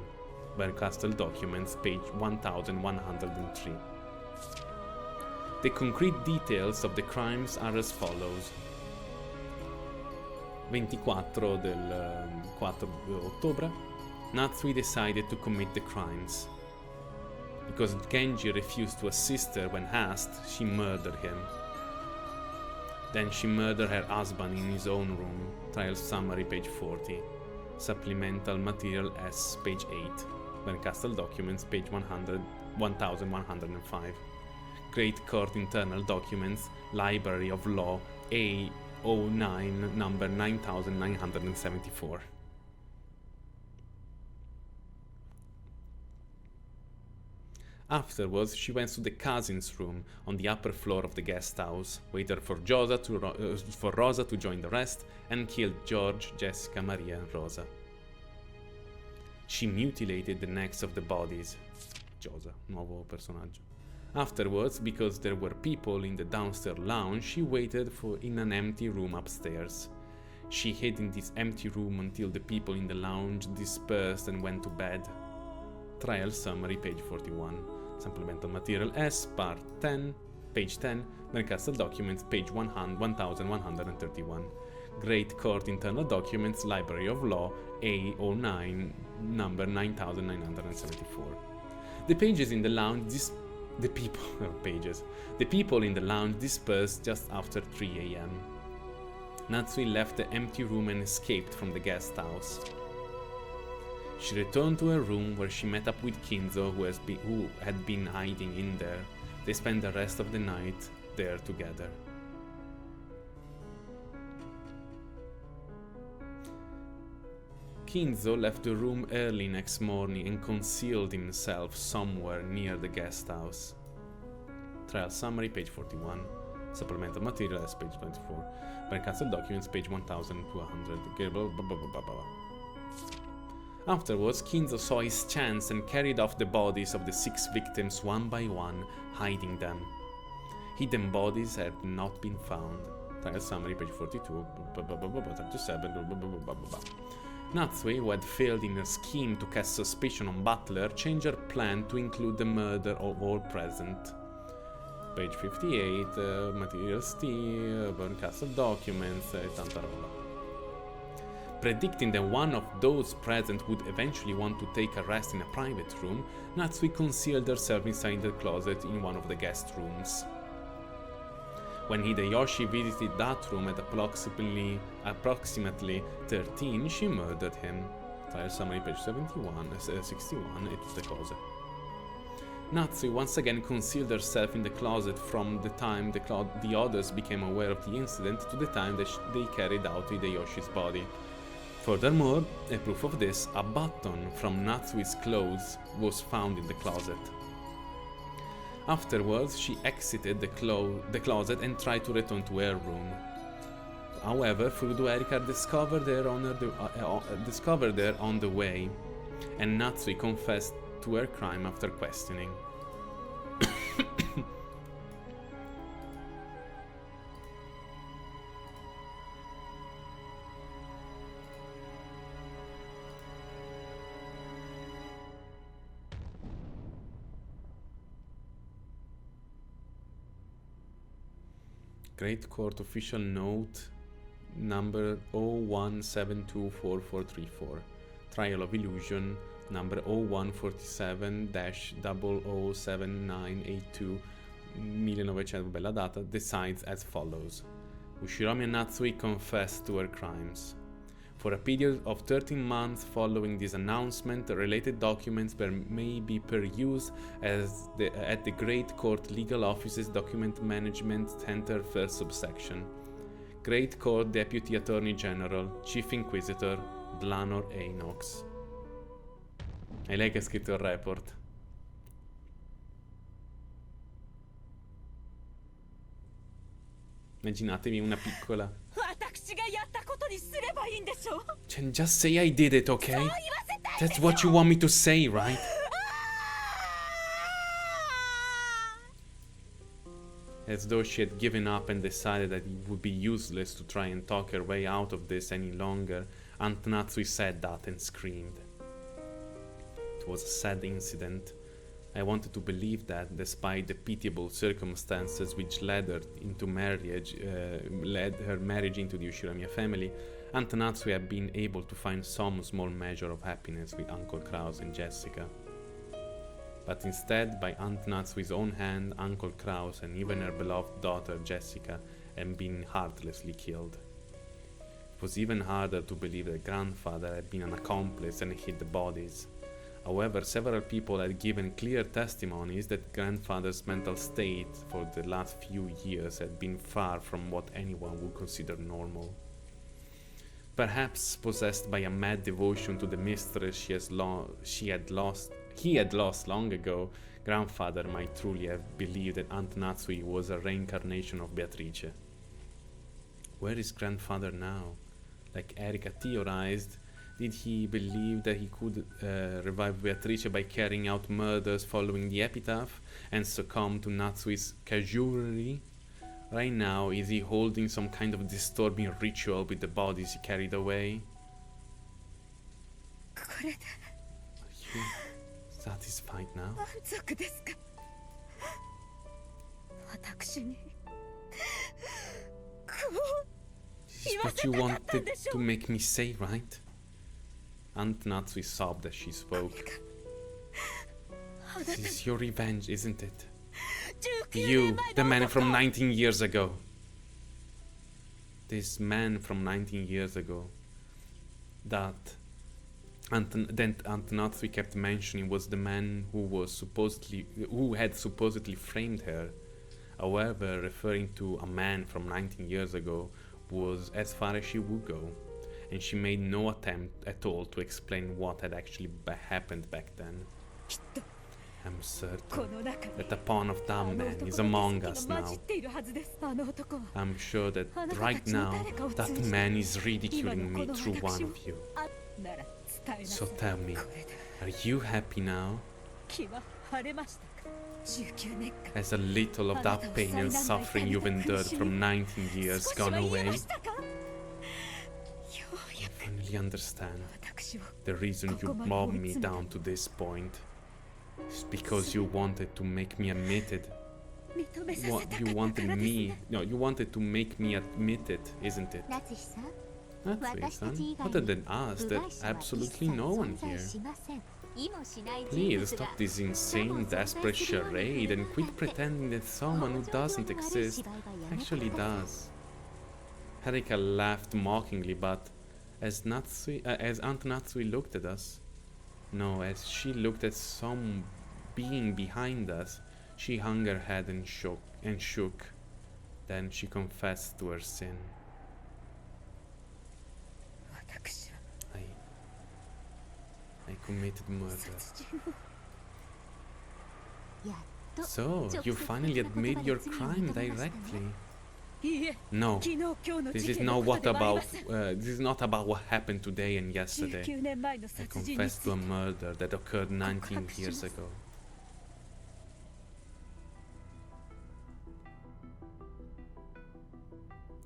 Speaker 1: Bernkastel documents, page 1103. The concrete details of the crimes are as follows. 24 del 4 ottobre, Natsui decided to commit the crimes. Because Genji refused to assist her when asked, she murdered him. Then she murdered her husband in his own room. Trial summary, page 40. Supplemental material S, page 8. Bernkastel documents, page 1105. Great Court internal documents, Library of Law, A09, number 9974. Afterwards, she went to the cousin's room on the upper floor of the guest house, waited for Rosa to join the rest, and killed George, Jessica, Maria, and Rosa. She mutilated the necks of the bodies. Rosa, nuovo personaggio. Afterwards, because there were people in the downstairs lounge, she waited in an empty room upstairs. She hid in this empty room until the people in the lounge dispersed and went to bed. Trial summary, page 41. Supplemental material S, part 10, page 10. Bernkastel documents, page 1131. Great Court internal documents, Library of Law, A09, number 9974. The pages in the lounge The people in the lounge dispersed just after 3 a.m. Natsui left the empty room and escaped from the guest house. She returned to her room where she met up with Kinzo, who had been hiding in there. They spent the rest of the night there together. Kinzo left the room early next morning and concealed himself somewhere near the guest house. Trial summary, page 41. Supplemental materials, page 24. Bernkastel documents, page 1200. Afterwards, Kinzo saw his chance and carried off the bodies of the 6 victims one by one, hiding them. Hidden bodies had not been found. Trial summary, page 42. 37. Natsui, who had failed in her scheme to cast suspicion on Butler, changed her plan to include the murder of all present. Page 58, materials T, Bernkastel documents, tanta roba. Predicting that one of those present would eventually want to take a rest in a private room, Natsui concealed herself inside the closet in one of the guest rooms. When Hideyoshi visited that room at approximately 13, she murdered him. Trial summary, page 61, e tutte cose. Natsui once again concealed herself in the closet from the time the others became aware of the incident to the time that they carried out Hideyoshi's body. Furthermore, a proof of this, a button from Natsui's clothes was found in the closet. Afterwards, she exited the closet and tried to return to her room. However, Furudo Erika discovered her on the way, and Natsui confessed to her crime after questioning. Great Court Official Note number 01724434. Trial of Illusion number 0147-007982 1900, bella data, decides as follows. Ushiromi Natsui confessed to her crimes. For a period of 13 months following this announcement, related documents may be perused at the Great Court Legal Office's Document Management Center First Subsection. Great Court Deputy Attorney General, Chief Inquisitor, Blanor Einox. È lei che ha scritto il report. Immaginatevi una piccola. Just say I did it, okay? That's what you want me to say, right? As though she had given up and decided that it would be useless to try and talk her way out of this any longer, Aunt Natsui said that and screamed. It was a sad incident. I wanted to believe that, despite the pitiable circumstances which led her marriage into the Ushiromi family, Aunt Natsui had been able to find some small measure of happiness with Uncle Kraus and Jessica. But instead, by Aunt Natsui's own hand, Uncle Kraus and even her beloved daughter Jessica had been heartlessly killed. It was even harder to believe that grandfather had been an accomplice and hid the bodies. However, several people had given clear testimonies that grandfather's mental state for the last few years had been far from what anyone would consider normal. Perhaps possessed by a mad devotion to the mistress he had lost long ago, grandfather might truly have believed that Aunt Natsui was a reincarnation of Beatrice. Where is grandfather now? Like Erika theorized, did he believe that he could revive Beatrice by carrying out murders following the epitaph and succumb to Natsui's cajolery? Right now, is he holding some kind of disturbing ritual with the bodies he carried away? Are you satisfied now? This is what you wanted to make me say, right? Aunt Natsui sobbed as she spoke. This is your revenge, isn't it? You, the man from 19 years ago. This man from 19 years ago that Aunt Natsui kept mentioning was the man who had supposedly framed her. However, referring to a man from 19 years ago was as far as she would go, and she made no attempt at all to explain what had actually happened back then. I'm certain that the pawn of that man is among us now. I'm sure that right now that man is ridiculing me through one of you. So tell me, are you happy now? Has a little of that pain and suffering you've endured from 19 years gone away? I finally understand the reason you brought me down to this point. It's because you wanted to make me admit it. You wanted to make me admit it, isn't it? That's reason. Other than us, there's absolutely no one here. Please stop this insane, desperate charade and quit pretending that someone who doesn't exist actually does. Erika laughed mockingly, but as Aunt Natsui looked at us, no, as she looked at some being behind us, she hung her head and shook. Then she confessed to her sin. I committed murder. So, you finally admit your crime directly. No, this is not about what happened today and yesterday. I confessed to a murder that occurred 19 years ago.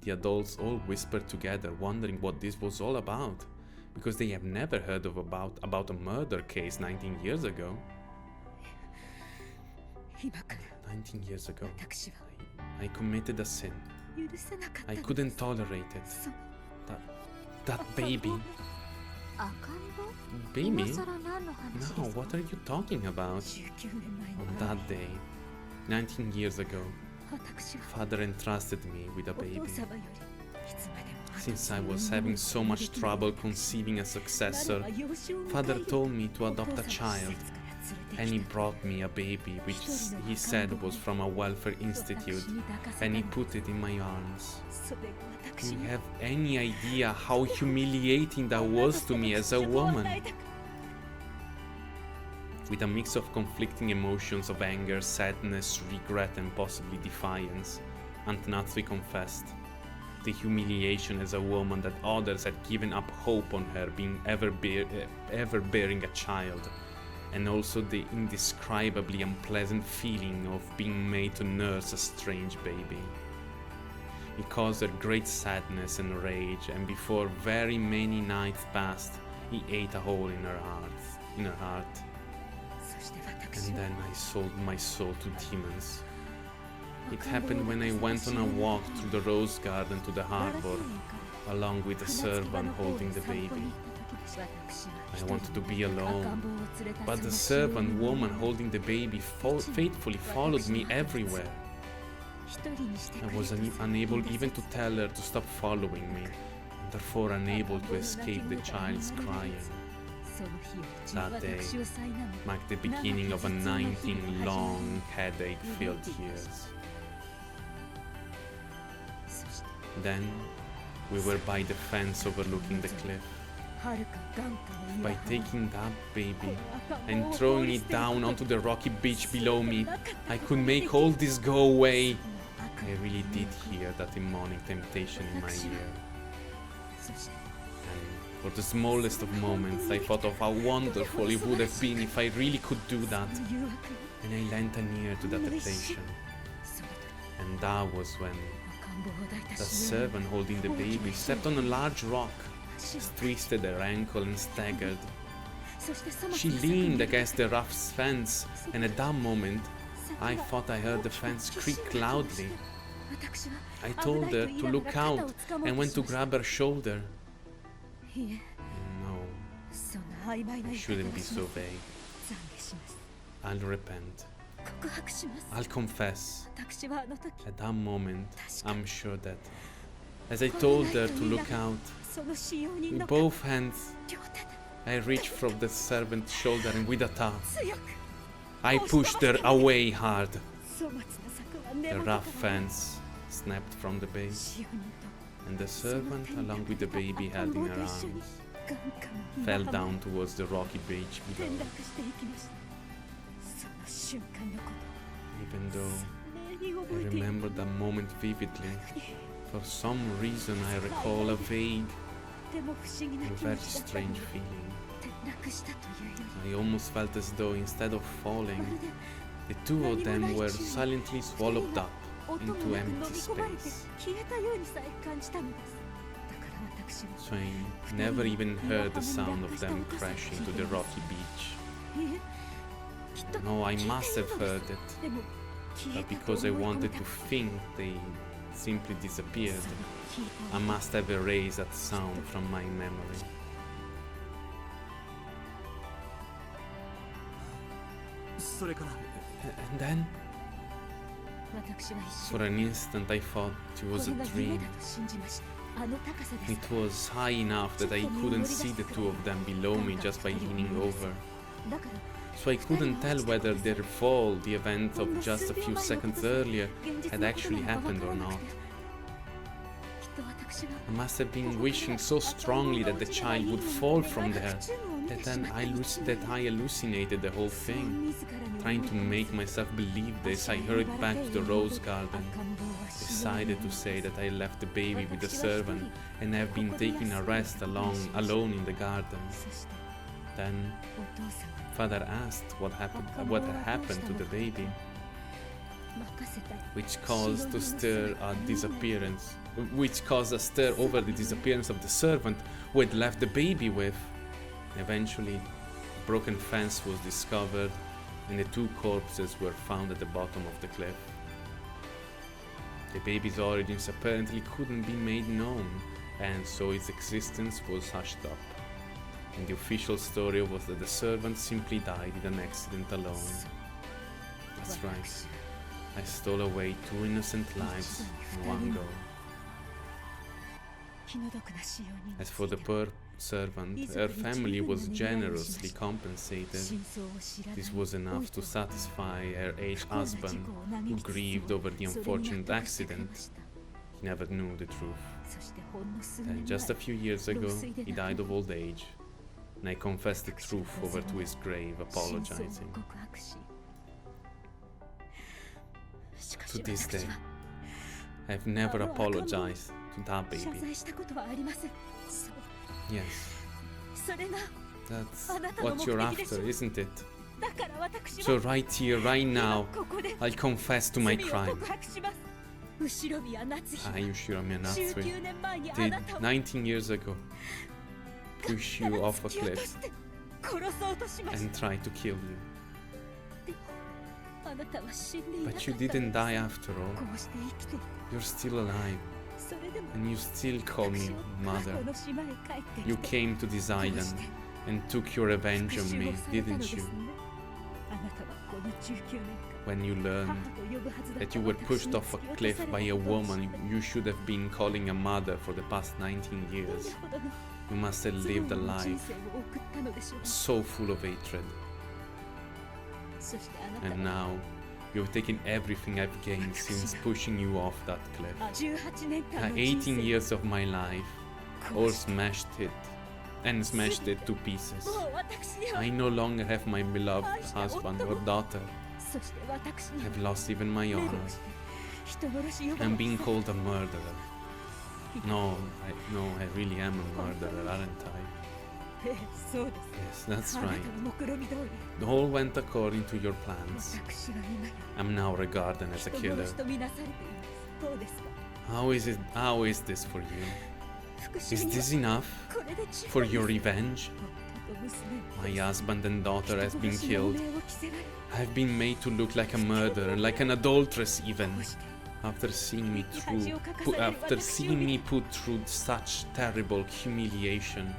Speaker 1: The adults all whispered together, wondering what this was all about, because they have never heard about a murder case 19 years ago. 19 years ago, I committed a sin. I couldn't tolerate it. That baby. Baby? No, what are you talking about? On that day, 19 years ago, Father entrusted me with a baby. Since I was having so much trouble conceiving a successor, Father told me to adopt a child, and he brought me a baby which he said was from a welfare institute, and he put it in my arms. Do you have any idea how humiliating that was to me as a woman? With a mix of conflicting emotions of anger, sadness, regret and possibly defiance, Aunt Natsui confessed. The humiliation as a woman that others had given up hope on her being ever bearing a child, and also the indescribably unpleasant feeling of being made to nurse a strange baby. It caused her great sadness and rage, and before very many nights passed, he ate a hole in her heart. And then I sold my soul to demons. It happened when I went on a walk through the rose garden to the harbor, along with a servant holding the baby. I wanted to be alone, but the servant woman holding the baby faithfully followed me everywhere. I was unable even to tell her to stop following me, and therefore unable to escape the child's crying. That day marked the beginning of a 19 long, headache-filled years. Then, we were by the fence overlooking the cliff. By taking that baby and throwing it down onto the rocky beach below me, I could make all this go away. I really did hear that demonic temptation in my ear. And for the smallest of moments, I thought of how wonderful it would have been if I really could do that. And I lent an ear to that temptation. And that was when the servant holding the baby stepped on a large rock, twisted her ankle and staggered. She leaned against the rough fence, and at that moment, I thought I heard the fence creak loudly. I told her to look out and went to grab her shoulder. No, I shouldn't be so vague. I'll repent. I'll confess. At that moment, I'm sure that, as I told her to look out, with both hands, I reached from the servant's shoulder and with a tap, I pushed her away hard. The rough fence snapped from the base, and the servant, along with the baby held in her arms, fell down towards the rocky beach below. Even though I remember that moment vividly, for some reason I recall a vague and very strange feeling. I almost felt as though instead of falling, the two of them were silently swallowed up into empty space. So I never even heard the sound of them crashing to the rocky beach. No, I must have heard it, but because I wanted to think they simply disappeared. I must have erased that sound from my memory. And then, for an instant, I thought it was a dream. It was high enough that I couldn't see the two of them below me just by leaning over. So I couldn't tell whether their fall, the event of just a few seconds earlier, had actually happened or not. I must have been wishing so strongly that the child would fall from there that I hallucinated the whole thing. Trying to make myself believe this, I hurried back to the rose garden. Decided to say that I left the baby with the servant and have been taking a rest alone in the garden. Then father asked what had happened to the baby, which caused a stir over the disappearance of the servant who had left the baby with. Eventually, a broken fence was discovered and the two corpses were found at the bottom of the cliff. The baby's origins apparently couldn't be made known, and so its existence was hushed up. And the official story was that the servant simply died in an accident alone. That's right. I stole away 2 innocent lives in one go. As for the poor servant, her family was generously compensated. This was enough to satisfy her aged husband, who grieved over the unfortunate accident. He never knew the truth. Then, just a few years ago, he died of old age, and I confessed the truth over to his grave, apologizing. To this day, I've never apologized to that baby. Yes, that's what you're after, isn't it? So right here, right now, I'll confess to my crime. I, Ushiro Miyanatsu, did 19 years ago push you off a cliff and try to kill you. But you didn't die after all. You're still alive. And you still call me mother. You came to this island and took your revenge on me, didn't you? When you learned that you were pushed off a cliff by a woman you should have been calling a mother for the past 19 years, you must have lived a life so full of hatred. And now, you've taken everything I've gained since pushing you off that cliff. 18 years of my life, all smashed it to pieces. I no longer have my beloved husband or daughter. I've lost even my honor. I'm being called a murderer. No, I really am a murderer, aren't I? Yes, that's right. All went according to your plans. I'm now regarded as a killer. How is this for you? Is this enough for your revenge? My husband and daughter has been killed. I've been made to look like a murderer, like an adulteress even. After seeing me put through such terrible humiliation.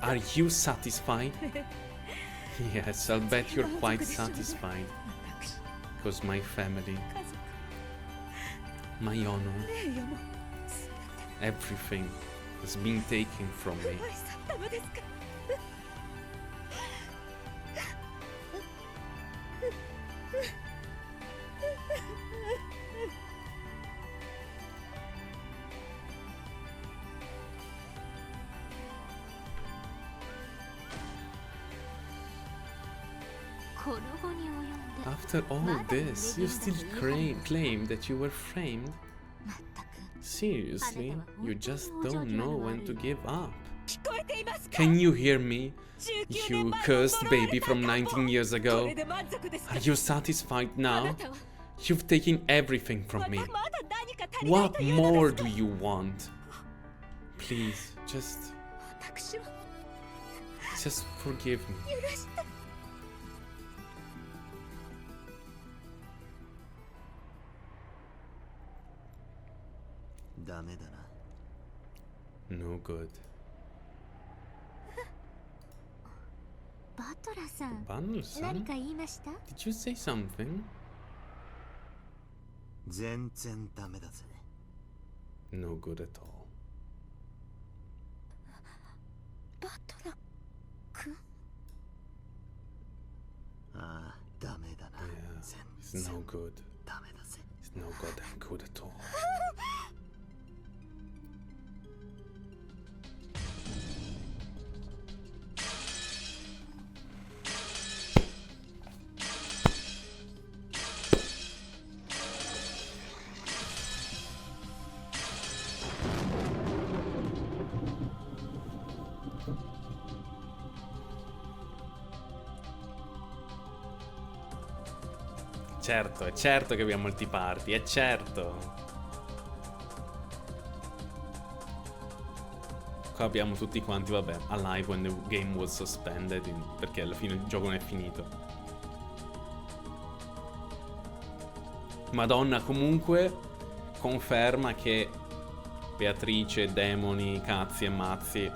Speaker 1: Are you satisfied? Yes, I'll bet you're quite satisfied. Because my family, my honor, everything has been taken from me. After all this, you still claim that you were framed? Seriously, you just don't know when to give up. Can you hear me? You cursed baby from 19 years ago. Are you satisfied now? You've taken everything from me. What more do you want? Please, just forgive me.
Speaker 5: ダメだな。
Speaker 1: No good.
Speaker 2: バトラさん、
Speaker 1: Banner-san?
Speaker 2: 何か言いました？
Speaker 1: Did you say something?
Speaker 5: 全然ダメだぜ。
Speaker 1: No good at all.
Speaker 2: バトラ君？
Speaker 5: ああ、ダメだな。
Speaker 1: Yeah,
Speaker 5: 全
Speaker 1: it's
Speaker 5: 然
Speaker 1: no good.
Speaker 5: ダメだぜ。
Speaker 1: It's no goddamn good at all. certo, è certo che abbiamo multiparty, è certo. Qua abbiamo tutti quanti, vabbè, alive when the game was suspended, perché alla fine il gioco non è finito. Madonna, comunque conferma che Beatrice, demoni, cazzi e mazzi,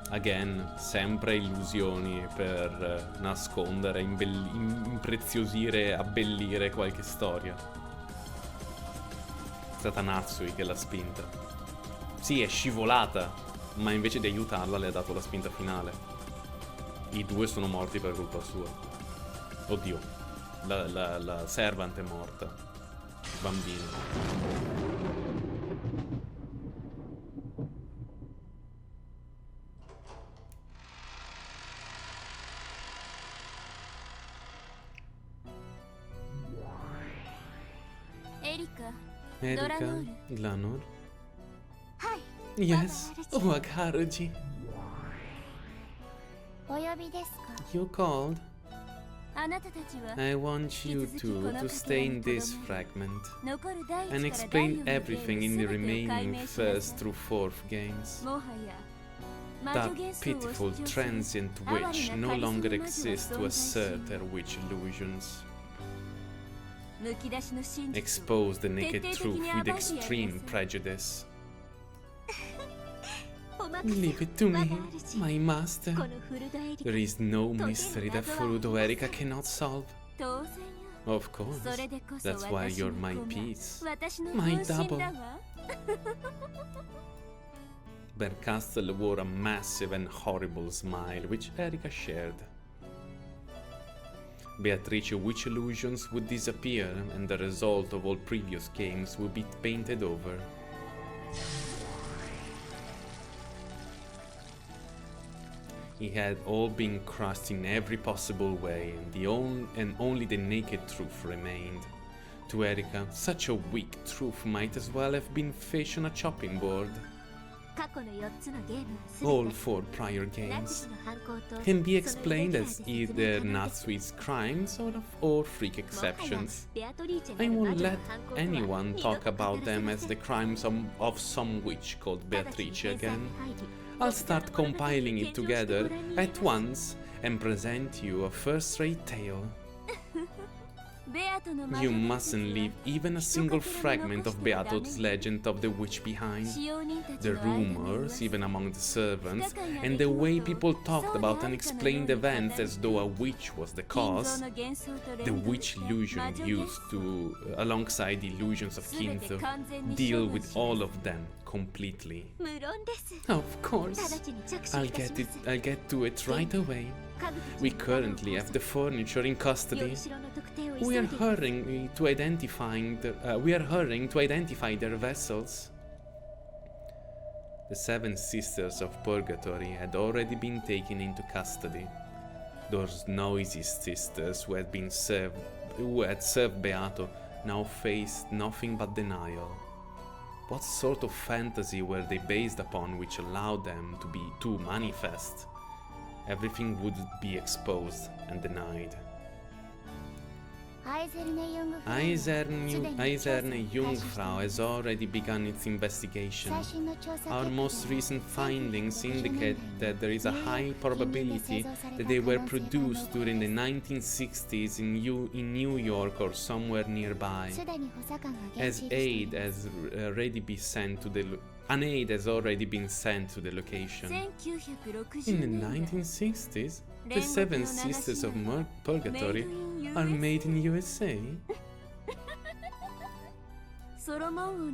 Speaker 1: again, sempre illusioni per nascondere, impreziosire, abbellire qualche storia. È stata Natsui che l'ha spinta. Sì, è scivolata, ma invece di aiutarla le ha dato la spinta finale. I due sono morti per colpa sua. Oddio, la servant è morta. Il bambino. Erika, Glanor?
Speaker 2: はい。
Speaker 1: Yes, Wakaruji.
Speaker 2: お呼びですか？
Speaker 1: You called?
Speaker 3: あなたたちは
Speaker 1: I want you two to stay in this fragment
Speaker 3: 残る第
Speaker 1: and
Speaker 3: 一から第
Speaker 1: explain
Speaker 3: 四のゲーム
Speaker 1: everything in the
Speaker 3: 全てを解
Speaker 1: remaining
Speaker 3: 明しなさい
Speaker 1: first through fourth games.
Speaker 3: もはや魔
Speaker 1: That
Speaker 3: 女幻想を
Speaker 1: pitiful
Speaker 3: 主張する
Speaker 1: transient
Speaker 3: 哀れな
Speaker 1: witch
Speaker 3: カ
Speaker 1: no
Speaker 3: リスマ
Speaker 1: longer
Speaker 3: 魔女は
Speaker 1: exists to
Speaker 3: 存在し
Speaker 1: assert her witch illusions.
Speaker 3: むき出しの真実を
Speaker 1: Expose the naked
Speaker 3: 徹底的
Speaker 1: truth
Speaker 3: に
Speaker 1: with
Speaker 3: 暴いてやりなさい
Speaker 1: extreme prejudice.
Speaker 2: お任せ
Speaker 1: Leave it to
Speaker 2: 我
Speaker 1: me,
Speaker 2: が主
Speaker 1: my master.
Speaker 2: このフルドエリカ
Speaker 1: There is no mystery that Furudo Erika cannot solve.
Speaker 3: 当然よ
Speaker 1: Of course.
Speaker 3: それでこそ
Speaker 1: That's why
Speaker 3: 私の
Speaker 1: you're my
Speaker 3: 子が
Speaker 1: piece.
Speaker 3: 私の
Speaker 1: My
Speaker 3: 分身
Speaker 1: double.
Speaker 3: だわ
Speaker 1: Bercastel wore a massive and horrible smile, which Erika shared. Beatrice's witch illusions would disappear, and the result of all previous games would be painted over. It had all been crushed in every possible way, and only the naked truth remained. To Erika, such a weak truth might as well have been fish on a chopping board.
Speaker 2: 過去の4つのゲーム
Speaker 1: All
Speaker 2: は
Speaker 1: four prior
Speaker 2: 全てナ
Speaker 1: games
Speaker 2: チスの犯行と
Speaker 1: can be
Speaker 2: その
Speaker 1: explained
Speaker 2: イレギュラー
Speaker 1: as
Speaker 2: で説
Speaker 1: either
Speaker 2: 明可能です
Speaker 1: Natsui's crimes or freak
Speaker 2: もはや
Speaker 1: exceptions.
Speaker 2: ベアトリーチェ
Speaker 1: I
Speaker 2: なる魔
Speaker 1: won't
Speaker 2: 女の
Speaker 1: let
Speaker 2: 犯行とは
Speaker 1: anyone
Speaker 2: 二度
Speaker 1: talk
Speaker 2: と
Speaker 1: about
Speaker 2: 語らせ
Speaker 1: them
Speaker 2: ま
Speaker 1: as
Speaker 2: せ
Speaker 1: the
Speaker 2: ん
Speaker 1: crimes of some witch called
Speaker 2: 直ちに
Speaker 1: Beatrice
Speaker 2: 天才
Speaker 1: again.
Speaker 2: に入り
Speaker 1: I'll start compiling it together at once and present you a first-rate tale.
Speaker 3: ベアトの魔
Speaker 1: You
Speaker 3: 女伝
Speaker 1: mustn't
Speaker 3: 説
Speaker 1: leave
Speaker 3: は
Speaker 1: even a single fragment of Beato's legend of the witch behind.
Speaker 3: 使用人たち
Speaker 1: The
Speaker 3: の間に
Speaker 1: rumors,
Speaker 3: 噂
Speaker 1: even among the servants, and the way people talked about unexplained events as though a witch was the
Speaker 3: 金
Speaker 1: cause.
Speaker 3: 像の幻想と
Speaker 1: The
Speaker 3: 連動
Speaker 1: witch
Speaker 3: して
Speaker 1: illusion
Speaker 3: 魔女
Speaker 1: used to, alongside the illusions of
Speaker 3: 全て
Speaker 1: Kintho,
Speaker 3: 完全に
Speaker 1: deal
Speaker 3: 処分
Speaker 1: with
Speaker 3: し
Speaker 1: all
Speaker 3: ます
Speaker 1: of them completely.
Speaker 2: 無論です
Speaker 1: Of
Speaker 2: 直
Speaker 1: course.
Speaker 2: ちに着手
Speaker 1: I'll
Speaker 2: いたし
Speaker 1: get
Speaker 2: ます
Speaker 1: I'll get to it right away.
Speaker 2: 家具たち
Speaker 1: We
Speaker 2: に頭を
Speaker 1: currently
Speaker 2: こ
Speaker 1: have
Speaker 2: す
Speaker 1: the furniture in
Speaker 2: よ
Speaker 1: custody.
Speaker 2: りしろの特定を急
Speaker 1: We
Speaker 2: い
Speaker 1: are
Speaker 2: で
Speaker 1: hurrying to identify their vessels. The seven sisters of Purgatory had already been taken into custody. Those noisy sisters who had served Beato now faced nothing but denial. What sort of fantasy were they based upon which allowed them to manifest? Everything would be exposed and denied. Eiserne Jungfrau has already begun its investigation. Our most recent findings indicate that there is a high probability that they were produced during the 1960s in New York or somewhere nearby. An aid has already been sent to the location. In the 1960s, the Seven Sisters of Purgatory are made in USA.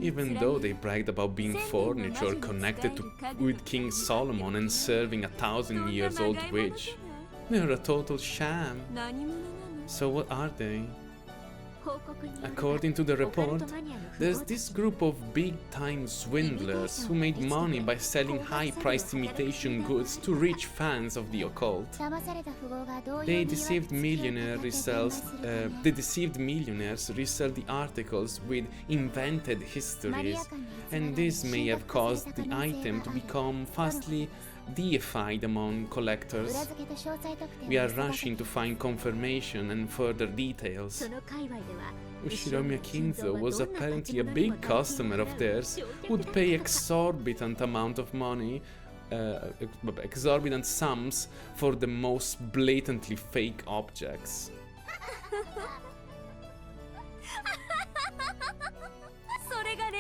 Speaker 1: Even though they bragged about being furniture connected with King Solomon and serving a 1,000-year-old witch, they're a total sham. So what are they? According to the report, there's this group of big-time swindlers who made money by selling high-priced imitation goods to rich fans of the occult. The deceived millionaires resell the articles with invented histories, and this may have caused the item to become fastly deified among collectors. We are rushing to find confirmation and further details. Ushiromi Akinzo was apparently a big customer of theirs who would pay exorbitant sums for the most blatantly fake objects.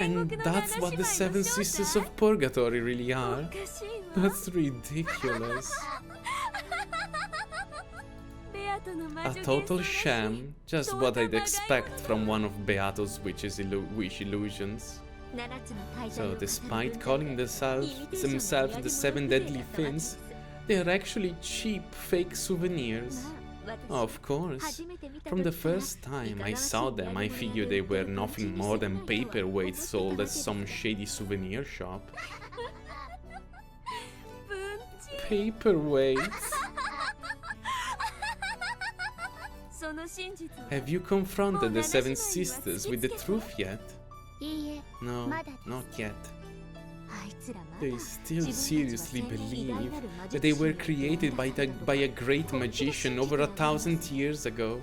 Speaker 1: And that's what the Seven Sisters of Purgatory really are. That's ridiculous. A total sham, just what I'd expect from one of Beato's wish illusions. So despite calling themselves the Seven Deadly Fins, they are actually cheap fake souvenirs. Of course. From the first time I saw them, I figured they were nothing more than paperweights sold at some shady souvenir shop. Paperweights? Have you confronted the Seven Sisters with the truth yet? No, not yet. They still seriously believe that they were created by a great magician over 1,000 years ago.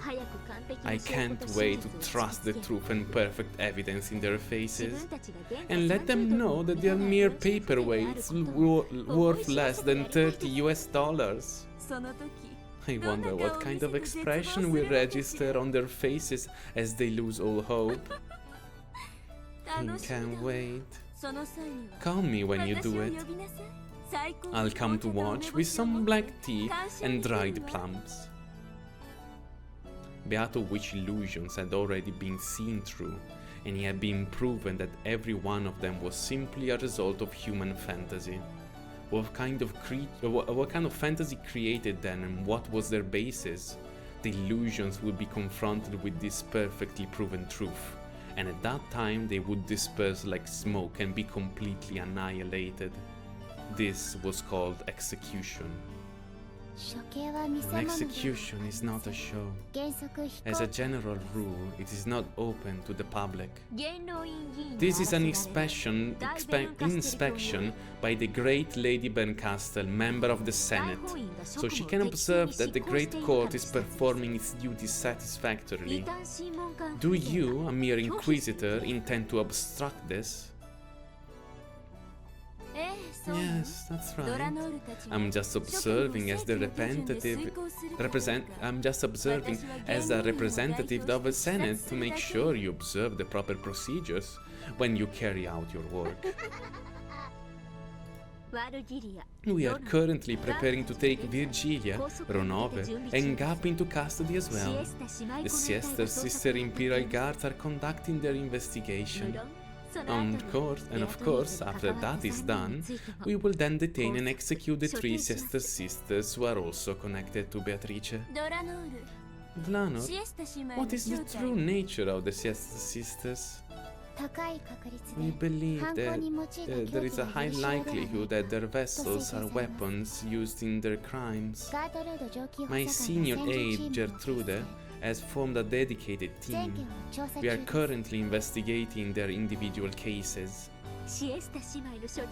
Speaker 1: I can't wait to trust the truth and perfect evidence in their faces, and let them know that they are mere paperweights worth less than $30 US. I wonder what kind of expression will register on their faces as they lose all hope. I can't wait. Call me when you do it. I'll come to watch with some black tea and dried plums. Beato witch illusions had already been seen through, and it had been proven that every one of them was simply a result of human fantasy. What kind of fantasy created them, and what was their basis? The illusions would be confronted with this perfectly proven truth, and at that time they would disperse like smoke and be completely annihilated. This was called execution. An execution is not a show. As a general rule, it is not open to the public. This is an inspection by the great Lady Berncastel, member of the Senate, so she can observe that the Great Court is performing its duties satisfactorily. Do you, a mere inquisitor, intend to obstruct this? Yes, that's right. I'm just observing as a representative of the Senate to make sure you observe the proper procedures when you carry out your work. We are currently preparing to take Virgilia, Ronove, and Gap into custody as well. The Sister Imperial Guards are conducting their investigation. Of course, after that is done, we will then detain and execute the 3 Sister Sisters who are also connected to Beatrice. Dlanor, what is the true nature of the Sister Sisters? We believe that there is a high likelihood that their vessels are weapons used in their crimes. My senior aide, Gertrude, has formed a dedicated team. We are currently investigating their individual cases.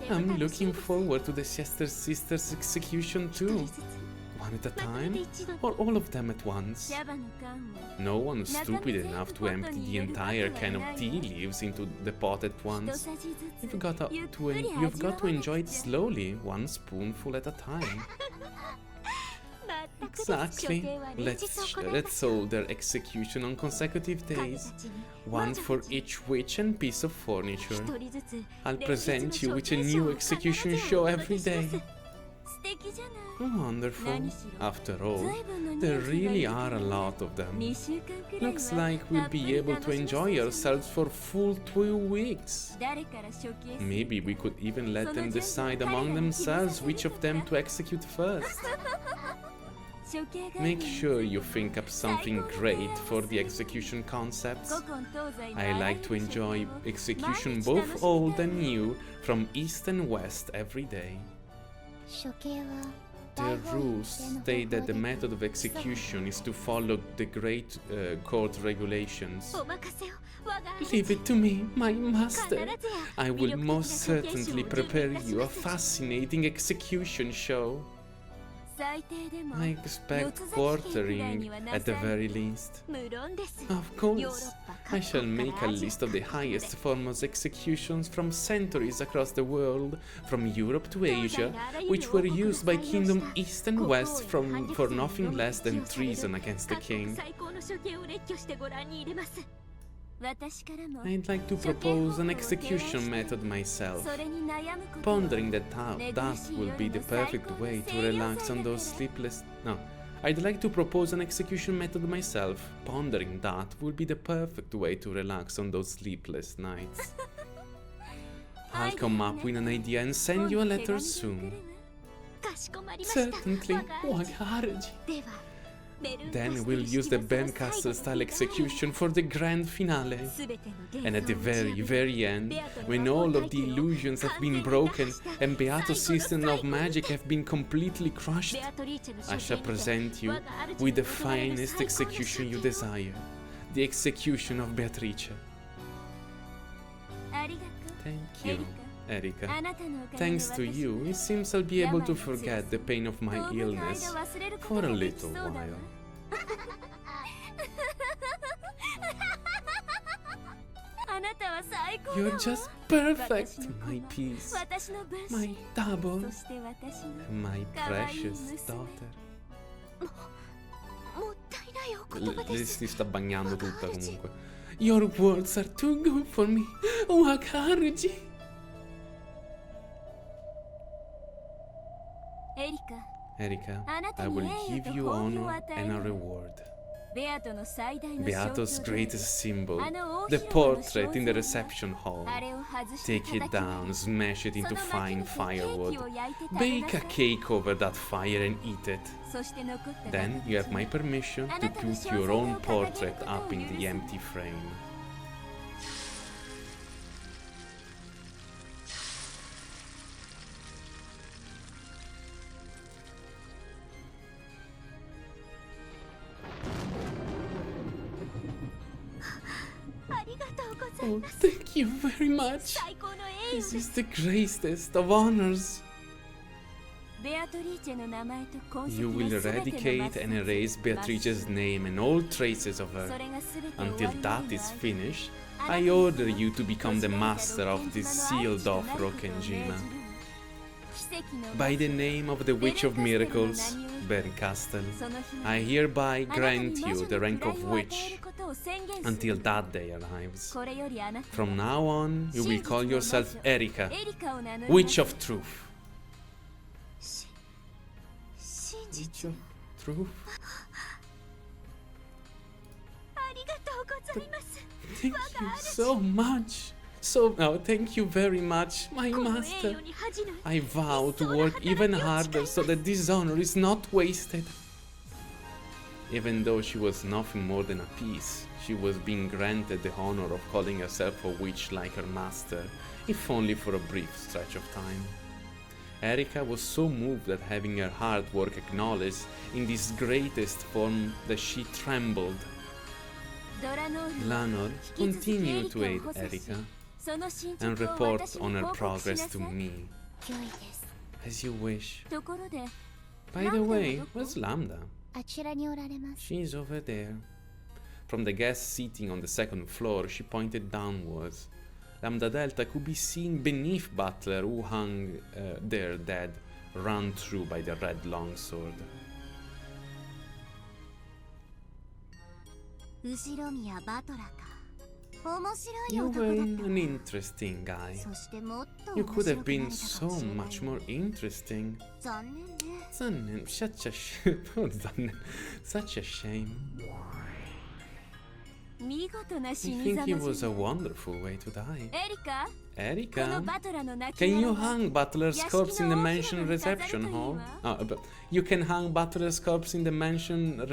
Speaker 1: I'm looking forward to the Sister Sisters' execution too. One at a time? Or all of them at once? No one is stupid enough to empty the entire can of tea leaves into the pot at once. You've got to enjoy it slowly, one spoonful at a time. Exactly. Let's hold their execution on consecutive days. One for each witch and piece of furniture. I'll present you with a new execution show every day. Wonderful. After all, there really are a lot of them. Looks like we'll be able to enjoy ourselves for full 2 weeks. Maybe we could even let them decide among themselves which of them to execute first. Make sure you think up something great for the execution concepts. I like to enjoy execution both old and new, from east and west every day. Their rules state that the method of execution is to follow the great court regulations. Leave it to me, my master. I will most certainly prepare you a fascinating execution show. I expect quartering at the very least. Of course, I shall make a list of the highest foremost executions from centuries across the world, from Europe to Asia, which were used by Kingdom East and West for nothing less than treason against the king. I'd like to propose an execution method myself, pondering that will be the perfect way to relax on those sleepless... No, I'd like to propose an execution method myself, pondering that will be the perfect way to relax on those sleepless nights. I'll come up with an idea and send you a letter soon. Certainly, Wagaruji. Then we'll use the Castle-style execution for the grand finale. And at the very, very end, when all of the illusions have been broken and Beato's system of magic have been completely crushed, I shall present you with the finest execution you desire, the execution of Beatrice. Thank you, Erika. Thanks to you, it seems I'll be able to forget the pain of my illness for a little while. You're just perfect, my piece, my double, my precious daughter. Le si sta bagnando tutta comunque. Your words are too good for me, Wakaruji. Erika, I will give you honor and a reward. Beato's greatest symbol, the portrait in the reception hall. Take it down, smash it into fine firewood, bake a cake over that fire and eat it. Then you have my permission to put your own portrait up in the empty frame. Oh, thank you very much. This is the greatest of honors. You will eradicate and erase Beatrice's name and all traces of her. Until that is finished, I order you to become the master of this sealed-off Rokkenjima. By the name of the Witch of Miracles, Bernkastel, I hereby grant you the rank of Witch until that day arrives. From now on, you will call yourself Erika, Witch of Truth. Witch of Truth? Thank you so much. Thank you very much, my master. I vow to work even harder so that this honor is not wasted. Even though she was nothing more than a piece, she was being granted the honor of calling herself a witch like her master, if only for a brief stretch of time. Erika was so moved at having her hard work acknowledged in this greatest form that she trembled. Lanor, continue to aid Erika and report on her progress to me. As you wish. By the way, where's Lambda?
Speaker 2: あちらにおられます。
Speaker 1: She's over there. From the guest seating on the second floor, she pointed downwards. Lambda Delta could be seen beneath Butler, who hung there dead, run through by the red longsword.
Speaker 2: 後ろ宮バトラーか。面白い
Speaker 1: You
Speaker 2: 男だ
Speaker 1: were
Speaker 2: った
Speaker 1: an interesting guy.
Speaker 2: そしてもっと
Speaker 1: You
Speaker 2: 面
Speaker 1: could
Speaker 2: 白
Speaker 1: have
Speaker 2: くなれ
Speaker 1: been
Speaker 2: たか
Speaker 1: so
Speaker 2: もしれない
Speaker 1: much more interesting.
Speaker 2: 残念ね。
Speaker 1: Such a such a shame.
Speaker 3: 見事な
Speaker 1: I
Speaker 3: 死に
Speaker 1: think
Speaker 3: ざ
Speaker 1: it
Speaker 3: ま
Speaker 1: was
Speaker 3: じ
Speaker 1: a
Speaker 3: ゃ
Speaker 1: wonderful way to die.
Speaker 3: エリカこの
Speaker 1: Erika,
Speaker 3: バトラーの亡き
Speaker 1: can
Speaker 3: 者
Speaker 1: you
Speaker 3: が
Speaker 1: hang Butler's
Speaker 3: 屋敷
Speaker 1: corpse in the
Speaker 3: の大
Speaker 1: mansion
Speaker 3: 広間に飾るとい
Speaker 1: reception
Speaker 3: い
Speaker 1: hall?
Speaker 3: わ
Speaker 1: But you can hang Butler's corpse in the mansion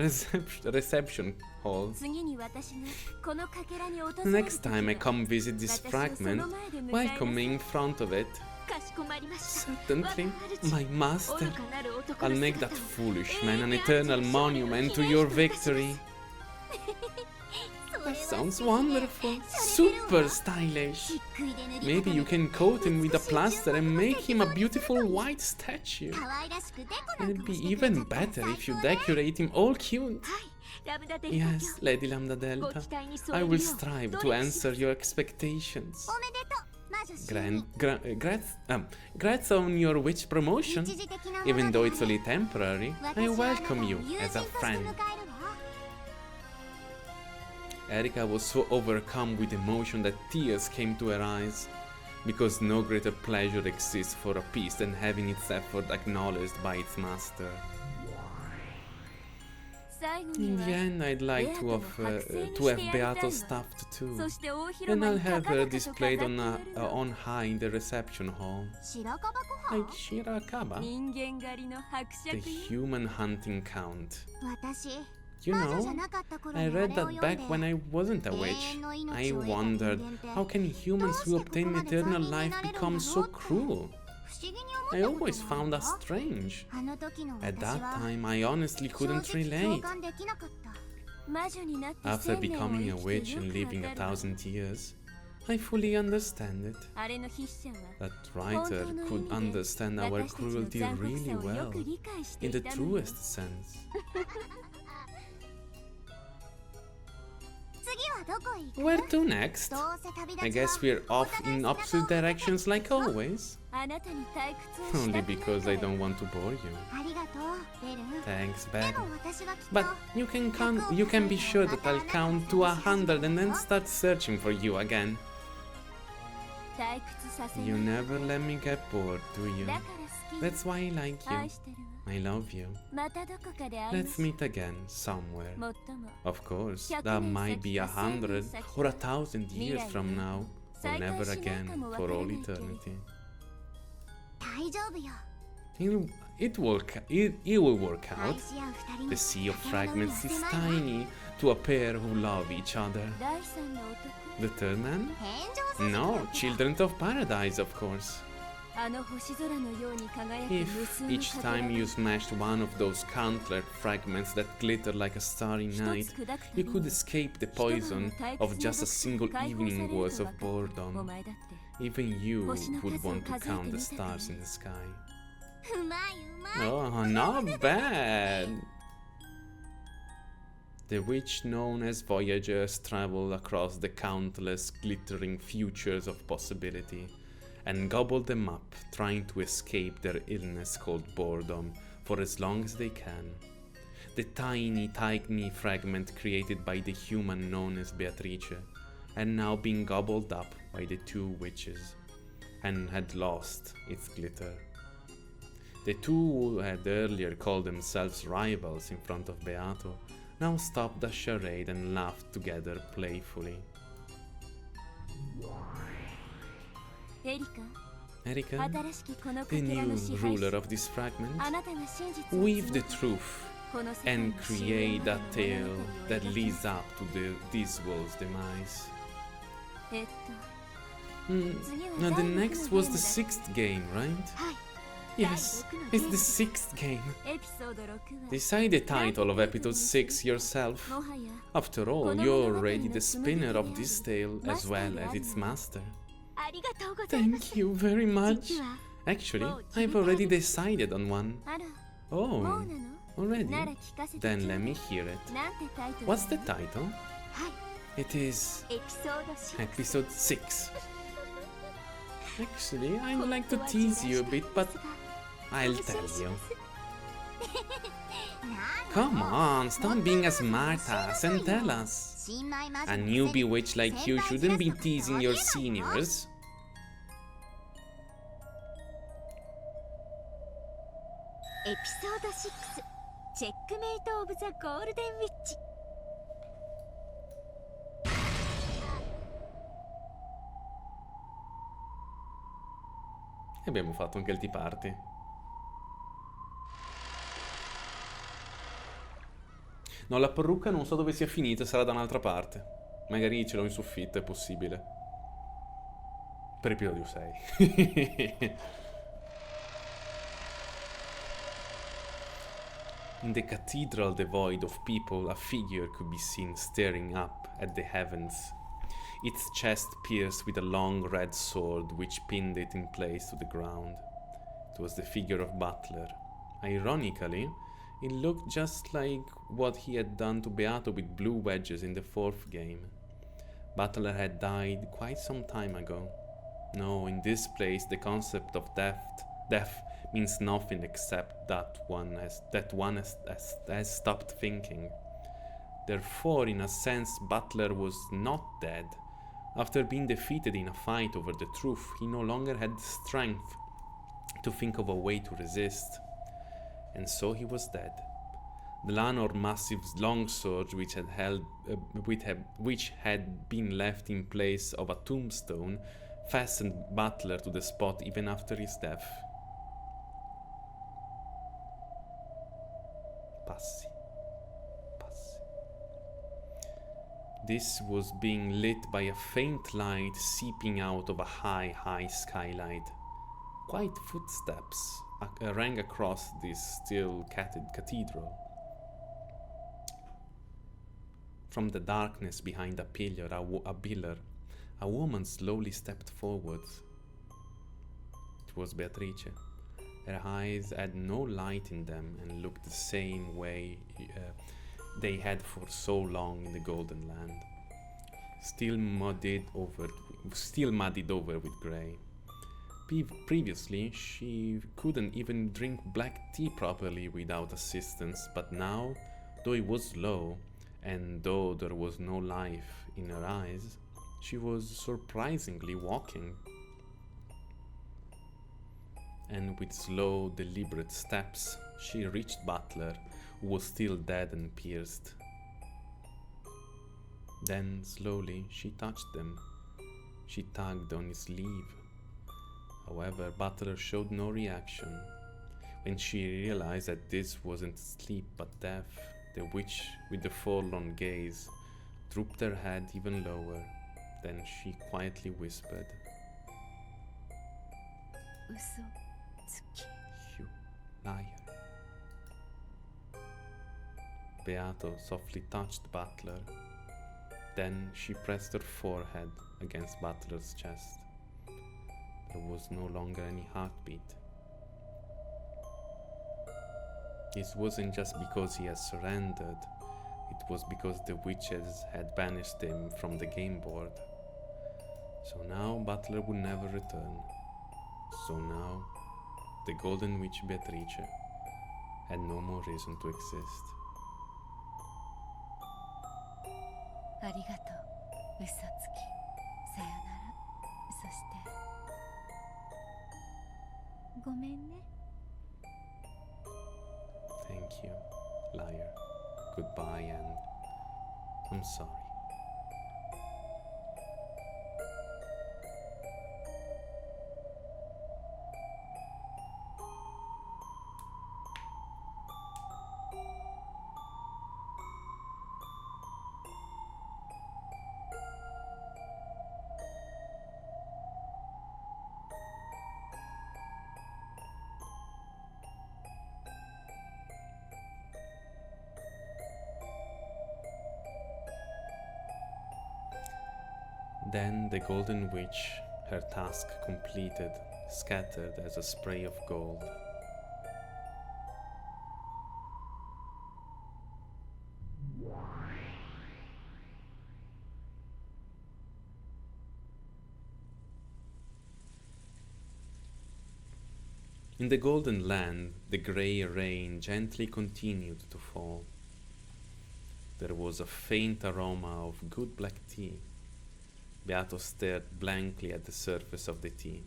Speaker 1: reception hall.
Speaker 3: 次に私がこのかけらに訪れる
Speaker 1: Next time I come visit this fragment, welcome me in front of it.
Speaker 3: かしこまりました
Speaker 1: Certainly, my
Speaker 3: 愚
Speaker 1: master.
Speaker 3: かなる男
Speaker 1: I'll
Speaker 3: の
Speaker 1: make that
Speaker 3: 姿を
Speaker 1: foolish man an eternal monument to your victory.
Speaker 2: それ
Speaker 1: That
Speaker 2: は
Speaker 1: sounds wonderful. Super stylish.
Speaker 2: 食いで塗り
Speaker 1: Maybe you can coat him with a plaster and make him a beautiful white statue.
Speaker 2: 可愛らしくデコなん
Speaker 1: It'd
Speaker 2: か
Speaker 1: be
Speaker 2: もしてくれ
Speaker 1: even
Speaker 2: ちゃったら
Speaker 1: better
Speaker 2: 最
Speaker 1: if you
Speaker 2: 高ね
Speaker 1: decorate him all cute.
Speaker 3: はいラムダデルタ
Speaker 1: Yes,
Speaker 3: 卿
Speaker 1: Lady Lambda
Speaker 3: ご
Speaker 1: Delta.
Speaker 3: 期待に沿
Speaker 1: I
Speaker 3: える
Speaker 1: will
Speaker 3: よう
Speaker 1: strive
Speaker 3: 努
Speaker 1: to
Speaker 3: 力し
Speaker 1: answer your expectations.
Speaker 2: おめでとう魔女就任
Speaker 1: Grats on your witch promotion.
Speaker 2: 一時的なもの
Speaker 1: Even
Speaker 2: だ
Speaker 1: though
Speaker 2: ね
Speaker 1: it's only temporary,
Speaker 2: 私
Speaker 1: I
Speaker 2: はあなた
Speaker 1: welcome
Speaker 2: を
Speaker 1: you
Speaker 2: 友
Speaker 1: as
Speaker 2: 人
Speaker 1: a
Speaker 2: として
Speaker 1: friend.
Speaker 2: 迎えるわ
Speaker 1: Erika was so overcome with emotion that tears came to her eyes, because no greater pleasure exists for a piece than having its effort acknowledged by its master.
Speaker 3: 最後
Speaker 1: In
Speaker 3: に
Speaker 1: the
Speaker 3: は
Speaker 1: end, I'd like to have Beato stuffed too,
Speaker 3: そして大広
Speaker 1: and
Speaker 3: 間
Speaker 1: I'll
Speaker 3: に
Speaker 1: have
Speaker 3: 高
Speaker 1: her
Speaker 3: 々と飾
Speaker 1: displayed
Speaker 3: って
Speaker 1: on
Speaker 3: くれるの
Speaker 1: on high in the reception hall,
Speaker 2: 白樺ご
Speaker 1: like
Speaker 2: 飯
Speaker 1: Shirakaba,
Speaker 3: 人間狩りの伯
Speaker 1: the
Speaker 3: 爵よ
Speaker 1: human hunting count.
Speaker 2: 私
Speaker 1: You
Speaker 2: 魔女じゃ
Speaker 1: know,
Speaker 2: なかった頃
Speaker 1: I
Speaker 2: にあれ
Speaker 1: read
Speaker 2: を
Speaker 1: that
Speaker 2: 読
Speaker 1: back
Speaker 2: ん
Speaker 1: when
Speaker 2: で
Speaker 1: I wasn't a
Speaker 2: 永
Speaker 1: witch.
Speaker 2: 遠の
Speaker 1: I
Speaker 2: 命を得た人
Speaker 1: wondered,
Speaker 2: 間って
Speaker 1: how can humans who obtain eternal life become so cruel?
Speaker 2: 不思議に
Speaker 1: I
Speaker 2: 思ったこと
Speaker 1: always
Speaker 2: もあ
Speaker 1: found
Speaker 2: る
Speaker 1: that
Speaker 2: わ
Speaker 1: strange.
Speaker 2: あの時の
Speaker 1: At
Speaker 2: 私
Speaker 1: that
Speaker 2: は
Speaker 1: time, I honestly
Speaker 2: 正
Speaker 1: couldn't
Speaker 2: 直共
Speaker 1: relate.
Speaker 2: 感できなかった
Speaker 3: 魔女になって
Speaker 1: After
Speaker 3: 1000年を
Speaker 1: becoming a
Speaker 3: 生き
Speaker 1: witch
Speaker 3: てよ
Speaker 1: and
Speaker 3: く
Speaker 1: living
Speaker 3: わ
Speaker 1: a
Speaker 3: かるわ
Speaker 1: thousand years, I fully understand it.
Speaker 3: あれの筆者は
Speaker 1: That writer
Speaker 3: 本当の意
Speaker 1: could
Speaker 3: 味で
Speaker 1: understand our
Speaker 3: 私たちの
Speaker 1: cruelty
Speaker 3: 残酷
Speaker 1: really
Speaker 3: さをよ
Speaker 1: well,
Speaker 3: く理解して
Speaker 1: in
Speaker 3: い
Speaker 1: the
Speaker 3: たのよ
Speaker 1: truest sense.
Speaker 2: 次はどこへ行く
Speaker 1: Where to next?
Speaker 2: どうせ旅
Speaker 1: I
Speaker 2: 立ちは
Speaker 1: guess we're
Speaker 2: お
Speaker 1: off
Speaker 2: 互い
Speaker 1: in
Speaker 2: 背中を
Speaker 1: opposite
Speaker 2: 向けて
Speaker 1: directions like always.
Speaker 3: あなたに退屈をし
Speaker 1: Only
Speaker 3: たくない
Speaker 1: because
Speaker 3: か
Speaker 1: I
Speaker 3: ら
Speaker 1: don't want to bore you.
Speaker 2: ありがとうベル
Speaker 1: Thanks,
Speaker 2: で
Speaker 1: Bed.
Speaker 2: も私はきっと
Speaker 1: But you can be sure that I'll count to 100 and then start searching for you again.
Speaker 3: 退屈させ
Speaker 1: You
Speaker 3: ない
Speaker 1: never let me get bored, do you?
Speaker 3: だから好き
Speaker 1: That's why I like
Speaker 3: 愛
Speaker 1: you.
Speaker 3: してるわ
Speaker 1: I love you.
Speaker 3: またどこかで会いま
Speaker 1: Let's
Speaker 3: しょう
Speaker 1: meet again somewhere.
Speaker 3: もっとも
Speaker 1: Of course,
Speaker 3: 100
Speaker 1: that
Speaker 3: 年
Speaker 1: might be 100
Speaker 3: 先
Speaker 1: or 1,000 years from now, or
Speaker 3: 再会
Speaker 1: never
Speaker 3: しないか
Speaker 1: again
Speaker 3: もわ
Speaker 1: for
Speaker 3: から
Speaker 1: all
Speaker 3: ないけれど
Speaker 1: eternity.
Speaker 2: 大丈夫よ
Speaker 1: It will work
Speaker 2: 愛
Speaker 1: out.
Speaker 2: し合う二人
Speaker 1: The
Speaker 2: に
Speaker 1: sea of
Speaker 2: 宝の海は
Speaker 1: fragments is
Speaker 2: 狭いわ
Speaker 1: tiny to a pair who love each other.
Speaker 3: 第三の男
Speaker 1: The third man?
Speaker 2: 返上させて
Speaker 1: No,
Speaker 2: くれた
Speaker 1: children of paradise, of course.
Speaker 3: あの星空のように輝く
Speaker 1: If
Speaker 3: 無数の
Speaker 1: each
Speaker 3: かけら
Speaker 1: time you smashed one of those countless fragments that glitter like a starry
Speaker 3: 一
Speaker 1: night,
Speaker 3: つ砕くた
Speaker 1: you
Speaker 3: び
Speaker 1: could
Speaker 3: に
Speaker 1: escape the
Speaker 3: 一晩
Speaker 1: poison
Speaker 3: の退
Speaker 1: of
Speaker 3: 屈
Speaker 1: just a
Speaker 3: の
Speaker 1: single
Speaker 3: 解放され
Speaker 1: evening
Speaker 3: ると
Speaker 1: worth
Speaker 3: わ
Speaker 1: of
Speaker 3: かるお
Speaker 1: boredom.
Speaker 3: 前だって
Speaker 1: Even you
Speaker 3: 星の
Speaker 1: would
Speaker 3: 数を
Speaker 1: want to
Speaker 3: 数え
Speaker 1: count
Speaker 3: て
Speaker 1: the
Speaker 3: みたから
Speaker 1: stars
Speaker 3: ね
Speaker 1: in the sky.
Speaker 2: うまいうまい
Speaker 1: Oh, not bad! The witch known as Voyagers travel across the countless glittering futures of possibility and gobble them up, trying to escape their illness called boredom for as long as they can. The tiny fragment created by the human known as Beatrice had now been gobbled up by the two witches and had lost its glitter. The two who had earlier called themselves rivals in front of Beato now stopped the charade and laughed together playfully.
Speaker 3: エリカ
Speaker 1: Erika,
Speaker 3: 新しきこのか
Speaker 1: the
Speaker 3: けら
Speaker 1: new
Speaker 3: の支配
Speaker 1: ruler
Speaker 3: 者
Speaker 1: of this fragment,
Speaker 3: あなたが真実を
Speaker 1: weave
Speaker 3: 紡
Speaker 1: the
Speaker 3: ぎ
Speaker 1: truth
Speaker 3: この世界
Speaker 1: and
Speaker 3: の終
Speaker 1: create
Speaker 3: 焉
Speaker 1: a
Speaker 3: ま
Speaker 1: tale
Speaker 3: での物語を
Speaker 1: that
Speaker 3: 描き
Speaker 1: leads up to this world's demise.
Speaker 3: えっ
Speaker 1: Now the next was the sixth game, right?
Speaker 3: はい
Speaker 1: Yes, it's the sixth game.
Speaker 3: エピソード6は
Speaker 1: Decide the title of episode 6 yourself.
Speaker 3: もはや
Speaker 1: After all, you're already the spinner of this tale as well as its master.
Speaker 3: ありがとうございます
Speaker 1: Thank you very much.
Speaker 3: 実は
Speaker 1: Actually, I've already decided on one.
Speaker 3: あら
Speaker 1: Oh,
Speaker 2: もうなの
Speaker 1: already?
Speaker 2: なら聞かせて
Speaker 1: Then
Speaker 2: ちょうだ
Speaker 1: let
Speaker 2: い
Speaker 1: me hear it.
Speaker 2: なんてタイトル
Speaker 1: What's the title?
Speaker 2: はい
Speaker 1: It is
Speaker 2: エピソード6
Speaker 1: episode 6. Actually, I'd like to tease you a bit, but I'll tell you. Come on, stop being a smartass and tell us.
Speaker 2: 新米魔
Speaker 1: A
Speaker 2: 女の
Speaker 1: newbie witch like you shouldn't be teasing your seniors.
Speaker 2: エピソード6チェックメイト・オブ・ザ・ゴールデン・ウィッチ
Speaker 1: E abbiamo fatto anche il tea party. No, la parrucca non so dove sia finita, sarà da un'altra parte. Magari ce l'ho in soffitto, è possibile. Per episodio 6. In the cathedral devoid of people, a figure could be seen staring up at the heavens, its chest pierced with a long red sword which pinned it in place to the ground. It was the figure of Butler. Ironically, it looked just like what he had done to Beato with blue wedges in the 4th game. Butler had died quite some time ago. No, in this place the concept of death means nothing except that one has stopped thinking. Therefore, in a sense, Butler was not dead. After being defeated in a fight over the truth, he no longer had the strength to think of a way to resist. And so he was dead. The Lanor massive longsword which had been left in place of a tombstone fastened Butler to the spot even after his death. Passi. This was being lit by a faint light seeping out of a high skylight. Quiet footsteps rang across this still cathedral. From the darkness behind a pillar, a woman slowly stepped forward. It was Beatrice. Her eyes had no light in them and looked the same way they had for so long in the Golden Land, still muddied over with grey. Previously, she couldn't even drink black tea properly without assistance, but now, though it was low, and though there was no life in her eyes, she was surprisingly walking. And with slow, deliberate steps, she reached Butler, who was still dead and pierced. Then, slowly, she touched them. She tugged on his sleeve. However, Butler showed no reaction. When she realized that this wasn't sleep but death, the witch, with the forlorn gaze, drooped her head even lower. Then she quietly whispered, "You liar." Beato softly touched Butler. Then she pressed her forehead against Butler's chest. There was no longer any heartbeat. This wasn't just because he had surrendered, it was because the witches had banished him from the game board. So now Butler would never return. So now the Golden Witch Beatrice had no more reason to exist.
Speaker 3: ありがとう嘘つきさよならそしてごめんね
Speaker 1: Thank you, liar. Goodbye and I'm sorry. Then the Golden Witch, her task completed, scattered as a spray of gold. In the golden land, the grey rain gently continued to fall. There was a faint aroma of good black tea. Beato stared blankly at the surface of the tea.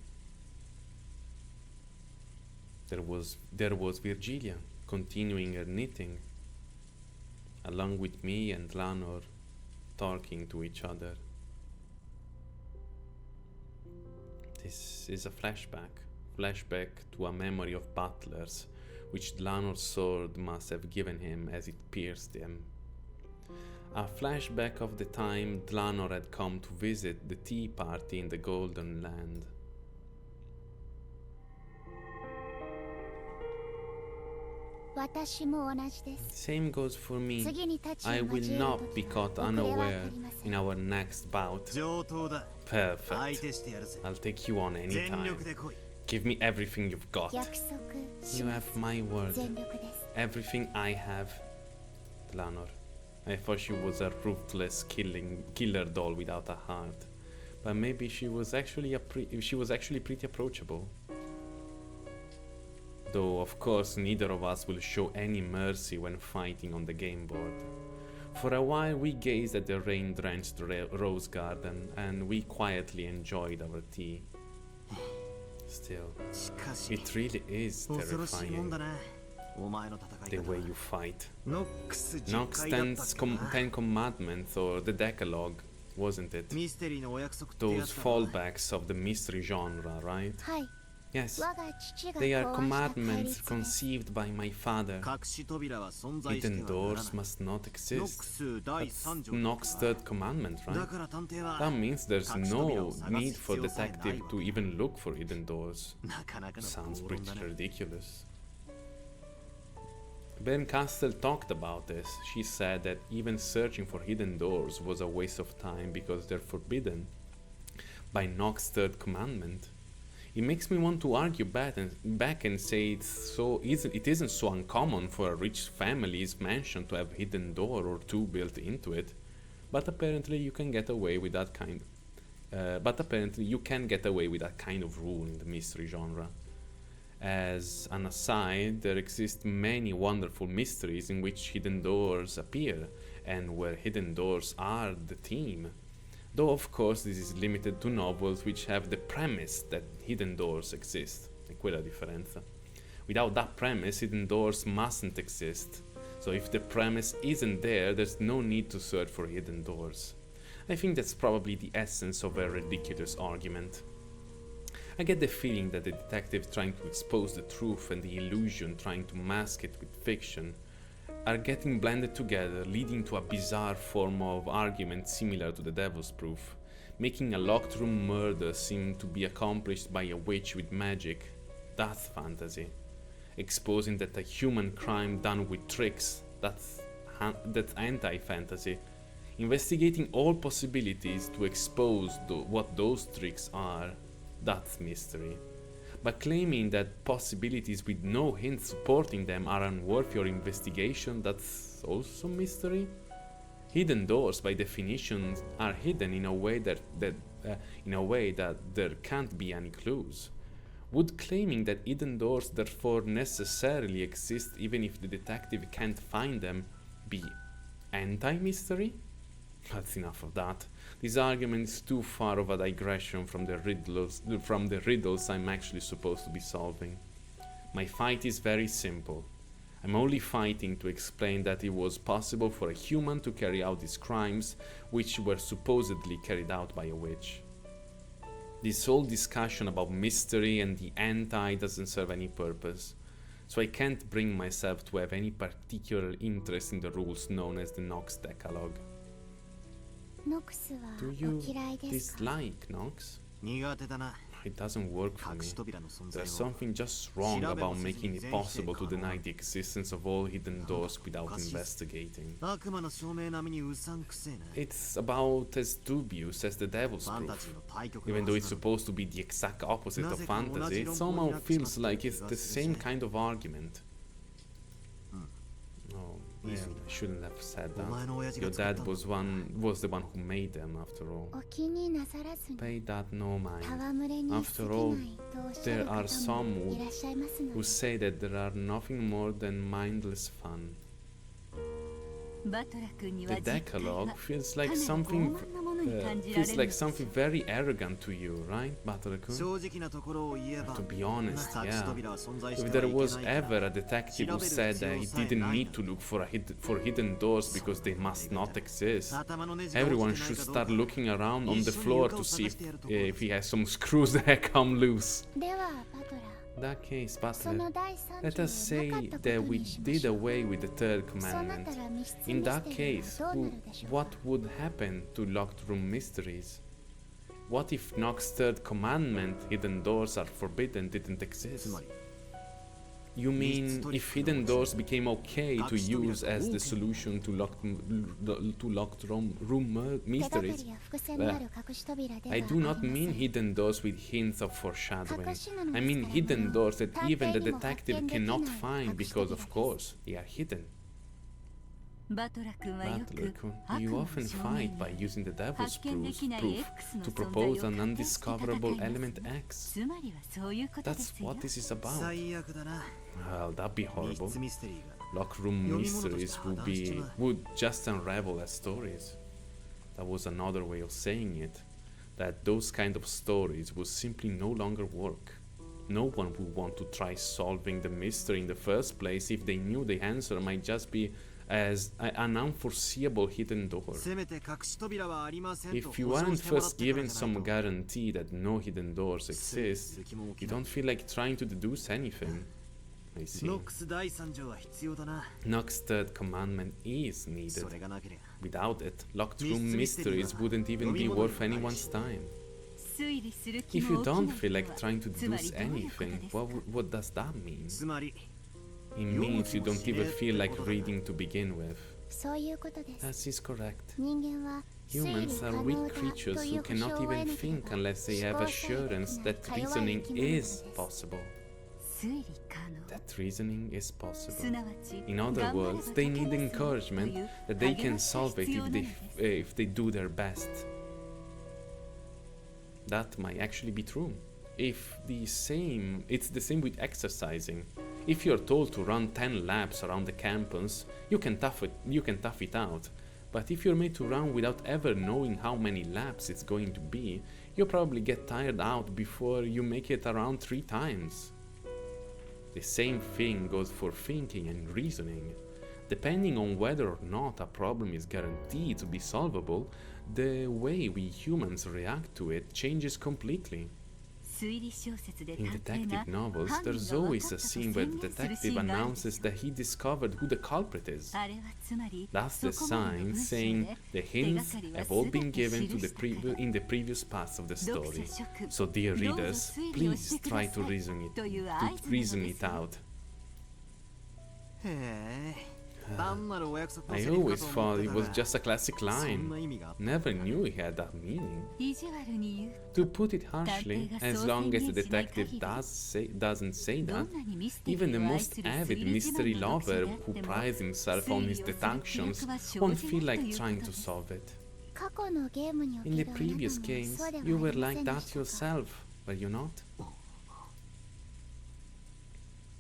Speaker 1: There was Virgilia, continuing her knitting, along with me and Lanor, talking to each other. This is a flashback to a memory of butlers, which Lanor's sword must have given him as it pierced him. A flashback of the time Dlanor had come to visit the tea party in the Golden Land. Same goes for me. I will not be caught unaware in our next bout. Perfect. I'll take you on any time. Give me everything you've got. You have my word. Everything I have. Dlanor. I thought she was a ruthless killer doll without a heart, but maybe she was actually pretty approachable. Though of course neither of us will show any mercy when fighting on the game board. For a while we gazed at the rain-drenched rose garden, and we quietly enjoyed our tea. Still, it really is terrifying. The way you fight. Nox 10 Commandments or the Decalogue, wasn't it? Those fallbacks of the mystery genre, right? Yes, they are commandments conceived by my father. Hidden doors must not exist. That's Nox's third commandment, right? That means there's no need for detective to even look for hidden doors. Sounds pretty ridiculous. Berncastel talked about this. She said that even searching for hidden doors was a waste of time because they're forbidden by Nox's third commandment. It makes me want to argue back and say it isn't so uncommon for a rich family's mansion to have a hidden door or two built into it, but apparently you can get away with that kind. Of rule in the mystery genre. As an aside, there exist many wonderful mysteries in which hidden doors appear, and where hidden doors are the theme. Though of course this is limited to novels which have the premise that hidden doors exist. È quella la differenza. Without that premise, hidden doors mustn't exist. So if the premise isn't there, there's no need to search for hidden doors. I think that's probably the essence of a ridiculous argument. I get the feeling that the detective trying to expose the truth and the illusion trying to mask it with fiction are getting blended together, leading to a bizarre form of argument similar to the Devil's Proof, making a locked room murder seem to be accomplished by a witch with magic. That's fantasy. Exposing that a human crime done with tricks, that's anti-fantasy. Investigating all possibilities to expose what those tricks are, that's mystery. But claiming that possibilities with no hints supporting them are unworthy of investigation, that's also mystery. Hidden doors, by definition, are hidden in a way that there can't be any clues. Would claiming that hidden doors therefore necessarily exist even if the detective can't find them be anti-mystery? That's enough of that. This argument is too far of a digression from the riddles I'm actually supposed to be solving. My fight is very simple. I'm only fighting to explain that it was possible for a human to carry out these crimes, which were supposedly carried out by a witch. This whole discussion about mystery and the anti doesn't serve any purpose, so I can't bring myself to have any particular interest in the rules known as the Nox Decalogue. Do you dislike Nox? It doesn't work for me. There's something just wrong about making it possible to deny the existence of all hidden doors without investigating. It's about as dubious as the Devil's Proof. Even though it's supposed to be the exact opposite of fantasy, it somehow feels like it's the same kind of argument. Oh, Yeah, I shouldn't have said
Speaker 5: お前
Speaker 1: that.
Speaker 5: の親父
Speaker 1: Your
Speaker 5: が使っ
Speaker 1: dad
Speaker 5: たんだ
Speaker 1: was the one who made them, after all.
Speaker 2: お気になさらずに
Speaker 1: Pay that no mind.
Speaker 2: 戯れに過
Speaker 1: After
Speaker 2: ぎ
Speaker 1: all,
Speaker 2: ないとおっしゃる
Speaker 1: there are
Speaker 2: 方
Speaker 1: some
Speaker 2: もいらっしゃいますの
Speaker 1: who
Speaker 2: で
Speaker 1: say that there are nothing more than mindless fun.
Speaker 3: バトラ君には
Speaker 1: The
Speaker 3: 実態
Speaker 1: Decalogue
Speaker 3: が
Speaker 1: feels
Speaker 3: かな
Speaker 1: like
Speaker 3: り
Speaker 1: something
Speaker 3: 傲慢なものに感じられ
Speaker 1: feels
Speaker 3: る
Speaker 1: like
Speaker 3: のです
Speaker 1: something very arrogant to you, right, Battle-kun?
Speaker 5: 正直なところを言えば
Speaker 1: To be honest,
Speaker 5: 隠し
Speaker 1: yeah.
Speaker 5: 扉は存在し
Speaker 1: If
Speaker 5: ては
Speaker 1: there
Speaker 5: いけ
Speaker 1: was
Speaker 5: ないから
Speaker 1: ever a detective who said that he didn't need to look for hidden doors because they must not exist,
Speaker 5: 頭のネジが落
Speaker 1: everyone
Speaker 5: ちてない
Speaker 1: should
Speaker 5: かどう
Speaker 1: start
Speaker 5: か
Speaker 1: looking around on the floor to see if he has some screws that come loose.
Speaker 2: ではバトラ
Speaker 1: In that case,
Speaker 2: そ
Speaker 1: Butler,
Speaker 2: の第三
Speaker 1: let
Speaker 2: 条を
Speaker 1: us
Speaker 2: なか
Speaker 1: say
Speaker 2: ったこと
Speaker 1: that we
Speaker 2: にしま
Speaker 1: did
Speaker 2: しょう
Speaker 1: away with the third
Speaker 2: そうなった
Speaker 1: commandment.
Speaker 2: ら密室
Speaker 1: In
Speaker 2: ミス
Speaker 1: that
Speaker 2: テリー
Speaker 1: case,
Speaker 2: はどうなるでしょうか
Speaker 1: what would happen to locked room mysteries? What if Nock's third commandment, hidden doors are forbidden, didn't
Speaker 5: つ
Speaker 1: exist?
Speaker 5: まり
Speaker 1: You mean if hidden doors became okay to use as the solution to locked room
Speaker 2: 手がか
Speaker 1: mysteries?
Speaker 2: りや伏線のある隠し扉ではあ
Speaker 1: I
Speaker 2: り
Speaker 1: do
Speaker 2: ま
Speaker 1: not
Speaker 2: せん
Speaker 1: mean hidden doors with hints of foreshadowing.
Speaker 2: 隠し布です
Speaker 1: I mean
Speaker 2: から
Speaker 1: hidden doors that
Speaker 2: 探偵
Speaker 1: even the
Speaker 2: にも発
Speaker 1: detective
Speaker 2: 見できない
Speaker 1: cannot
Speaker 2: 隠
Speaker 1: find
Speaker 2: し
Speaker 1: because
Speaker 2: 扉
Speaker 1: of
Speaker 2: です
Speaker 1: course they are hidden.
Speaker 3: バトラ君はよく
Speaker 1: Butler-kun,
Speaker 3: 悪
Speaker 1: you
Speaker 3: 魔の
Speaker 1: often
Speaker 3: 証
Speaker 1: fight
Speaker 3: 明
Speaker 1: by
Speaker 3: や
Speaker 1: using the devil's
Speaker 3: 発見できない
Speaker 1: proof
Speaker 3: X の
Speaker 1: to
Speaker 3: 存在を
Speaker 1: propose
Speaker 3: 確
Speaker 1: an
Speaker 3: 認して戦い
Speaker 1: undiscoverable
Speaker 3: ます
Speaker 1: element X.
Speaker 3: つまりはそういうことで
Speaker 1: That's
Speaker 3: すよ
Speaker 1: what this is about.
Speaker 5: 最悪だな
Speaker 1: Well, that'd be
Speaker 5: 密
Speaker 1: horrible.
Speaker 5: 室ミステリーが
Speaker 1: Locked room
Speaker 5: 読み物として
Speaker 1: mysteries
Speaker 5: 破談しちまう
Speaker 1: would just unravel as stories. That was another way of saying it. That those kind of stories would simply no longer work. No one would want to try solving the mystery in the first place if they knew the answer might just be as an unforeseeable hidden door.
Speaker 5: せめて隠し扉はありませんと
Speaker 1: If you
Speaker 5: 保証
Speaker 1: aren't
Speaker 5: してもらっ
Speaker 1: first
Speaker 5: てから
Speaker 1: given
Speaker 5: じゃない
Speaker 1: some
Speaker 5: と
Speaker 1: guarantee that no hidden doors exist, you don't feel like trying to deduce anything. I see.
Speaker 5: ノックス第三条は必要だな
Speaker 1: Nock's third commandment is
Speaker 5: そ
Speaker 1: needed.
Speaker 5: れがなければ
Speaker 1: Without it, locked room mysteries wouldn't even be worth anyone's time.
Speaker 3: 推理する気
Speaker 1: If
Speaker 3: も
Speaker 1: you
Speaker 3: 起きな
Speaker 1: don't
Speaker 3: い
Speaker 1: feel
Speaker 3: と
Speaker 1: like
Speaker 3: は
Speaker 1: trying to
Speaker 3: つまり
Speaker 1: deduce
Speaker 3: どういうこと
Speaker 1: anything,
Speaker 3: ですか
Speaker 1: what does that mean?
Speaker 5: つまり
Speaker 1: It means you don't even feel like reading to begin with.
Speaker 2: そういうことです
Speaker 1: That is correct.
Speaker 2: 人間は推理
Speaker 1: Humans
Speaker 2: 可
Speaker 1: are
Speaker 2: 能
Speaker 1: weak
Speaker 2: だ
Speaker 1: creatures
Speaker 2: とい
Speaker 1: who
Speaker 2: う保
Speaker 1: cannot
Speaker 2: 証を
Speaker 1: even
Speaker 2: 得なけれ
Speaker 1: think
Speaker 2: ば
Speaker 1: unless they have
Speaker 2: 思考さえ
Speaker 1: assurance
Speaker 2: でき
Speaker 1: that
Speaker 2: ないか弱い
Speaker 1: reasoning
Speaker 2: 生き物で
Speaker 1: is
Speaker 2: す
Speaker 1: possible.
Speaker 3: 推理可能
Speaker 1: That reasoning is
Speaker 3: す
Speaker 1: possible.
Speaker 3: なわち
Speaker 1: In other
Speaker 3: 頑張れば
Speaker 1: words, they
Speaker 3: 解け
Speaker 1: need
Speaker 3: ますと
Speaker 1: encouragement
Speaker 3: いう
Speaker 1: that they
Speaker 3: 励
Speaker 1: can
Speaker 3: ましが
Speaker 1: solve it
Speaker 3: 必要なのです
Speaker 1: if they do their best. That might actually be true. It's the same with exercising. If you're told to run 10 laps around the campus, you can tough it out. But if you're made to run without ever knowing how many laps it's going to be, you'll probably get tired out before you make it around 3 times. The same thing goes for thinking and reasoning. Depending on whether or not a problem is guaranteed to be solvable, the way we humans react to it changes completely.
Speaker 3: 推理小説で
Speaker 1: In
Speaker 3: 探偵が
Speaker 1: detective novels,
Speaker 3: 犯人
Speaker 1: there's
Speaker 3: が分か
Speaker 1: always
Speaker 3: った
Speaker 1: a
Speaker 3: と
Speaker 1: scene
Speaker 3: 宣
Speaker 1: where the
Speaker 3: 言するシ
Speaker 1: detective
Speaker 3: ーンがあるんです
Speaker 1: announces that he discovered who the culprit is.
Speaker 3: あれはつまり
Speaker 1: That's
Speaker 3: そ
Speaker 1: the
Speaker 3: こまでの
Speaker 1: sign
Speaker 3: 文章
Speaker 1: saying
Speaker 3: で
Speaker 1: the
Speaker 3: 手が
Speaker 1: hints
Speaker 3: かりは
Speaker 1: have all
Speaker 3: 全
Speaker 1: been
Speaker 3: て記
Speaker 1: given to
Speaker 3: したから
Speaker 1: in the previous parts of the
Speaker 3: 読
Speaker 1: story.
Speaker 3: 者諸君
Speaker 1: So, dear
Speaker 3: どうぞ
Speaker 1: readers,
Speaker 3: 推理をし
Speaker 1: please
Speaker 3: てくだ
Speaker 1: try
Speaker 3: さ
Speaker 1: to
Speaker 3: い
Speaker 1: reason
Speaker 3: という
Speaker 1: it
Speaker 3: 合図なの
Speaker 1: reason
Speaker 3: で
Speaker 1: it
Speaker 3: すよ
Speaker 1: out.
Speaker 5: へえ単なるお約束の
Speaker 1: I
Speaker 5: セリフか
Speaker 1: always
Speaker 5: と思っ
Speaker 1: thought
Speaker 5: て
Speaker 1: it
Speaker 5: た
Speaker 1: was
Speaker 5: が
Speaker 1: just a classic
Speaker 5: そんな
Speaker 1: line.
Speaker 5: 意味があった
Speaker 1: Never knew it had that meaning.
Speaker 3: 意地悪に言う
Speaker 1: To put it harshly, as long as the detective doesn't say
Speaker 3: ど
Speaker 1: that,
Speaker 3: んなにミステリ
Speaker 1: even the
Speaker 3: ーを愛
Speaker 1: most
Speaker 3: する
Speaker 1: avid
Speaker 3: 推理自
Speaker 1: mystery
Speaker 3: 慢の読者
Speaker 1: lover
Speaker 3: であ
Speaker 1: who
Speaker 3: っても
Speaker 1: prides himself on his
Speaker 3: 推理をする
Speaker 1: deductions
Speaker 3: 気力は
Speaker 1: won't
Speaker 3: 生
Speaker 1: feel
Speaker 3: じない
Speaker 1: like
Speaker 3: という
Speaker 1: trying
Speaker 3: こと
Speaker 1: to
Speaker 3: です
Speaker 1: solve it.
Speaker 2: 過去のゲームにお
Speaker 1: In the
Speaker 2: けるあなたも
Speaker 1: previous
Speaker 2: そう
Speaker 1: games,
Speaker 2: では
Speaker 1: you
Speaker 2: あ
Speaker 1: were
Speaker 2: りま
Speaker 1: like
Speaker 2: せんで
Speaker 1: that
Speaker 2: したか
Speaker 1: yourself, were you not?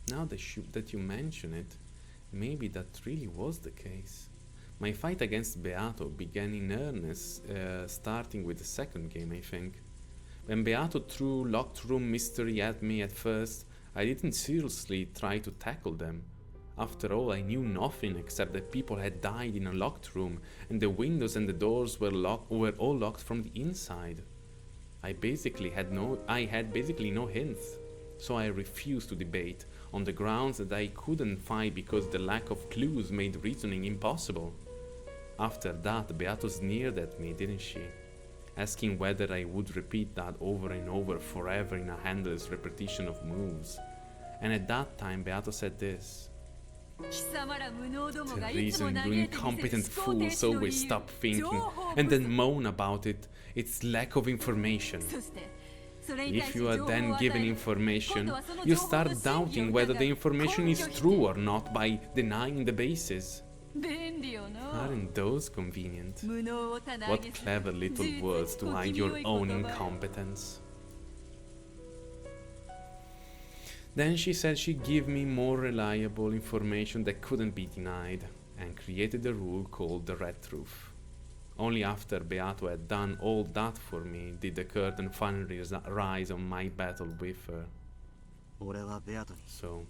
Speaker 1: Now that you mention it, maybe that really was the case. My fight against Beato began in earnest, starting with the second game, I think. When Beato threw locked room mystery at me at first, I didn't seriously try to tackle them. After all, I knew nothing except that people had died in a locked room, and the windows and the doors were all locked from the inside. I had basically no hints, so I refused to debate, on the grounds that I couldn't fight because the lack of clues made reasoning impossible. After that, Beato sneered at me, didn't she? Asking whether I would repeat that over and over forever in a endless repetition of moves. And at that time, Beato said this:
Speaker 3: 貴様ら無能ども
Speaker 1: The
Speaker 3: がいつも
Speaker 1: reason
Speaker 3: 嘆
Speaker 1: you
Speaker 3: いてみせ
Speaker 1: incompetent
Speaker 3: る思考停
Speaker 1: fools
Speaker 3: 止の
Speaker 1: always
Speaker 3: 理由
Speaker 1: stop thinking
Speaker 3: 情報
Speaker 1: and
Speaker 3: 不
Speaker 1: then
Speaker 3: 足
Speaker 1: moan about it, it's lack of information.
Speaker 3: そしてそれに対
Speaker 1: If
Speaker 3: し
Speaker 1: you
Speaker 3: 情
Speaker 1: are
Speaker 3: 報を
Speaker 1: then
Speaker 3: 与え
Speaker 1: given
Speaker 3: る
Speaker 1: information,
Speaker 3: 今度はその
Speaker 1: you
Speaker 3: 情報の
Speaker 1: start
Speaker 3: 真偽を
Speaker 1: doubting whether the
Speaker 3: 疑う
Speaker 1: information is
Speaker 3: 根拠否定
Speaker 1: true or not by denying the basis.
Speaker 3: 便利よの
Speaker 1: Aren't those convenient?
Speaker 3: 無能を棚上
Speaker 1: What
Speaker 3: げす
Speaker 1: clever little
Speaker 3: 実
Speaker 1: words to
Speaker 3: 小
Speaker 1: hide
Speaker 3: 気味よ
Speaker 1: your
Speaker 3: い
Speaker 1: own
Speaker 3: 言葉よ
Speaker 1: incompetence. Then she said she'd give me more reliable information that couldn't be denied, and created a rule called the red truth. Only after Beato had done all that for me did the curtain finally rise on my battle with her.
Speaker 5: 俺はベアトに
Speaker 1: So,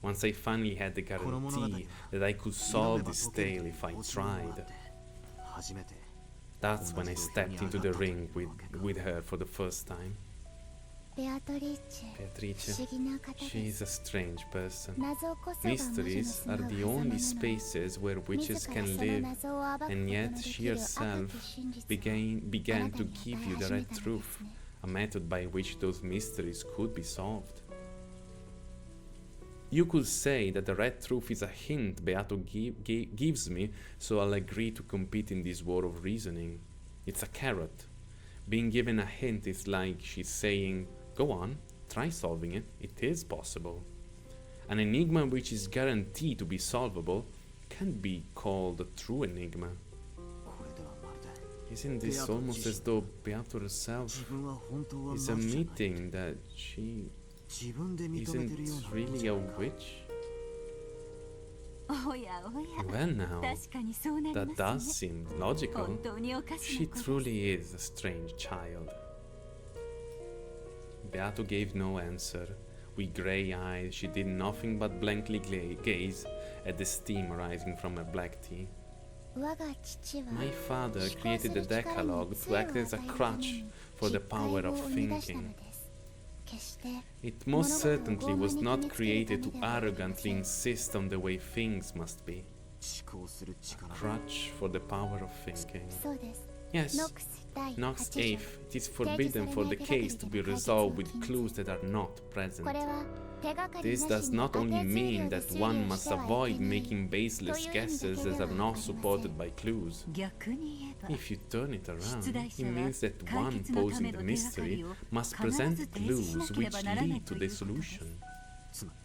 Speaker 1: once I finally had the guarantee that I could solve this tale if I tried,
Speaker 5: 初めて
Speaker 1: that's when I stepped into the ring with her for the first time.
Speaker 2: ベアトリーチェ
Speaker 1: Beatrice,
Speaker 2: 不思議な方
Speaker 1: she
Speaker 2: で
Speaker 1: is
Speaker 2: す
Speaker 1: a strange person.
Speaker 2: 謎こそが魔女の
Speaker 1: Mysteries
Speaker 2: 住
Speaker 1: are
Speaker 2: む
Speaker 1: the
Speaker 2: 狭間
Speaker 1: only
Speaker 2: なのに
Speaker 1: spaces where
Speaker 2: 自
Speaker 1: witches
Speaker 2: ら
Speaker 1: can
Speaker 2: その
Speaker 1: live,
Speaker 2: 謎を暴くこと
Speaker 1: and
Speaker 2: の
Speaker 1: yet
Speaker 2: で
Speaker 1: she
Speaker 2: きる赤
Speaker 1: herself
Speaker 2: き真実を
Speaker 1: began
Speaker 2: あなた
Speaker 1: to
Speaker 2: に
Speaker 1: give
Speaker 2: 与え
Speaker 1: you the
Speaker 2: 始め
Speaker 1: red
Speaker 2: たの
Speaker 1: truth,
Speaker 2: ですね
Speaker 1: a method by which those mysteries could be solved. You could say that the red truth is a hint Beato gives me, so I'll agree to compete in this war of reasoning. It's a carrot. Being given a hint is like she's saying, go on, try solving it, it is possible. An enigma which is guaranteed to be solvable can't be called a true enigma.
Speaker 5: これではまるで
Speaker 1: Isn't this almost as though Beato herself
Speaker 5: 自分は本当は魔
Speaker 1: is
Speaker 5: 女じゃない
Speaker 1: admitting that she
Speaker 5: 自分で認めてるよ
Speaker 1: isn't
Speaker 5: うなもの
Speaker 1: really
Speaker 5: じ
Speaker 1: a
Speaker 5: ゃないか
Speaker 1: witch?
Speaker 3: おやおや
Speaker 1: Well now,
Speaker 3: 確かにそうなり
Speaker 1: that
Speaker 3: ま
Speaker 1: does
Speaker 3: すね
Speaker 1: seem logical.
Speaker 3: 本当におかし
Speaker 1: She
Speaker 3: な子です
Speaker 1: truly is a strange child. Beato gave no answer. With grey eyes, she did nothing but blankly gaze at the steam rising from her black tea.
Speaker 2: 我が父は
Speaker 1: My father created the Decalogue to act as a crutch for the power of thinking. It most certainly was not created to arrogantly insist on the way things must be.
Speaker 5: 思考する
Speaker 1: A
Speaker 5: 力
Speaker 1: crutch for the power of thinking.
Speaker 2: そうです
Speaker 1: Yes,
Speaker 2: ノックス第
Speaker 1: Nox
Speaker 2: 8条
Speaker 1: 8th, it is forbidden for the case to be resolved with clues that are not present.
Speaker 2: これは手がかり
Speaker 1: This
Speaker 2: なし
Speaker 1: does
Speaker 2: に
Speaker 1: not
Speaker 2: 当て
Speaker 1: only
Speaker 2: ずり
Speaker 1: mean
Speaker 2: をで
Speaker 1: that
Speaker 2: 推理
Speaker 1: one
Speaker 2: を
Speaker 1: must
Speaker 2: してはい
Speaker 1: avoid
Speaker 2: けない
Speaker 1: making baseless guesses that are not supported by clues.
Speaker 3: 逆に言えば
Speaker 1: If you turn it around,
Speaker 3: 出題
Speaker 1: it
Speaker 3: 者は
Speaker 1: means that
Speaker 3: 解
Speaker 1: one
Speaker 3: 決のた
Speaker 1: posing
Speaker 3: め
Speaker 1: the
Speaker 3: の手がかり
Speaker 1: mystery
Speaker 3: を
Speaker 1: must
Speaker 3: 必ず
Speaker 1: present
Speaker 3: 提示し
Speaker 1: clues
Speaker 3: なけれ
Speaker 1: which
Speaker 3: ばならない
Speaker 1: lead
Speaker 3: と
Speaker 1: to
Speaker 3: いう
Speaker 1: the
Speaker 3: ことです
Speaker 1: solution.
Speaker 5: つまり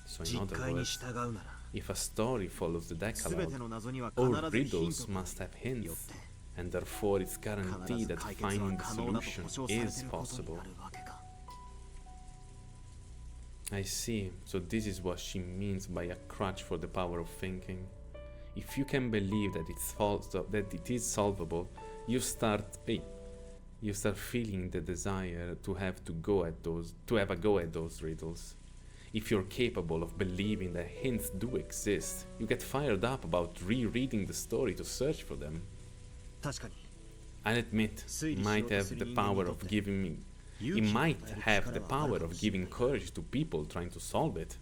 Speaker 1: So in
Speaker 5: 実
Speaker 1: other
Speaker 5: 会に
Speaker 1: words,
Speaker 5: 従うなら
Speaker 1: if a story follows the
Speaker 5: 全て
Speaker 1: Decalogue,
Speaker 5: の謎には必
Speaker 1: all
Speaker 5: ずヒン
Speaker 1: riddles
Speaker 5: トが
Speaker 1: must have
Speaker 5: よっ
Speaker 1: hints,
Speaker 5: て
Speaker 1: and therefore it's guaranteed that
Speaker 5: 解決は
Speaker 1: finding the
Speaker 5: 可能だと
Speaker 1: solution
Speaker 5: 保証されて
Speaker 1: is
Speaker 5: いることに
Speaker 1: possible.
Speaker 5: なるわけか
Speaker 1: I see. So this is what she means by a crutch for the power of thinking. If you can believe that that it is solvable, you start feeling the desire to have a go at those riddles. If you're capable of believing that hints do exist, you get fired up about rereading the story to search for them.
Speaker 5: 確かに
Speaker 1: I'll admit, it might have the power of giving me It might have the power of giving courage to people trying to solve it.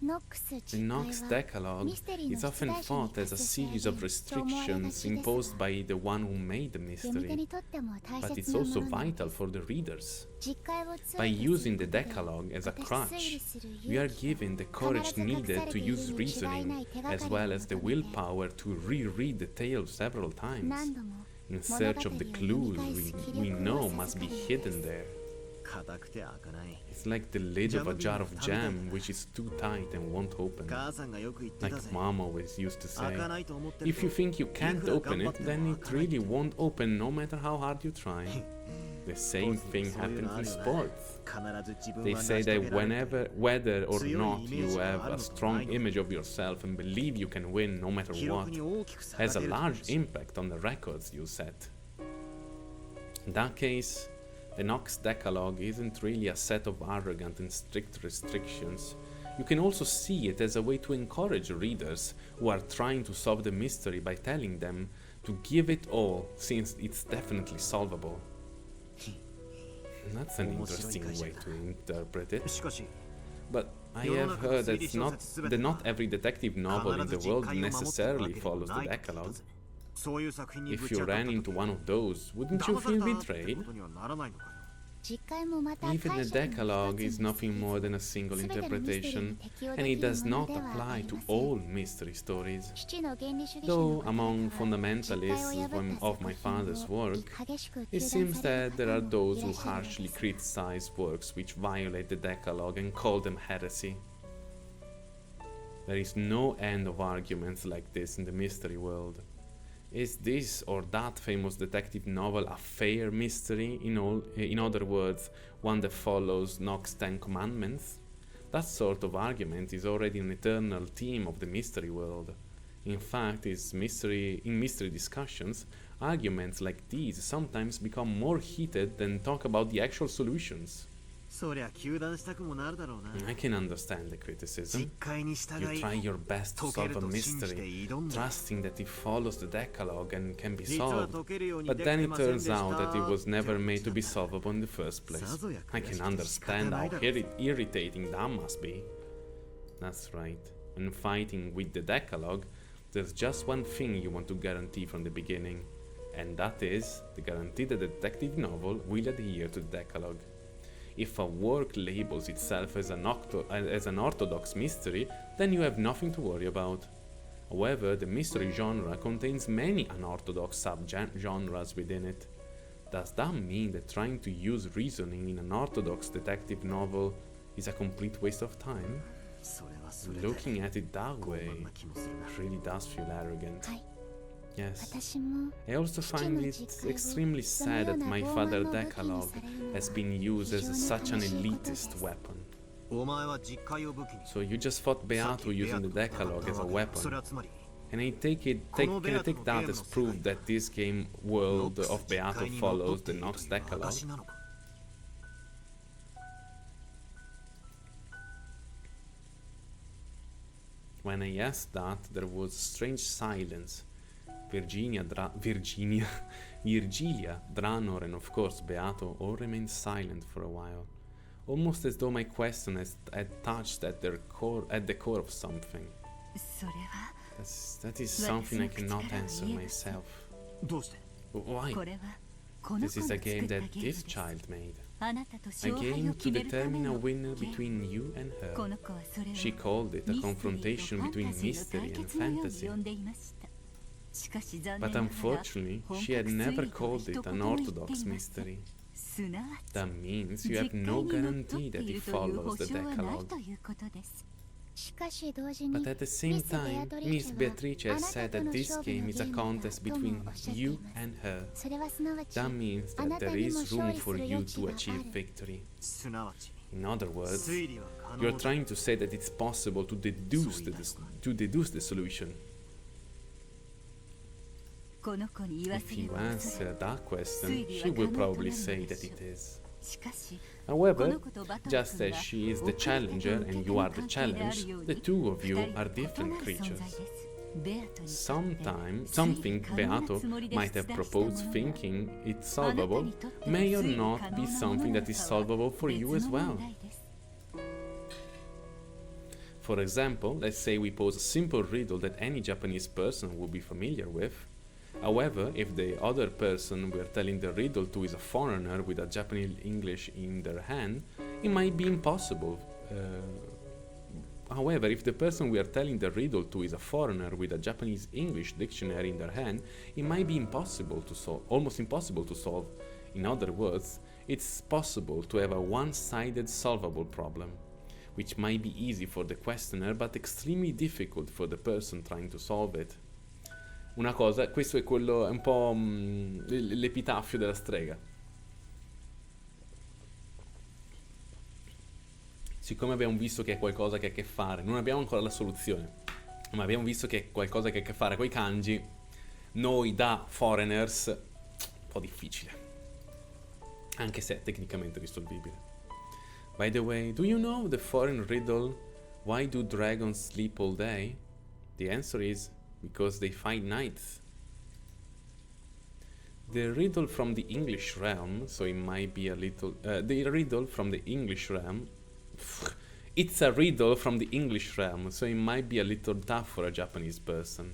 Speaker 2: ノックス
Speaker 1: The
Speaker 2: 実
Speaker 1: Nox
Speaker 2: 会は
Speaker 1: Decalogue
Speaker 2: ミステリーの
Speaker 1: is
Speaker 2: 出
Speaker 1: often
Speaker 2: 題者に
Speaker 1: thought as a
Speaker 2: 課せられ
Speaker 1: series of
Speaker 2: ると思われが
Speaker 1: restrictions
Speaker 2: ちです
Speaker 1: imposed
Speaker 2: が
Speaker 1: by the one who made the
Speaker 2: 読み手
Speaker 1: mystery,
Speaker 2: にとっても大
Speaker 1: but
Speaker 2: 切
Speaker 1: it's
Speaker 2: なも
Speaker 1: also
Speaker 2: のなの
Speaker 1: vital
Speaker 2: です
Speaker 1: for the readers.
Speaker 2: 実会を通
Speaker 1: By
Speaker 2: じて
Speaker 1: using
Speaker 2: す
Speaker 1: the
Speaker 2: ることで
Speaker 1: Decalogue as a
Speaker 2: 私推
Speaker 1: crutch,
Speaker 2: 理する
Speaker 1: we are
Speaker 2: 勇気
Speaker 1: given the courage needed to use reasoning as well as the willpower to reread the tale several
Speaker 2: 何
Speaker 1: times
Speaker 2: 度も
Speaker 1: in
Speaker 2: 物
Speaker 1: search
Speaker 2: 語を
Speaker 1: of the
Speaker 2: 読み
Speaker 1: clues
Speaker 2: 返す気
Speaker 1: we
Speaker 2: 力
Speaker 1: know
Speaker 2: を
Speaker 1: must
Speaker 2: 授
Speaker 1: be
Speaker 2: かるの
Speaker 1: hidden
Speaker 2: です
Speaker 1: there.
Speaker 5: 硬くて開かない
Speaker 1: It's like the lid of a jar of jam which is too tight and won't open.
Speaker 5: 母さんがよく言ってた
Speaker 1: Like
Speaker 5: ぜ
Speaker 1: mom always used to
Speaker 5: 開
Speaker 1: say,
Speaker 5: かないと思ってる
Speaker 1: if you
Speaker 5: と
Speaker 1: think you can't open it, then it really won't open no matter how hard you try. The same thing happens in sports.
Speaker 5: 必ず自分
Speaker 1: They
Speaker 5: は
Speaker 1: say
Speaker 5: 成し遂
Speaker 1: that
Speaker 5: げられる
Speaker 1: whether or
Speaker 5: 強い
Speaker 1: not
Speaker 5: イメー
Speaker 1: you
Speaker 5: ジが
Speaker 1: have
Speaker 5: ある
Speaker 1: a
Speaker 5: のと
Speaker 1: strong
Speaker 5: ないのと
Speaker 1: image of yourself and believe you can win no matter
Speaker 5: 記
Speaker 1: what
Speaker 5: 録に大きく差が
Speaker 1: has
Speaker 5: 出
Speaker 1: a
Speaker 5: ると
Speaker 1: large impact on the records you set. In that case, the Nox Decalogue isn't really a set of arrogant and strict restrictions. You can also see it as a way to encourage readers who are trying to solve the mystery by telling them to give it all since it's definitely solvable. That's an interesting way to interpret it.
Speaker 5: しかし
Speaker 1: But I have heard that not every detective novel in the world necessarily follows the Decalogue.
Speaker 5: そういう作品にぶ
Speaker 1: If
Speaker 5: ち
Speaker 1: you
Speaker 5: 当たった
Speaker 1: ran
Speaker 5: 時
Speaker 1: into one of those, wouldn't you
Speaker 5: 騙さ
Speaker 1: feel
Speaker 5: れたって
Speaker 1: betrayed?
Speaker 5: ことにはならないのかよ
Speaker 2: 実会もまた
Speaker 1: Even
Speaker 2: 解
Speaker 1: the
Speaker 2: 釈の一
Speaker 1: Decalogue
Speaker 2: つ
Speaker 1: is
Speaker 2: に
Speaker 1: nothing more than a single
Speaker 2: 全てのミステリーに
Speaker 1: interpretation,
Speaker 2: 適用
Speaker 1: and
Speaker 2: で
Speaker 1: it
Speaker 2: きる
Speaker 1: does
Speaker 2: もの
Speaker 1: not
Speaker 2: ではあ
Speaker 1: apply
Speaker 2: り
Speaker 1: to
Speaker 2: ません
Speaker 1: all mystery stories.
Speaker 2: 父の原理主義者
Speaker 1: Though
Speaker 2: の方
Speaker 1: among
Speaker 2: 々は実会を
Speaker 1: fundamentalists
Speaker 2: 破った
Speaker 1: of my
Speaker 2: 作品
Speaker 1: father's
Speaker 2: を
Speaker 1: work,
Speaker 2: 激しく
Speaker 1: it
Speaker 2: 糾
Speaker 1: seems
Speaker 2: 弾され
Speaker 1: that
Speaker 2: る
Speaker 1: there
Speaker 2: 方
Speaker 1: are
Speaker 2: も
Speaker 1: those
Speaker 2: い
Speaker 1: who
Speaker 2: らっしゃるの
Speaker 1: harshly
Speaker 2: です
Speaker 1: criticize works which violate the Decalogue and call them heresy. There is no end of arguments like this in the mystery world. Is this or that famous detective novel a fair mystery? In other words, one that follows Nock's 10 Commandments? That sort of argument is already an eternal theme of the mystery world. In fact, in mystery discussions, arguments like these sometimes become more heated than talk about the actual solutions.
Speaker 5: そりゃ糾弾したくもなるだろうな。
Speaker 1: I can understand the criticism.
Speaker 5: 実戒に従
Speaker 1: You
Speaker 5: い
Speaker 1: try your best to
Speaker 5: 解け
Speaker 1: solve
Speaker 5: る
Speaker 1: a
Speaker 5: と信じて
Speaker 1: mystery,
Speaker 5: 挑んだ。
Speaker 1: trusting that it follows the Decalogue and can be
Speaker 5: 実は
Speaker 1: solved.
Speaker 5: 解けるように
Speaker 1: But
Speaker 5: できて
Speaker 1: then it
Speaker 5: ませんで
Speaker 1: turns
Speaker 5: した。
Speaker 1: out that it was never made to be
Speaker 5: さ
Speaker 1: solvable in the first place.
Speaker 5: ぞや
Speaker 1: I
Speaker 5: 悔
Speaker 1: can
Speaker 5: しくて仕方
Speaker 1: understand
Speaker 5: ない
Speaker 1: how
Speaker 5: だろう。
Speaker 1: irritating that must be. That's right. When fighting with the Decalogue, there's just one thing you want to guarantee from the beginning, and that is the guarantee that the detective novel will adhere to the Decalogue. If a work labels itself as an orthodox mystery, then you have nothing to worry about. However, the mystery genre contains many unorthodox subgenres within it. Does that mean that trying to use reasoning in an orthodox detective novel is a complete waste of time?
Speaker 5: それはそれで
Speaker 1: Looking at it that
Speaker 5: 傲
Speaker 1: way
Speaker 5: 慢な気もするな。
Speaker 1: really does feel arrogant.
Speaker 2: はい
Speaker 1: Yes.
Speaker 2: 私も
Speaker 1: I also find it extremely sad that my father's Decalogue has been used as such an elitist weapon.
Speaker 5: お前は実戒を武器に
Speaker 1: So you just fought
Speaker 5: さっき
Speaker 1: Beato using the
Speaker 5: ベアと
Speaker 1: Decalogue as a
Speaker 5: それ
Speaker 1: weapon.
Speaker 5: はつまり
Speaker 1: Can I take that as proof that this game world of Beato follows the Nox Decalogue?
Speaker 5: 私なのか
Speaker 1: When I asked that, there was strange silence. Virgilia, Dranor, and of course Beato all remained silent for a while, almost as though my question had touched at the core of something.
Speaker 3: それは
Speaker 1: That is something I cannot answer myself.
Speaker 5: どうして
Speaker 1: Why?
Speaker 3: これはこの
Speaker 1: This
Speaker 3: 子
Speaker 1: is
Speaker 3: の
Speaker 1: a
Speaker 3: 作
Speaker 1: game
Speaker 3: った
Speaker 1: that
Speaker 3: ゲーム
Speaker 1: this
Speaker 3: です
Speaker 1: child made.
Speaker 3: あなたと
Speaker 1: A
Speaker 3: 勝敗
Speaker 1: game
Speaker 3: を
Speaker 1: to
Speaker 3: 決めるため
Speaker 1: determine a
Speaker 3: の
Speaker 1: winner
Speaker 3: ゲーム
Speaker 1: between you and
Speaker 3: こ
Speaker 1: her.
Speaker 3: の子はそれを
Speaker 1: She called it a
Speaker 3: ミステリーと
Speaker 1: confrontation
Speaker 3: ファン
Speaker 1: between
Speaker 3: タジーの
Speaker 1: mystery
Speaker 3: 対
Speaker 1: and
Speaker 3: 決のように
Speaker 1: fantasy.
Speaker 3: 呼んでいましたしかし残念
Speaker 1: But
Speaker 3: ながら
Speaker 1: unfortunately,
Speaker 3: 本
Speaker 1: she had
Speaker 3: 格推
Speaker 1: never
Speaker 3: 理とは
Speaker 1: called
Speaker 3: 一
Speaker 1: it
Speaker 3: 言
Speaker 1: an
Speaker 3: も言ってい
Speaker 1: orthodox
Speaker 3: ません
Speaker 1: mystery.
Speaker 3: すなわち
Speaker 1: That means
Speaker 3: 実
Speaker 1: you
Speaker 3: 戒
Speaker 1: have
Speaker 3: に
Speaker 1: no
Speaker 3: のっとっ
Speaker 1: guarantee
Speaker 3: てい
Speaker 1: that
Speaker 3: る
Speaker 1: it
Speaker 3: という保
Speaker 1: follows the
Speaker 3: 証はない
Speaker 1: Decalogue.
Speaker 3: ということです
Speaker 2: しかし同時に
Speaker 1: But at the same time, Miss Beatrice has said that this game is a contest between you and her.
Speaker 2: それはすなわち
Speaker 1: That means
Speaker 2: あ
Speaker 1: that
Speaker 2: なた
Speaker 1: there
Speaker 2: にも
Speaker 1: is
Speaker 2: 勝
Speaker 1: room
Speaker 2: 利す
Speaker 1: for
Speaker 2: る
Speaker 1: you
Speaker 2: 余地
Speaker 1: to
Speaker 2: があ
Speaker 1: achieve
Speaker 2: る
Speaker 1: victory.
Speaker 5: すなわち
Speaker 1: In other words,
Speaker 5: 推理は可
Speaker 1: you're
Speaker 5: 能だ
Speaker 1: trying to say that it's possible to deduce the solution.
Speaker 3: この子に言わ
Speaker 1: If
Speaker 3: せれ
Speaker 1: you
Speaker 3: ばおそら
Speaker 1: answer that question,
Speaker 3: 推理
Speaker 1: she
Speaker 3: は
Speaker 1: will
Speaker 3: 可能と
Speaker 1: probably
Speaker 3: なるの
Speaker 1: say
Speaker 3: で
Speaker 1: that
Speaker 3: しょ
Speaker 1: it
Speaker 3: う
Speaker 1: is.
Speaker 3: しかし
Speaker 1: However, just as she is the challenger and you are the challenge, the two of you are different creatures. Something Beato might have proposed thinking it's solvable may or not be something that is solvable for you as well. For example, let's say we pose a simple riddle that any Japanese person would be familiar with. However, if the other person we're telling the riddle to is a foreigner with a Japanese English in their hand, it might be impossible. However, if the person we are telling the riddle to is a foreigner with a Japanese English dictionary in their hand, it might be impossible to solve, almost impossible to solve. In other words, it's possible to have a one-sided solvable problem, which might be easy for the questioner but extremely difficult for the person trying to solve it. Una cosa, questo è quello, è un po' l'epitaffio della strega. Siccome abbiamo visto che è qualcosa che ha a che fare, non abbiamo ancora la soluzione, ma abbiamo visto che è qualcosa che ha a che fare con i kanji, noi da foreigners, un po' difficile, anche se è tecnicamente risolvibile. By the way, do you know the foreign riddle, why do dragons sleep all day? The answer is, because they fight nights. The riddle from the English realm, so it might be a little... the riddle from the English realm... It's a riddle from the English realm, so it might be a little tough for a Japanese person.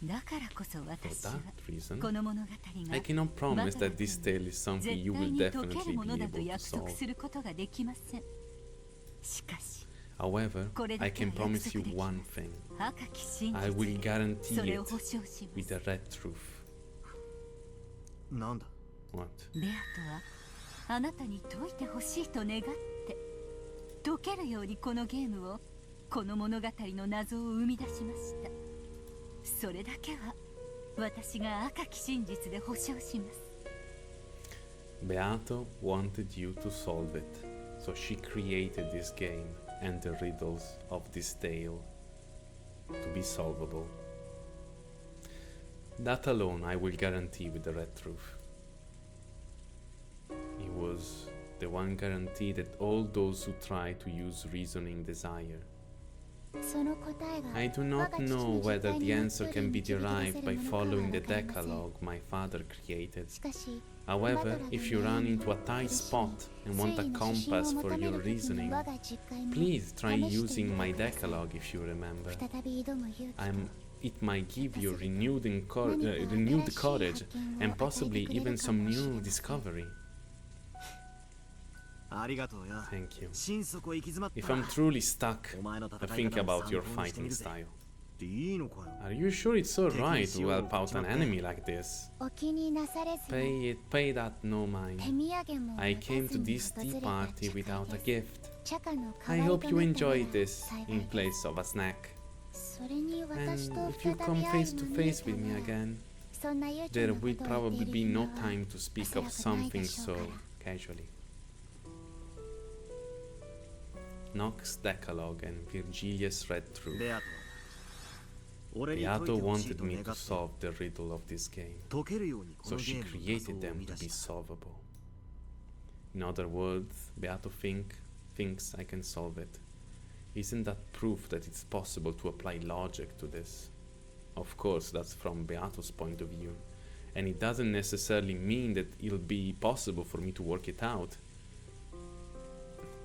Speaker 3: だからこそ
Speaker 1: For
Speaker 3: 私は
Speaker 1: that reason,
Speaker 3: この物語
Speaker 1: I
Speaker 3: が
Speaker 1: cannot promise that this tale is
Speaker 3: 絶
Speaker 1: something
Speaker 3: 対
Speaker 1: you will
Speaker 3: に解ける
Speaker 1: definitely
Speaker 3: もの
Speaker 1: be
Speaker 3: だと
Speaker 1: able to
Speaker 3: 約束
Speaker 1: solve.
Speaker 3: することができませんしかし
Speaker 1: However,
Speaker 3: これ
Speaker 1: I
Speaker 3: だけは
Speaker 1: can
Speaker 3: 約
Speaker 1: promise
Speaker 3: 束
Speaker 1: you
Speaker 3: でき
Speaker 1: one thing.
Speaker 3: 赤き真
Speaker 1: I will
Speaker 3: 実
Speaker 1: guarantee
Speaker 3: それを
Speaker 1: it
Speaker 3: 保証しま
Speaker 1: with
Speaker 3: す
Speaker 1: the red truth.
Speaker 5: なんだ
Speaker 1: What?
Speaker 3: ベアトはあなたに解いてほしいと願って解けるようにこのゲームをこの物語の謎を生み出しました。それだけは私が赤き真実で保証します。
Speaker 1: Beato wanted you to solve it, so she created this game and the riddles of this tale to be solvable. That alone I will guarantee with the red truth. It was the one guarantee that all those who try to use reasoning desire. I do not know whether the answer can be derived by following the decalogue my father created. However, if you run into a tight spot and want a compass for your reasoning, please try using my decalogue if you remember. It might give you renewed courage and possibly even some new discovery. Thank you. If I'm truly stuck, I think about your fighting style. Are you sure it's alright to help out an enemy like this? Pay that no mind. I came to this tea party without a gift. I hope you enjoy this in place of a snack. And if you come face to face with me again, there will probably be no time to speak of something so casually. Nox's Decalogue and Virgilia's Red Truth. Beato wanted me to solve the riddle of this game, so she created them to be solvable. In other words, Beato thinks I can solve it. Isn't that proof that it's possible to apply logic to this? Of course, that's from Beato's point of view, and it doesn't necessarily mean that it'll be possible for me to work it out.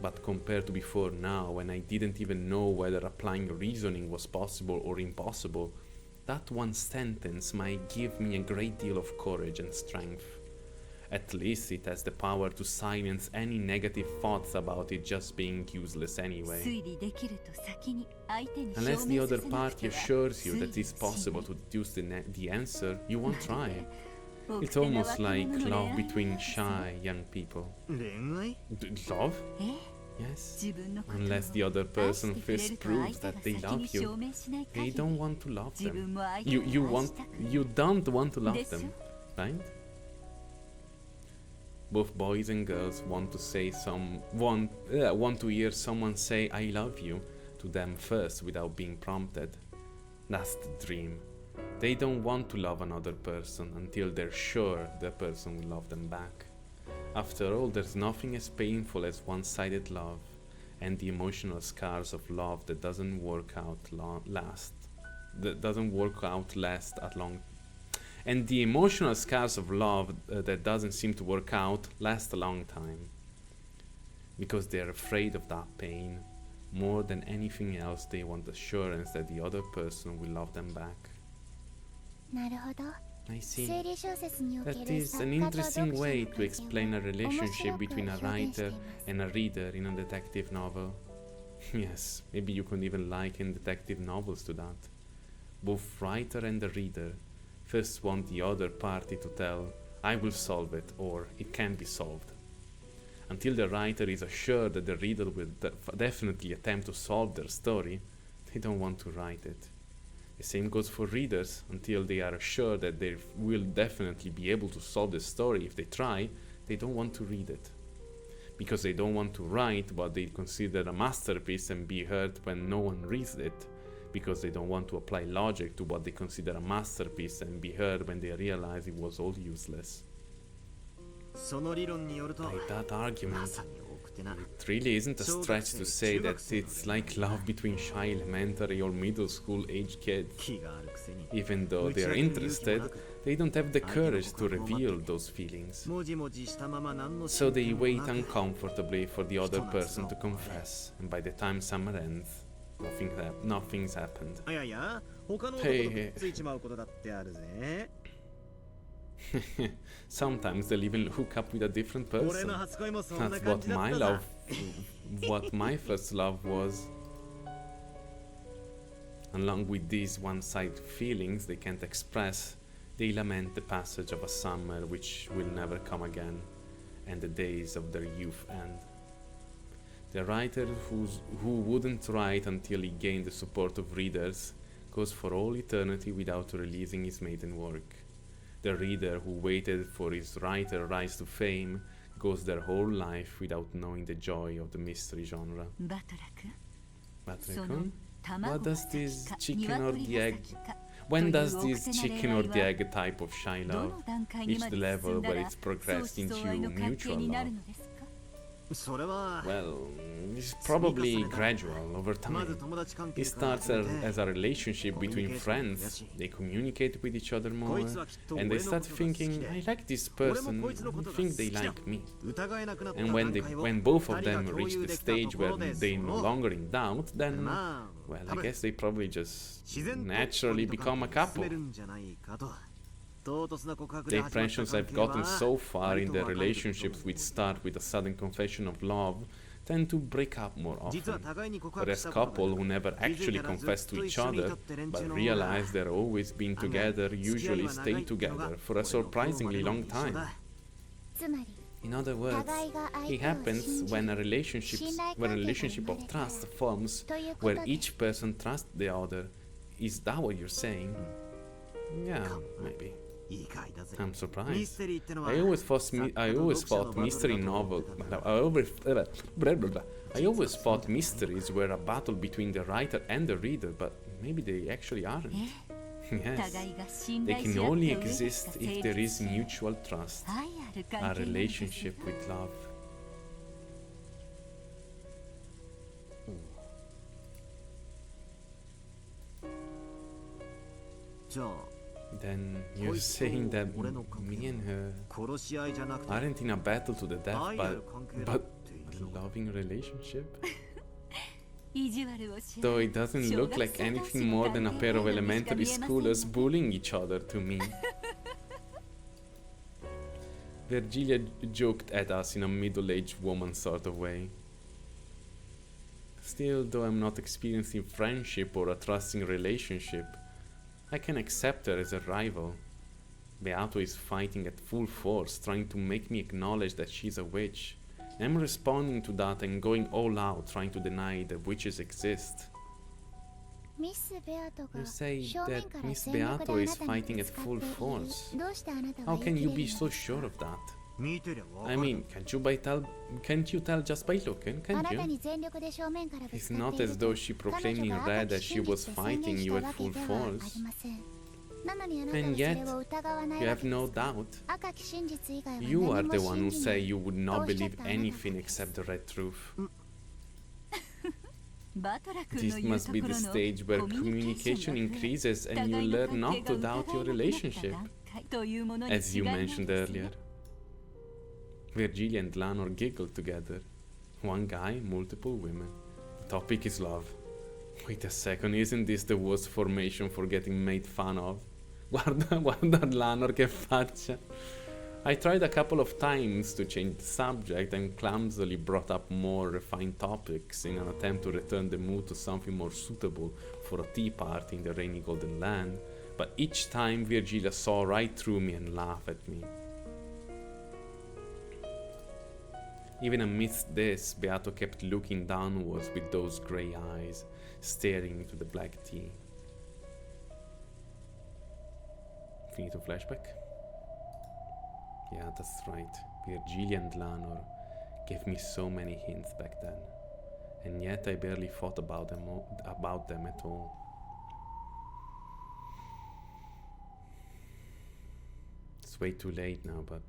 Speaker 1: But compared to before now, when I didn't even know whether applying reasoning was possible or impossible, that one sentence might give me a great deal of courage and strength. At least it has the power to silence any negative thoughts about it just being useless anyway. Unless the other party assures you that it's possible to deduce the answer, you won't try. It's almost like love between shy young people. Love? Yes. Unless the other person first proves that they love you, they don't want to love them. You don't want to love them, right? Both boys and girls want to hear someone say "I love you" to them first without being prompted. That's the dream. They don't want to love another person until they're sure the person will love them back. After all, there's nothing as painful as one-sided love, and the emotional scars of love that doesn't work out last at long. And the emotional scars of love that doesn't seem to work out last a long time, because they're afraid of that pain. More than anything else, they want assurance that the other person will love them back. I see. That is an interesting way to explain a relationship between a writer and a reader in a detective novel. Yes, maybe you can even liken detective novels to that. Both writer and the reader first want the other party to tell, "I will solve it," or "it can be solved." Until the writer is assured that the reader will definitely attempt to solve their story, they don't want to write it. The same goes for readers. Until they are assured that they will definitely be able to solve the story if they try, they don't want to read it. Because they don't want to write what they consider a masterpiece and be hurt when no one reads it. Because they don't want to apply logic to what they consider a masterpiece and be hurt when they realize it was all useless. By that argument, it really isn't a stretch to say that it's like love between shy elementary or middle school age kids. Even though they are interested, they don't have the courage to reveal those feelings. So they wait uncomfortably for the other person to confess, and by the time summer ends, nothing's happened. Hey. Sometimes they'll even hook up with a different person. That's what my first love was. Along with these one-sided feelings they can't express, they lament the passage of a summer which will never come again, and the days of their youth end. The writer who wouldn't write until he gained the support of readers goes for all eternity without releasing his maiden work. The reader who waited for his writer rise to fame goes their whole life without knowing the joy of the mystery genre.
Speaker 3: バトラ君
Speaker 1: Batrikon?
Speaker 3: 卵
Speaker 1: What
Speaker 3: が
Speaker 1: does
Speaker 3: 先
Speaker 1: this
Speaker 3: か
Speaker 1: chicken or
Speaker 3: 鶏
Speaker 1: the
Speaker 3: が
Speaker 1: egg?
Speaker 3: 先か
Speaker 1: When
Speaker 3: という
Speaker 1: does this
Speaker 3: 奥手な
Speaker 1: chicken or
Speaker 3: 恋
Speaker 1: the
Speaker 3: 愛は
Speaker 1: egg type of shy
Speaker 3: ど
Speaker 1: love
Speaker 3: の段階に
Speaker 1: reach
Speaker 3: ま
Speaker 1: the
Speaker 3: で
Speaker 1: level
Speaker 3: 進んだ
Speaker 1: where
Speaker 3: ら
Speaker 1: it's
Speaker 3: 相
Speaker 1: progressed
Speaker 3: 思相愛
Speaker 1: into
Speaker 3: の関係
Speaker 1: mutual
Speaker 3: になる
Speaker 1: love?
Speaker 3: のですか
Speaker 5: それは
Speaker 1: Well, it's probably gradual over
Speaker 5: まず
Speaker 1: time.
Speaker 5: 友達関
Speaker 1: It
Speaker 5: 係から
Speaker 1: starts
Speaker 5: 始めて
Speaker 1: as a relationship between friends. They communicate with each other more, and they start thinking, I like this person, I think they like me.
Speaker 5: 疑えなくなった
Speaker 1: And
Speaker 5: 段階を
Speaker 1: when both of
Speaker 5: 二人が
Speaker 1: them
Speaker 5: 共
Speaker 1: reach
Speaker 5: 有
Speaker 1: the
Speaker 5: できた
Speaker 1: stage
Speaker 5: とこ
Speaker 1: where
Speaker 5: ろで
Speaker 1: they're
Speaker 5: そ
Speaker 1: no
Speaker 5: の
Speaker 1: longer in doubt, then,
Speaker 5: まあ
Speaker 1: well,
Speaker 5: 多
Speaker 1: I
Speaker 5: 分
Speaker 1: guess they probably just
Speaker 5: 自然と
Speaker 1: naturally
Speaker 5: 恋と
Speaker 1: become a
Speaker 5: 関係
Speaker 1: couple.
Speaker 5: を進めるんじゃないかと唐突な告白で
Speaker 1: The
Speaker 5: 始まった
Speaker 1: impressions
Speaker 5: 関
Speaker 1: I've
Speaker 5: 係は
Speaker 1: gotten so far in
Speaker 5: 割と
Speaker 1: their
Speaker 5: 別れる
Speaker 1: relationships which start with a sudden confession of love tend to break up more
Speaker 5: 実は
Speaker 1: often.
Speaker 5: 互いに告白
Speaker 1: Whereas
Speaker 5: したことが
Speaker 1: couple who never
Speaker 5: 以前
Speaker 1: actually
Speaker 5: からずっ
Speaker 1: confess
Speaker 5: と
Speaker 1: to
Speaker 5: 一
Speaker 1: each
Speaker 5: 緒にい
Speaker 1: other
Speaker 5: たって連
Speaker 1: but
Speaker 5: 中の
Speaker 1: realize they're always been together usually stay together for a surprisingly long time.
Speaker 2: つまり
Speaker 1: In other words,
Speaker 2: 互いが相
Speaker 1: it
Speaker 2: 手を
Speaker 1: happens
Speaker 2: 信じ
Speaker 1: when a
Speaker 2: る
Speaker 1: relationship
Speaker 2: 信頼
Speaker 1: when a
Speaker 2: 関係が
Speaker 1: relationship
Speaker 2: 生ま
Speaker 1: of
Speaker 2: れて
Speaker 1: trust forms
Speaker 2: というこ
Speaker 1: where
Speaker 2: とで
Speaker 1: each person trusts the other. Is that what you're saying? Yeah, maybe.
Speaker 5: いい回だぜ
Speaker 1: I'm
Speaker 5: ミス
Speaker 1: surprised.
Speaker 5: テリーってのは
Speaker 1: I always thought mystery novel. I always thought mysteries were a battle between the writer and the reader, but maybe they actually aren't.
Speaker 3: 互
Speaker 1: Yes,
Speaker 3: いが信
Speaker 1: they
Speaker 3: 頼
Speaker 1: can
Speaker 3: し合った
Speaker 1: only
Speaker 3: 上でし
Speaker 1: exist
Speaker 3: か
Speaker 1: if
Speaker 3: 成
Speaker 1: there
Speaker 3: 立
Speaker 1: is
Speaker 3: しない
Speaker 1: mutual trust,
Speaker 3: 愛ある関
Speaker 1: a
Speaker 3: 係なんです
Speaker 1: relationship with love.
Speaker 5: じゃあ
Speaker 1: Then you're saying that me and her
Speaker 5: 殺し合いじゃなくて
Speaker 1: aren't in a battle to the death,
Speaker 5: 愛ある
Speaker 1: but
Speaker 5: 関係だっ
Speaker 1: but
Speaker 5: て言って
Speaker 1: a
Speaker 5: たのか
Speaker 1: loving relationship?
Speaker 3: 意地悪をし合
Speaker 1: Though
Speaker 3: い
Speaker 1: it doesn't look like anything more than a pair of elementary schoolers bullying each other to me. Virgilia joked at us in a middle-aged woman sort of way. Still, though I'm not experiencing friendship or a trusting relationship, I can accept her as a rival. Beato is fighting at full force, trying to make me acknowledge that she's a witch. I'm responding to that and going all out, trying to deny that witches exist.
Speaker 2: ミス・ベアトが
Speaker 1: You say
Speaker 2: 正面
Speaker 1: that
Speaker 2: から
Speaker 1: Miss
Speaker 2: 全力で
Speaker 1: Beato
Speaker 2: あ
Speaker 1: is
Speaker 2: なたに
Speaker 1: fighting
Speaker 2: ぶ
Speaker 1: at
Speaker 2: つか
Speaker 1: full
Speaker 2: っている
Speaker 1: force.
Speaker 2: どうしてあなた
Speaker 1: How
Speaker 2: は
Speaker 1: can
Speaker 2: 言い
Speaker 1: you
Speaker 2: 切れ
Speaker 1: be
Speaker 2: るの
Speaker 1: so
Speaker 2: ですか
Speaker 1: sure of that?
Speaker 5: 見てりゃわか
Speaker 1: I
Speaker 5: る
Speaker 1: mean, can't you tell just by looking,
Speaker 2: あ
Speaker 1: can't
Speaker 2: なた
Speaker 1: you?
Speaker 2: に全力で正面からぶ
Speaker 1: It's
Speaker 2: つかっ
Speaker 1: not
Speaker 2: てい
Speaker 1: as
Speaker 2: ると
Speaker 1: though she
Speaker 2: 彼
Speaker 1: proclaimed
Speaker 2: 女
Speaker 1: in
Speaker 2: が
Speaker 1: red
Speaker 2: 赤
Speaker 1: that
Speaker 2: き
Speaker 1: she
Speaker 2: 真
Speaker 1: was
Speaker 2: 実と宣
Speaker 1: fighting
Speaker 2: 言し
Speaker 1: you
Speaker 2: た
Speaker 1: at
Speaker 2: わけ
Speaker 1: full
Speaker 2: ではあ
Speaker 1: force.
Speaker 2: りませんなのにあなた
Speaker 1: And
Speaker 2: はそれ
Speaker 1: yet,
Speaker 2: を疑わない
Speaker 1: You
Speaker 2: わ
Speaker 1: have
Speaker 2: けで
Speaker 1: no
Speaker 2: すか
Speaker 1: doubt.
Speaker 2: 赤き真実以外は
Speaker 1: You are
Speaker 2: 何
Speaker 1: the
Speaker 2: も
Speaker 1: one
Speaker 2: 信
Speaker 1: who
Speaker 2: じ
Speaker 1: say
Speaker 2: ない
Speaker 1: you would not
Speaker 2: どうしちゃっ
Speaker 1: believe
Speaker 2: たあなた
Speaker 1: anything
Speaker 2: です
Speaker 1: except the red truth.
Speaker 3: バトラ君
Speaker 1: This
Speaker 3: の言う
Speaker 1: must
Speaker 3: と
Speaker 1: be
Speaker 3: こ
Speaker 1: the
Speaker 3: ろの
Speaker 1: stage where
Speaker 3: コミュニケーショ
Speaker 1: communication
Speaker 3: ンが増え
Speaker 1: increases and
Speaker 3: 互
Speaker 1: you
Speaker 3: いの
Speaker 1: learn
Speaker 3: 関
Speaker 1: not
Speaker 3: 係
Speaker 1: to
Speaker 3: が
Speaker 1: doubt
Speaker 3: 疑
Speaker 1: your
Speaker 3: えなくなった
Speaker 1: relationship,
Speaker 3: 段階というものに
Speaker 1: as
Speaker 3: 違い
Speaker 1: you
Speaker 3: ないん
Speaker 1: mentioned
Speaker 3: ですよ
Speaker 1: earlier. Virgilia and Lanor giggled together. One guy, multiple women. The topic is love. Wait a second, isn't this the worst formation for getting made fun of? Guarda Lanor che faccia. I tried a couple of times to change the subject and clumsily brought up more refined topics in an attempt to return the mood to something more suitable for a tea party in the rainy golden land, but each time Virgilia saw right through me and laughed at me. Even amidst this, Beato kept looking downwards with those grey eyes, staring into the black tea. Finito flashback? Yeah, that's right. Virgilia and Lanor gave me so many hints back then, and yet I barely thought about them at all. It's way too late now, but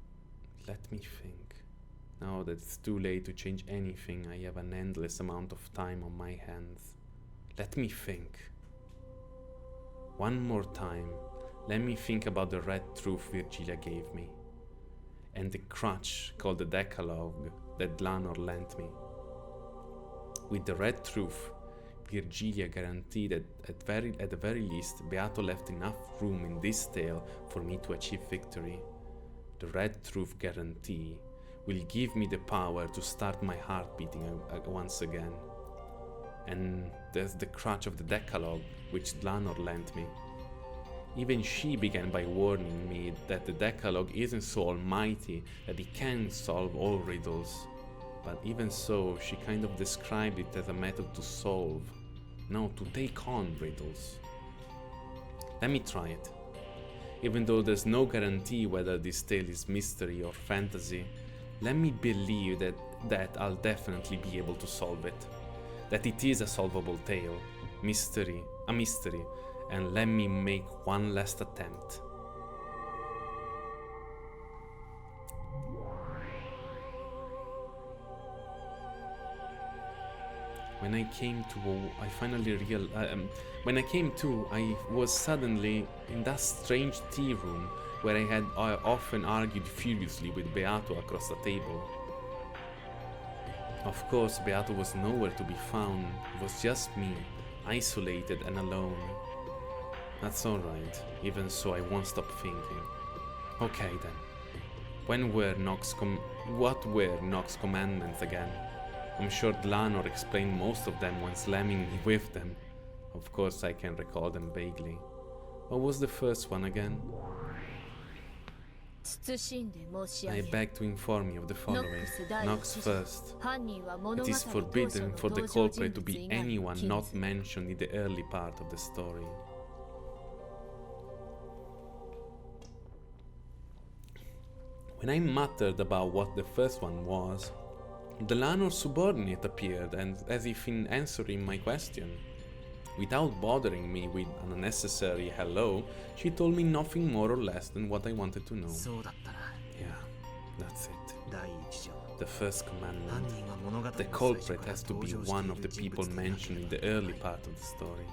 Speaker 1: let me think. Now that it's too late to change anything, I have an endless amount of time on my hands. Let me think. One more time, let me think about the red truth Virgilia gave me, and the crutch called the Decalogue that Lanor lent me. With the red truth, Virgilia guaranteed that at the very least, Beato left enough room in this tale for me to achieve victory. The red truth guarantee will give me the power to start my heart beating once again. And there's the crutch of the Decalogue, which Lanor lent me. Even she began by warning me that the Decalogue isn't so almighty that it can solve all riddles. but even so, she kind of described it as a method to solve, no, to take on riddles. Let me try it. Even though there's no guarantee whether this tale is mystery or fantasy, let me believe that I'll definitely be able to solve it. That it is a solvable tale, a mystery, and let me make one last attempt. When I came to, I was suddenly in that strange tea room where I had often argued furiously with Beato across the table. Of course, Beato was nowhere to be found. It was just me, isolated and alone. That's alright. Even so, I won't stop thinking. Okay then. What were Nox's commandments again? I'm sure Dlanor explained most of them when slamming me with them. Of course, I can recall them vaguely. What was the first one again? I beg to inform you of the following. Nox first. It is forbidden for the culprit to be anyone not mentioned in the early part of the story. When I muttered about what the first one was, Delanor's subordinate appeared, and as if in answering my question. Without bothering me with an unnecessary hello, she told me nothing more or less than what I wanted to know. Yeah, that's it. The first commandment. The culprit has to be one of the people mentioned in the early part of the story.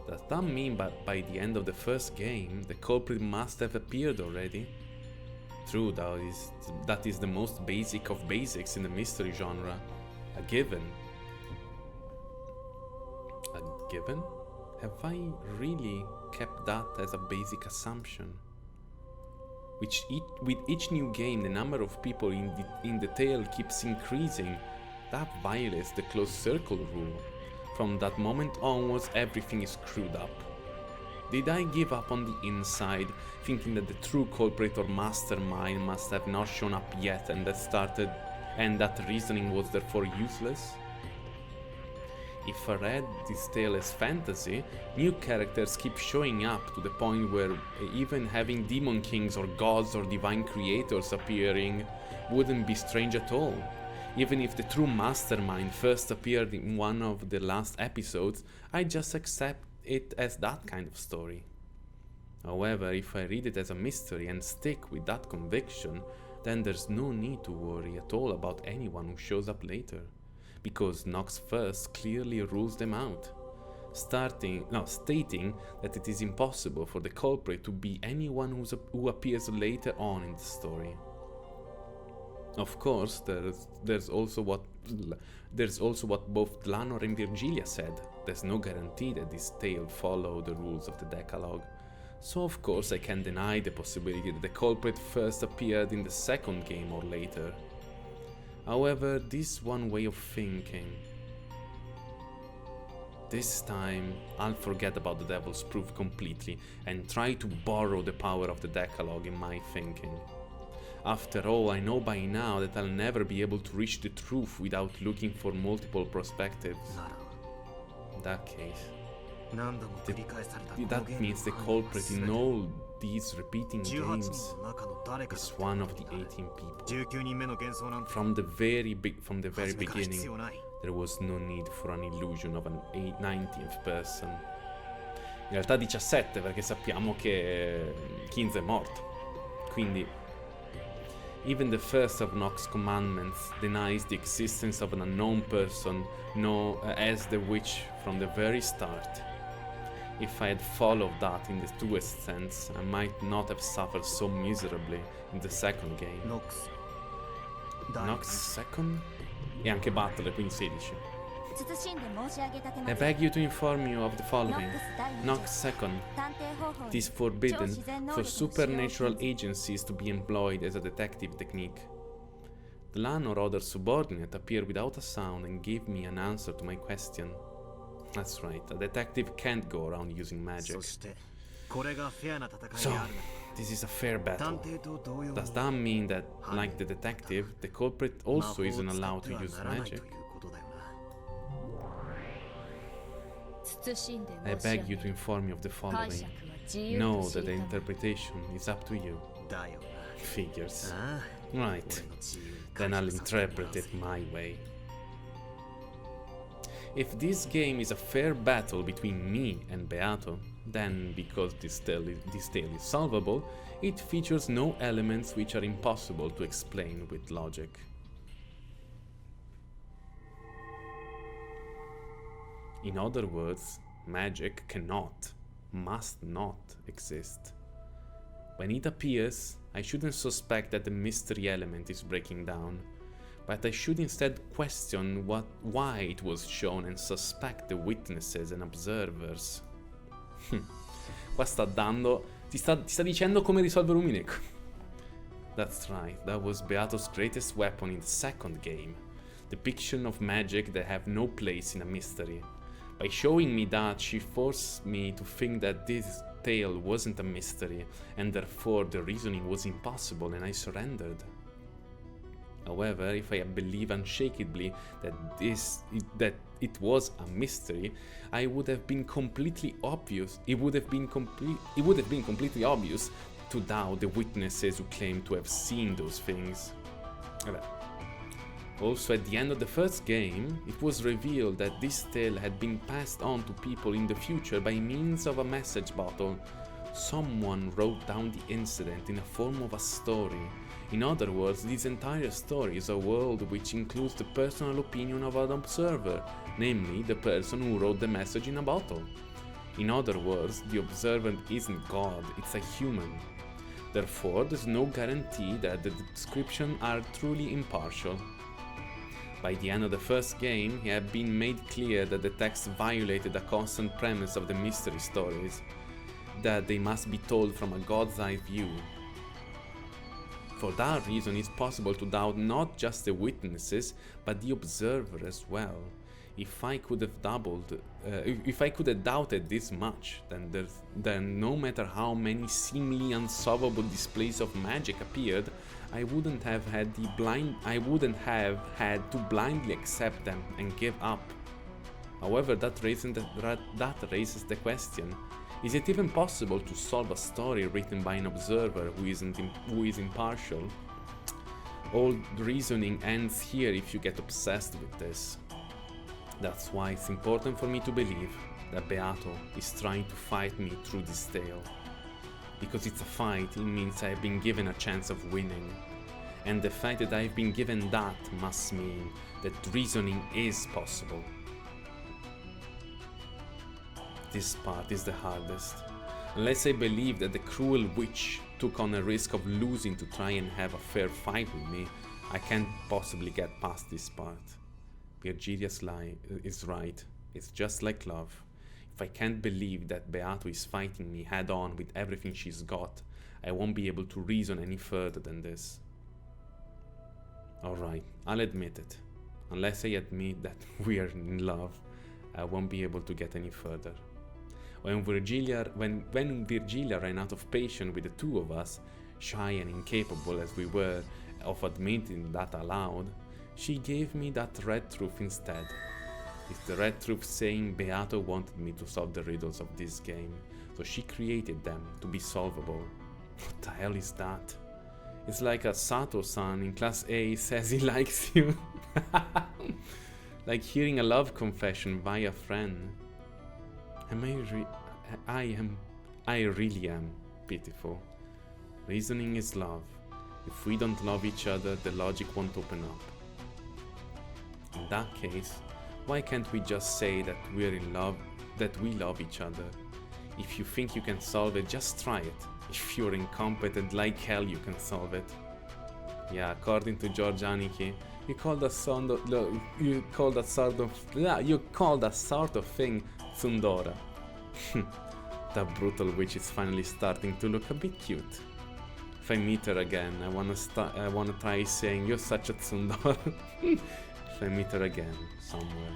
Speaker 1: Does that mean that by the end of the first game, the culprit must have appeared already? True, that is the most basic of basics in the mystery genre. A given. A given? Have I really kept that as a basic assumption? With each new game, the number of people in the tale keeps increasing. That violates the closed circle rule. From that moment onwards, everything is screwed up. Did I give up on the inside, thinking that the true culprit or mastermind must have not shown up yet and that reasoning was therefore useless? If I read this tale as fantasy, new characters keep showing up to the point where even having demon kings or gods or divine creators appearing wouldn't be strange at all. Even if the true mastermind first appeared in one of the last episodes, I just accept it as that kind of story. However, if I read it as a mystery and stick with that conviction, then there's no need to worry at all about anyone who shows up later, because Nox first clearly rules them out, stating that it is impossible for the culprit to be anyone who appears later on in the story. Of course, there's also what both Dlanor and Virgilia said. There's no guarantee that this tale followed the rules of the Decalogue. So of course I can deny the possibility that the culprit first appeared in the second game or later. However, this one way of thinking. This time, I'll forget about the Devil's Proof completely and try to borrow the power of the Decalogue in my thinking. After all, I know by now that I'll never be able to reach the truth without looking for multiple perspectives. In that case, that means the culprit in all these repeating games is one of the 18 people. From the very beginning, there was no need for an illusion of an 19th person. In realtà 17, perché sappiamo che 15 è morto. Quindi even the first of Nox's commandments denies the existence of an unknown person known as the witch from the very start. If I had followed that in the truest sense, I might not have suffered so miserably in the second game. Nox second? E anche Butler, quindi 16. I beg you to inform you of the following. Nox second. It is forbidden for supernatural agencies to be employed as a detective technique. Dlan or other subordinate appeared without a sound and gave me an answer to my question. That's right, a detective can't go around using magic. So, This is a fair battle.
Speaker 5: 探偵と同様
Speaker 1: Does that mean that, like the detective, the culprit also isn't allowed to use magic? I beg you to inform me of the following. Know that the interpretation is up to you. Figures. Right. Then I'll interpret it my way. If this game is a fair battle between me and Beato, then because this tale is solvable, it features no elements which are impossible to explain with logic. In other words, magic cannot, must not exist. When it appears, I shouldn't suspect that the mystery element is breaking down, but I should instead question why it was shown and suspect the witnesses and observers. Qua ti sta dicendo come risolvere Umineko. That's right, that was Beato's greatest weapon in the second game. Depiction of magic that have no place in a mystery. By showing me that, she forced me to think that this tale wasn't a mystery, and therefore the reasoning was impossible, and I surrendered. However, if I believe unshakably that it was a mystery, it would have been completely obvious to doubt the witnesses who claim to have seen those things. Also, at the end of the first game, it was revealed that this tale had been passed on to people in the future by means of a message bottle. Someone wrote down the incident in a form of a story. In other words, this entire story is a world which includes the personal opinion of an observer, namely the person who wrote the message in a bottle. In other words, the observer isn't God, it's a human. Therefore, there's no guarantee that the descriptions are truly impartial. By the end of the first game, it had been made clear that the text violated the constant premise of the mystery stories, that they must be told from a God's eye view. For that reason, it's possible to doubt not just the witnesses, but the observer as well. If I could have doubted this much, then no matter how many seemingly unsolvable displays of magic appeared, I wouldn't have had to blindly accept them and give up. However, that raises the question: is it even possible to solve a story written by an observer who is impartial? All the reasoning ends here if you get obsessed with this. That's why it's important for me to believe that Beato is trying to fight me through this tale. Because it's a fight, it means I've been given a chance of winning. And the fact that I've been given that must mean that reasoning is possible. This part is the hardest. Unless I believe that the cruel witch took on a risk of losing to try and have a fair fight with me, I can't possibly get past this part. Virgilia's lie is right. It's just like love. If I can't believe that Beato is fighting me head on with everything she's got, I won't be able to reason any further than this. Alright, I'll admit it. Unless I admit that we're in love, I won't be able to get any further. When Virgilia ran out of patience with the two of us, shy and incapable as we were of admitting that aloud, she gave me that red truth instead. It's the red truth saying Beato wanted me to solve the riddles of this game, so she created them to be solvable. What the hell is that? It's like a Sato-san in Class A says he likes you. Like hearing a love confession by a friend. I really am pitiful. Reasoning is love. If we don't love each other, the logic won't open up. In that case, why can't we just say that we're in love, that we love each other? If you think you can solve it, just try it. If you're incompetent like hell, you can solve it. Yeah, according to George Aniki, you call that sort of thing tsundora. That brutal witch is finally starting to look a bit cute. If I meet her again, I wanna try saying you're such a tsundora. If I meet her again somewhere.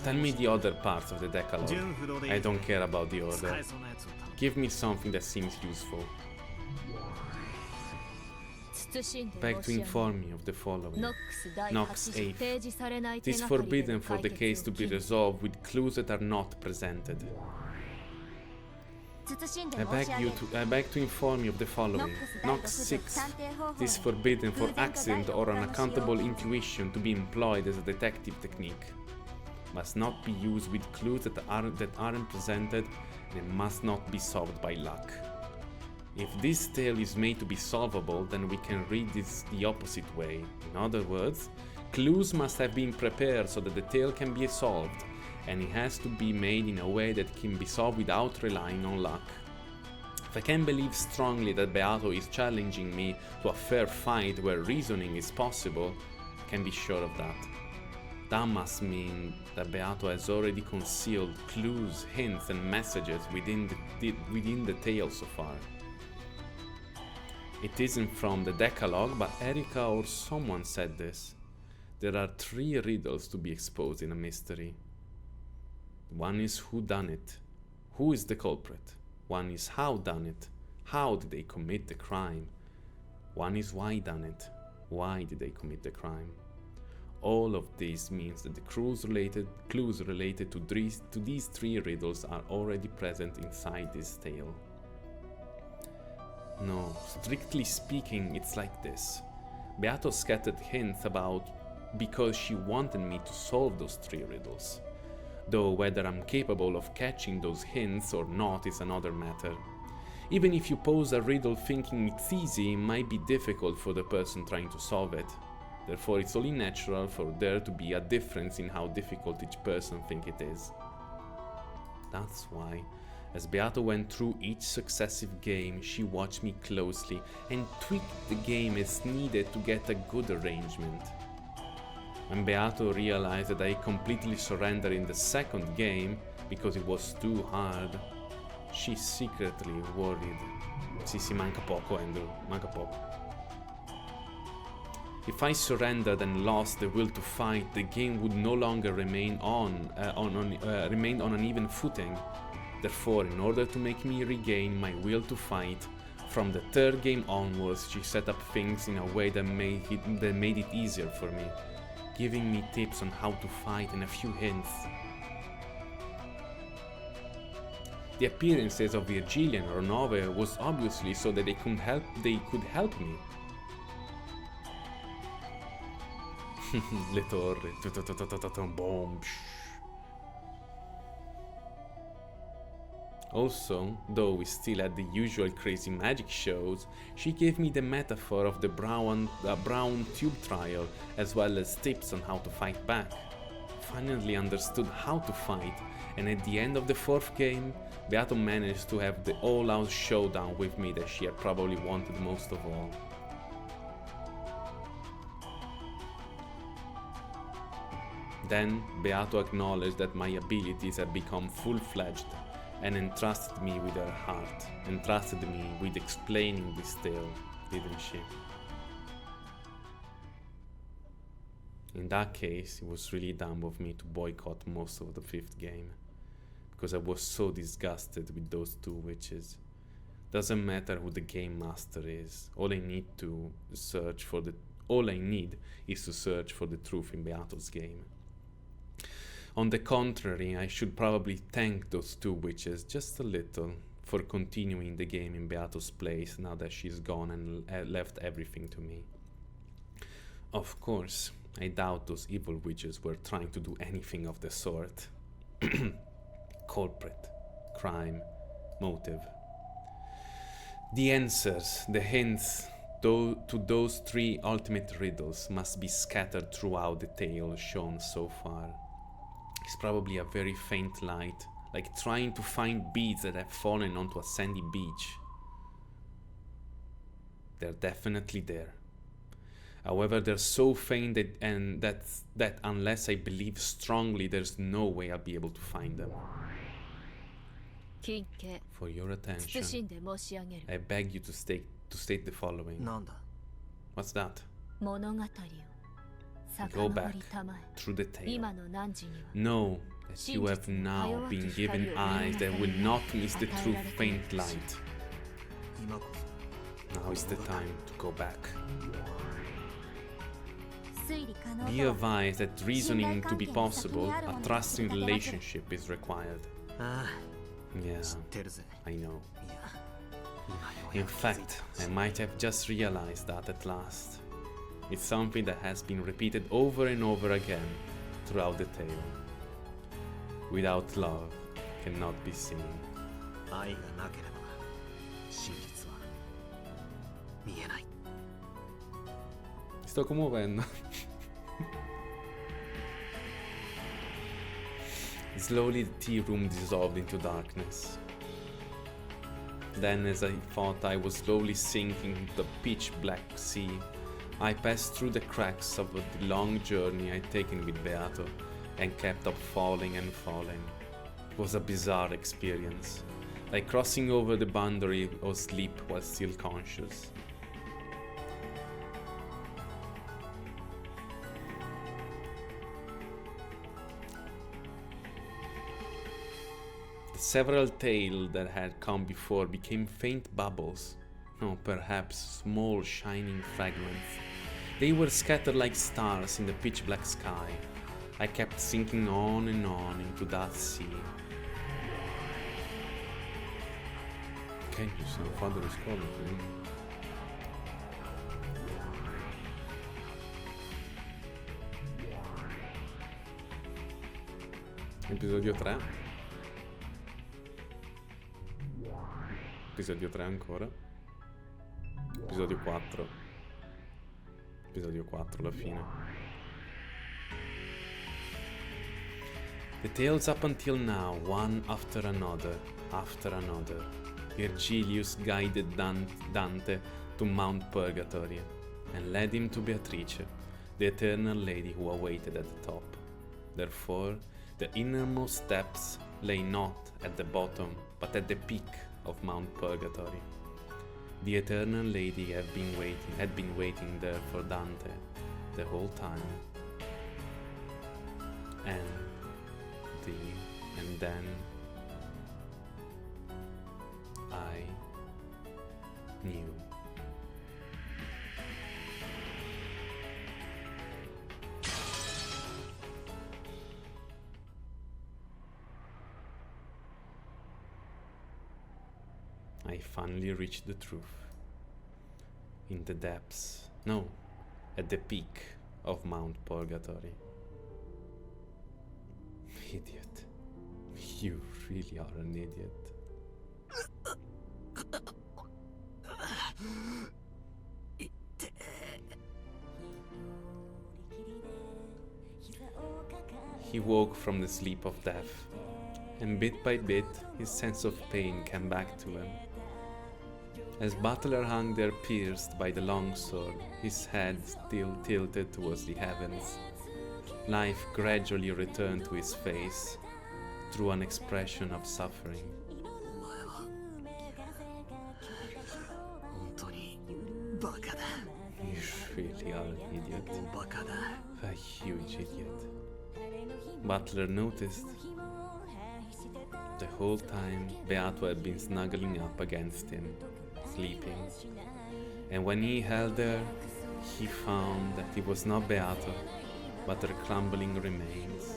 Speaker 1: Tell me the other parts of the Decalogue. I don't care about the order. Give me something that seems useful. Beg to inform me of the following. Nox 8. It is forbidden for the case to be resolved with clues that are not presented. I beg to inform you of the following. Nox 6. It is forbidden for accident or unaccountable intuition to be employed as a detective technique. Must not be used with clues that aren't presented, and it must not be solved by luck. If this tale is made to be solvable, then we can read this the opposite way. In other words, clues must have been prepared so that the tale can be solved, and it has to be made in a way that can be solved without relying on luck. If I can believe strongly that Beato is challenging me to a fair fight where reasoning is possible, I can be sure of that. That must mean that Beato has already concealed clues, hints, and messages within the tale so far. It isn't from the Decalogue, but Erika or someone said this. There are 3 riddles to be exposed in a mystery. One is who done it, who is the culprit. One is how done it, how did they commit the crime. One is why done it, why did they commit the crime. All of this means that the clues related to these 3 riddles are already present inside this tale. No, strictly speaking, it's like this. Beato scattered hints about because she wanted me to solve those 3 riddles. Though whether I'm capable of catching those hints or not is another matter. Even if you pose a riddle thinking it's easy, it might be difficult for the person trying to solve it. Therefore, it's only natural for there to be a difference in how difficult each person thinks it is. That's why, as Beato went through each successive game, she watched me closely and tweaked the game as needed to get a good arrangement. When Beato realized that I completely surrendered in the second game because it was too hard, she secretly worried. Sì, manca poco, Andrew, manca poco. If I surrendered and lost the will to fight, the game would no longer remain on an even footing. Therefore, in order to make me regain my will to fight, from the 3rd game onwards, she set up things in a way that made it easier for me, giving me tips on how to fight and a few hints. The appearances of Virgilia and Ronove was obviously so that they could help me. Le torri. Boom. Also, though we still had the usual crazy magic shows, she gave me the metaphor of the brown tube trial, as well as tips on how to fight back. Finally understood how to fight, and at the end of the 4th game, Beato managed to have the all-out showdown with me that she had probably wanted most of all. Then, Beato acknowledged that my abilities had become full-fledged, and entrusted me with her heart, entrusted me with explaining this tale, didn't she? In that case, it was really dumb of me to boycott most of the 5th game, because I was so disgusted with those 2 witches. Doesn't matter who the game master is, all I need is to search for the truth in Beato's game. On the contrary, I should probably thank those 2 witches just a little for continuing the game in Beato's place now that she's gone and left everything to me. Of course, I doubt those evil witches were trying to do anything of the sort. Culprit, crime, motive. The answers, the hints to those 3 ultimate riddles must be scattered throughout the tale shown so far. It's probably a very faint light, like trying to find beads that have fallen onto a sandy beach. They're definitely there. However, they're so faint that unless I believe strongly, there's no way I'll be able to find them. For your attention, I beg you to state the following. What's that? Go back through the tale. Know that you have now been given eyes that will not miss the true faint light.
Speaker 5: 今こ
Speaker 1: Now is the time to go back.
Speaker 2: 推理可能
Speaker 1: Be
Speaker 2: とは
Speaker 1: advised that reasoning to be possible, a trusting relationship is required.
Speaker 5: あ
Speaker 1: Yeah,
Speaker 5: あ知ってるぜ
Speaker 1: I know.
Speaker 5: いや今よう
Speaker 1: In
Speaker 5: やく気づい
Speaker 1: fact,
Speaker 5: た
Speaker 1: I might have just realized that at last. It's something that has been repeated over and over again throughout the tale. Without love cannot be seen.
Speaker 5: 愛がなければ真実は見えない
Speaker 1: Sto commuovendo. Slowly the tea room dissolved into darkness. Then, as I thought I was slowly sinking into the pitch black sea, I passed through the cracks of the long journey I'd taken with Beato and kept up falling and falling. It was a bizarre experience, like crossing over the boundary of sleep while still conscious. The several tales that had come before became faint bubbles, or perhaps small shining fragments. They were scattered like stars in the pitch black sky. I kept sinking on and on into that sea. Can you see the father is calling? Episodio 3. Episodio 3 ancora. Episodio 4. Episodio 4 alla fine. The tales up until now, one after another, Virgilius guided Dante to Mount Purgatory and led him to Beatrice, the eternal lady who awaited at the top. Therefore, the innermost steps lay not at the bottom, but at the peak of Mount Purgatory. The eternal lady had been waiting there for Dante the whole time. And then I knew. I finally reached the truth. In the depths, no, at the peak of Mount Purgatory. Idiot. You really are an idiot. He woke from the sleep of death, and bit by bit his sense of pain came back to him. As Butler hung there pierced by the long sword, his head still tilted towards the heavens, life gradually returned to his face through an expression of suffering.
Speaker 5: 本当にバカだ
Speaker 1: You really are an idiot.
Speaker 5: バカだ
Speaker 1: A huge idiot. Butler noticed. The whole time, Beato had been snuggling up against him, sleeping. And when he held her, he found that it was not Beato, but her crumbling remains.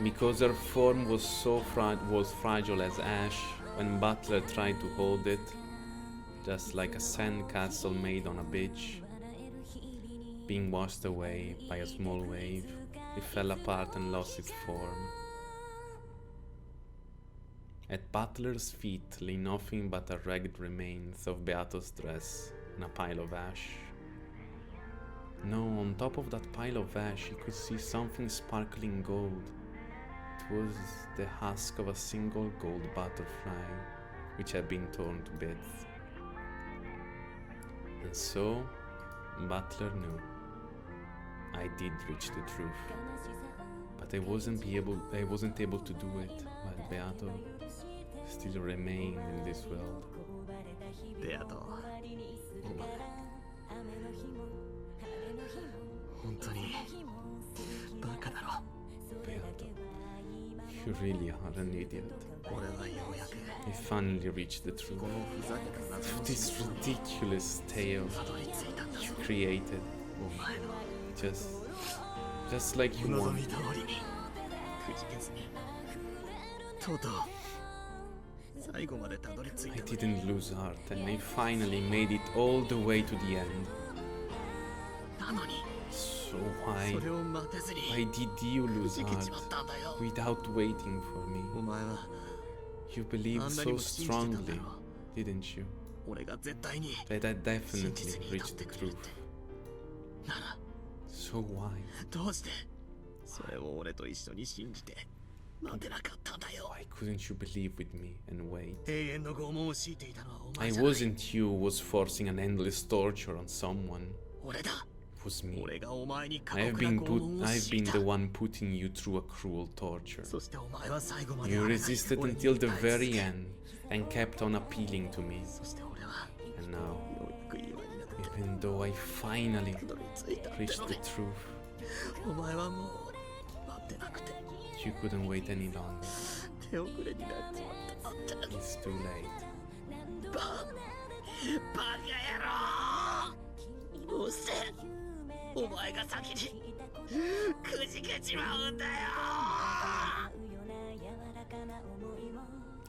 Speaker 1: Because her form was so fragile as ash, when Butler tried to hold it, just like a sandcastle made on a beach, being washed away by a small wave, it fell apart and lost its form. At Butler's feet lay nothing but a ragged remains of Beato's dress and a pile of ash. No, on top of that pile of ash he could see something sparkling gold. It was the husk of a single gold butterfly, which had been torn to bits. And so, Butler knew. I did reach the truth, but but I wasn't able to do it while Beato still remained in this world.
Speaker 5: ベアト、お前本当にバカだろ。
Speaker 1: Beato, you really are an idiot.
Speaker 5: 俺はようやく
Speaker 1: I finally reached the truth
Speaker 5: このふざけた謎
Speaker 1: of
Speaker 5: に
Speaker 1: this ridiculous tale
Speaker 5: たどり着いたんだ。
Speaker 1: you created,
Speaker 5: お前の
Speaker 1: just like you
Speaker 5: 望
Speaker 1: wanted.
Speaker 5: み通りにくじけずにとうとう最後までたどり着い
Speaker 1: I
Speaker 5: た。
Speaker 1: didn't lose heart, and I finally made it all the way to the end.
Speaker 5: なのに
Speaker 1: So
Speaker 5: それを待てずに
Speaker 1: why did you
Speaker 5: く
Speaker 1: lose
Speaker 5: じけちま
Speaker 1: heart
Speaker 5: ったんだよ。
Speaker 1: without waiting for me?
Speaker 5: お前は
Speaker 1: You believed
Speaker 5: あんなに
Speaker 1: so
Speaker 5: も信じてたんだ
Speaker 1: strongly,
Speaker 5: ろ。
Speaker 1: didn't you?
Speaker 5: 俺が絶対に
Speaker 1: That I
Speaker 5: 真実
Speaker 1: definitely
Speaker 5: に立
Speaker 1: reached
Speaker 5: って
Speaker 1: the
Speaker 5: くれるっ
Speaker 1: truth.
Speaker 5: て。なら
Speaker 1: So why?
Speaker 5: どうしてそれを俺と一緒に信じて待てなかったんだよ。
Speaker 1: Why couldn't you believe with me and wait?
Speaker 5: 永遠の拷問を強いていたのはお
Speaker 1: I
Speaker 5: 前じゃない。
Speaker 1: wasn't you who was forcing an endless torture on someone.
Speaker 5: 俺だ。
Speaker 1: It was me.
Speaker 5: 俺がお前に過
Speaker 1: I've
Speaker 5: 酷な
Speaker 1: been
Speaker 5: 拷問を
Speaker 1: I've
Speaker 5: 強い
Speaker 1: been
Speaker 5: た
Speaker 1: the。one putting you through a cruel torture.
Speaker 5: そしてお前は最後まで
Speaker 1: You
Speaker 5: あれない
Speaker 1: resisted
Speaker 5: 俺に
Speaker 1: until the
Speaker 5: 耐え続
Speaker 1: very
Speaker 5: け
Speaker 1: end and kept on appealing to me.
Speaker 5: そして俺は
Speaker 1: And now,
Speaker 5: ようやく今になって
Speaker 1: even though I finally
Speaker 5: たどり着いたっての
Speaker 1: reached
Speaker 5: に
Speaker 1: the truth,
Speaker 5: お前はもう待ってなくて
Speaker 1: you couldn't wait any longer.
Speaker 5: 手遅れになっちまったって。
Speaker 1: It's too late.
Speaker 5: バカ野郎。どうしてお前が先にくじけちまうんだよ。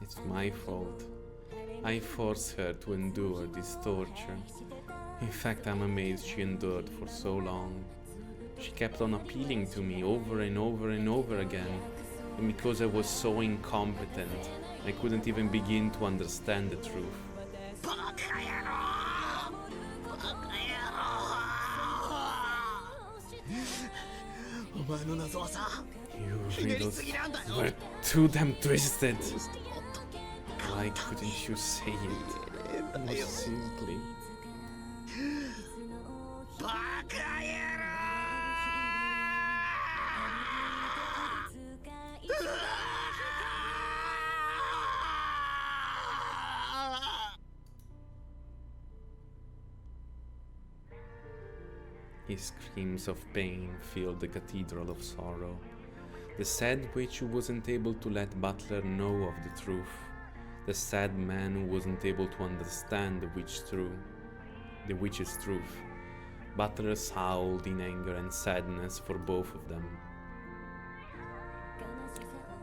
Speaker 1: It's my fault. I forced her to endure this torture. In fact, I'm amazed she endured for so long. She kept on appealing to me over and over and over again. And because I was so incompetent, I couldn't even begin to understand the truth.
Speaker 5: バカ野郎。バカ野郎。お前の謎はさ、
Speaker 1: You
Speaker 5: ひねり
Speaker 1: riddles
Speaker 5: すぎなんだよ。
Speaker 1: were too damn twisted.
Speaker 5: どうしてもっと
Speaker 1: Why couldn't you say it more simply?
Speaker 5: バカ野郎。
Speaker 1: His screams of pain filled the cathedral of sorrow. The sad witch who wasn't able to let Butler know of the truth. The sad man who wasn't able to understand the witch's truth. Butler howled in anger and sadness for both of them.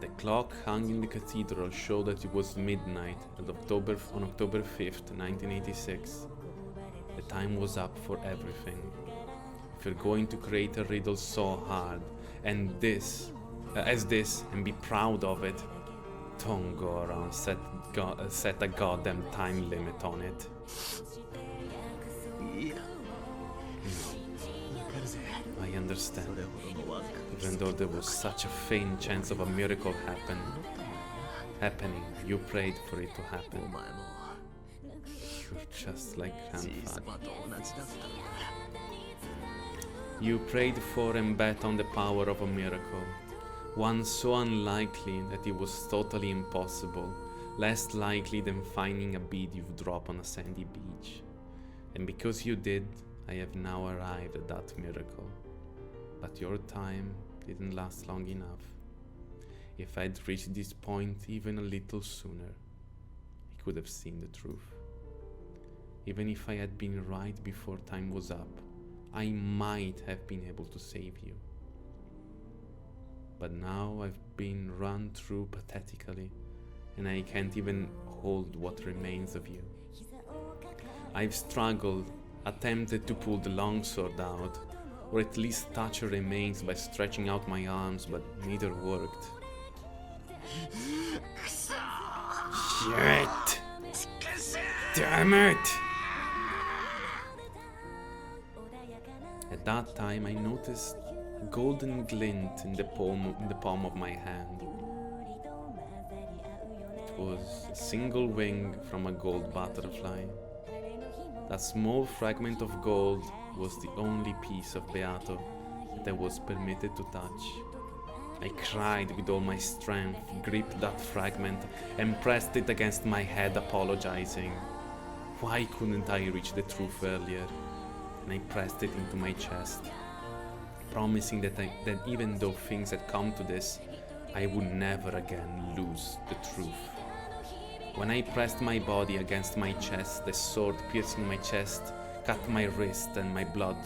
Speaker 1: The clock hung in the cathedral showed that it was midnight on October 5th, 1986. The time was up for everything. If you're going to create a riddle so hard and as this and be proud of it, don't go around set a goddamn time limit on it.
Speaker 5: いいや。わかるぜ。
Speaker 1: I understand.
Speaker 5: それほどのわずかな
Speaker 1: Even though there was such a faint chance of a miracle happening, you prayed for it to
Speaker 5: お
Speaker 1: happen.
Speaker 5: 前も
Speaker 1: You're just like
Speaker 5: じい
Speaker 1: grandfather.
Speaker 5: さまと同じだったんだ。
Speaker 1: You prayed for and bet on the power of a miracle, one so unlikely that it was totally impossible, less likely than finding a bead you've dropped on a sandy beach. And because you did, I have now arrived at that miracle. But your time didn't last long enough. If I'd reached this point even a little sooner, I could have seen the truth. Even if I had been right before time was up, I might have been able to save you. But now I've been run through pathetically, and I can't even hold what remains of you. I've struggled, attempted to pull the longsword out, or at least touch her remains by stretching out my arms, but neither worked. Shit! Damn it! At that time, I noticed a golden glint in the palm of my hand. It was a single wing from a gold butterfly. That small fragment of gold was the only piece of Beato that I was permitted to touch. I cried with all my strength, gripped that fragment, and pressed it against my head, apologizing. Why couldn't I reach the truth earlier? And I pressed it into my chest, promising that even though things had come to this, I would never again lose the truth. When I pressed my body against my chest, the sword piercing my chest cut my wrist and my blood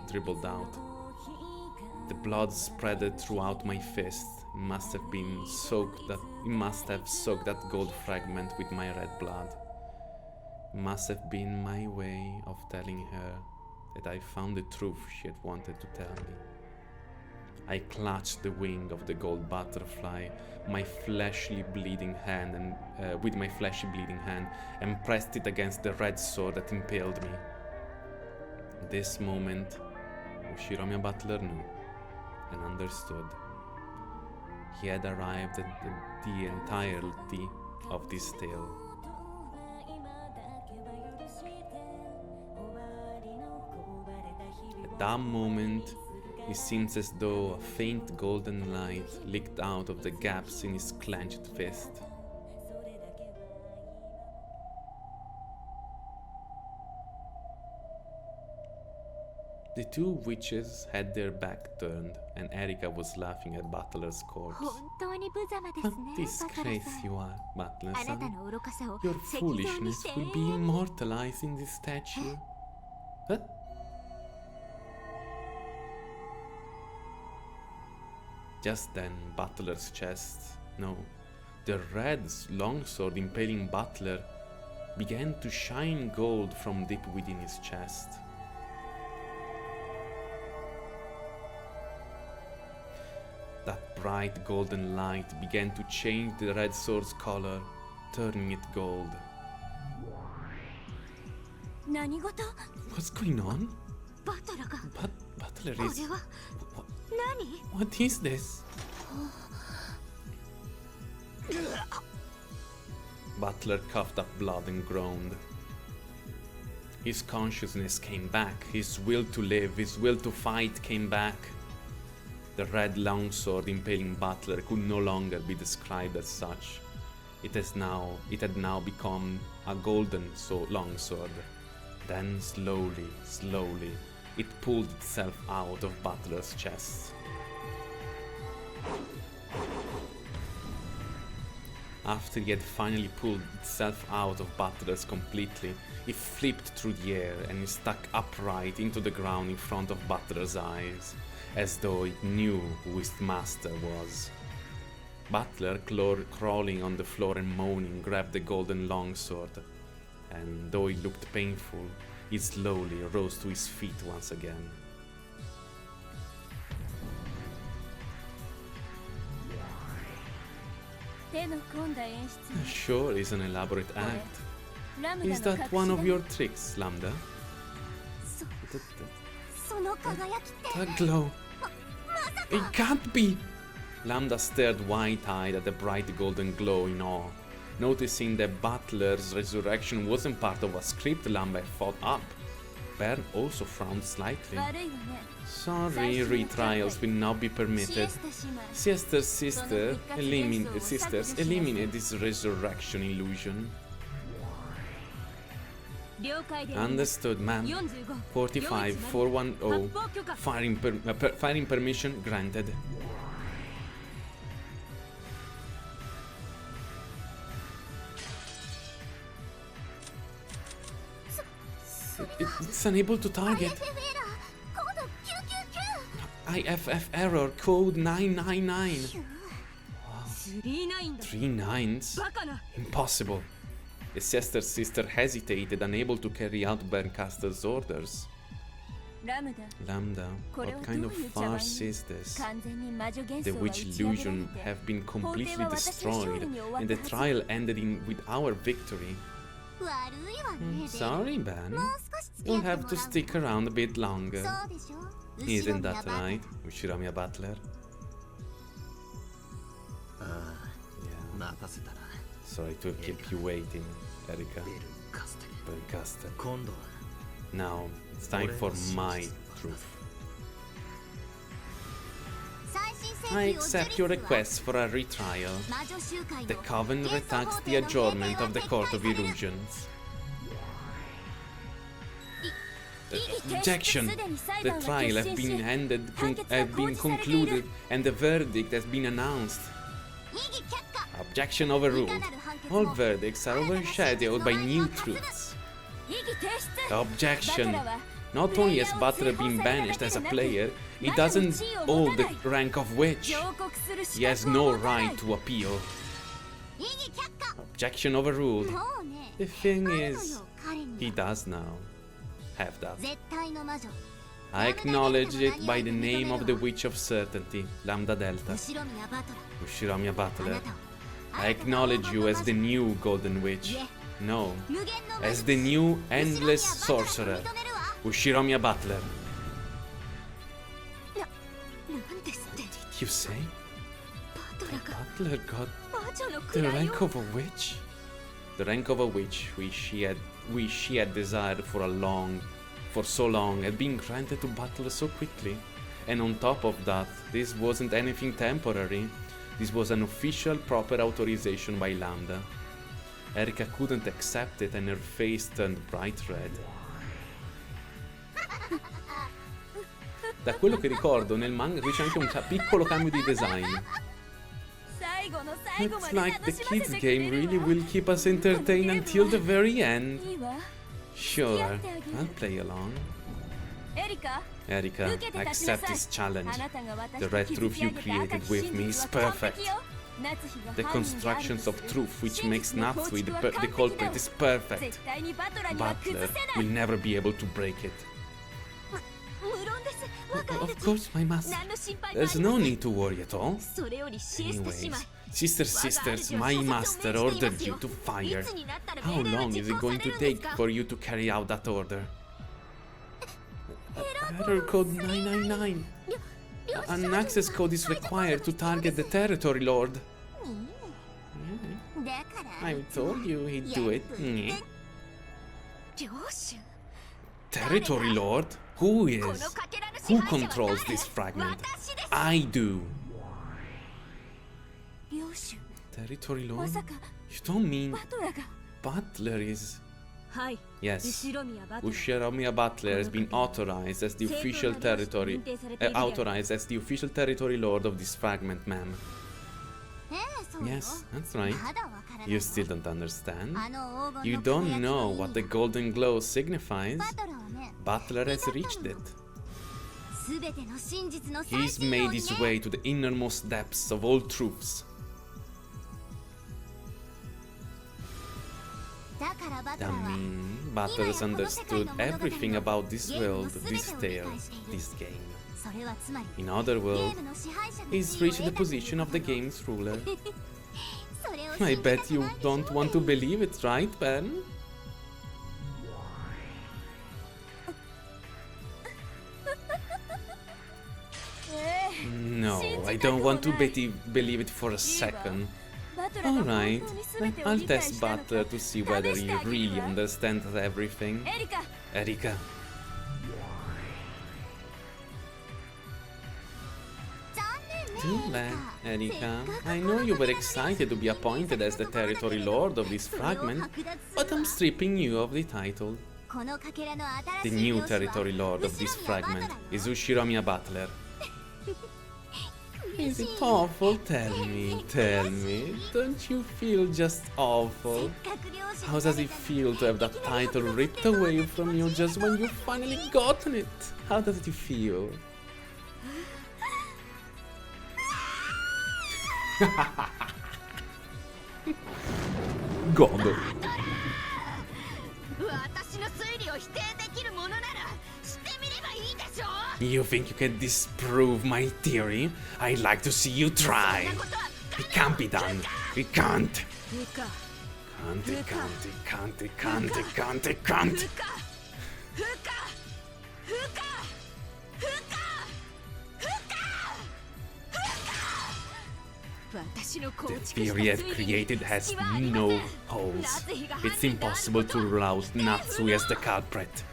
Speaker 1: dribbled out. The blood spread throughout my fist. It must have soaked that gold fragment with my red blood. It must have been my way of telling her that I found the truth she had wanted to tell me. I clutched the wing of the gold butterfly, with my fleshly bleeding hand, and pressed it against the red sword that impaled me. In this moment, Ushiromi Butler knew and understood. He had arrived at the entirety of this tale. At that moment, it seems as though a faint golden light leaked out of the gaps in his clenched fist. The two witches had their back turned, and Erika was laughing at Butler's corpse.
Speaker 2: 本当に無様です
Speaker 1: What
Speaker 2: ね、
Speaker 1: disgrace you are,
Speaker 2: バトラーさん。あなた
Speaker 1: Butler-san.
Speaker 2: の愚かさを
Speaker 1: Your
Speaker 2: 石像に
Speaker 1: foolishness
Speaker 2: して
Speaker 1: will be immortalized in this statue. Huh? Just then, Butler's chest, no, the red longsword impaling Butler, began to shine gold from deep within his chest. That bright golden light began to change the red sword's color, turning it gold.
Speaker 2: 何事？
Speaker 1: What's going on?
Speaker 2: バトラーが
Speaker 1: Butler
Speaker 2: こ
Speaker 1: is...
Speaker 2: れは
Speaker 1: What,
Speaker 2: 何？
Speaker 1: what is this? Butler coughed up blood and groaned. His consciousness came back, his will to live, his will to fight came back. The red longsword impaling Butler could no longer be described as such. It had now become a golden longsword. Then slowly, it pulled itself out of Butler's chest. After he had finally pulled itself out of Butler's completely, it flipped through the air and stuck upright into the ground in front of Butler's eyes, as though it knew who his master was. Butler, crawling on the floor and moaning, grabbed the golden longsword, and though it looked painful, he slowly rose to his feet once again. Sure is an elaborate act. Is that one of your tricks, Lambda?
Speaker 2: その輝きって
Speaker 1: That glow. It can't be! Lambda stared wide-eyed at the bright golden glow in awe. Noticing that Butler's resurrection wasn't part of a script Lambda had thought up, Bern also frowned slightly.
Speaker 2: 悪いわね。
Speaker 1: Sorry, retrials will not be
Speaker 2: シエ
Speaker 1: permitted.
Speaker 2: スタ姉妹
Speaker 1: Sisters, eliminate this resurrection illusion.
Speaker 2: 了解で
Speaker 1: Understood, ma'am.
Speaker 2: 45
Speaker 1: 45, 410. Firing permission granted. It's unable to target.
Speaker 2: IFF エラーコード999
Speaker 1: IFF error, code 999.
Speaker 3: 39だ
Speaker 1: Three nines?
Speaker 3: バカな
Speaker 1: Impossible. The sister hesitated, unable to carry out Berncaster's orders.
Speaker 3: ラムダ
Speaker 1: Lambda,
Speaker 3: これ
Speaker 1: what
Speaker 3: を
Speaker 1: kind
Speaker 3: ど
Speaker 1: of
Speaker 3: ういう茶番
Speaker 1: farce is this?
Speaker 3: 完全に魔女幻
Speaker 1: The
Speaker 3: 想は
Speaker 1: witch
Speaker 3: 打ち上げられ
Speaker 1: illusion
Speaker 3: て
Speaker 1: have been
Speaker 3: 法廷
Speaker 1: completely
Speaker 3: は私の勝利
Speaker 1: destroyed,
Speaker 3: に終わっ
Speaker 1: and
Speaker 3: た
Speaker 1: the
Speaker 3: はず
Speaker 1: trial ended with our victory.
Speaker 2: 悪いわね
Speaker 1: Sorry, Ben.
Speaker 2: もう少し付き合
Speaker 1: You'll
Speaker 2: ってもら
Speaker 1: have
Speaker 2: う
Speaker 1: to stick around a bit longer.
Speaker 2: そうでしょ
Speaker 1: Isn't
Speaker 2: 後ろには
Speaker 1: that
Speaker 2: バカ
Speaker 1: right, Ushiramiya Butler?
Speaker 5: ああ
Speaker 1: Yeah.
Speaker 5: 待たせたな
Speaker 1: Sorry to keep you waiting, Erika.
Speaker 5: ベルカステ
Speaker 1: Berncaster.
Speaker 5: 今度は
Speaker 1: Now, it's time for my truth.
Speaker 2: 最新世
Speaker 1: I accept your request for a retrial. The Coven retracts the adjournment of the Court of Illusions. Objection! The trial has been concluded and the verdict has been announced. Objection overruled. All verdicts are overshadowed by new truths. Objection! Not only has Butler been banished as a player, he doesn't hold the rank of witch. He has no right to appeal. Objection overruled. The thing is, he does now have that. I acknowledge it by the name of the Witch of Certainty, Lambda Delta. Ushiromiya Butler. I acknowledge you as the new Golden Witch. No, as the new Endless Sorcerer, Ushiromiya Butler. What did you say? Butler got the rank of a witch? The rank of a witch which she had desired for so long had been granted to Butler so quickly. And on top of that, this wasn't anything temporary. This was an official, proper authorization by Lambda. Erika couldn't accept it and her face turned bright red. Da quello che ricordo, nel manga qui c'è anche un piccolo cambio di design. It's like the kids game really will keep us entertained until the very end. Sure, I'll play along. Erika, accept this challenge. The red truth you created with me is perfect. The constructions of truth which makes Natsui the culprit is perfect. Butler will never be able to break it. Of course, my master. There's no need to worry at all. Anyways, sisters, my master ordered you to fire. How long is it going to take for you to carry out that order? Error code 999. An access code is required to target the territory lord. I told you he'd do it. Territory lord? Who is? Who controls this fragment? I do. Territory lord? You don't mean Butler is... Yes, Ushiromiya Butler has been authorized as the official territory lord of this fragment, ma'am. Yes, that's right. You still don't understand? You don't know what the golden glow signifies? Butler has reached it. He's made his way to the innermost depths of all truths. That means Butler has understood everything about this world, this tale, this game. In other words, he's reached the position of the game's ruler. I bet you don't want to believe it, right, Ben? No, I don't want to believe it for a second. Alright, I'll test Butler to see whether he really understands everything. Erika. Too bad, Erika. I know you were excited to be appointed as the territory lord of this fragment, but I'm stripping you of the title. The new territory lord of this fragment is Ushiromiya Butler. Is it awful? Tell me. Don't you feel just awful? How does it feel to have that title ripped away from you just when you've finally gotten it? How does it feel? God. You think you can disprove my theory? I'd like to see you try. It can't be done. It can't. It can't. The theory I've created has no holes. It's impossible to rule out Natsui as the culprit.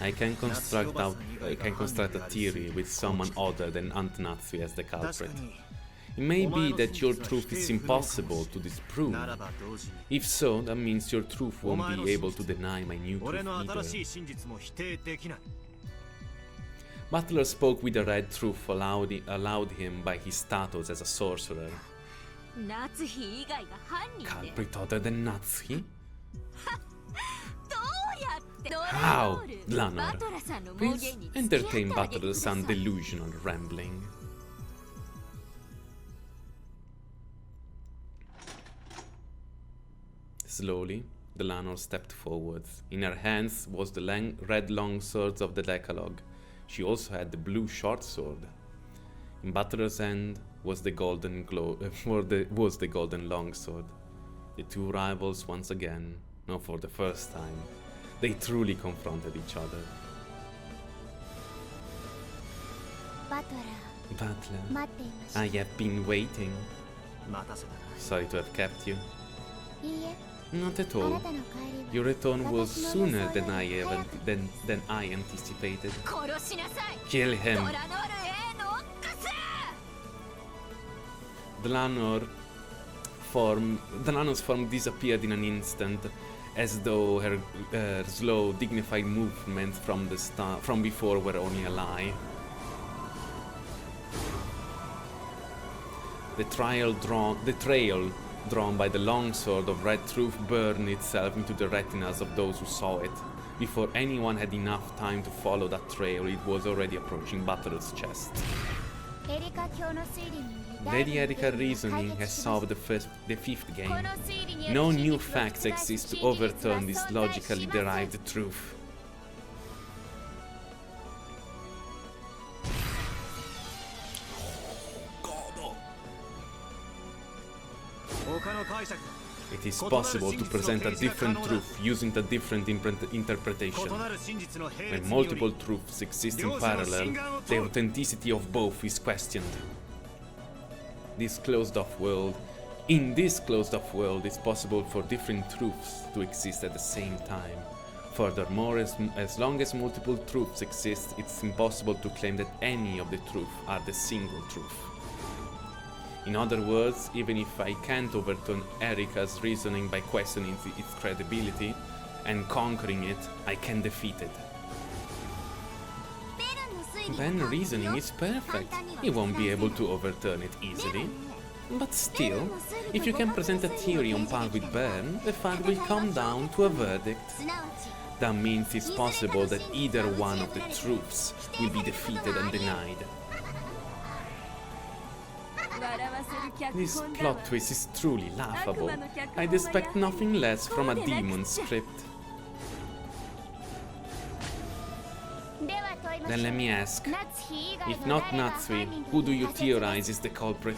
Speaker 1: I can construct a theory with someone other than Aunt Natsui as the
Speaker 5: 確か
Speaker 1: culprit.
Speaker 5: に
Speaker 1: It may be that your truth is impossible to disprove.
Speaker 5: ならば同時に
Speaker 1: If so, that means your truth
Speaker 5: お
Speaker 1: won't
Speaker 5: 前の
Speaker 1: be
Speaker 5: 真
Speaker 1: able
Speaker 5: 実
Speaker 1: to deny my new
Speaker 5: 俺
Speaker 1: truth
Speaker 5: の新し
Speaker 1: either.
Speaker 5: い真実も否定できない
Speaker 1: Butler spoke with the red truth allowed him by his status as a sorcerer.
Speaker 3: 夏日以外が犯人で
Speaker 1: Culprit other than Natsuki?
Speaker 3: どうやってド
Speaker 1: How?
Speaker 3: ラノール
Speaker 1: Lanor.
Speaker 3: バトラさんの妄
Speaker 1: Please
Speaker 3: 言に付き合って
Speaker 1: entertain
Speaker 3: あげてくだ
Speaker 1: Butler's
Speaker 3: さい
Speaker 1: delusional rambling. Slowly, Delanor stepped forward. In her hands was the red long swords of the Decalogue. She also had the blue short sword. In Butler's hand was the golden long sword. The two rivals once again, no, for the first time, they truly confronted each other.
Speaker 2: バトラ
Speaker 1: Butler,
Speaker 2: ー待っていました
Speaker 1: I have been waiting.
Speaker 5: 待たせたな
Speaker 1: Sorry to have kept you.
Speaker 2: いいえ
Speaker 1: Not at
Speaker 2: あ
Speaker 1: all.
Speaker 2: なたの帰り
Speaker 1: Your
Speaker 2: は
Speaker 1: return was
Speaker 2: 私の
Speaker 1: sooner
Speaker 2: 予想よ
Speaker 1: than
Speaker 2: り
Speaker 1: I
Speaker 2: 早
Speaker 1: ever
Speaker 2: く
Speaker 1: than I anticipated.
Speaker 3: 殺しなさい
Speaker 1: Kill
Speaker 3: ド
Speaker 1: him.
Speaker 3: ラノール A ノックス
Speaker 1: Delano's form disappeared in an instant, as though her slow, dignified movements from before were only a lie. The trail drawn by the long sword of red truth burned itself into the retinas of those who saw it. Before anyone had enough time to follow that trail, it was already approaching Butler's chest.
Speaker 2: エリカ教の推理により
Speaker 1: Lady
Speaker 2: 第二
Speaker 1: Erika's
Speaker 2: の
Speaker 1: reasoning
Speaker 2: 解決
Speaker 1: has
Speaker 2: しま
Speaker 1: solved
Speaker 2: した
Speaker 1: the fifth
Speaker 2: こ
Speaker 1: game.
Speaker 2: の推理により
Speaker 1: No
Speaker 2: 真実
Speaker 1: new
Speaker 2: を
Speaker 1: facts
Speaker 2: 覆す
Speaker 1: exist to
Speaker 2: 真実は
Speaker 1: overturn this
Speaker 2: 存在
Speaker 1: logically
Speaker 2: しません
Speaker 1: derived truth. God.
Speaker 5: 他の解釈
Speaker 1: It is possible to present a different truth using a different
Speaker 5: 異
Speaker 1: interpretation.
Speaker 5: なる真実の並
Speaker 1: When
Speaker 5: 列により
Speaker 1: multiple truths exist in parallel, the authenticity of both is questioned. In this closed-off world, it's possible for different truths to exist at the same time. Furthermore, as long as multiple truths exist, it's impossible to claim that any of the truths are the single truth. In other words, even if I can't overturn Erika's reasoning by questioning its credibility and conquering it, I can defeat it.
Speaker 2: ベルンの推理
Speaker 1: Then
Speaker 2: は
Speaker 1: reasoning is perfect. You won't be able to overturn it easily. But still, if you can present a theory on par with Bern, the fight will come down to a verdict.
Speaker 2: すなわち
Speaker 1: That means it's possible that either one of the truths will be defeated and denied.
Speaker 3: 笑わせる脚
Speaker 1: This
Speaker 3: 本だわ
Speaker 1: plot twist is truly laughable. I'd expect nothing less from a demon script.
Speaker 2: では問いましょ
Speaker 1: Then
Speaker 2: う
Speaker 1: let me ask,
Speaker 2: ナツヒ以外
Speaker 1: if
Speaker 2: の
Speaker 1: not
Speaker 2: 誰が
Speaker 1: Natsui,
Speaker 2: 犯人
Speaker 1: who
Speaker 2: と
Speaker 1: do you
Speaker 2: 仮説です
Speaker 1: theorize is the culprit?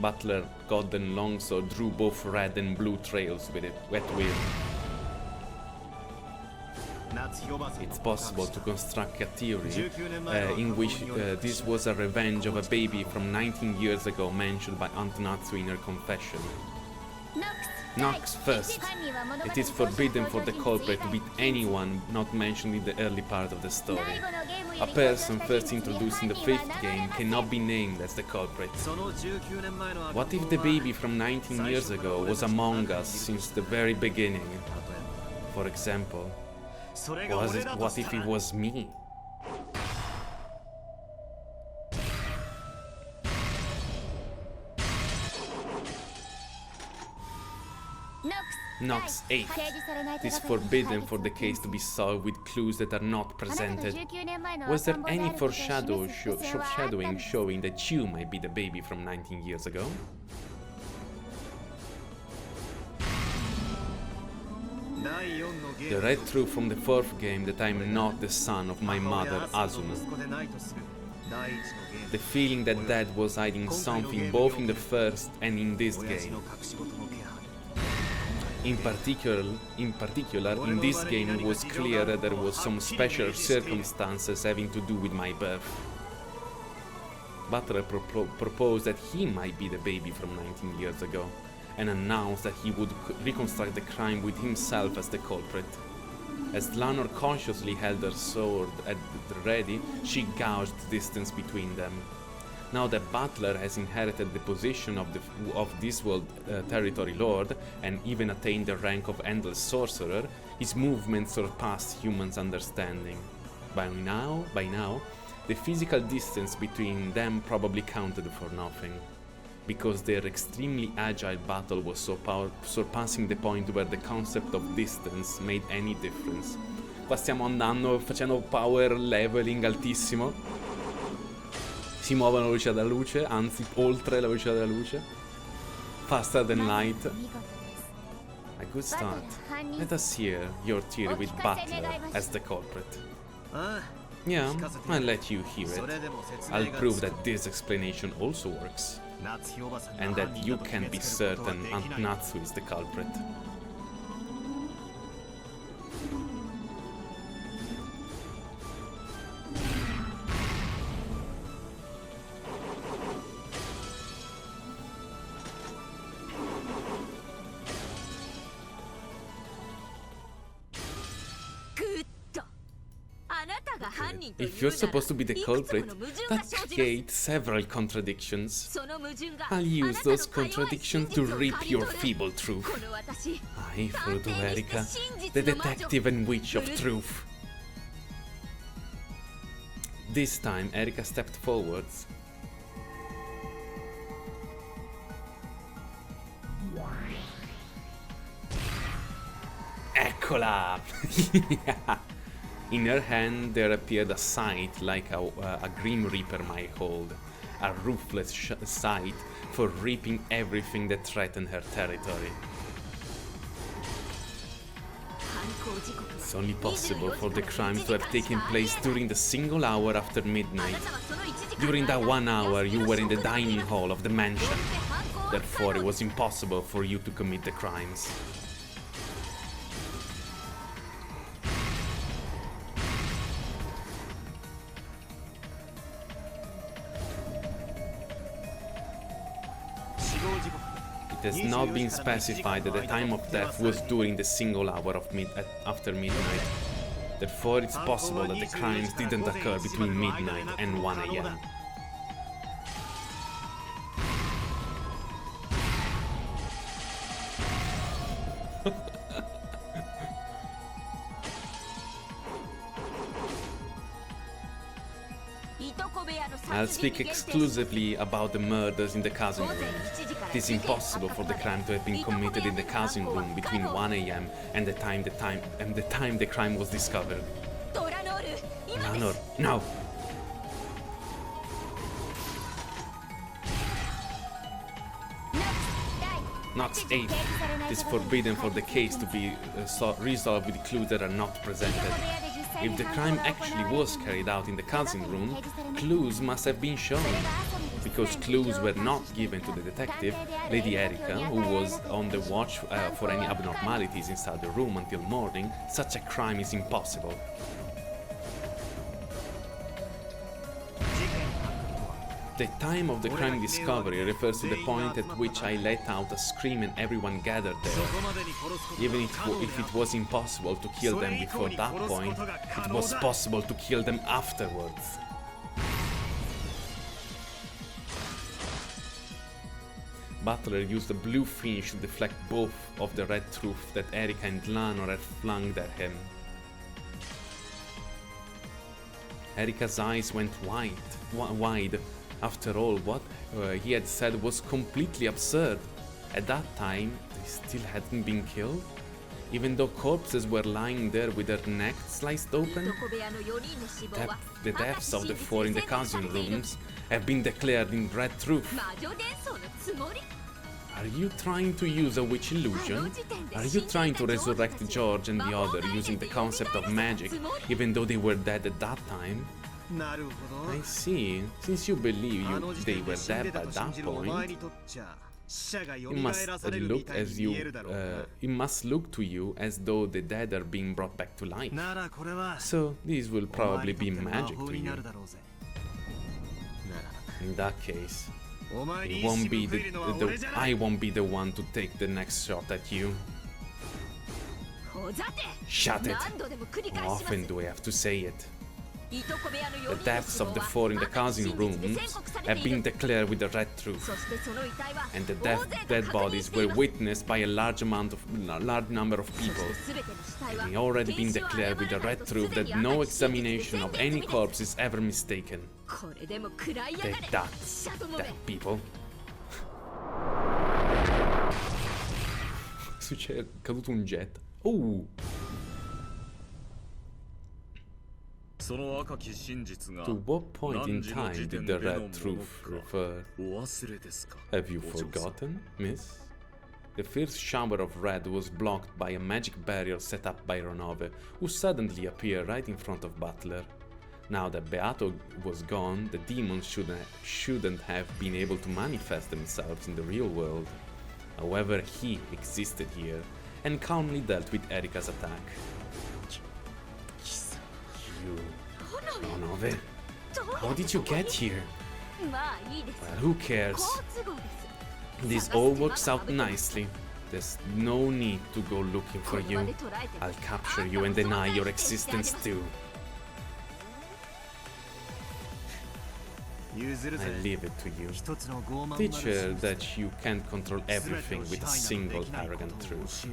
Speaker 1: Butler, Golden Longsword drew both red and blue trails with it, wet will.
Speaker 5: 夏日おばさん
Speaker 1: It's possible to construct a theory
Speaker 5: 19年前の
Speaker 1: in which
Speaker 5: 過去による
Speaker 1: this was a revenge of a baby from 19 years ago mentioned by Aunt Natsui in her confession.
Speaker 2: ノック
Speaker 1: Knox
Speaker 2: ス
Speaker 1: first.
Speaker 2: 犯人は物語
Speaker 1: It is forbidden for the culprit to beat anyone not mentioned in the early part of the story.
Speaker 2: 最後のゲームよ
Speaker 1: A
Speaker 2: り
Speaker 1: person
Speaker 2: 登場
Speaker 1: first
Speaker 2: した人物に
Speaker 1: introduced in the
Speaker 2: 犯
Speaker 1: fifth
Speaker 2: 人は名乗
Speaker 1: game
Speaker 2: れません
Speaker 1: cannot be named as the culprit.
Speaker 5: その19年前の悪
Speaker 1: What if
Speaker 5: 行
Speaker 1: the
Speaker 5: は
Speaker 1: baby from 19 years ago was among us since the very beginning? For example,
Speaker 5: それが俺だと
Speaker 1: what
Speaker 5: し
Speaker 1: if
Speaker 5: た
Speaker 1: it
Speaker 5: ら
Speaker 1: was me? Knox 8.
Speaker 2: 提示されない
Speaker 1: It is
Speaker 2: 手がかりに
Speaker 1: forbidden
Speaker 2: 解
Speaker 1: for
Speaker 2: 決
Speaker 1: the case to be solved with clues that are not
Speaker 2: あなたの
Speaker 1: presented.
Speaker 2: 19年前の
Speaker 1: Was there
Speaker 2: 赤ん坊であ
Speaker 1: any
Speaker 2: ることを示す伏線はあったん
Speaker 1: foreshadowing
Speaker 2: です
Speaker 1: showing that you might be the baby from 19 years ago?
Speaker 5: 第4のゲ
Speaker 1: The
Speaker 5: ーム
Speaker 1: red truth from the fourth game that I'm not the son of my
Speaker 5: 母親
Speaker 1: mother
Speaker 5: アスの
Speaker 1: Azuma.
Speaker 5: 息子でないとする第1のゲー
Speaker 1: The
Speaker 5: ム
Speaker 1: feeling that Dad was hiding something both in the first and in this
Speaker 5: 親父
Speaker 1: game.
Speaker 5: の隠し事の気配
Speaker 1: In particular, in this game it was clear that there was some special circumstances having to do with my birth. Butler proposed that he might be the baby from 19 years ago, and announced that he would reconstruct the crime with himself as the culprit. As Lanor cautiously held her sword at the ready, she gauged the distance between them. Now that Butler has inherited the position of this world territory lord and even attained the rank of endless sorcerer, his movements surpassed humans' understanding. By now, the physical distance between them probably counted for nothing, because their extremely agile battle was surpassing the point where the concept of distance made any difference. Qua stiamo andando, facendo power leveling altissimo. Si muovono alla velocità della luce, anzi oltre la velocità della luce. Faster than light. A good start. Let us hear your theory with Butler as the culprit. Yeah, I'll let you hear it. I'll prove that this explanation also works. And that you can be certain Aunt Natsu is the culprit. If you're supposed to be the culprit, that creates several contradictions. I'll use those contradictions to rip your feeble truth. I, Frodo Erika, the detective and witch of truth. This time, Erika stepped forwards. Eccola! In her hand there appeared a scythe like a Grim Reaper might hold, a ruthless scythe for reaping everything that threatened her territory. It's only possible for the crimes to have taken place during the single hour after midnight. During that 1 hour you were in the dining hall of the mansion, therefore it was impossible for you to commit the crimes. It has not been specified that the time of death was during the single hour of after midnight. Therefore, it's possible that the crimes didn't occur between midnight and 1 a.m. I'll speak exclusively about the murders in the cousin room. It is impossible for the crime to have been committed in the cousin room between 1 a.m. and the time the crime was discovered. Lanor, no! Nox 8. It is forbidden for the case to be resolved with clues that are not presented. If the crime actually was carried out in the cousin room, clues must have been shown. Because clues were not given to the detective, Lady Erika, who was on the watch for any abnormalities inside the room until morning, such a crime is impossible. The time of the crime discovery refers to the point at which I let out a scream and everyone gathered there. Even if it was impossible to kill them before that point, it was possible to kill them afterwards. Butler used a blue finish to deflect both of the red truth that Erika and Lanor had flung at him. Erika's eyes went wide. After all, what he had said was completely absurd. At that time, they still hadn't been killed? Even though corpses were lying there with their necks sliced open? The deaths of the 4 in the cousin rooms have been declared in red truth. Are you trying to use a witch illusion? Are you trying to resurrect George and the other using the concept of magic, even though they were dead at that time? I see. Since you believe they were dead by that point, it must look to you as though the dead are being brought back to life. So this will probably be magic to you. In that case, I won't be the one to take the next shot at you. Shut it! How often do I have to say it? The deaths of the four in the cousin rooms have been declared with the red truth, and the dead bodies were witnessed by a large number of people. And it already been declared with the red truth that no examination of any corpse is ever mistaken. Take that, dead people. È caduto un jet. To what point in time did the red truth refer? Have you forgotten, miss? The first shower of red was blocked by a magic barrier set up by Ronove, who suddenly appeared right in front of Butler. Now that Beato was gone, the demons shouldn't have been able to manifest themselves in the real world. However, he existed here, and calmly dealt with Erika's attack. You... Ronove, how did you get here? Well, who cares? This all works out nicely. There's no need to go looking for you. I'll capture you and deny your existence too. I leave it to you. Teach her that you can't control everything with a single arrogant truth.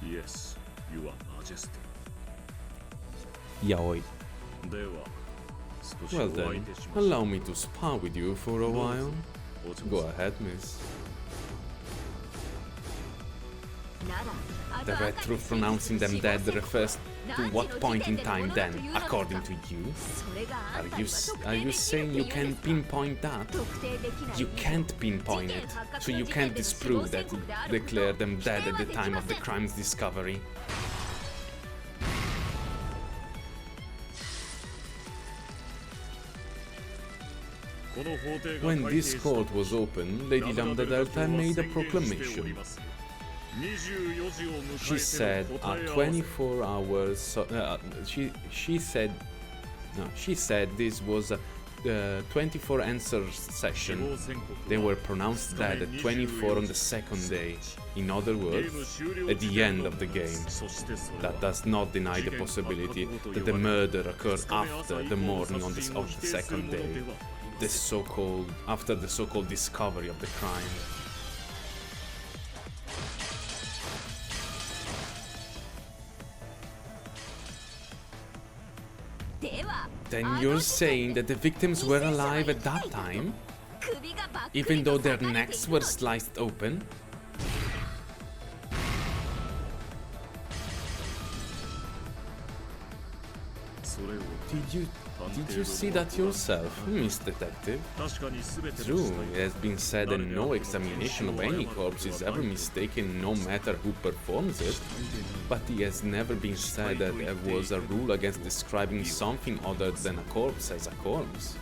Speaker 6: Yes, Your Majesty.
Speaker 1: Yaoi. Well then, allow me to spar with you for a while. Go ahead, miss. The red truth pronouncing them dead refers to what point in time then, according to you? Are you saying you can pinpoint that? You can't pinpoint it, so you can't disprove that you declared them dead at the time of the crime's discovery. When this court was open, Lady Lambda Delta made a proclamation. She said a 24 hours. She said this was a 24 answer session. They were pronounced dead at 24 on the second day. In other words, at the end of the game. That does not deny the possibility that the murder occurred after the morning of the second day. After the so-called discovery of the crime. Then you're saying that the victims were alive at that time? Even though their necks were sliced open? Did you see that yourself, Miss Detective? True, it has been said that no examination of any corpse is ever mistaken no matter who performs it. But it has never been said that there was a rule against describing something other than a corpse as a corpse.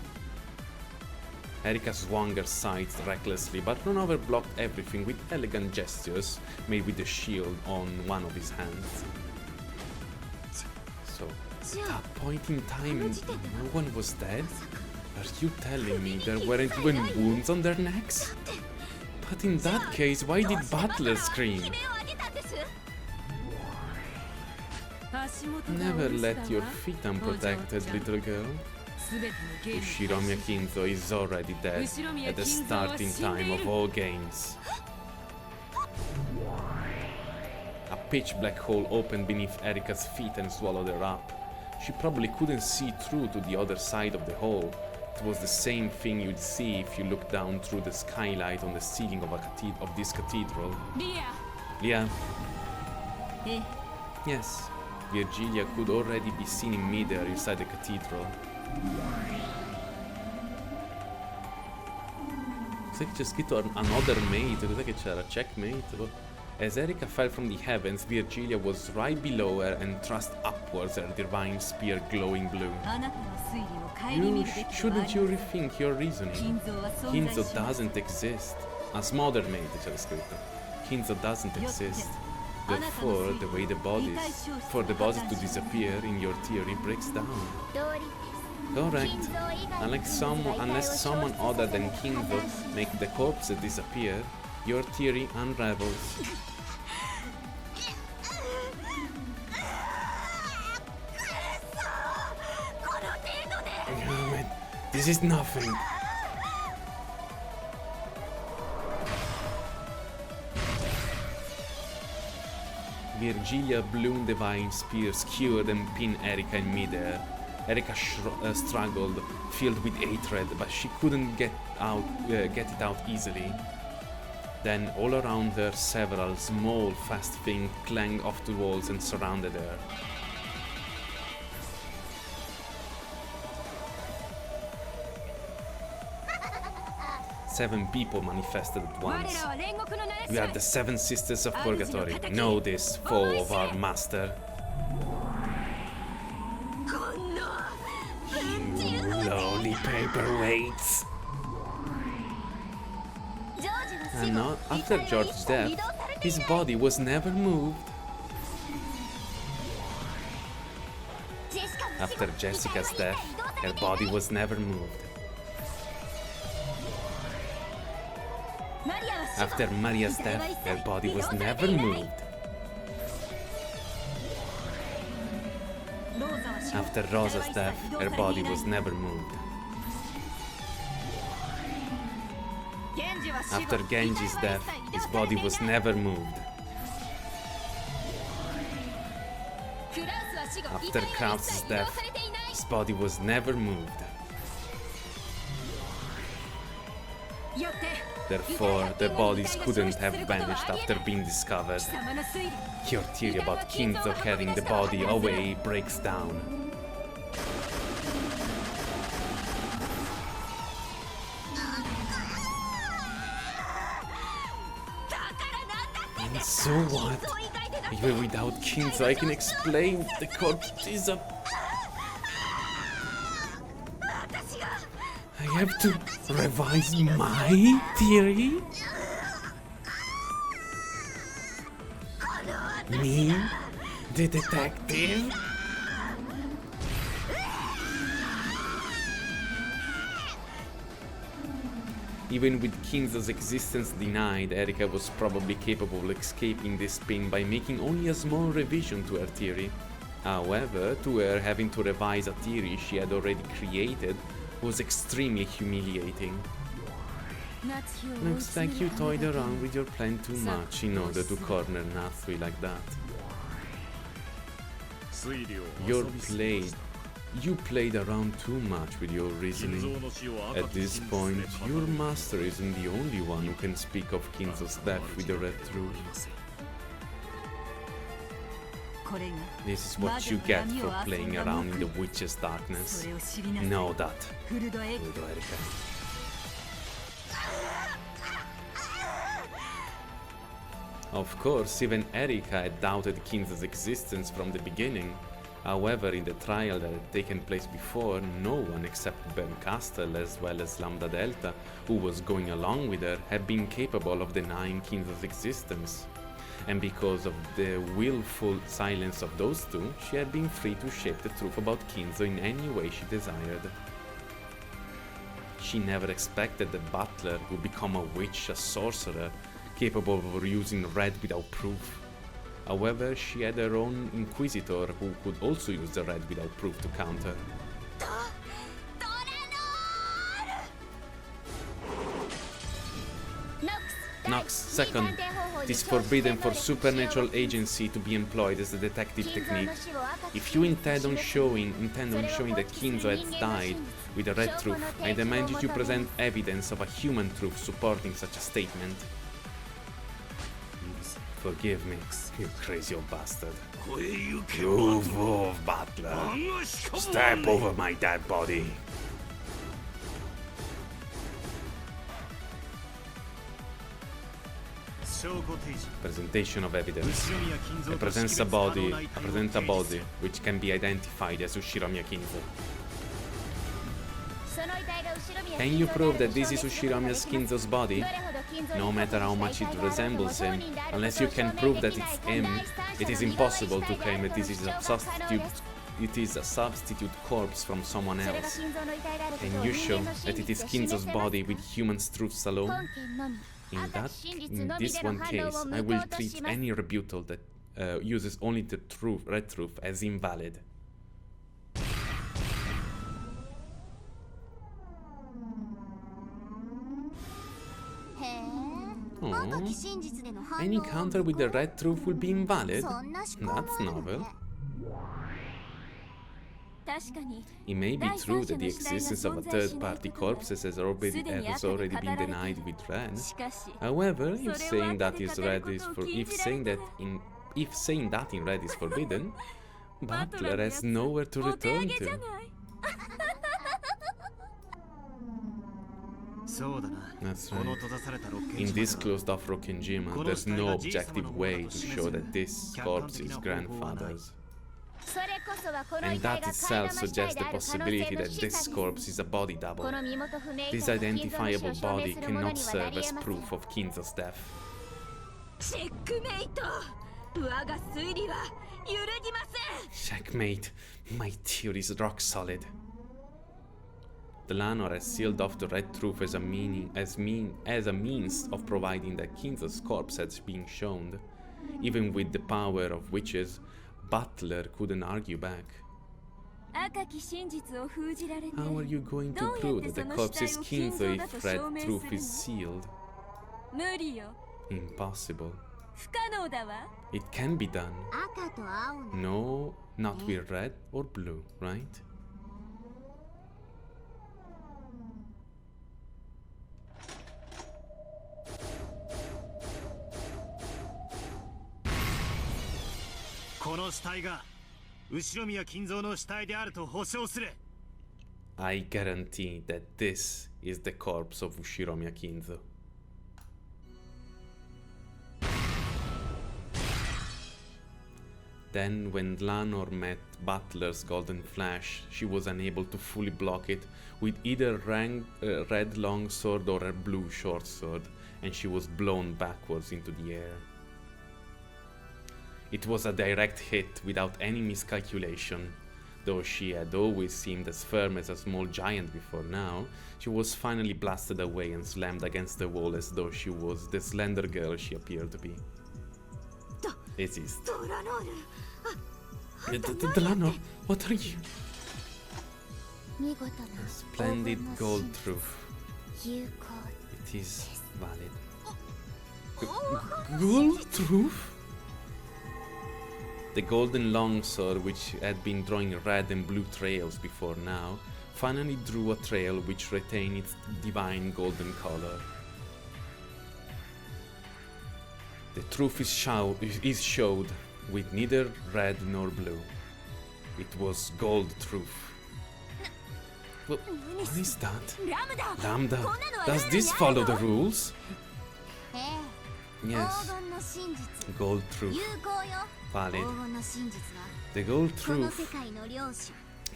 Speaker 1: Erika swung her sides recklessly, but Ronove blocked everything with elegant gestures made with the shield on one of his hands. So, at that point in time, no one was dead? Are you telling me there weren't even wounds on their necks? But in that case, why did Butler scream? Never let your feet unprotected, little girl. Ushiromi Akinzo is already dead at the starting time of all games. A pitch black hole opened beneath Erika's feet and swallowed her up. She probably couldn't see through to the other side of the hole. It was the same thing you'd see if you looked down through the skylight on the ceiling of this cathedral. Lia? Yes. Virgilia could already be seen in midair inside the cathedral. Cos'è che c'è scritto another mate? Cos'è che c'era? Checkmate? As Erika fell from the heavens, Virgilia was right below her and thrust upwards, her divine spear glowing blue. Shouldn't you rethink your reasoning? Kinzo doesn't exist. As mother mate, c'era scritto. Kinzo doesn't exist. Therefore, for the bodies to disappear in your theory breaks down. Correct. Unless someone other than Kinzo make the corpses disappear, your theory unravels. This is nothing. Virgilia Bloom Divine Spear skewered and pinned Erika in midair. Erika struggled, filled with hatred, but she couldn't get it out easily. Then, all around her, several small, fast things clanged off the walls and surrounded her. Seven people manifested at once. We are the seven sisters of Purgatory. Know this, foe of our master. You lowly paperweights. And not after George's death, his body was never moved. After Jessica's death, her body was never moved. After Maria's death, her body was never moved. After Rosa's death, her body was never moved. After Genji's death, his body was never moved. After Krautz's death, his body was never moved. Therefore, their bodies couldn't have vanished after being discovered. Your theory about Kinzo carrying the body away breaks down. And so what? Even without Kinzo, I can explain the corpse is a... I have to revise my theory? Me? The detective? Even with Kinzo's existence denied, Erika was probably capable of escaping this pain by making only a small revision to her theory. However, to her, having to revise a theory she had already created was extremely humiliating. Looks like you toyed around with your plan too much in order to corner Naku like that. You played around too much with your reasoning. At this point, your master isn't the only one who can speak of Kinzo's death with the red truth. This is what you get for playing around in the witch's darkness. Know that. Erika. Of course, even Erika had doubted Kinzo's existence from the beginning. However, in the trial that had taken place before, no one except Ben Castle, as well as Lambda Delta, who was going along with her, had been capable of denying Kinzo's existence. And because of the willful silence of those two, she had been free to shape the truth about Kinzo in any way she desired. She never expected the butler would become a witch, a sorcerer, capable of using red without proof. However, she had her own inquisitor who could also use the red without proof to counter. Nox, second, it is forbidden for supernatural agency to be employed as a detective technique. If you intend on showing that Kinzo has died with the red truth, I demand you to present evidence of a human truth supporting such a statement. Forgive me, you crazy old bastard. You wolf butler. Step over my dead body. Presentation of evidence. I present a body which can be identified as Ushiromiya Kinzo. Can you prove that this is Ushiromiya Kinzo's body? No matter how much it resembles him, unless you can prove that it's him, it is impossible to claim that this is a substitute. It is a substitute corpse from someone else. Can you show that it is Kinzo's body with human truths alone? In this one case, I will treat any rebuttal that uses only the red truth as invalid. Any encounter with the red truth will be invalid? That's novel. It may be true that the existence of a third-party corpse has already been denied with red. However, if saying that in red is forbidden, Butler has nowhere to return to. That's right. In this closed-off Rokkenjima, there's no objective way to show that this corpse is grandfather's. And that itself suggests the possibility that this corpse is a body double. This identifiable body cannot serve as proof of Kinzo's death. Checkmate. My theory is rock solid. Lanor has sealed off the red truth as a means of providing that Kinzo's corpse has been shown. Even with the power of witches, Butler couldn't argue back. How are you going to prove that the corpse is Kinzo if red truth is sealed? Impossible. It can be done. No, not with red or blue, right? I guarantee that this is the corpse of Ushiromiya Kinzo. Then, when Lanor met Butler's golden flash, she was unable to fully block it with either red long sword or a blue short sword, and she was blown backwards into the air. It was a direct hit without any miscalculation. Though she had always seemed as firm as a small giant before now, she was finally blasted away and slammed against the wall as though she was the slender girl she appeared to be. Lanor, what are you? A splendid gold truth. It is valid. Gold truth? The golden longsword, which had been drawing red and blue trails before now, finally drew a trail which retained its divine golden color. The truth is showed with neither red nor blue. It was gold truth. What is that? Lambda? Does this follow the rules? Yes. Gold truth. Valid. The gold truth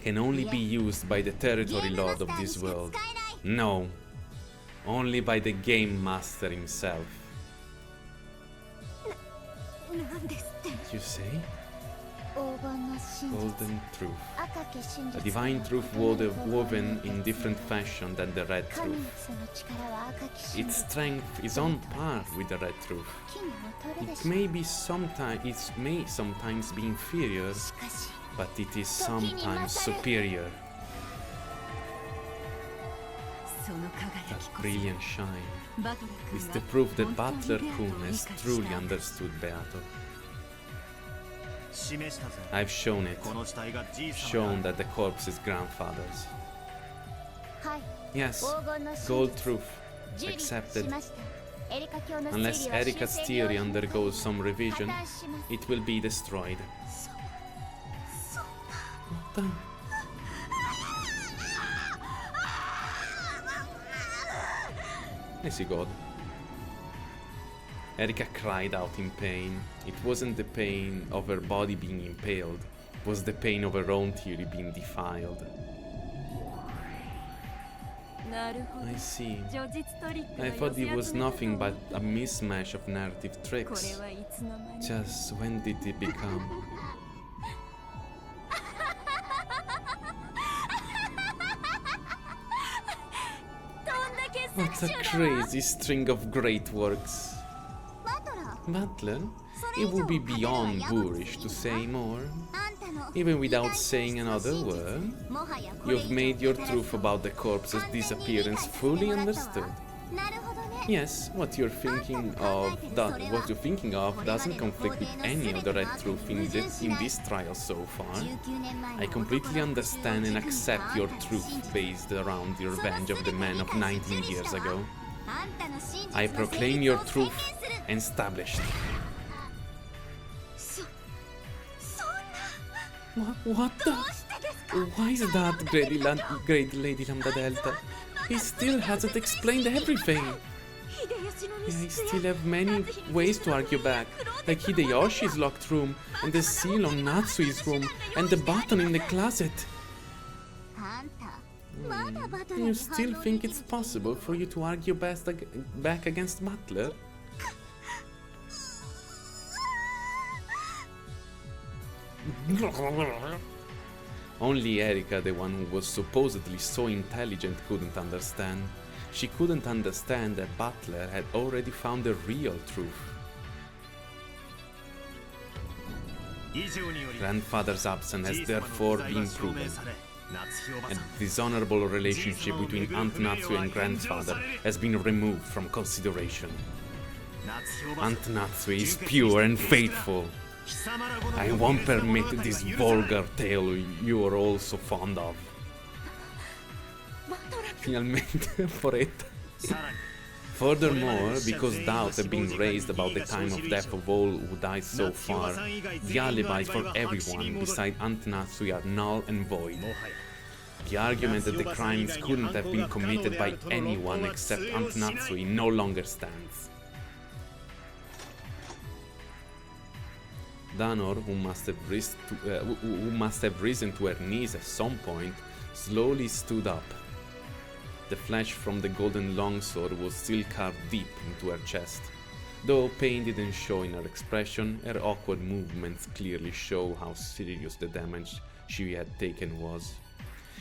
Speaker 1: can only be used by the territory lord of this world. No. Only by the game master himself. You say? Golden truth. A divine truth woven in different fashion than the red truth. Its strength is on par with the red truth. It may sometimes be inferior, but it is sometimes superior. That brilliant shine is the proof that Butler-kun has truly understood Beato. I've shown it. Shown that the corpse is grandfather's. Yes, gold truth. Accepted. Unless Erika's theory undergoes some revision, it will be destroyed. I see God. Erika cried out in pain. It wasn't the pain of her body being impaled, it was the pain of her own theory being defiled. I see. I thought it was nothing but a mismatch of narrative tricks. Just when did it become? What a crazy string of great works. Butler, it would be beyond boorish to say more. Even without saying another word, you've made your truth about the corpse's disappearance fully understood. Yes, what you're thinking of doesn't conflict with any of the red truth in this trial so far. I completely understand and accept your truth based around the revenge of the man of 19 years ago. I proclaim your truth established. What the? Why is that, Great Lady Lambda Delta? He still hasn't explained everything. Yeah, I still have many ways to argue back, like Hideyoshi's locked room, and the seal on Natsui's room, and the button in the closet. You still think it's possible for you to argue back against Butler? Only Erika, the one who was supposedly so intelligent, couldn't understand. She couldn't understand that Butler had already found the real truth. Grandfather's absence has therefore been proven. A dishonorable relationship between Aunt Natsu and grandfather has been removed from consideration. Aunt Natsu is pure and faithful. I won't permit this vulgar tale you are all so fond of. Finalmente, poretta. Furthermore, because doubts have been raised about the time of death of all who died so far, the alibis for everyone beside Aunt Natsu are null and void. The argument that the crimes couldn't have been committed by anyone except Aunt Natsu no longer stands. Danor, who must have risen to her knees at some point, slowly stood up. The flesh from the golden longsword was still carved deep into her chest. Though pain didn't show in her expression, her awkward movements clearly show how serious the damage she had taken was.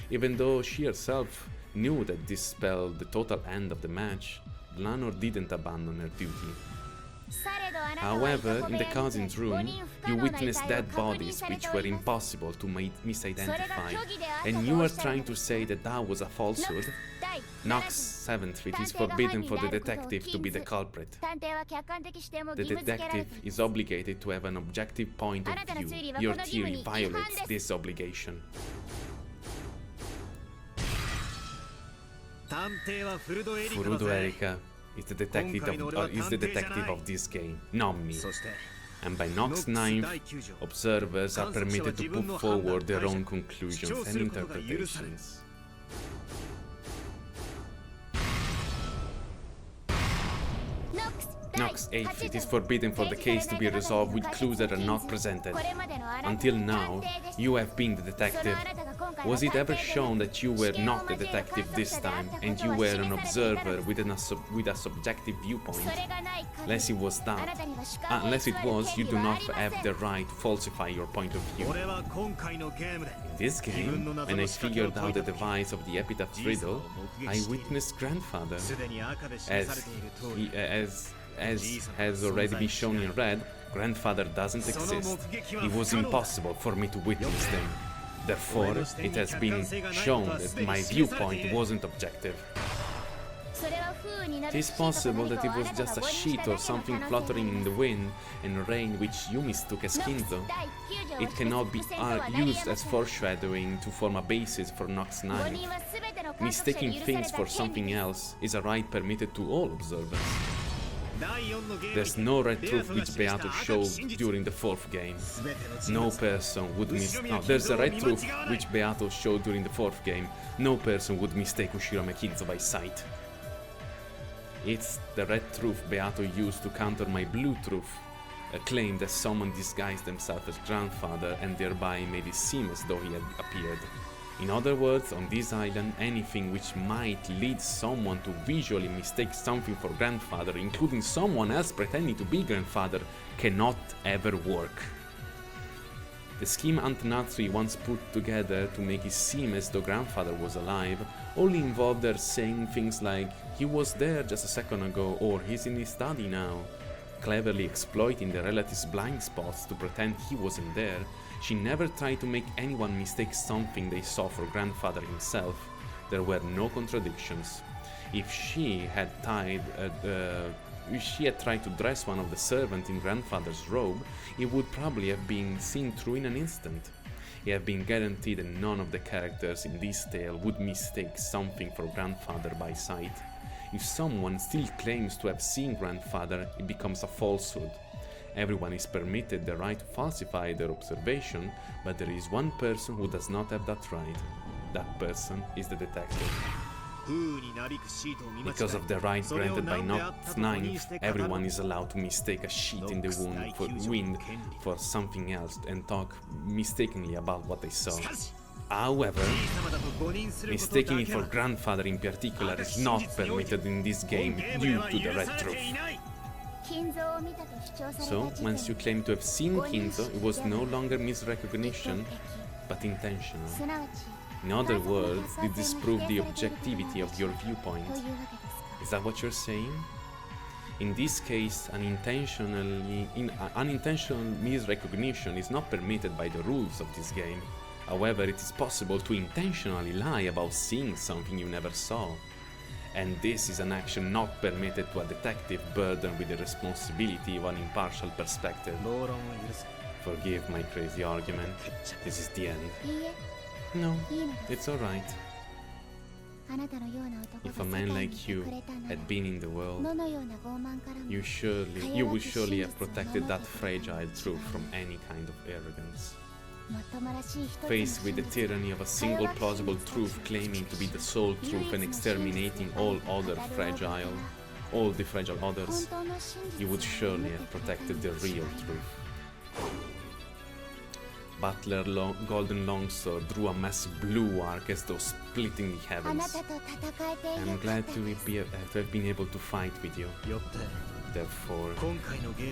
Speaker 1: Even though she herself knew that this spelled the total end of the match, Danor didn't abandon her duty. However, in the cousin's room, you witnessed dead bodies which were impossible to misidentify, and you were trying to say that that was a falsehood? Nox 7th, it is forbidden for the detective to be the culprit. The detective is obligated to have an objective point of view. Your theory violates this obligation. Furudo Erika is the detective of this game, not me. And by Nox 9th, observers are permitted to put forward their own conclusions and interpretations. Nox 8th, it is forbidden for the case to be resolved with clues that are not presented. Until now, you have been the detective. Was it ever shown that you were not the detective this time, and you were an observer with a subjective viewpoint? Unless it was that. Unless it was, you do not have the right to falsify your point of view. In this game, when I figured out the device of the epitaph riddle, I witnessed grandfather. As has already been shown in red, grandfather doesn't exist. It was impossible for me to witness them. Therefore, it has been shown that my viewpoint wasn't objective. It is possible that it was just a sheet or something fluttering in the wind and rain which you mistook as Kinzo. It cannot be used as foreshadowing to form a basis for Nox 9. Mistaking things for something else is a right permitted to all observers. There's no red truth which Beato showed during the 4th game. No person would there's a red truth which Beato showed during the 4th game. No person would mistake Ushirome Kinzo by sight. It's the red truth Beato used to counter my blue truth, a claim that someone disguised themselves as grandfather and thereby made it seem as though he had appeared. In other words, on this island, anything which might lead someone to visually mistake something for grandfather, including someone else pretending to be grandfather, cannot ever work. The scheme Aunt Natsui once put together to make it seem as though grandfather was alive only involved her saying things like, "He was there just a second ago," or "He's in his study now." Cleverly exploiting the relatives' blind spots to pretend he wasn't there, she never tried to make anyone mistake something they saw for grandfather himself, There were no contradictions. If she had tried to dress one of the servants in grandfather's robe, it would probably have been seen through in an instant. It had been guaranteed that none of the characters in this tale would mistake something for grandfather by sight. If someone still claims to have seen grandfather, it becomes a falsehood. Everyone is permitted the right to falsify their observation, but there is one person who does not have that right. That person is the detective. Because of the right granted by Not Ninth, everyone is allowed to mistake a sheet in the wind for something else and talk mistakenly about what they saw. However, mistaking it for grandfather in particular is not permitted in this game due to the red truth. So, once you claim to have seen Kinzo, it was no longer misrecognition, but intentional. In other words, did this prove the objectivity of your viewpoint? Is that what you're saying? In this case, unintentional misrecognition is not permitted by the rules of this game. However, it is possible to intentionally lie about seeing something you never saw. And this is an action not permitted to a detective burdened with the responsibility of an impartial perspective. Forgive my crazy argument. This is the end. No, it's alright. If a man like you had been in the world, you would surely have protected that fragile truth from any kind of arrogance. Faced with the tyranny of a single plausible truth claiming to be the sole truth and exterminating all the fragile others, you would surely have protected the real truth. Butler Golden Longsword drew a massive blue arc as though splitting the heavens. I'm glad to have been able to fight with you. Therefore,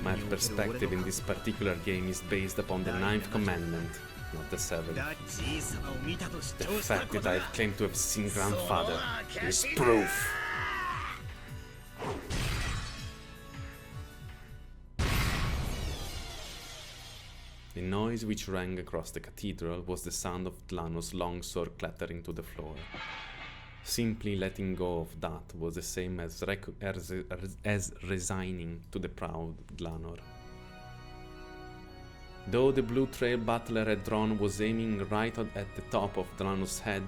Speaker 1: my perspective in this particular game is based upon the 9th commandment, not the 7th. The fact that I have claimed to have seen grandfather is proof. The noise which rang across the cathedral was the sound of Dlano's longsword clattering to the floor. Simply letting go of that was the same as resigning to the proud Dlanor. Though the blue trail Butler had drawn was aiming right at the top of Dlano's head,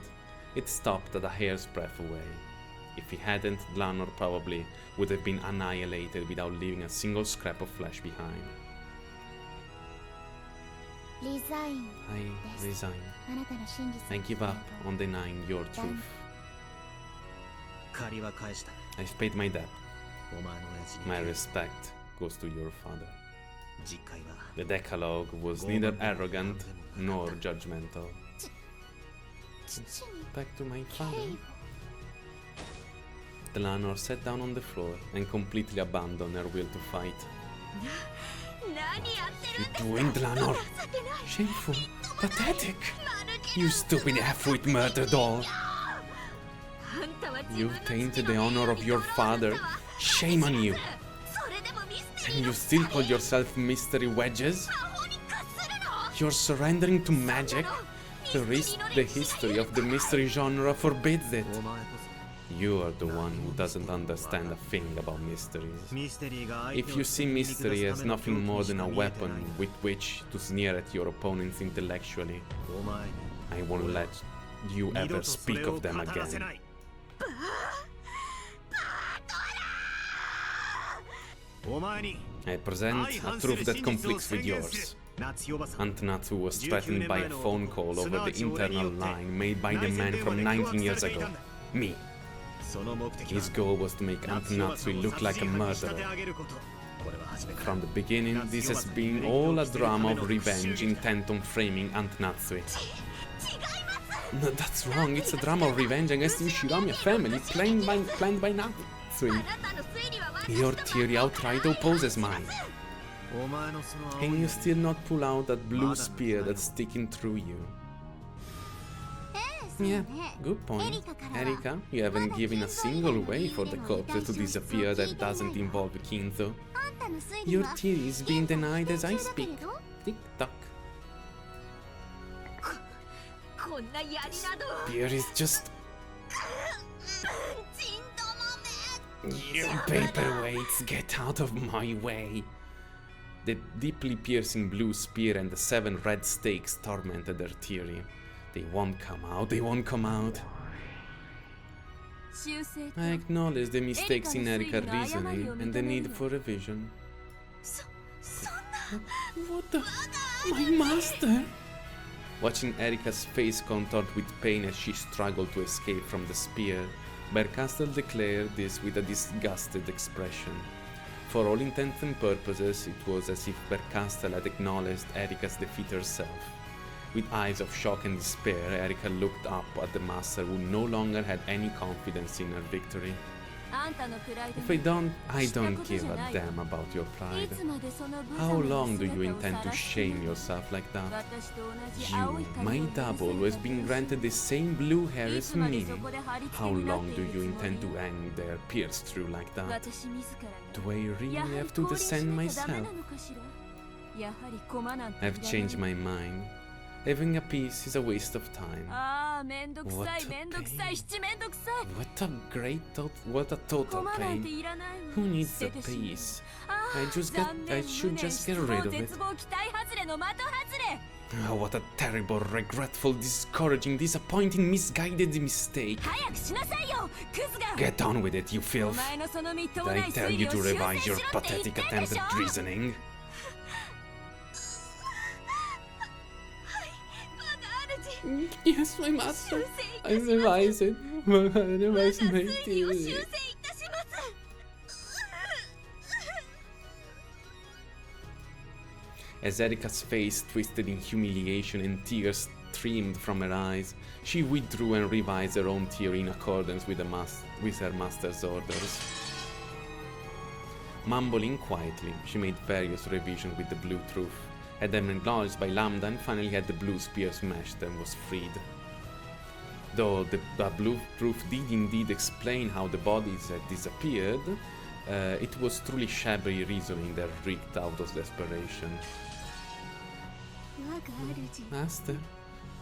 Speaker 1: it stopped at a hair's breadth away. If he hadn't, Dlanor probably would have been annihilated without leaving a single scrap of flesh behind. I resign. I give up on denying your truth. I've paid my debt. My respect goes to your father. The Decalogue was neither arrogant nor judgmental. Back to my father. Dlanor sat down on the floor and completely abandoned her will to fight. What are you doing, Dlanor? Shameful. Pathetic. You stupid half-wit murder doll. You've tainted the honor of your father. Shame on you. And you still call yourself Mystery Wedges? You're surrendering to magic? The history of the mystery genre forbids it. You are the one who doesn't understand a thing about mysteries. If you see mystery as nothing more than a weapon with which to sneer at your opponents intellectually, I won't let you ever speak of them again. I present a truth that conflicts with yours. Aunt Natsu was threatened by a phone call over the internal line made by the man from 19 years ago. Me. His goal was to make Aunt Natsu look like a murderer. From the beginning, this has been all a drama of revenge intent on framing Aunt Natsu. No, that's wrong. It's a drama of revenge against the Ushirami family planned by Natsu. Your theory outright opposes mine. Can you still not pull out that blue spear that's sticking through you? Yeah, good point. Erika, you haven't given a single way for the corpse to disappear that doesn't involve Kinzo. Your theory is being denied as I speak. Tick-tock. Spear is just... You paperweights, get out of my way! The deeply piercing blue spear and the 7 red stakes tormented their theory. They won't come out, they won't come out. I acknowledge the mistakes in Erika's reasoning and the need for revision. What the? My master! Watching Erika's face contorted with pain as she struggled to escape from the spear, Bernkastel declared this with a disgusted expression. For all intents and purposes, it was as if Bernkastel had acknowledged Erika's defeat herself. With eyes of shock and despair, Erika looked up at the master who no longer had any confidence in her victory. If I don't give a damn about your pride. How long do you intend to shame yourself like that? You, my double, who has been granted the same blue hair as me. How long do you intend to hang there pierced through like that? Do I really have to descend myself? I've changed my mind. Having a peace is a waste of time. What a total pain. Who needs a peace? I should just get rid of it. Oh, what a terrible, regretful, discouraging, disappointing, misguided mistake. Get on with it, you filth. Did I tell you to revise your pathetic attempt at reasoning? Yes, my master. I revise it. I revise my theory. As Erika's face twisted in humiliation and tears streamed from her eyes, she withdrew and revised her own theory in accordance with her master's orders. Mumbling quietly, she made various revisions with the blue truth, had them acknowledged by Lambda, and finally had the blue spear smashed and was freed. Though the blue proof did indeed explain how the bodies had disappeared, it was truly shabby reasoning that reeked out of desperation. Master,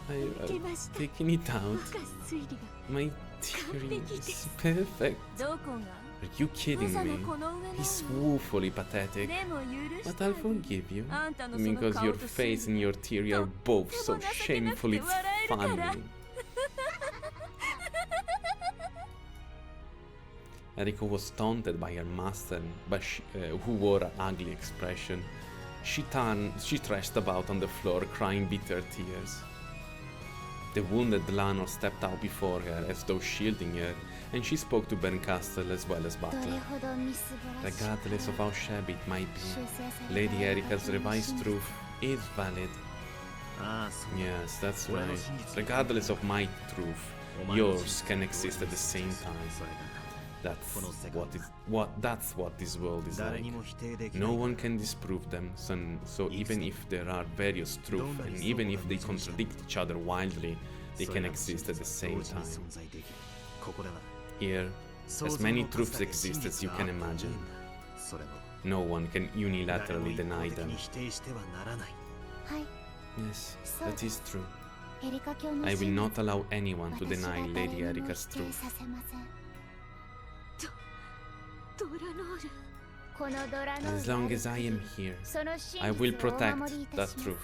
Speaker 1: I've taken it out. My theory is perfect. Are you kidding me? He's woefully pathetic. But I'll forgive you, because your face and your theory are both so shamefully funny. Erika was taunted by her master, who wore an ugly expression. She thrashed about on the floor, crying bitter tears. The wounded Lanor stepped out before her, as though shielding her, and she spoke to Bernkastel as well as Butler. Regardless of how shabby it might be, Lady Erika's revised truth is valid. Yes, that's right. Regardless of my truth, yours can exist at the same time. That's what this world is like. No one can disprove them, so even if there are various truths, and even if they contradict each other wildly, they can exist at the same time. Here, as many truths exist as you can imagine. No one can unilaterally deny them. Yes, that is true. I will not allow anyone to deny Lady Erika's truth. As long as I am here, I will protect that truth.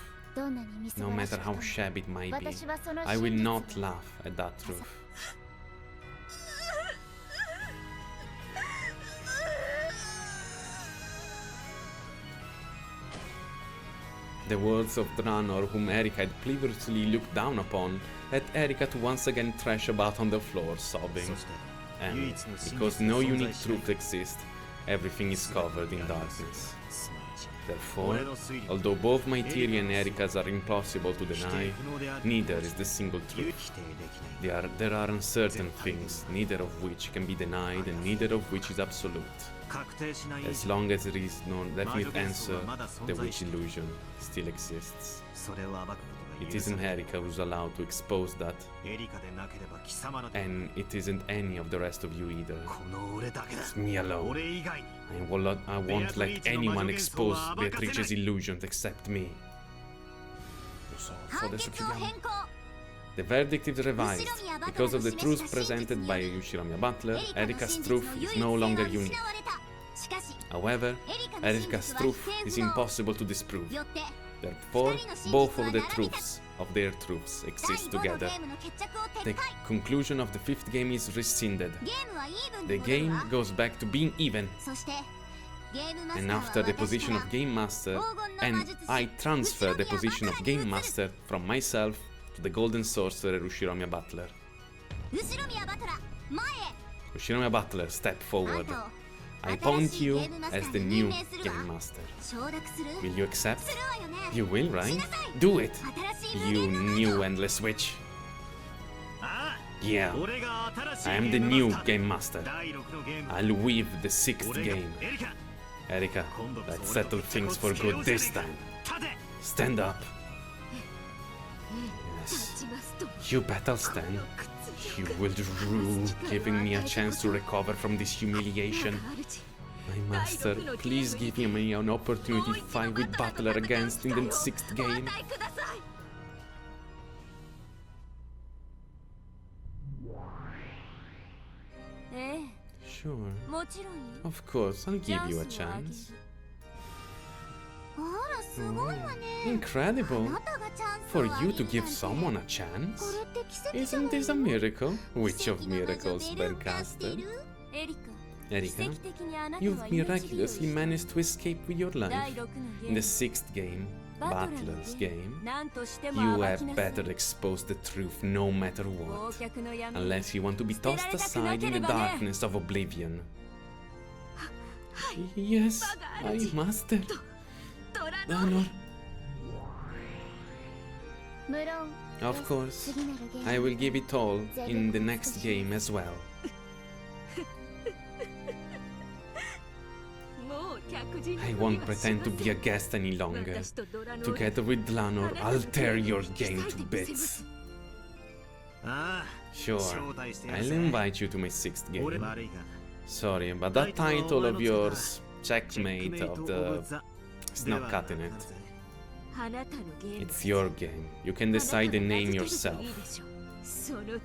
Speaker 1: No matter how shabby it might be, I will not laugh at that truth. The words of Draenor, whom Erika had previously looked down upon, led Erika to once again thrash about on the floor, sobbing. And because no unique truth exists, everything is covered in darkness. Therefore, although both my theory and Erika's are impossible to deny, neither is the single truth. There are uncertain things, neither of which can be denied and neither of which is absolute. As long as there is no definite answer, the witch illusion still exists. It isn't Erika who's allowed to expose that, and it isn't any of the rest of you either. It's me alone. I won't let anyone expose Beatrice's illusions except me. The verdict is revised. Because of the truth presented by Ushiromiya Butler, Erika's truth is no longer unique. However, Erika's truth is impossible to disprove. Therefore, both of the truths of their truths exist together. The conclusion of the fifth game is rescinded. The game goes back to being even. And after the position of Game Master, and I transfer the position of Game Master from myself to the Golden Sorcerer Ushiromiya Butler. Ushiromiya Butler, step forward. I appoint you as the new Game Master. Will you accept? You will, right? Do it! You new Endless Witch. Yeah, I am the new Game Master. I'll weave the sixth game. Erika, let's settle things for good this time. Stand up. Yes, you better stand. You will rule, giving me a chance to recover from this humiliation. My master, please give me an opportunity to fight with Butler against in the sixth game. Sure. Of course, I'll give you a chance. Incredible! For you to give someone a chance? Isn't this a miracle? Which of miracles, Bencaster? Erika, you've miraculously managed to escape with your life. In the sixth game, Butler's game, you had better expose the truth no matter what, unless you want to be tossed aside in the darkness of oblivion. Yes, I master. Honor. Of course, I will give it all in the next game as well. I won't pretend to be a guest any longer. Together with Dlanor, I'll tear your game to bits. Sure, I'll invite you to my sixth game. Sorry, but that title of yours, checkmate of the... it's not cutting it. It's your game. You can decide the name yourself.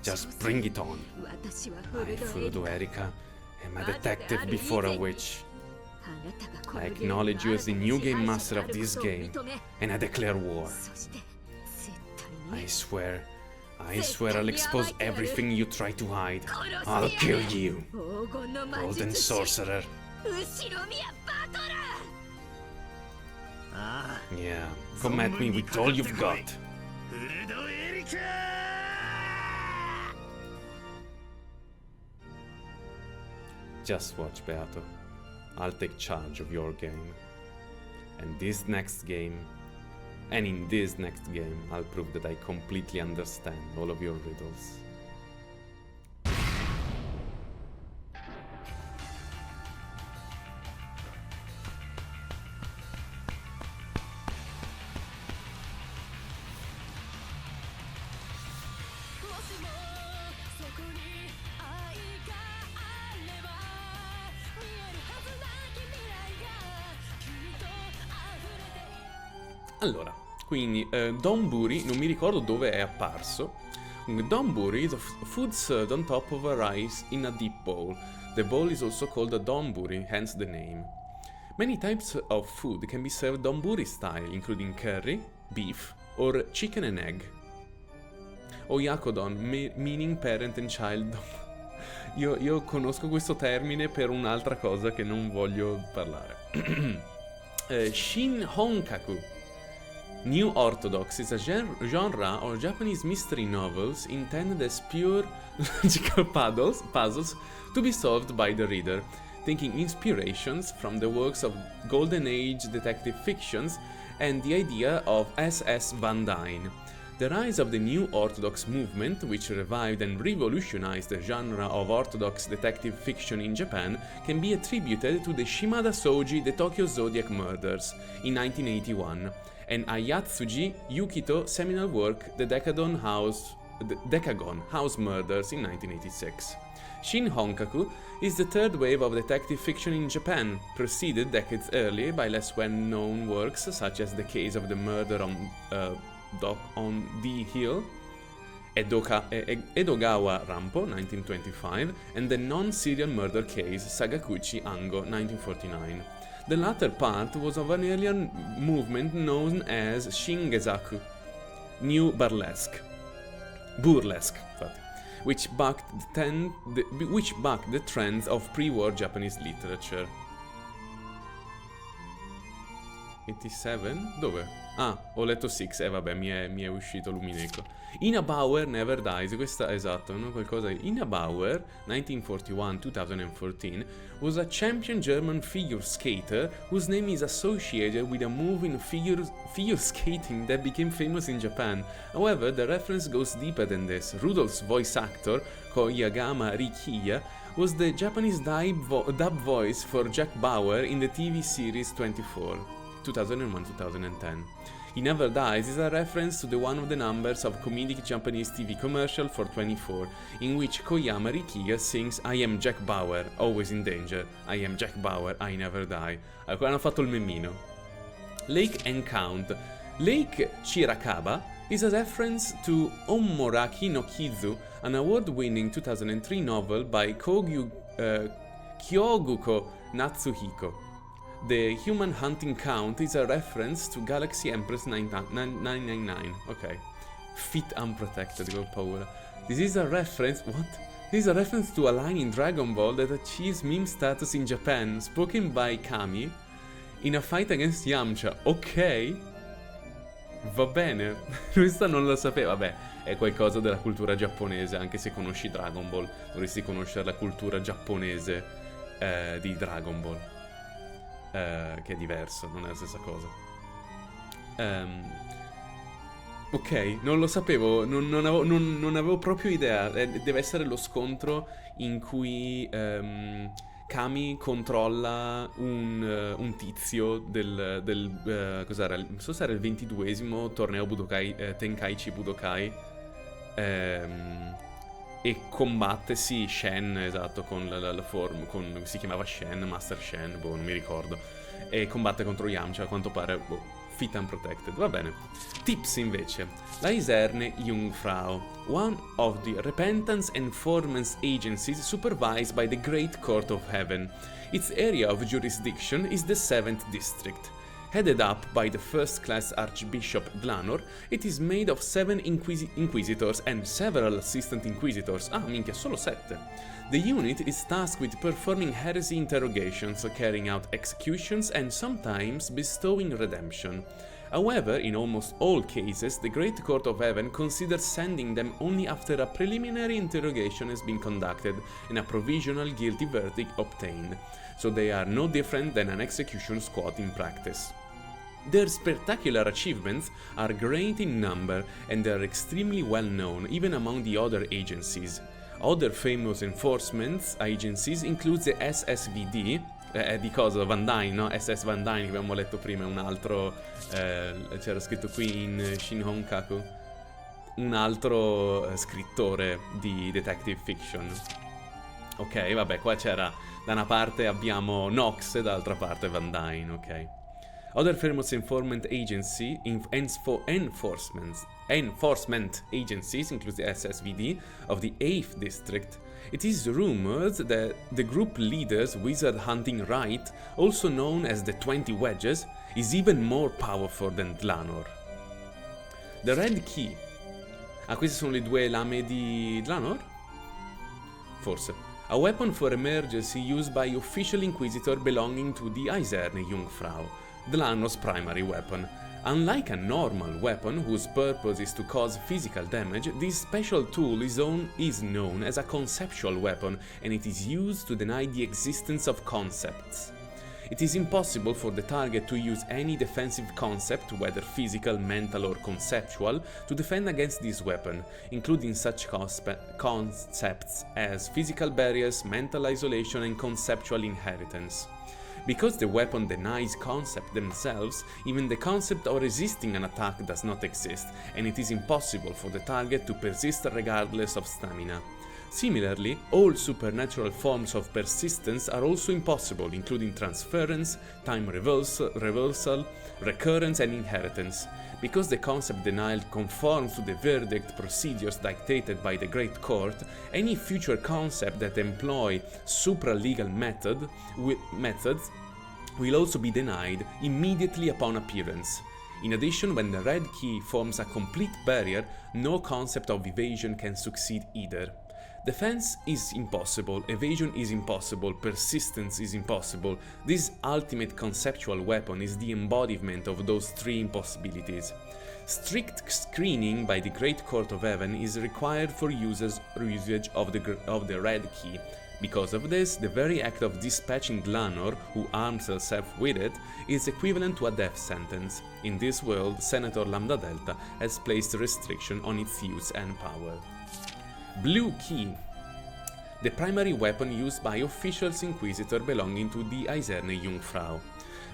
Speaker 1: Just bring it on. I, Furudo Erika, am a detective before a witch. I acknowledge you as the new game master of this game, and I declare war. I swear I'll expose everything you try to hide. I'll kill you, Golden Sorcerer. Yeah, come at me with all you've got. Just watch, Beato. I'll take charge of your game. And in this next game, I'll prove that I completely understand all of your riddles. Allora, quindi Donburi, non mi ricordo dove è apparso. Donburi is a food served on top of a rice in a deep bowl. The bowl is also called a donburi, hence the name. Many types of food can be served donburi style, including curry, beef, or chicken and egg. Oyakodon, meaning parent and child. Io conosco questo termine per un'altra cosa che non voglio parlare. Shin Honkaku. New Orthodox is a genre of Japanese mystery novels intended as pure logical puzzles to be solved by the reader, taking inspirations from the works of Golden Age detective fictions and the idea of S.S. Van Dyne. The rise of the New Orthodox movement, which revived and revolutionized the genre of orthodox detective fiction in Japan, can be attributed to the Shimada Soji The Tokyo Zodiac Murders in 1981, and Ayatsuji Yukito seminal work The Decagon House Murders in 1986. Shin Honkaku is the third wave of detective fiction in Japan, preceded decades earlier by less well-known works such as The Case of the Murder on D Hill Edogawa Rampo, 1925, and the non-serial murder case Sagakuchi Ango, 1949. The latter part was of an earlier movement known as Shingezaku, New Burlesque, infatti, which backed the trends of pre-war Japanese literature. 87? Dove? Ah, ho letto 6, vabbè, mi è uscito l'Umineko. Ina Bauer Never Dies, questa, esatto, no? Qualcosa. Ina Bauer, 1941-2014, was a champion German figure skater whose name is associated with a move in figure skating that became famous in Japan. However, the reference goes deeper than this. Rudolph's voice actor, Koyagama Rikiya, was the Japanese dub voice for Jack Bauer in the TV series 24. 2001-2010. He Never Dies is a reference to the one of the numbers of comedic Japanese TV commercial for 24, in which Koyama Rikiya sings I am Jack Bauer, always in danger, I am Jack Bauer, I never die. Allora, hanno fatto il memmino. Lake and Count. Lake Shirakaba is a reference to Omoraki no Kizu, an award-winning 2003 novel by Kyoguko Natsuhiko. The Human Hunting Count is a reference to Galaxy Empress 999. Ok. Fit Unprotected, che ho paura. This is a reference... What? This is a reference to a line in Dragon Ball that achieves meme status in Japan, spoken by Kami in a fight against Yamcha. Ok. Va bene. Questa non lo sapevo. Vabbè, è qualcosa della cultura giapponese. Anche se conosci Dragon Ball, dovresti conoscere la cultura giapponese di Dragon Ball. Che è diverso, non è la stessa cosa. Ok, non lo sapevo, non avevo proprio idea. Deve essere lo scontro in cui Kami controlla un tizio del cos'era? Non so se era il 22esimo torneo Budokai, Tenkaichi Budokai. E combatte, sì, Shen, esatto, con la forma, si chiamava Shen, Master Shen, boh, non mi ricordo. E combatte contro Yamcha, a quanto pare, boh, fit and protected, va bene. Tips invece. La Iserne Jungfrau, one of the repentance enforcement agencies supervised by the Great Court of Heaven. Its area of jurisdiction is the 7th district. Headed up by the first-class Archbishop Glanor, it is made of 7 inquisitors and several assistant inquisitors. Ah, minchia, solo 7. The unit is tasked with performing heresy interrogations, carrying out executions, and sometimes bestowing redemption. However, in almost all cases, the Great Court of Heaven considers sending them only after a preliminary interrogation has been conducted and a provisional guilty verdict obtained, so they are no different than an execution squad in practice. Their spectacular achievements are great in number and they are extremely well known even among the other agencies. Other famous enforcement agencies include the SSVD, di cosa? Van Dyne, no? SS Van Dyne che abbiamo letto prima, è un altro, c'era scritto qui in Shinhonkaku, un altro scrittore di detective fiction. Ok, vabbè, qua c'era, da una parte abbiamo Knox e dall'altra parte Van Dyne, ok. Other famous enforcement agencies include the SSVD of the 8th District. It is rumored that the group leader's wizard hunting right, also known as the 20 Wedges, is even more powerful than Dlanor. The Red Key. Ah, queste sono le 2 lame di Dlanor? Forse. A weapon for emergency used by official inquisitor belonging to the Eiserne Jungfrau, Dlanor's primary weapon. Unlike a normal weapon whose purpose is to cause physical damage, this special tool is known as a conceptual weapon, and it is used to deny the existence of concepts. It is impossible for the target to use any defensive concept, whether physical, mental, or conceptual, to defend against this weapon, including such concepts as physical barriers, mental isolation, and conceptual inheritance. Because the weapon denies concepts themselves, even the concept of resisting an attack does not exist, and it is impossible for the target to persist regardless of stamina. Similarly, all supernatural forms of persistence are also impossible, including transference, time reversal, recurrence, and inheritance. Because the concept denied conforms to the verdict procedures dictated by the Great Court, any future concept that employ supra-legal methods will also be denied immediately upon appearance. In addition, when the red key forms a complete barrier, no concept of evasion can succeed either. Defense is impossible, evasion is impossible, persistence is impossible. This ultimate conceptual weapon is the embodiment of those three impossibilities. Strict screening by the Great Court of Heaven is required for usage of the red key. Because of this, the very act of dispatching Dlanor, who arms herself with it, is equivalent to a death sentence. In this world, Senator Lambda Delta has placed a restriction on its use and power. Blue Key. The primary weapon used by officials Inquisitor belonging to the Eiserne Jungfrau.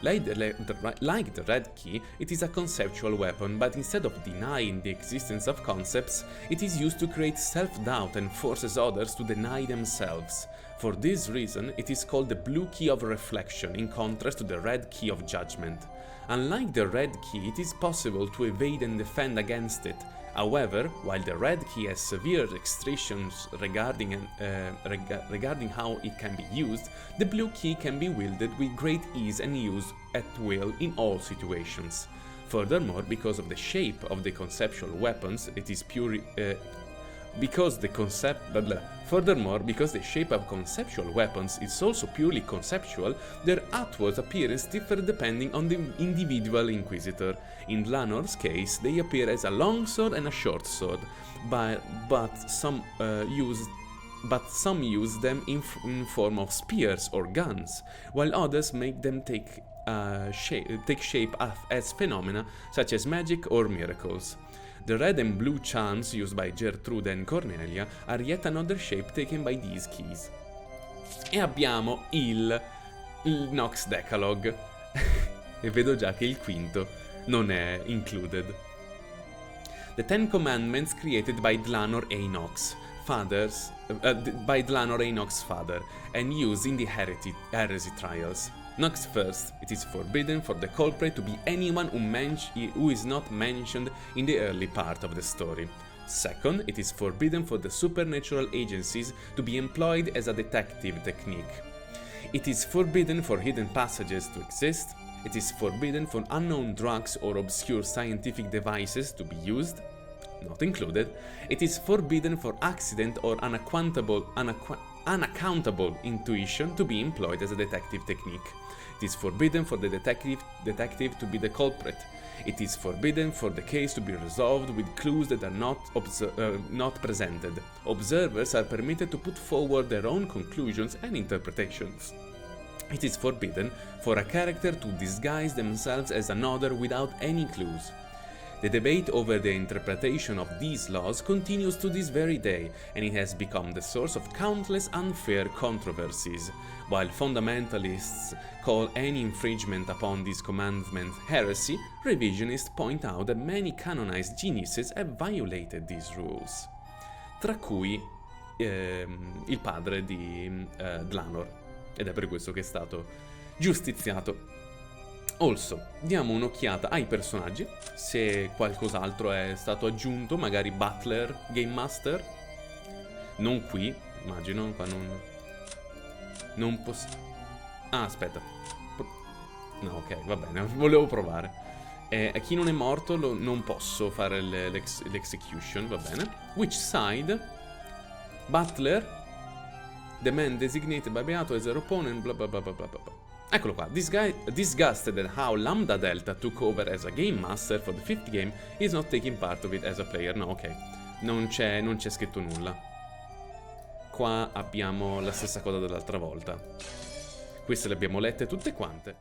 Speaker 1: Like the red key, it is a conceptual weapon, but instead of denying the existence of concepts, it is used to create self-doubt and forces others to deny themselves. For this reason, it is called the blue key of reflection, in contrast to the red key of judgment. Unlike the red key, it is possible to evade and defend against it. However, while the red key has severe restrictions regarding how it can be used, the blue key can be wielded with great ease and used at will in all situations. Furthermore, because of the shape of the conceptual weapons, it is Furthermore, because the shape of conceptual weapons is also purely conceptual, their outward appearance differs depending on the individual Inquisitor. In Dlanor's case, they appear as a long sword and a short sword, but some use them in form of spears or guns, while others make them take shape as phenomena such as magic or miracles. The red and blue charms used by Gertrude and Cornelia are yet another shape taken by these keys. E abbiamo il Nox Decalogue. E vedo già che il quinto non è included. The Ten Commandments created by Dlanor Einox, father, and used in the heresy trials. Nox first, it is forbidden for the culprit to be anyone who is not mentioned in the early part of the story. Second, it is forbidden for the supernatural agencies to be employed as a detective technique. It is forbidden for hidden passages to exist. It is forbidden for unknown drugs or obscure scientific devices to be used, not included. It is forbidden for accident or unaccountable intuition to be employed as a detective technique. It is forbidden for the detective to be the culprit. It is forbidden for the case to be resolved with clues that are not presented. Observers are permitted to put forward their own conclusions and interpretations. It is forbidden for a character to disguise themselves as another without any clues. The debate over the interpretation of these laws continues to this very day, and it has become the source of countless unfair controversies. While fundamentalists call any infringement upon these commandments heresy, revisionists point out that many canonized geniuses have violated these rules, tra cui il padre di Dlanor, ed è per questo che è stato giustiziato. Also, diamo un'occhiata ai personaggi, se qualcos'altro è stato aggiunto, magari Butler, Game Master. Non qui, immagino, qua non posso... Ah, aspetta. No, ok, va bene, volevo provare. Chi non è morto non posso fare l'execution, va bene. Which side? Butler, the man designated by Beato as their opponent, bla bla bla bla bla bla. Eccolo qua, disgusted at how Lambda Delta took over as a game master for the fifth game, is not taking part of it as a player. No, ok, non c'è scritto nulla. Qua abbiamo la stessa cosa dell'altra volta. Queste le abbiamo lette tutte quante.